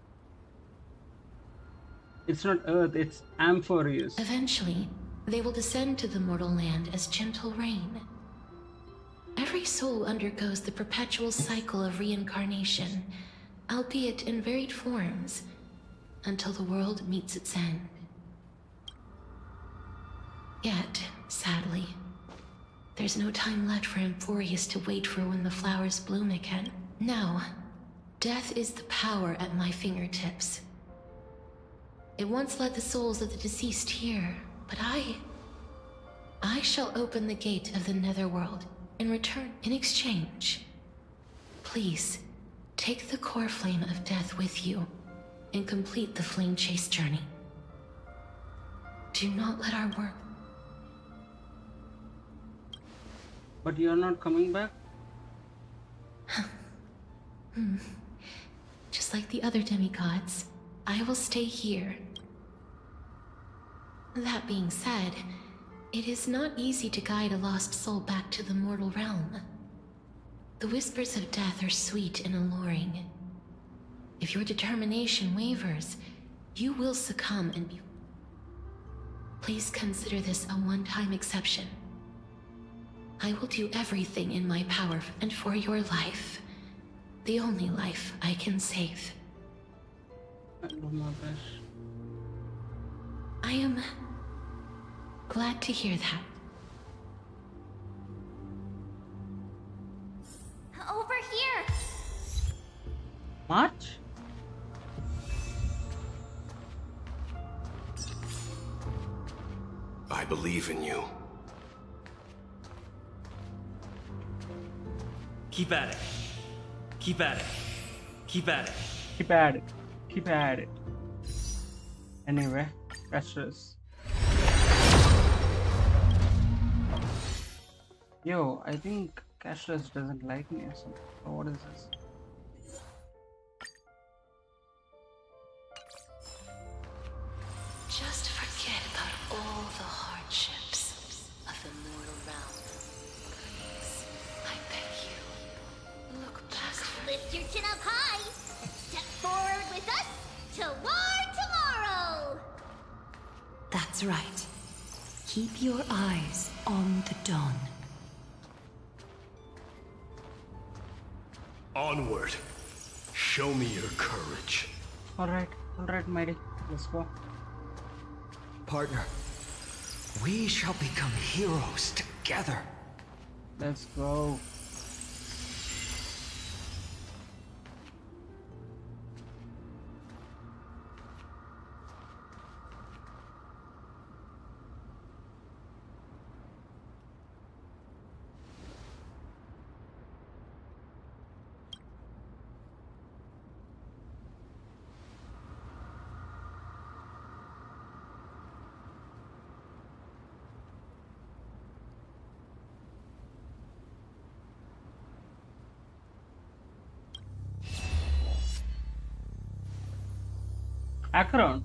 It's not earth, it's Amphoreus. Eventually, they will descend to the mortal land as gentle rain. Every soul undergoes the perpetual cycle of reincarnation, albeit in varied forms, until the world meets its end. Yet, sadly, there's no time left for Amphoreus to wait for when the flowers bloom again. No, death is the power at my fingertips. It once led the souls of the deceased here, but I shall open the gate of the netherworld in return. In exchange, please, take the core flame of death with you and complete the flame chase journey. Do not let our work... But you're not coming back? Just like the other demigods, I will stay here. That being said, it is not easy to guide a lost soul back to the mortal realm. The whispers of death are sweet and alluring. If your determination wavers, you will succumb and be... Please consider this a one-time exception. I will do everything in my power and for your life. The only life I can save. I do my best. I am glad to hear that. Over here! Much? I believe in you. Keep at it. Keep at it. Keep at it. Keep at it. Keep at it. Anyway, Castorice. Yo, I think Castorice doesn't like me or something. Oh, what is this? Just forget about all the hardships of the mortal realm. Please, I beg you, look back. Lift your chin up high and step forward with us toward tomorrow! That's right. Keep your eyes on the dawn. Onward. Show me your courage. Alright, mighty. Let's go. Partner, we shall become heroes together. Let's go. Akron.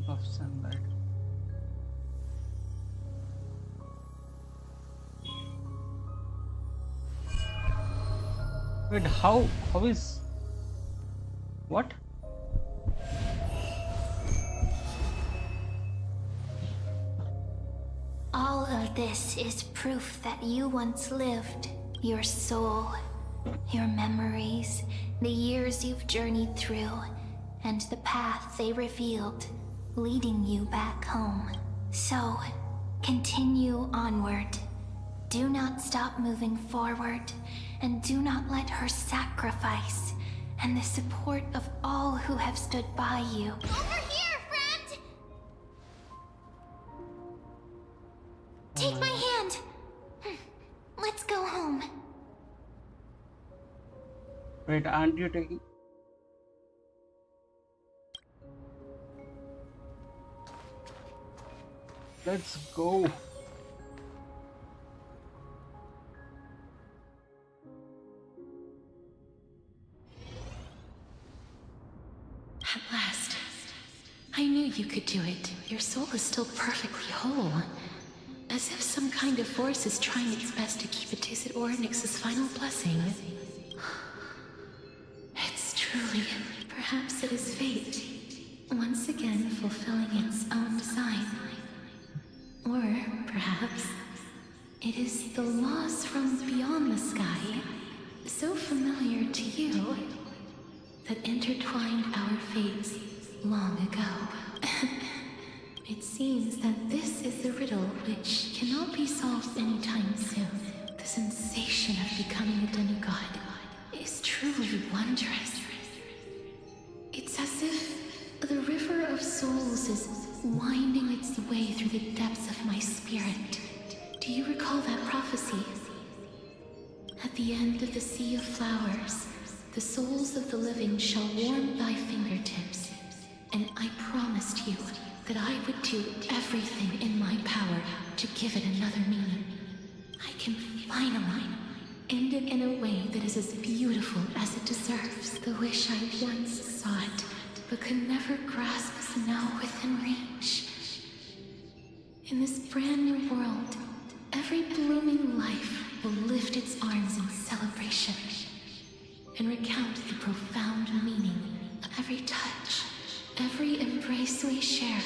of sunlight. Wait, how is what? All of this is proof that you once lived. Your soul, your memories, the years you've journeyed through, and the path they revealed, leading you back home. So, continue onward. Do not stop moving forward, and do not let her sacrifice and the support of all who have stood by you. Over here, friend! Take my hand. Let's go home. Wait, aren't you taking? Let's go. At last. I knew you could do it. Your soul is still perfectly whole. As if some kind of force is trying its best to keep it to Sid Ornix's final blessing. It's truly... Perhaps it is fate. Once again fulfilling its own design. Or perhaps it is the laws from beyond the sky, so familiar to you, that intertwined our fates long ago. It seems that this is the riddle which cannot be solved anytime soon. The sensation of becoming a demigod is truly wondrous. It's as if the river of souls is winding its way through the depths of my spirit. Do you recall that prophecy? At the end of the sea of flowers, the souls of the living shall warm thy fingertips, and I promised you that I would do everything in my power to give it another meaning. I can finally end it in a way that is as beautiful as it deserves. The wish I once sought, but could never grasp, is now within reach. In this brand new world, every blooming life will lift its arms in celebration and recount the profound meaning of every touch, every embrace we share.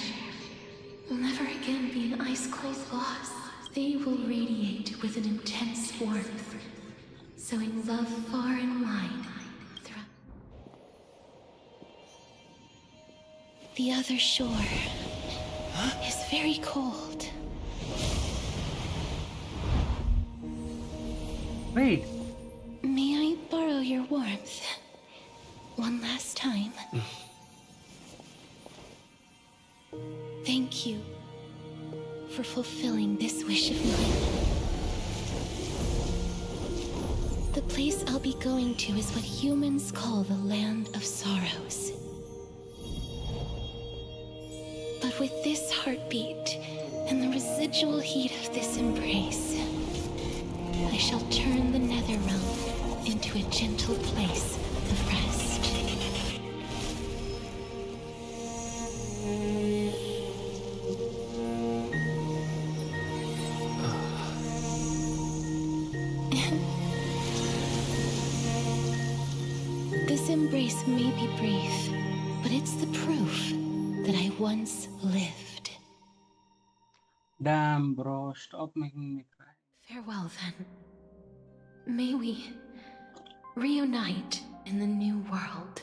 Will never again be an ice-cold loss. They will radiate with an intense warmth, sowing love far and wide throughout. The other shore is very cold. Wait. May I borrow your warmth? One last time. Thank you for fulfilling this wish of mine. The place I'll be going to is what humans call the Land of Sorrows. But with this heartbeat and the residual heat of this embrace, I shall turn the Netherrealm into a gentle place of rest. This embrace may be brief, but it's the proof that I once lived. Damn, bro, stop making me cry. Farewell, then. May we reunite in the new world.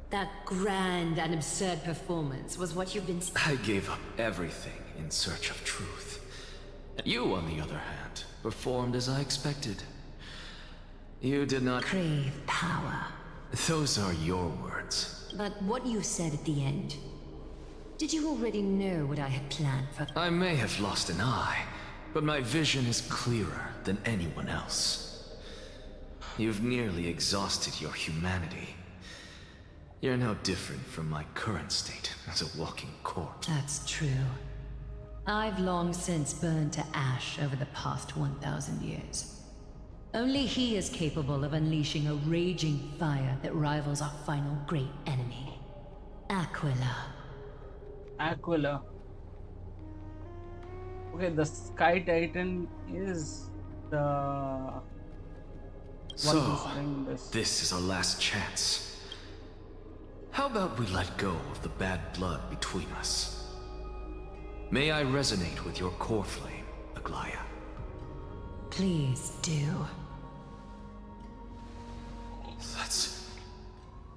That grand and absurd performance was what you've been... I gave up everything in search of truth. You, on the other hand, performed as I expected. You did not... crave power. Those are your words. But what you said at the end... Did you already know what I had planned for... I may have lost an eye, but my vision is clearer than anyone else. You've nearly exhausted your humanity. You're no different from my current state as a walking corpse. That's true. I've long since burned to ash over the past 1,000 years. Only he is capable of unleashing a raging fire that rivals our final great enemy, Aquila. Aquila. Okay, the Sky Titan is the one who's So, doing this. this is our last chance. How about we let go of the bad blood between us? May I resonate with your core flame, Aglaya? Please do. That's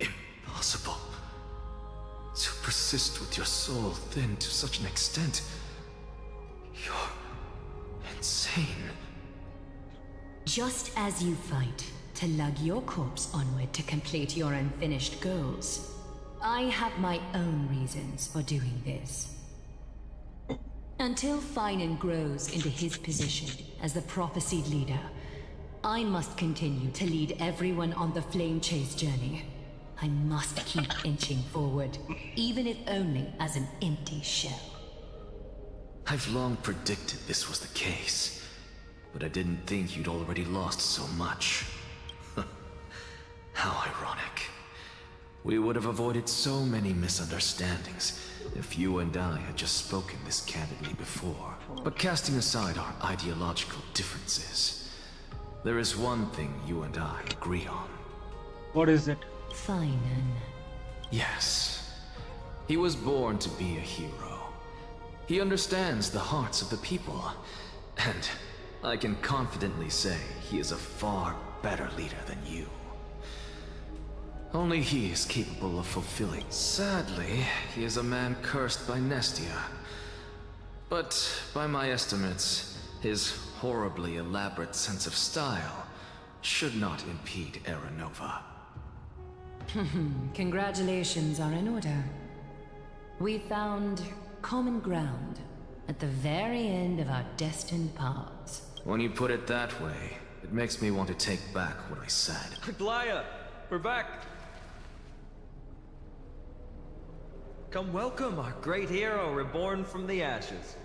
impossible. To persist with your soul thinned to such an extent. You're insane. Just as you fight to lug your corpse onward to complete your unfinished goals, I have my own reasons for doing this. Until Finan grows into his position as the prophesied leader, I must continue to lead everyone on the flame chase journey. I must keep inching forward, even if only as an empty shell. I've long predicted this was the case, but I didn't think you'd already lost so much. How ironic. We would have avoided so many misunderstandings if you and I had just spoken this candidly before. But casting aside our ideological differences, there is one thing you and I agree on. What is it? Finan. Yes. He was born to be a hero. He understands the hearts of the people, and I can confidently say he is a far better leader than you. Only he is capable of fulfilling. Sadly, he is a man cursed by Nestia. But by my estimates, his horribly elaborate sense of style should not impede Aranova. Congratulations are in order. We found common ground at the very end of our destined paths. When you put it that way, it makes me want to take back what I said. Aglaya, we're back. Come welcome our great hero reborn from the ashes.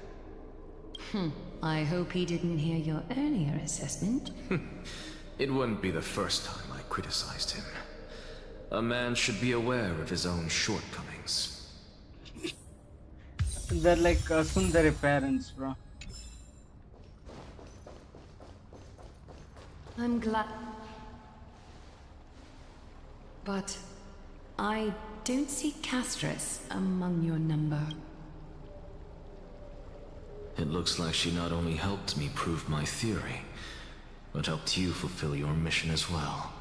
I hope he didn't hear your earlier assessment. It wouldn't be the first time I criticized him. A man should be aware of his own shortcomings. They're like Sundari parents, bro. I'm glad. But I don't see Castorice among your number. It looks like she not only helped me prove my theory, but helped you fulfill your mission as well.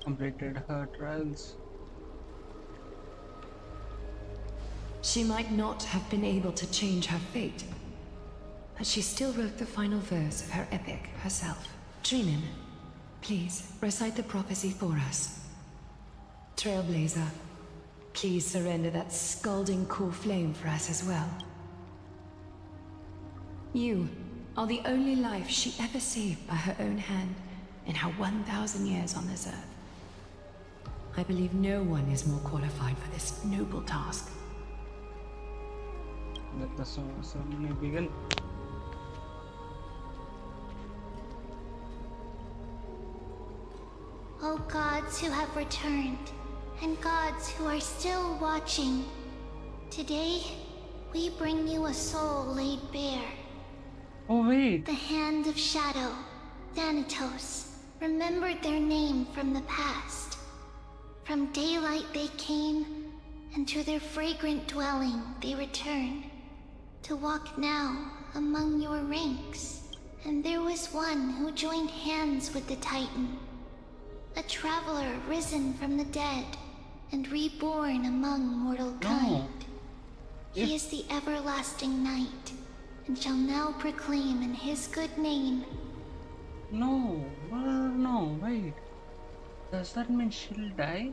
Completed her trials. She might not have been able to change her fate, but she still wrote the final verse of her epic herself. Trinan, please recite the prophecy for us. Trailblazer, please surrender that scalding cool flame for us as well. You are the only life she ever saved by her own hand in her 1,000 years on this earth. I believe no one is more qualified for this noble task. Let the ceremony begin. O gods who have returned, and gods who are still watching, today we bring you a soul laid bare. Oh wait. The Hand of Shadow, Thanatos, remembered their name from the past. From daylight they came, and to their fragrant dwelling they return, to walk now among your ranks. And there was one who joined hands with the Titan, a traveler risen from the dead and reborn among mortal kind. He is the everlasting night, and shall now proclaim in his good name. No, no, wait. Does that mean she'll die?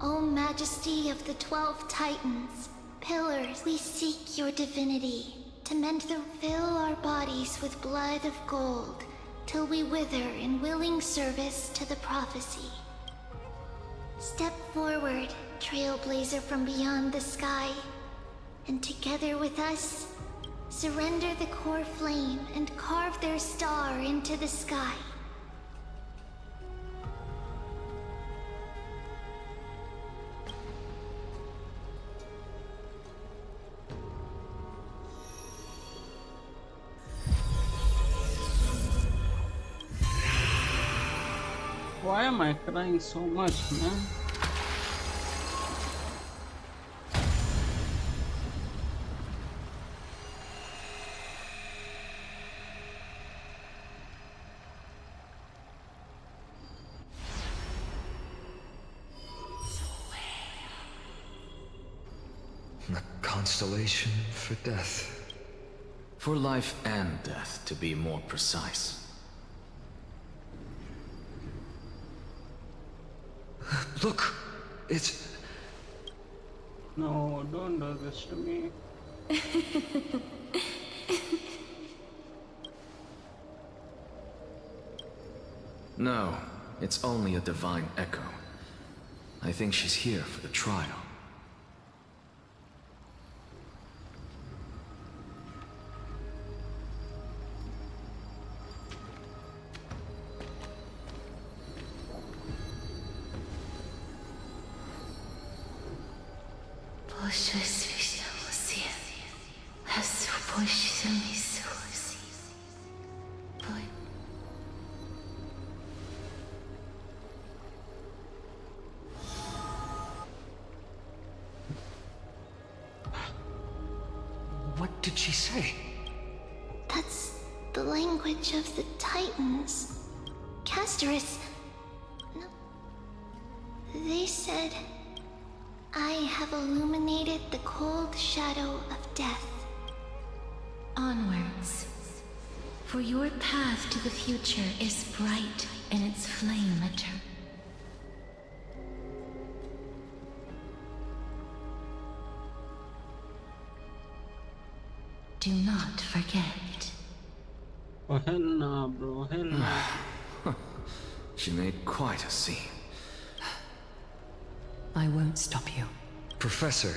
O Majesty of the 12 Titans, pillars, we seek your divinity, to mend them, fill our bodies with blood of gold, till we wither in willing service to the prophecy. Step forward, trailblazer from beyond the sky, and together with us, Surrender the core flame and carve their star into the sky. Why am I crying so much, man? A constellation for death. For life and death, to be more precise. Look! It's... No, don't do this to me. No, it's only a divine echo. I think she's here for the trial. What did she say? That's the language of the Titans. Castorice... No. They said... I have illuminated the cold shadow of death. Onwards. For your path to the future is bright in its flame eternal. Do not forget. Oh hell nah, bro. Hell nah. She made quite a scene. I won't stop you. Professor,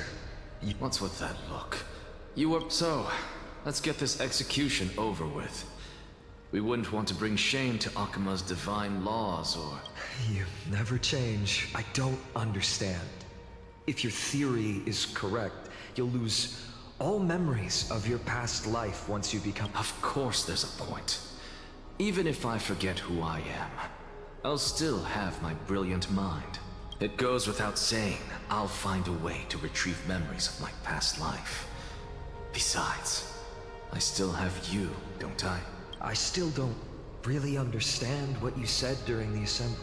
What's with that look? You were... So, let's get this execution over with. We wouldn't want to bring shame to Akima's divine laws, or... You never change. I don't understand. If your theory is correct, you'll lose all memories of your past life once you become... Of course there's a point. Even if I forget who I am, I'll still have my brilliant mind. It goes without saying, I'll find a way to retrieve memories of my past life. Besides, I still have you, don't I? I still don't really understand what you said during the assembly.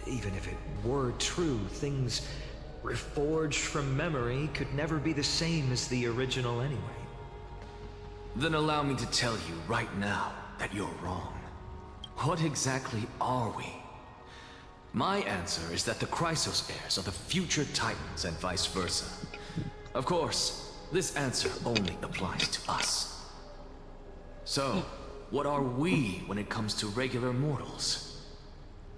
Even if it were true, things reforged from memory could never be the same as the original anyway. Then allow me to tell you right now that you're wrong. What exactly are we? My answer is that the Chrysos heirs are the future Titans and vice versa. Of course, this answer only applies to us. So, what are we when it comes to regular mortals?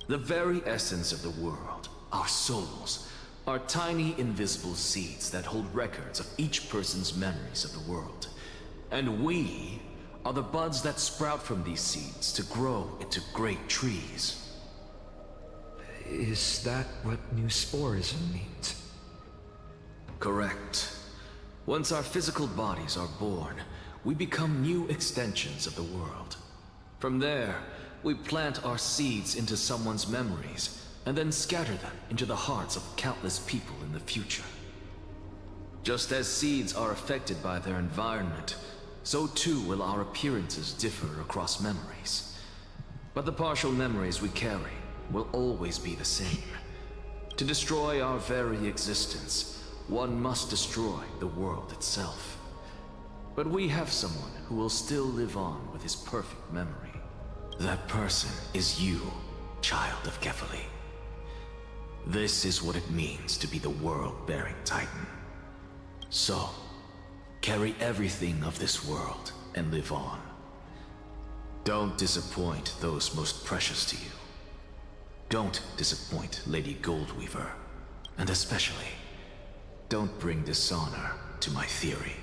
The very essence of the world, our souls, are tiny invisible seeds that hold records of each person's memories of the world. And we are the buds that sprout from these seeds to grow into great trees. Is that what New Sporism means? Correct. Once our physical bodies are born, we become new extensions of the world. From there, we plant our seeds into someone's memories, and then scatter them into the hearts of countless people in the future. Just as seeds are affected by their environment, so too will our appearances differ across memories. But the partial memories we carry will always be the same. To destroy our very existence, one must destroy the world itself. But we have someone who will still live on with his perfect memory. That person is you, child of Kefali. This is what it means to be the world-bearing Titan. So, carry everything of this world and live on. Don't disappoint those most precious to you. Don't disappoint Lady Goldweaver. And especially, don't bring dishonor to my theory.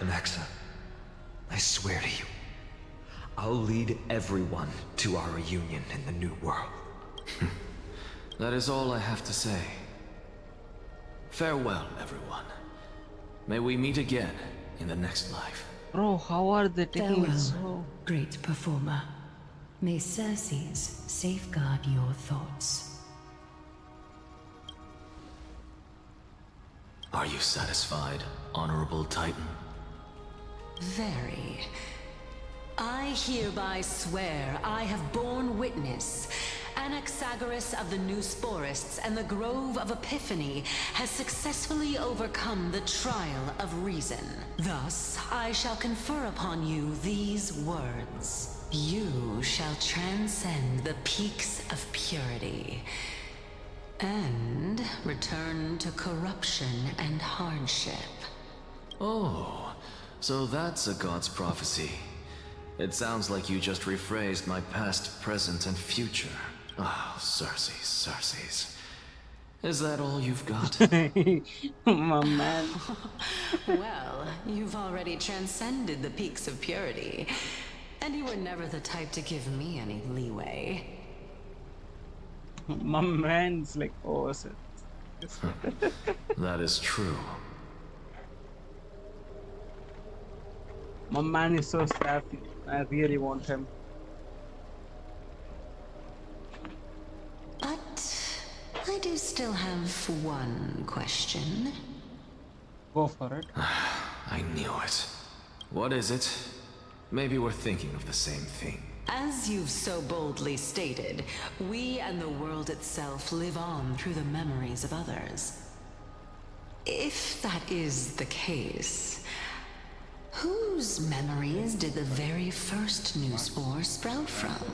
Alexa, I swear to you, I'll lead everyone to our reunion in the new world. That is all I have to say. Farewell, everyone. May we meet again in the next life. Bro, how are they taking it Farewell, so? great performer. May Circes safeguard your thoughts. Are you satisfied, Honorable Titan? Very. I hereby swear I have borne witness. Anaxagoras of the New Sporists and the Grove of Epiphany has successfully overcome the trial of reason. Thus, I shall confer upon you these words. You shall transcend the peaks of purity and return to corruption and hardship. Oh, so that's a god's prophecy. It sounds like you just rephrased my past, present, and future. Ah, Circes. Is that all you've got? My man. Well, you've already transcended the peaks of purity, and you were never the type to give me any leeway. My man's like, oh, That is true. my man is so sassy. I really want him. But I do still have one question. Go for it. I knew it. What is it? Maybe we're thinking of the same thing. As you've so boldly stated, we and the world itself live on through the memories of others. If that is the case, whose memories did the very first new spore sprout from?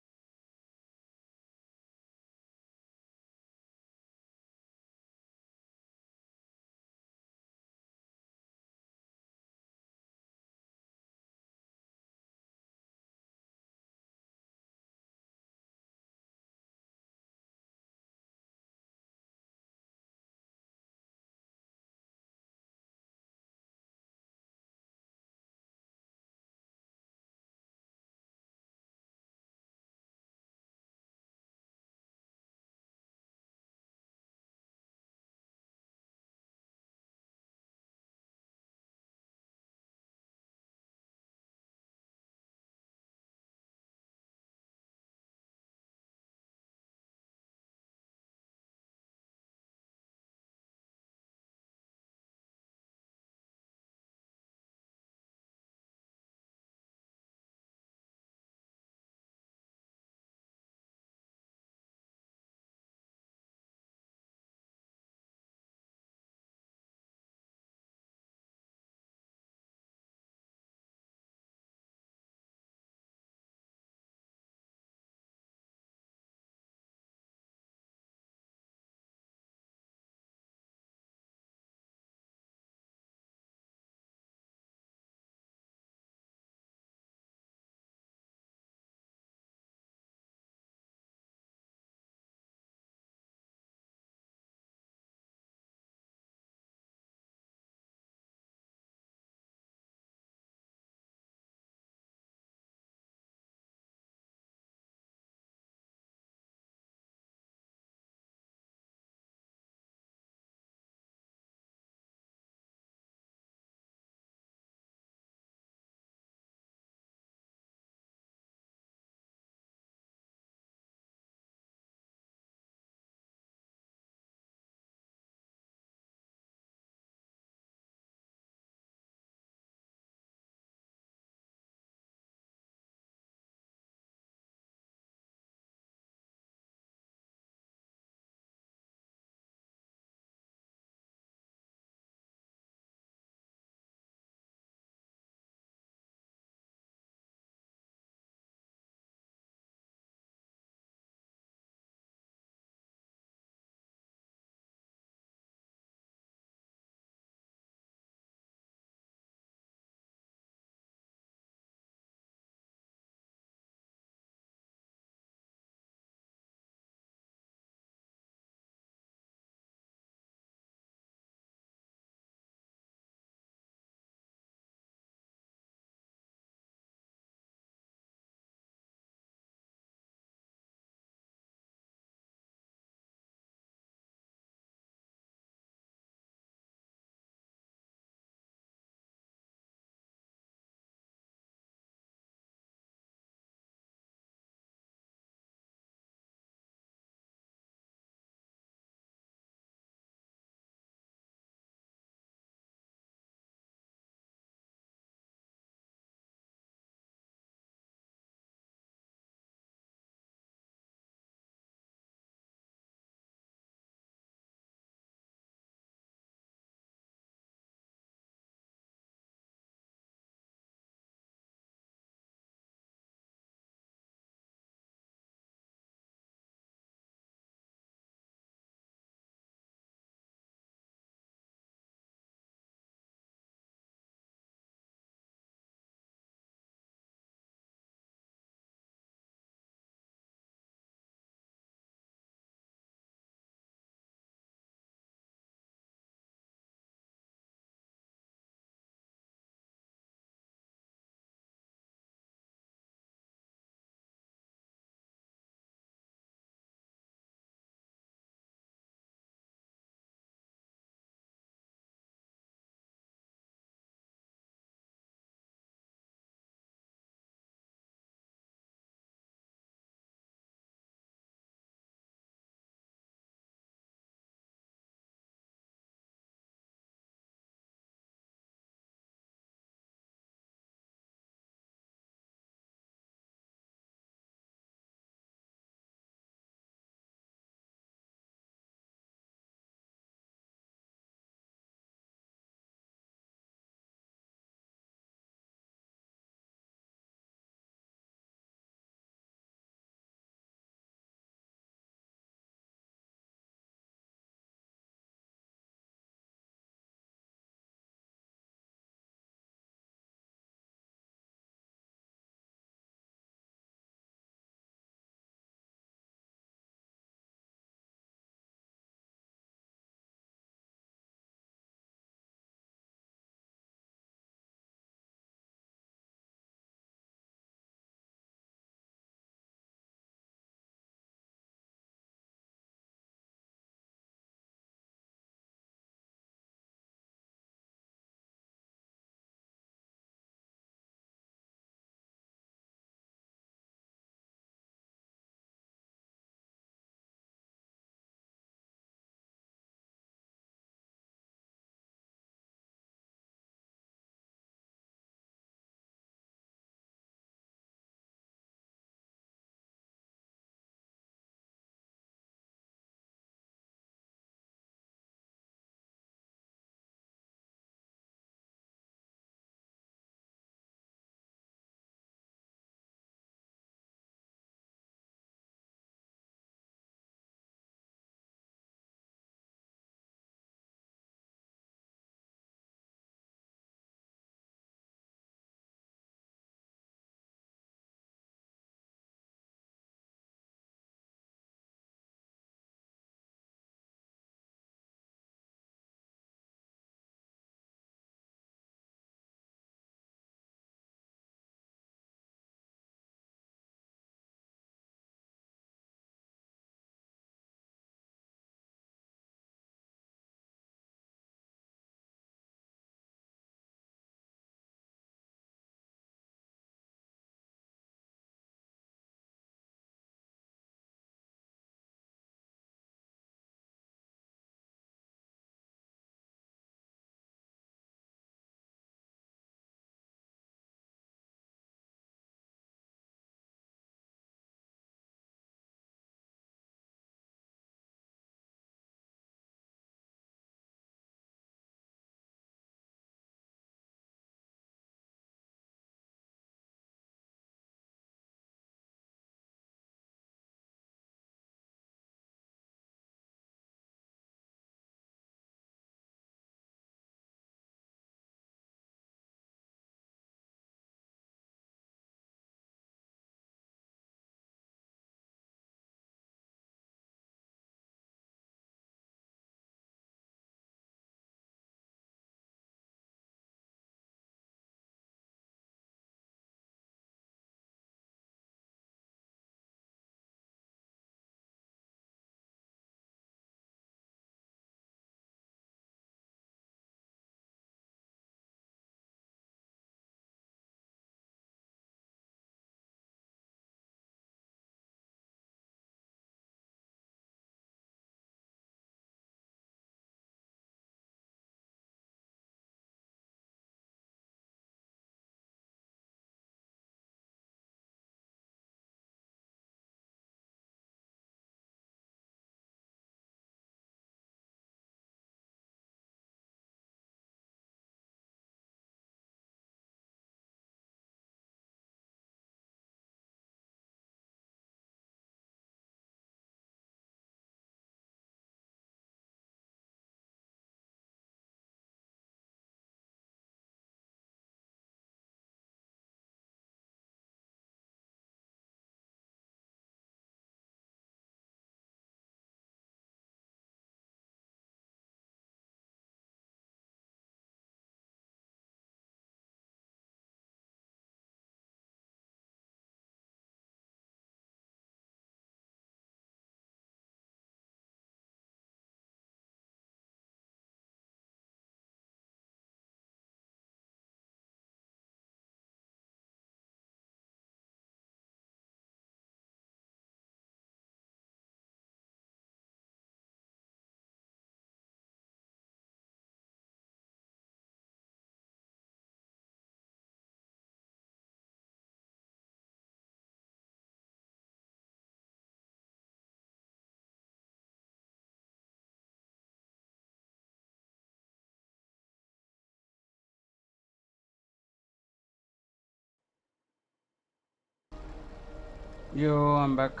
Yo, I'm back.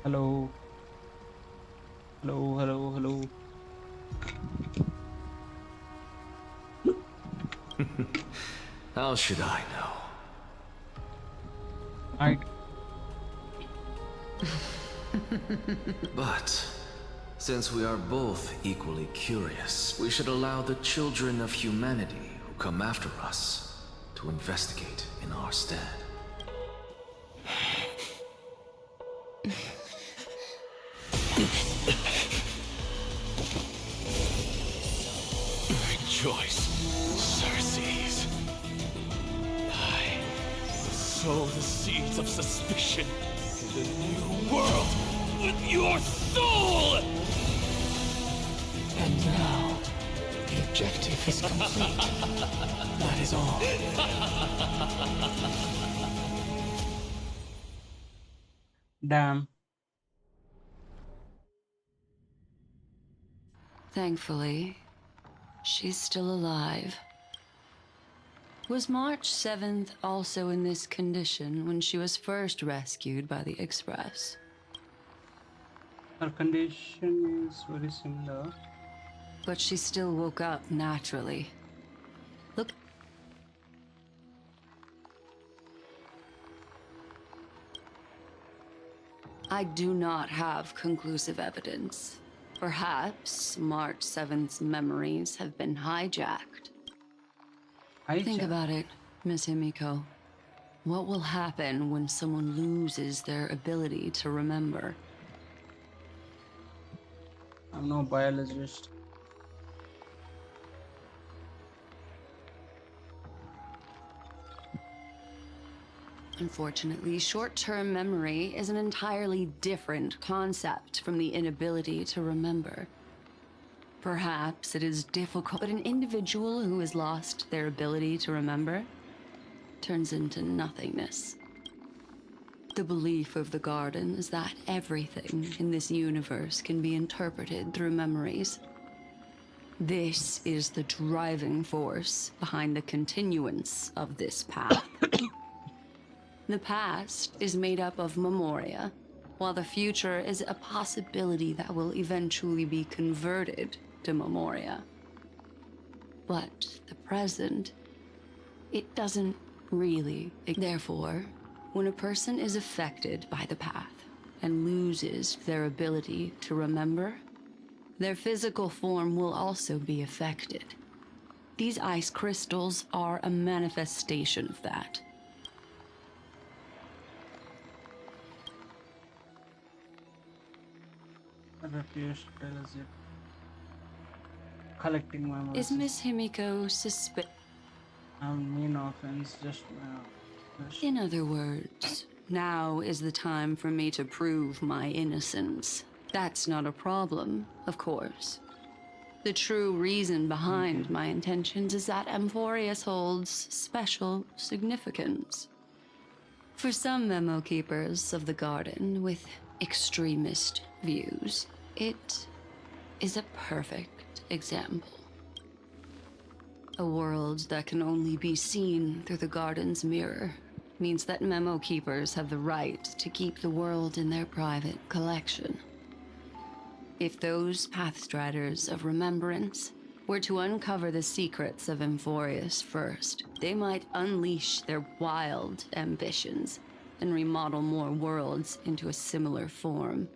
Hello. Hello, hello, hello. How should I know? I But since we are both equally curious, we should allow the children of humanity who come after us to investigate in our stead. Rejoice, Circes. I sow the seeds of suspicion in the new world with your soul! And now, the objective is complete. That is all. damn. Thankfully, she's still alive. Was March 7th also in this condition when she was first rescued by the Express? Her condition is very similar. But she still woke up naturally. Look. I do not have conclusive evidence. Perhaps March 7th's memories have been hijacked. Think about it, Miss Himiko. What will happen when someone loses their ability to remember? I'm no biologist. Unfortunately, short-term memory is an entirely different concept from the inability to remember. Perhaps it is difficult, but an individual who has lost their ability to remember turns into nothingness. The belief of the Garden is that everything in this universe can be interpreted through memories. This is the driving force behind the continuance of this path. The past is made up of memoria, while the future is a possibility that will eventually be converted to memoria. But the present, it doesn't really. Therefore, when a person is affected by the path and loses their ability to remember, their physical form will also be affected. These ice crystals are a manifestation of that. Refuse to tell us it. Collecting my Is Miss Himiko mean offense, just In other words, now is the time for me to prove my innocence. That's not a problem, of course. The true reason behind my intentions is that Amphorius holds special significance. For some memo keepers of the Garden with extremist views, it is a perfect example. A world that can only be seen through the Garden's mirror means that memo keepers have the right to keep the world in their private collection. If those Pathstriders of Remembrance were to uncover the secrets of Amphorius first, they might unleash their wild ambitions and remodel more worlds into a similar form.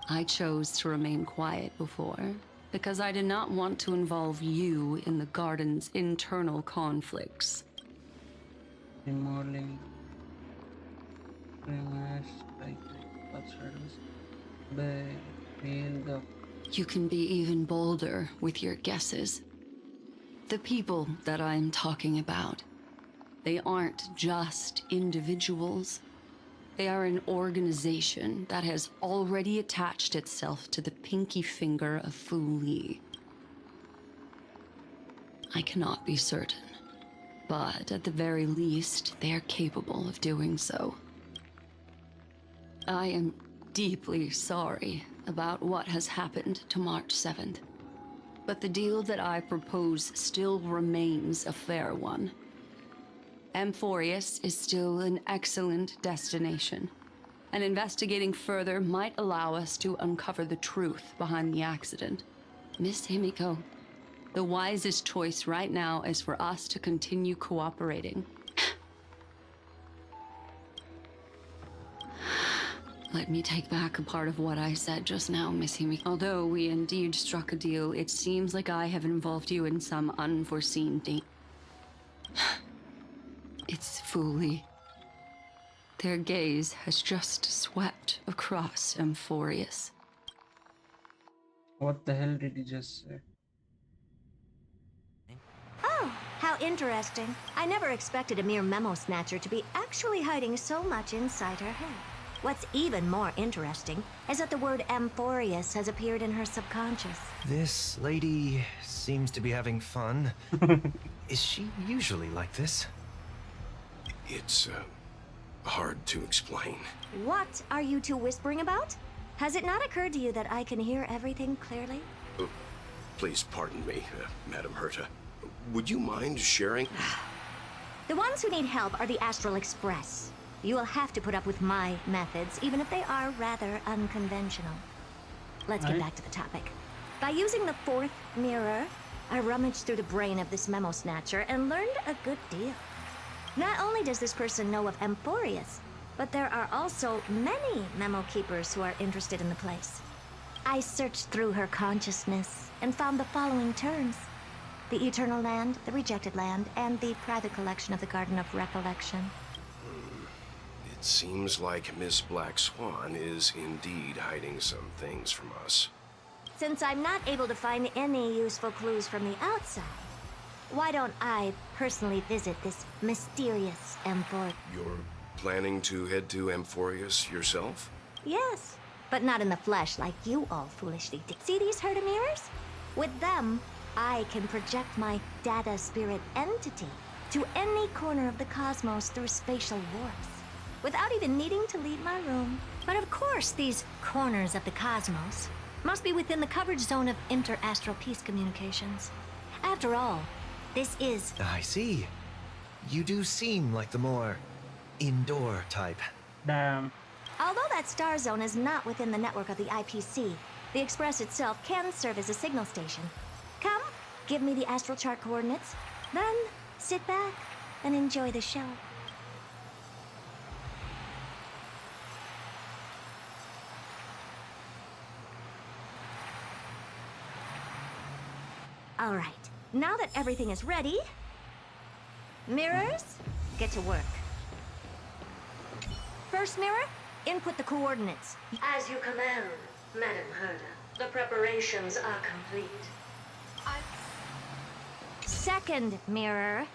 I chose to remain quiet before, because I did not want to involve you in the Garden's internal conflicts. Remodeling. Like Pathstriders. They feel the. You can be even bolder with your guesses. The people that I'm talking about, they aren't just individuals. They are an organization that has already attached itself to the pinky finger of Fu Li. I cannot be certain, but at the very least, they are capable of doing so. I am deeply sorry about what has happened to March 7th. But the deal that I propose still remains a fair one. Amphorius is still an excellent destination, and investigating further might allow us to uncover the truth behind the accident. Miss Himiko, the wisest choice right now is for us to continue cooperating. Let me take back a part of what I said just now, Miss Himiko. Although we indeed struck a deal, it seems like I have involved you in some unforeseen thing. It's Fooly. Their gaze has just swept across Amphorius. What the hell did he just say? Oh, how interesting. I never expected a mere memo snatcher to be actually hiding so much inside her head. What's even more interesting is that the word Amphorius has appeared in her subconscious. This lady seems to be having fun. Is she usually like this? It's, hard to explain. What are you two whispering about? Has it not occurred to you that I can hear everything clearly? Oh, please pardon me, Madam Herta. Would you mind sharing? The ones who need help are the Astral Express. You will have to put up with my methods, even if they are rather unconventional. Let's get back to the topic. By using the fourth mirror, I rummaged through the brain of this memo snatcher and learned a good deal. Not only does this person know of Amphorius, but there are also many memo keepers who are interested in the place. I searched through her consciousness and found the following terms: the Eternal Land, the Rejected Land, and the private collection of the Garden of Recollection. It seems like Miss Black Swan is indeed hiding some things from us. Since I'm not able to find any useful clues from the outside, why don't I personally visit this mysterious Amphorius? You're planning to head to Amphorius yourself? Yes, but not in the flesh like you all foolishly did. See these Herta mirrors? With them, I can project my data spirit entity to any corner of the cosmos through spatial warps, without even needing to leave my room. But of course, these corners of the cosmos must be within the coverage zone of inter-astral peace communications. After all, this is... I see. You do seem like the more indoor type. Damn. Although that star zone is not within the network of the IPC, the Express itself can serve as a signal station. Come, give me the astral chart coordinates, then sit back and enjoy the show. All right, now that everything is ready, mirrors, get to work. First mirror, input the coordinates. As you command, Madam Herta. The preparations are complete. Second mirror,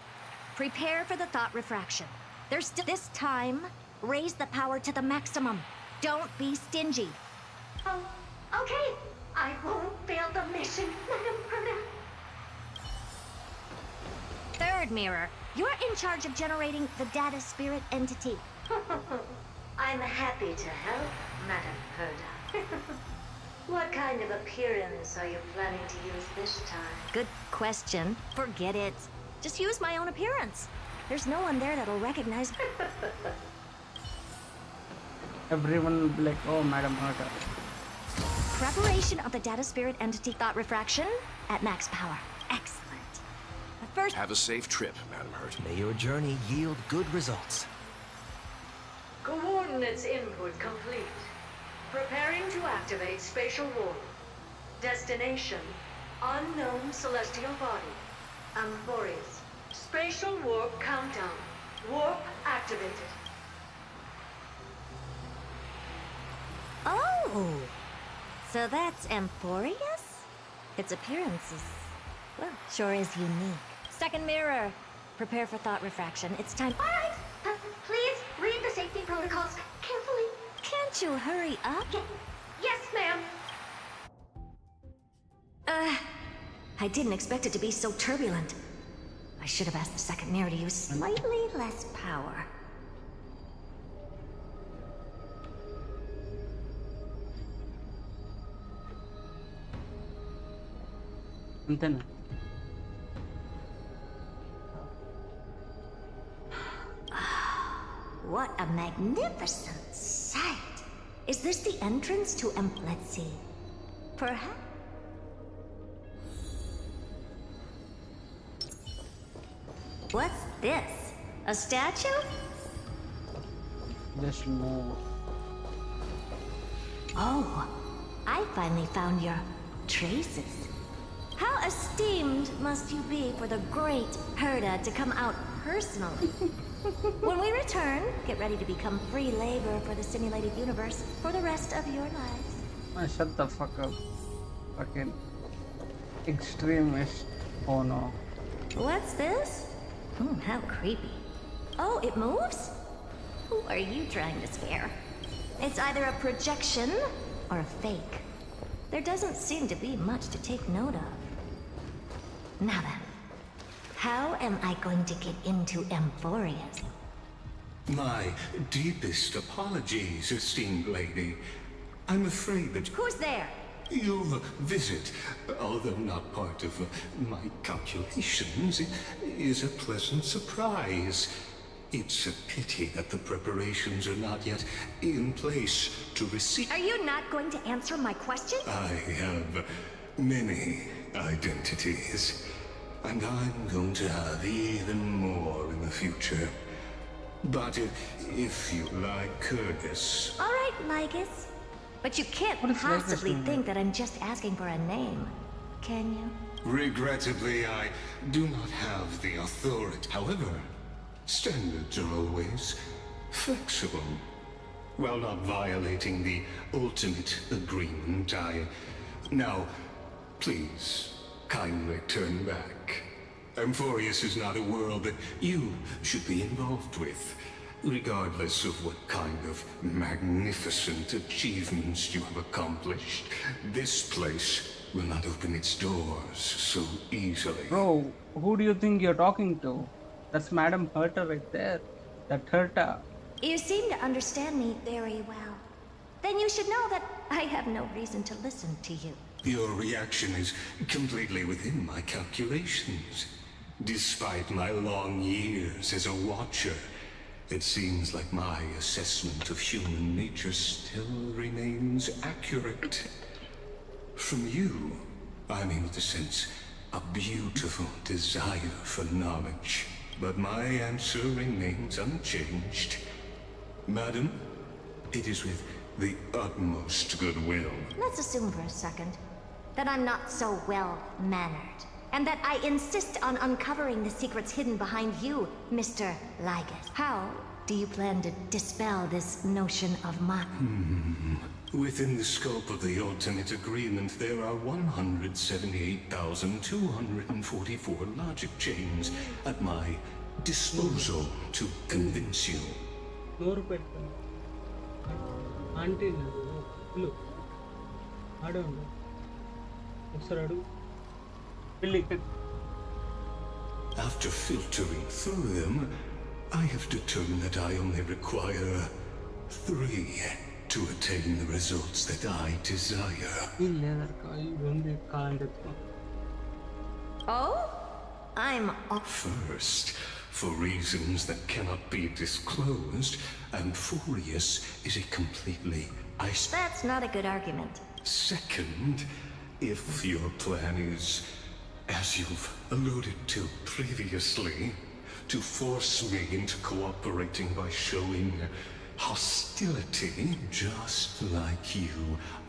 prepare for the thought refraction. There's still this time, raise the power to the maximum. Don't be stingy. Oh, okay. I won't fail the mission, Madam Herta. Third mirror, you're in charge of generating the data spirit entity. I'm happy to help, Madam Herta. What kind of appearance are you planning to use this time? Good question. Forget it. Just use my own appearance. There's no one there that'll recognize me. Everyone will be like, oh, Madam Herta. Preparation of the data spirit entity thought refraction at max power. Excellent. First... Have a safe trip, Madam Herta. May your journey yield good results. Coordinates input complete. Preparing to activate spatial warp. Destination, unknown celestial body. Amphorius. Spatial warp countdown. Warp activated. Oh! So that's Amphorius? Its appearance is, well, sure is unique. Second mirror. Prepare for thought refraction. It's time... All right. Please read the safety protocols carefully. Can't you hurry up? Yes, ma'am. I didn't expect it to be so turbulent. I should have asked the second mirror to use slightly less power. అంతేనా? What a magnificent sight! Is this the entrance to let's see. Perhaps? What's this? A statue? Just move. Oh, I finally found your traces. How esteemed must you be for the great Herda to come out personally? When we return, get ready to become free labor for the simulated universe for the rest of your lives. Shut the fuck up. Fucking extremist. Oh no. What's this? How creepy. Oh, it moves? Who are you trying to scare? It's either a projection or a fake. There doesn't seem to be much to take note of. Now then, how am I going to get into Amphorius? My deepest apologies, esteemed lady. I'm afraid that... Who's there? Your visit, although not part of my calculations, is a pleasant surprise. It's a pity that the preparations are not yet in place to receive... Are you not going to answer my question? I have many identities, and I'm going to have even more in the future. But if you like Curtis... All right, Lygus. But you can't possibly think that I'm just asking for a name, can you? Regrettably, I do not have the authority. However, standards are always flexible. While not violating the ultimate agreement, Now, please, kindly turn back. Amphorius is not a world that you should be involved with. Regardless of what kind of magnificent achievements you have accomplished, this place will not open its doors so easily. Bro, who do you think you're talking to? That's Madam Herta right there. That Herta. You seem to understand me very well. Then you should know that I have no reason to listen to you. Your reaction is completely within my calculations. Despite my long years as a watcher, it seems like my assessment of human nature still remains accurate. From you, I'm able to sense a beautiful desire for knowledge, but my answer remains unchanged. Madam, it is with the utmost goodwill. Let's assume for a second that I'm not so well-mannered, and that I insist on uncovering the secrets hidden behind you, Mr. Lygus. How do you plan to dispel this notion of mine? Within the scope of the ultimate agreement, there are 178,244 logic chains at my disposal to convince you. నోరు పెట్టుకుని aunty పిల్లు ఆడండి ఒకసారి అడుగు పిల్లి. After filtering through them, I have determined that I only require 3 to attain the results that I desire. Oh? I'm First, for reasons that cannot be disclosed, Amphorius is a completely That's not a good argument. Second, if your plan is, as you've alluded to previously, to force me into cooperating by showing hostility, just like you,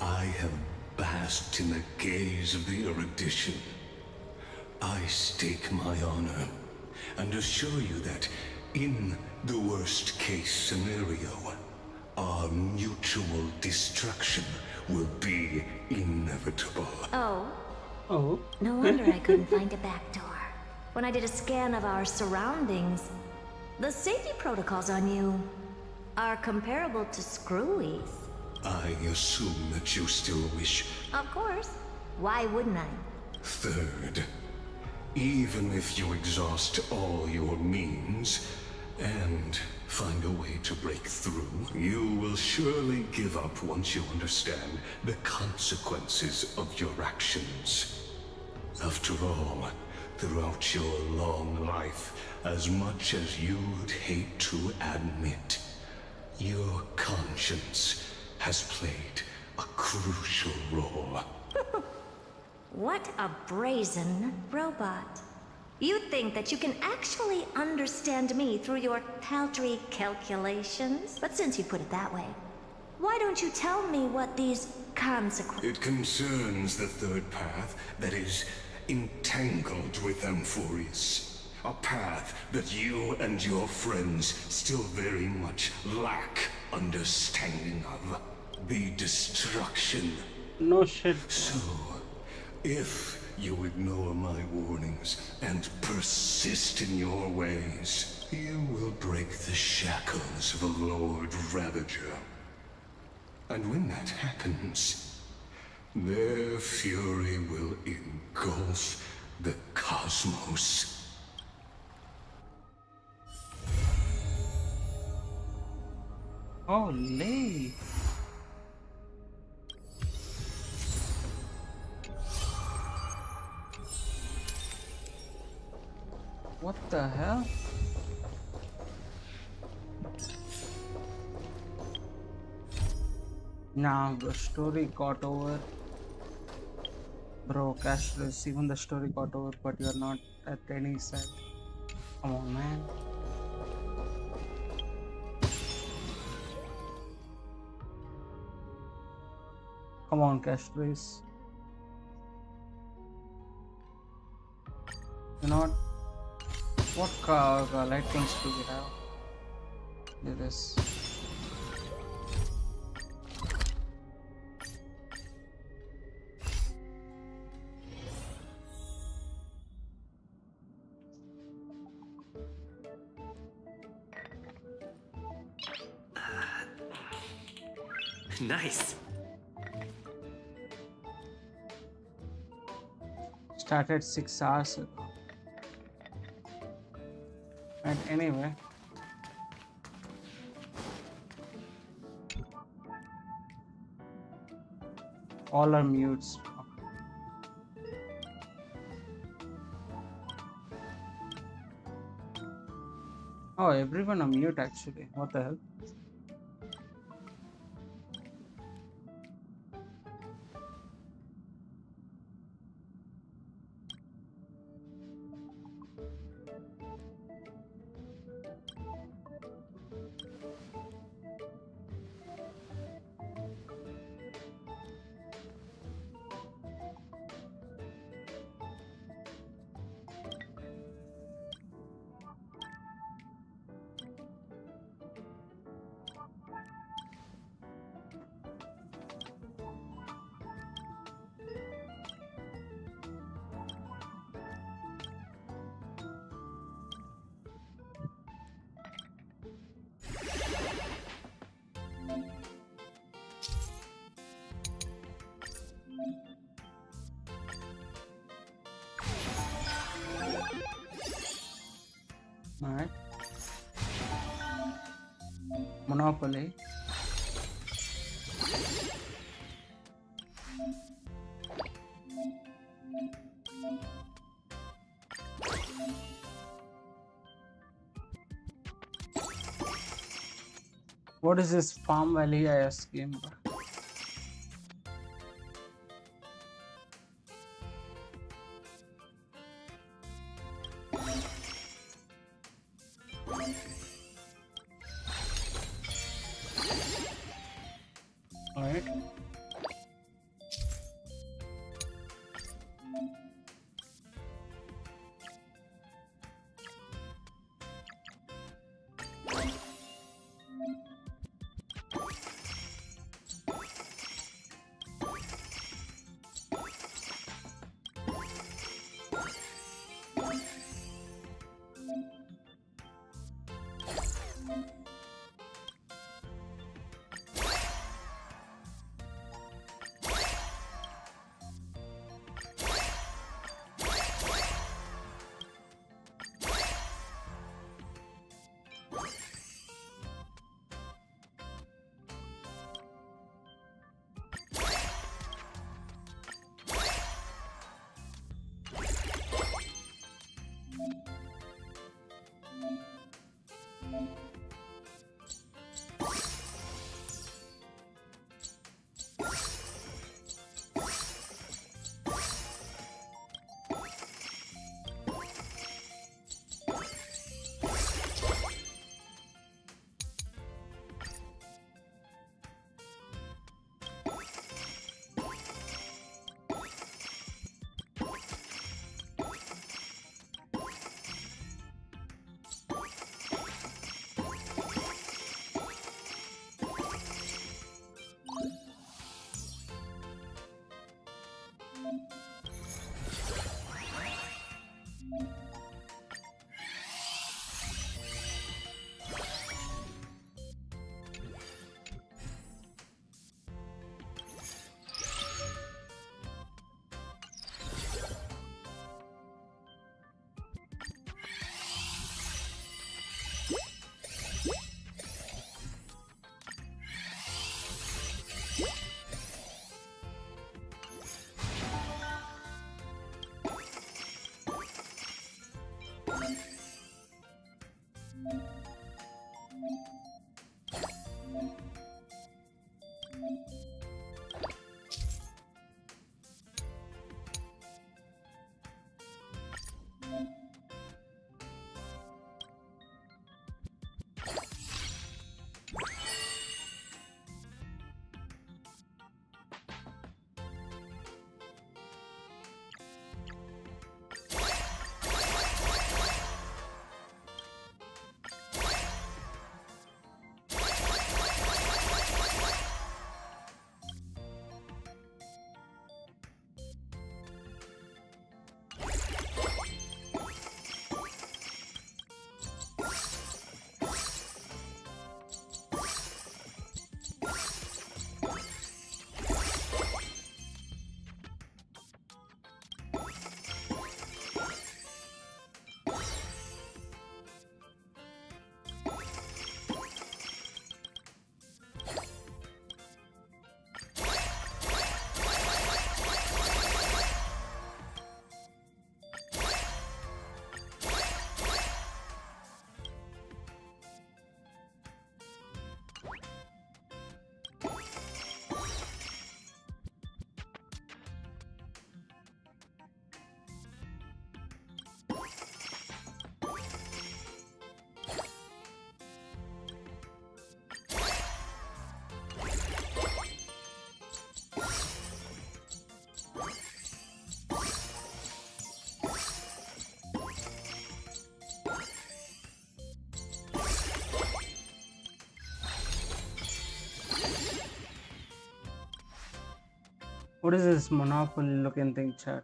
I have basked in the gaze of the erudition. I stake my honor and assure you that in the worst case scenario, our mutual destruction will be inevitable. Oh? Oh? No wonder I couldn't find a back door. When I did a scan of our surroundings, the safety protocols on you are comparable to Screwy's. I assume that you still wish... Of course. Why wouldn't I? Third, even if you exhaust all your means and find a way to break through, you will surely give up once you understand the consequences of your actions. After all, throughout your long life, as much as you'd hate to admit, your conscience has played a crucial role. What a brazen robot. You think that you can actually understand me through your paltry calculations? But since you put it that way, why don't you tell me what these consequences... It concerns the third path that is entangled with Amphorius. A path that you and your friends still very much lack understanding of. The destruction. No shit. So, if you ignore my warnings and persist in your ways, you will break the shackles of a Lord Ravager. And when that happens, their fury will engulf the cosmos. Holy. What the hell? Nah, the story got over. Bro, Castorice, even the story got over, but you're not at any side. Come on, man. Come on, Castorice. You know what lightnings do we have? Do this. Nice. Started 6 hours ago. And anyway, all are mutes. Oh, everyone are mute actually. What the hell? Alright. Monopoly. What is this Farm Valley IS game? Alright. What is this monopoly looking thing, chat?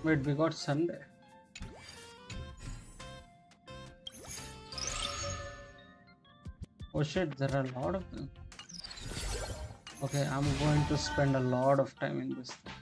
Wait, we got Sunday. Oh shit, there are a lot of them. Okay, I'm going to spend a lot of time in this thing.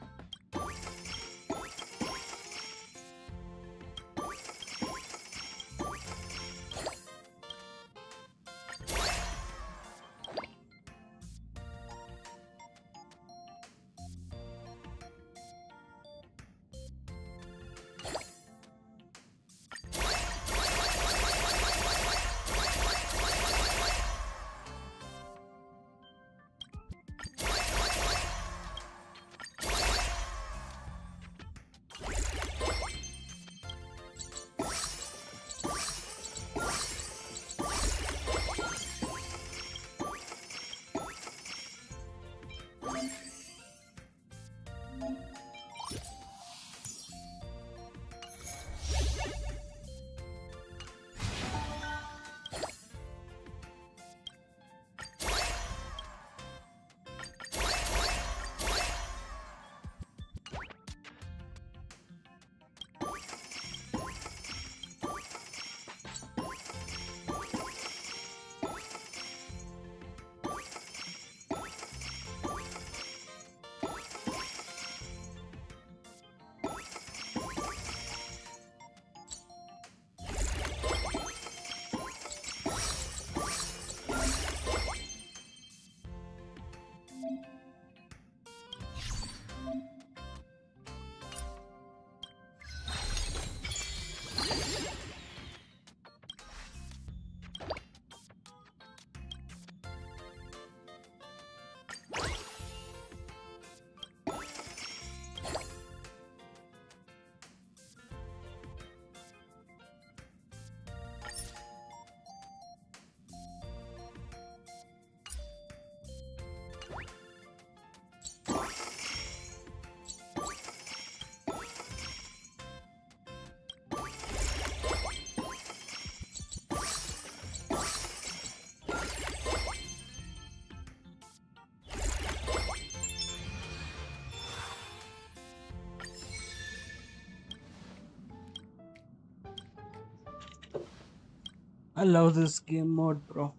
I love this game mode, bro.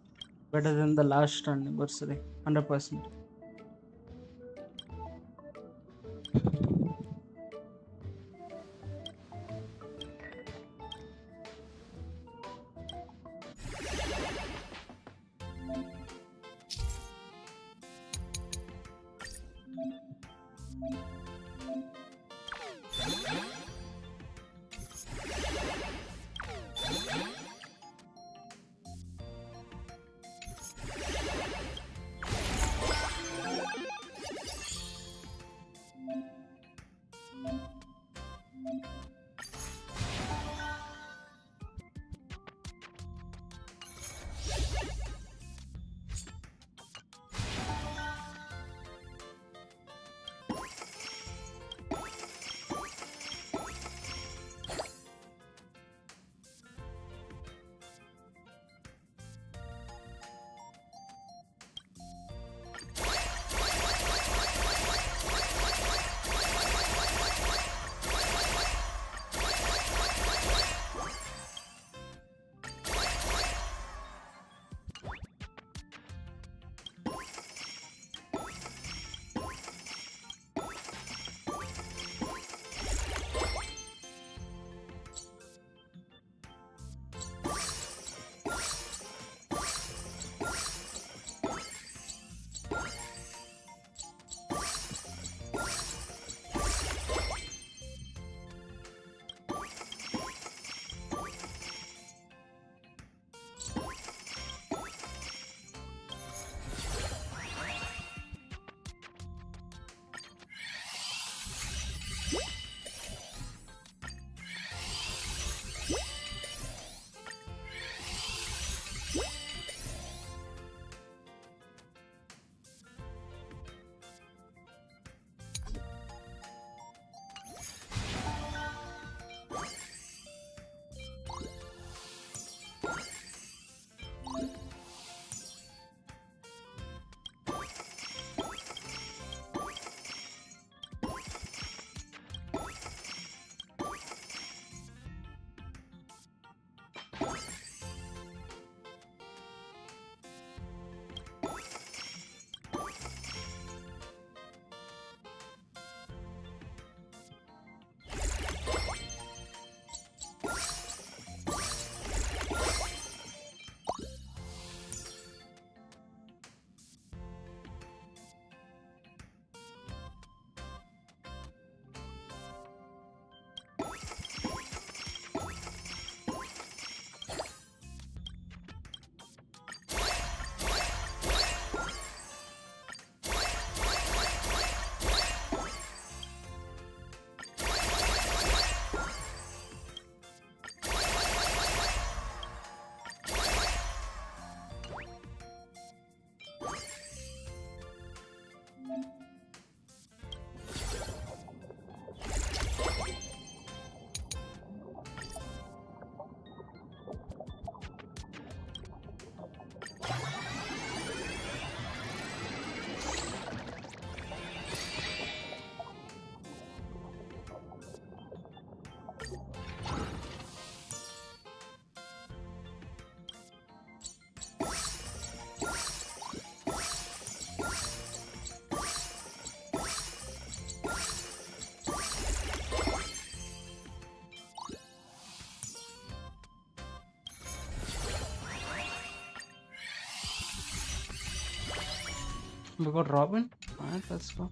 Better than the last anniversary, 100%. We got Robin. Alright, let's go.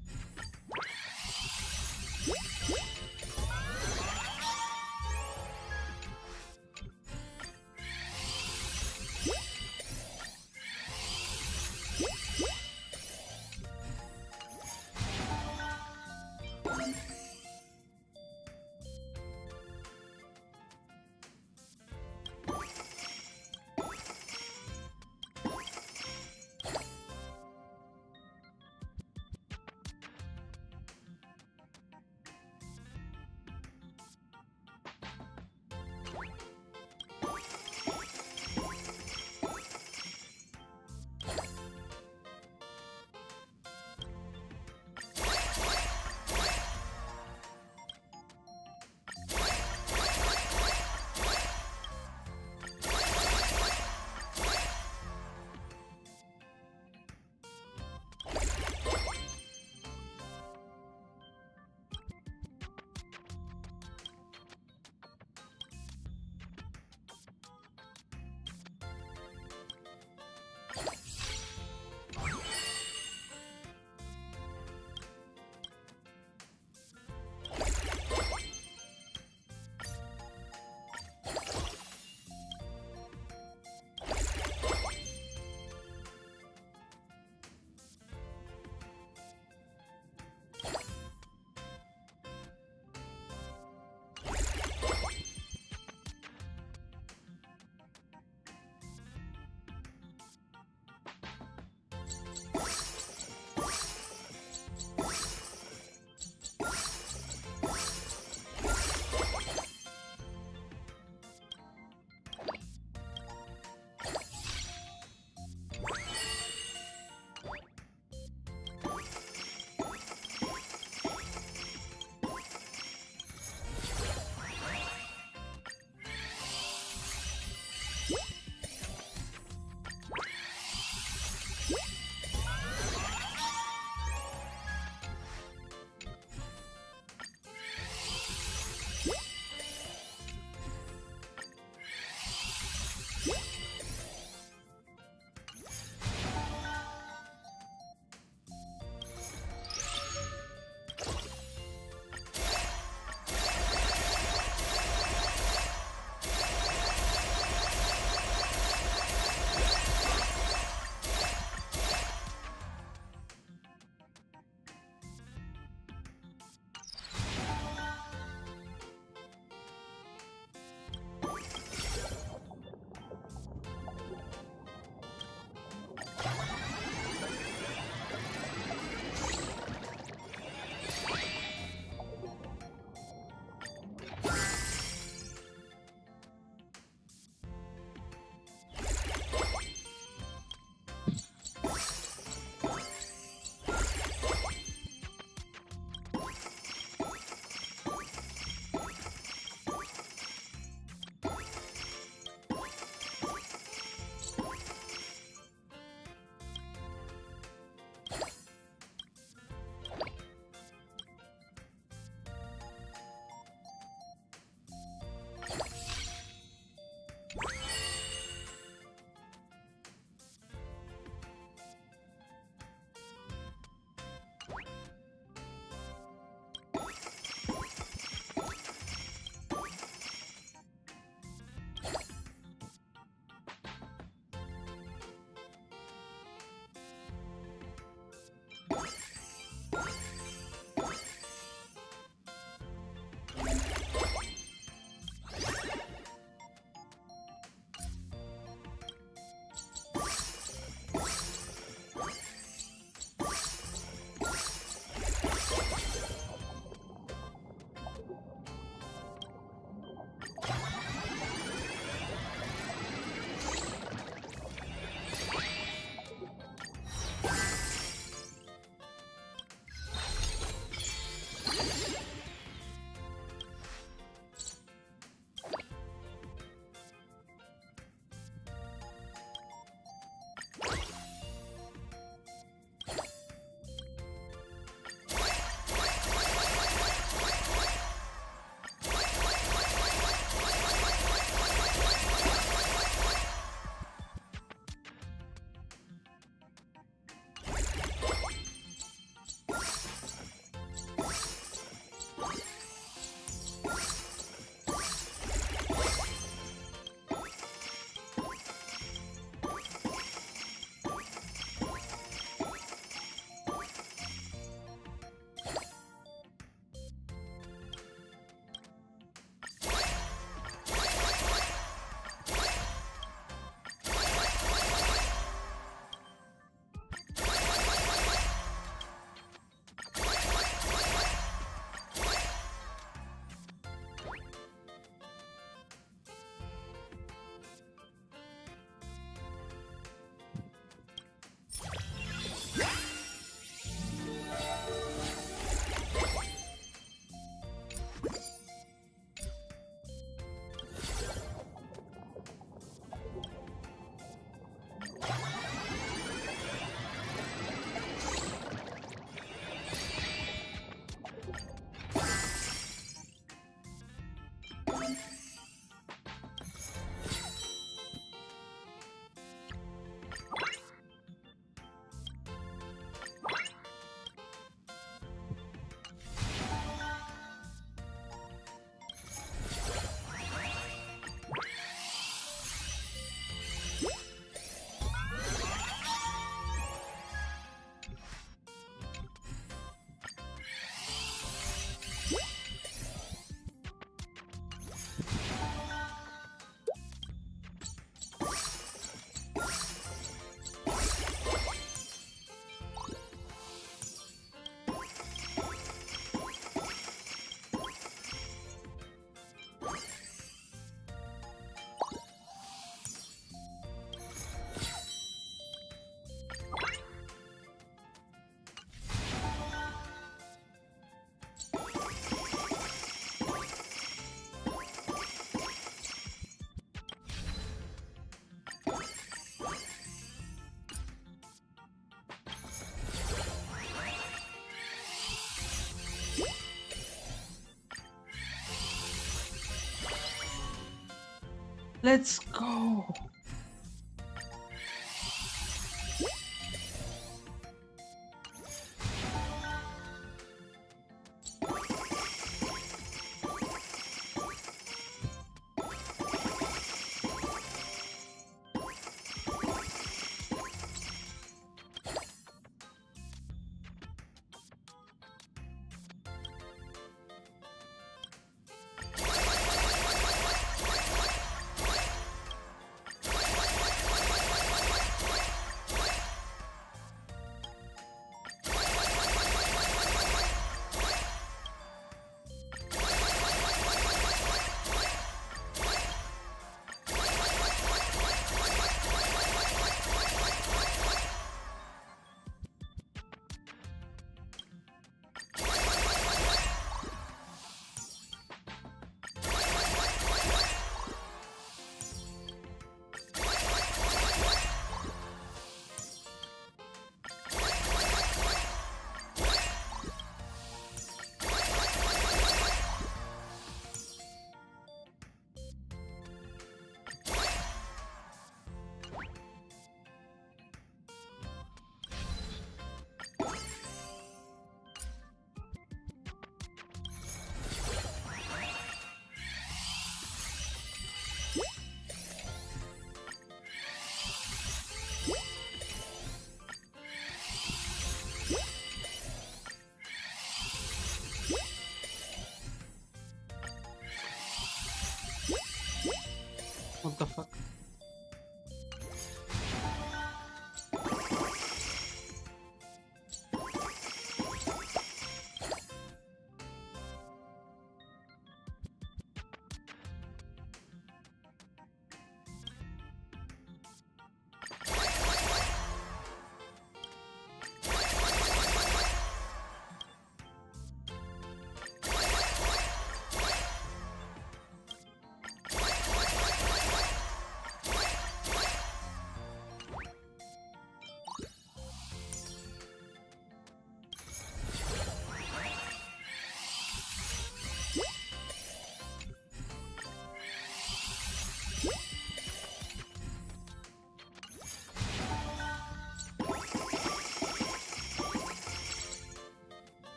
Let's go. What the fuck?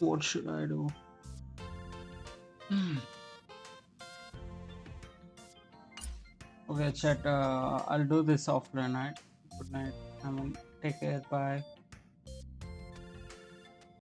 What should I do? Okay, chat. I'll do this offline. Night. Good night. I mean, take care. Bye.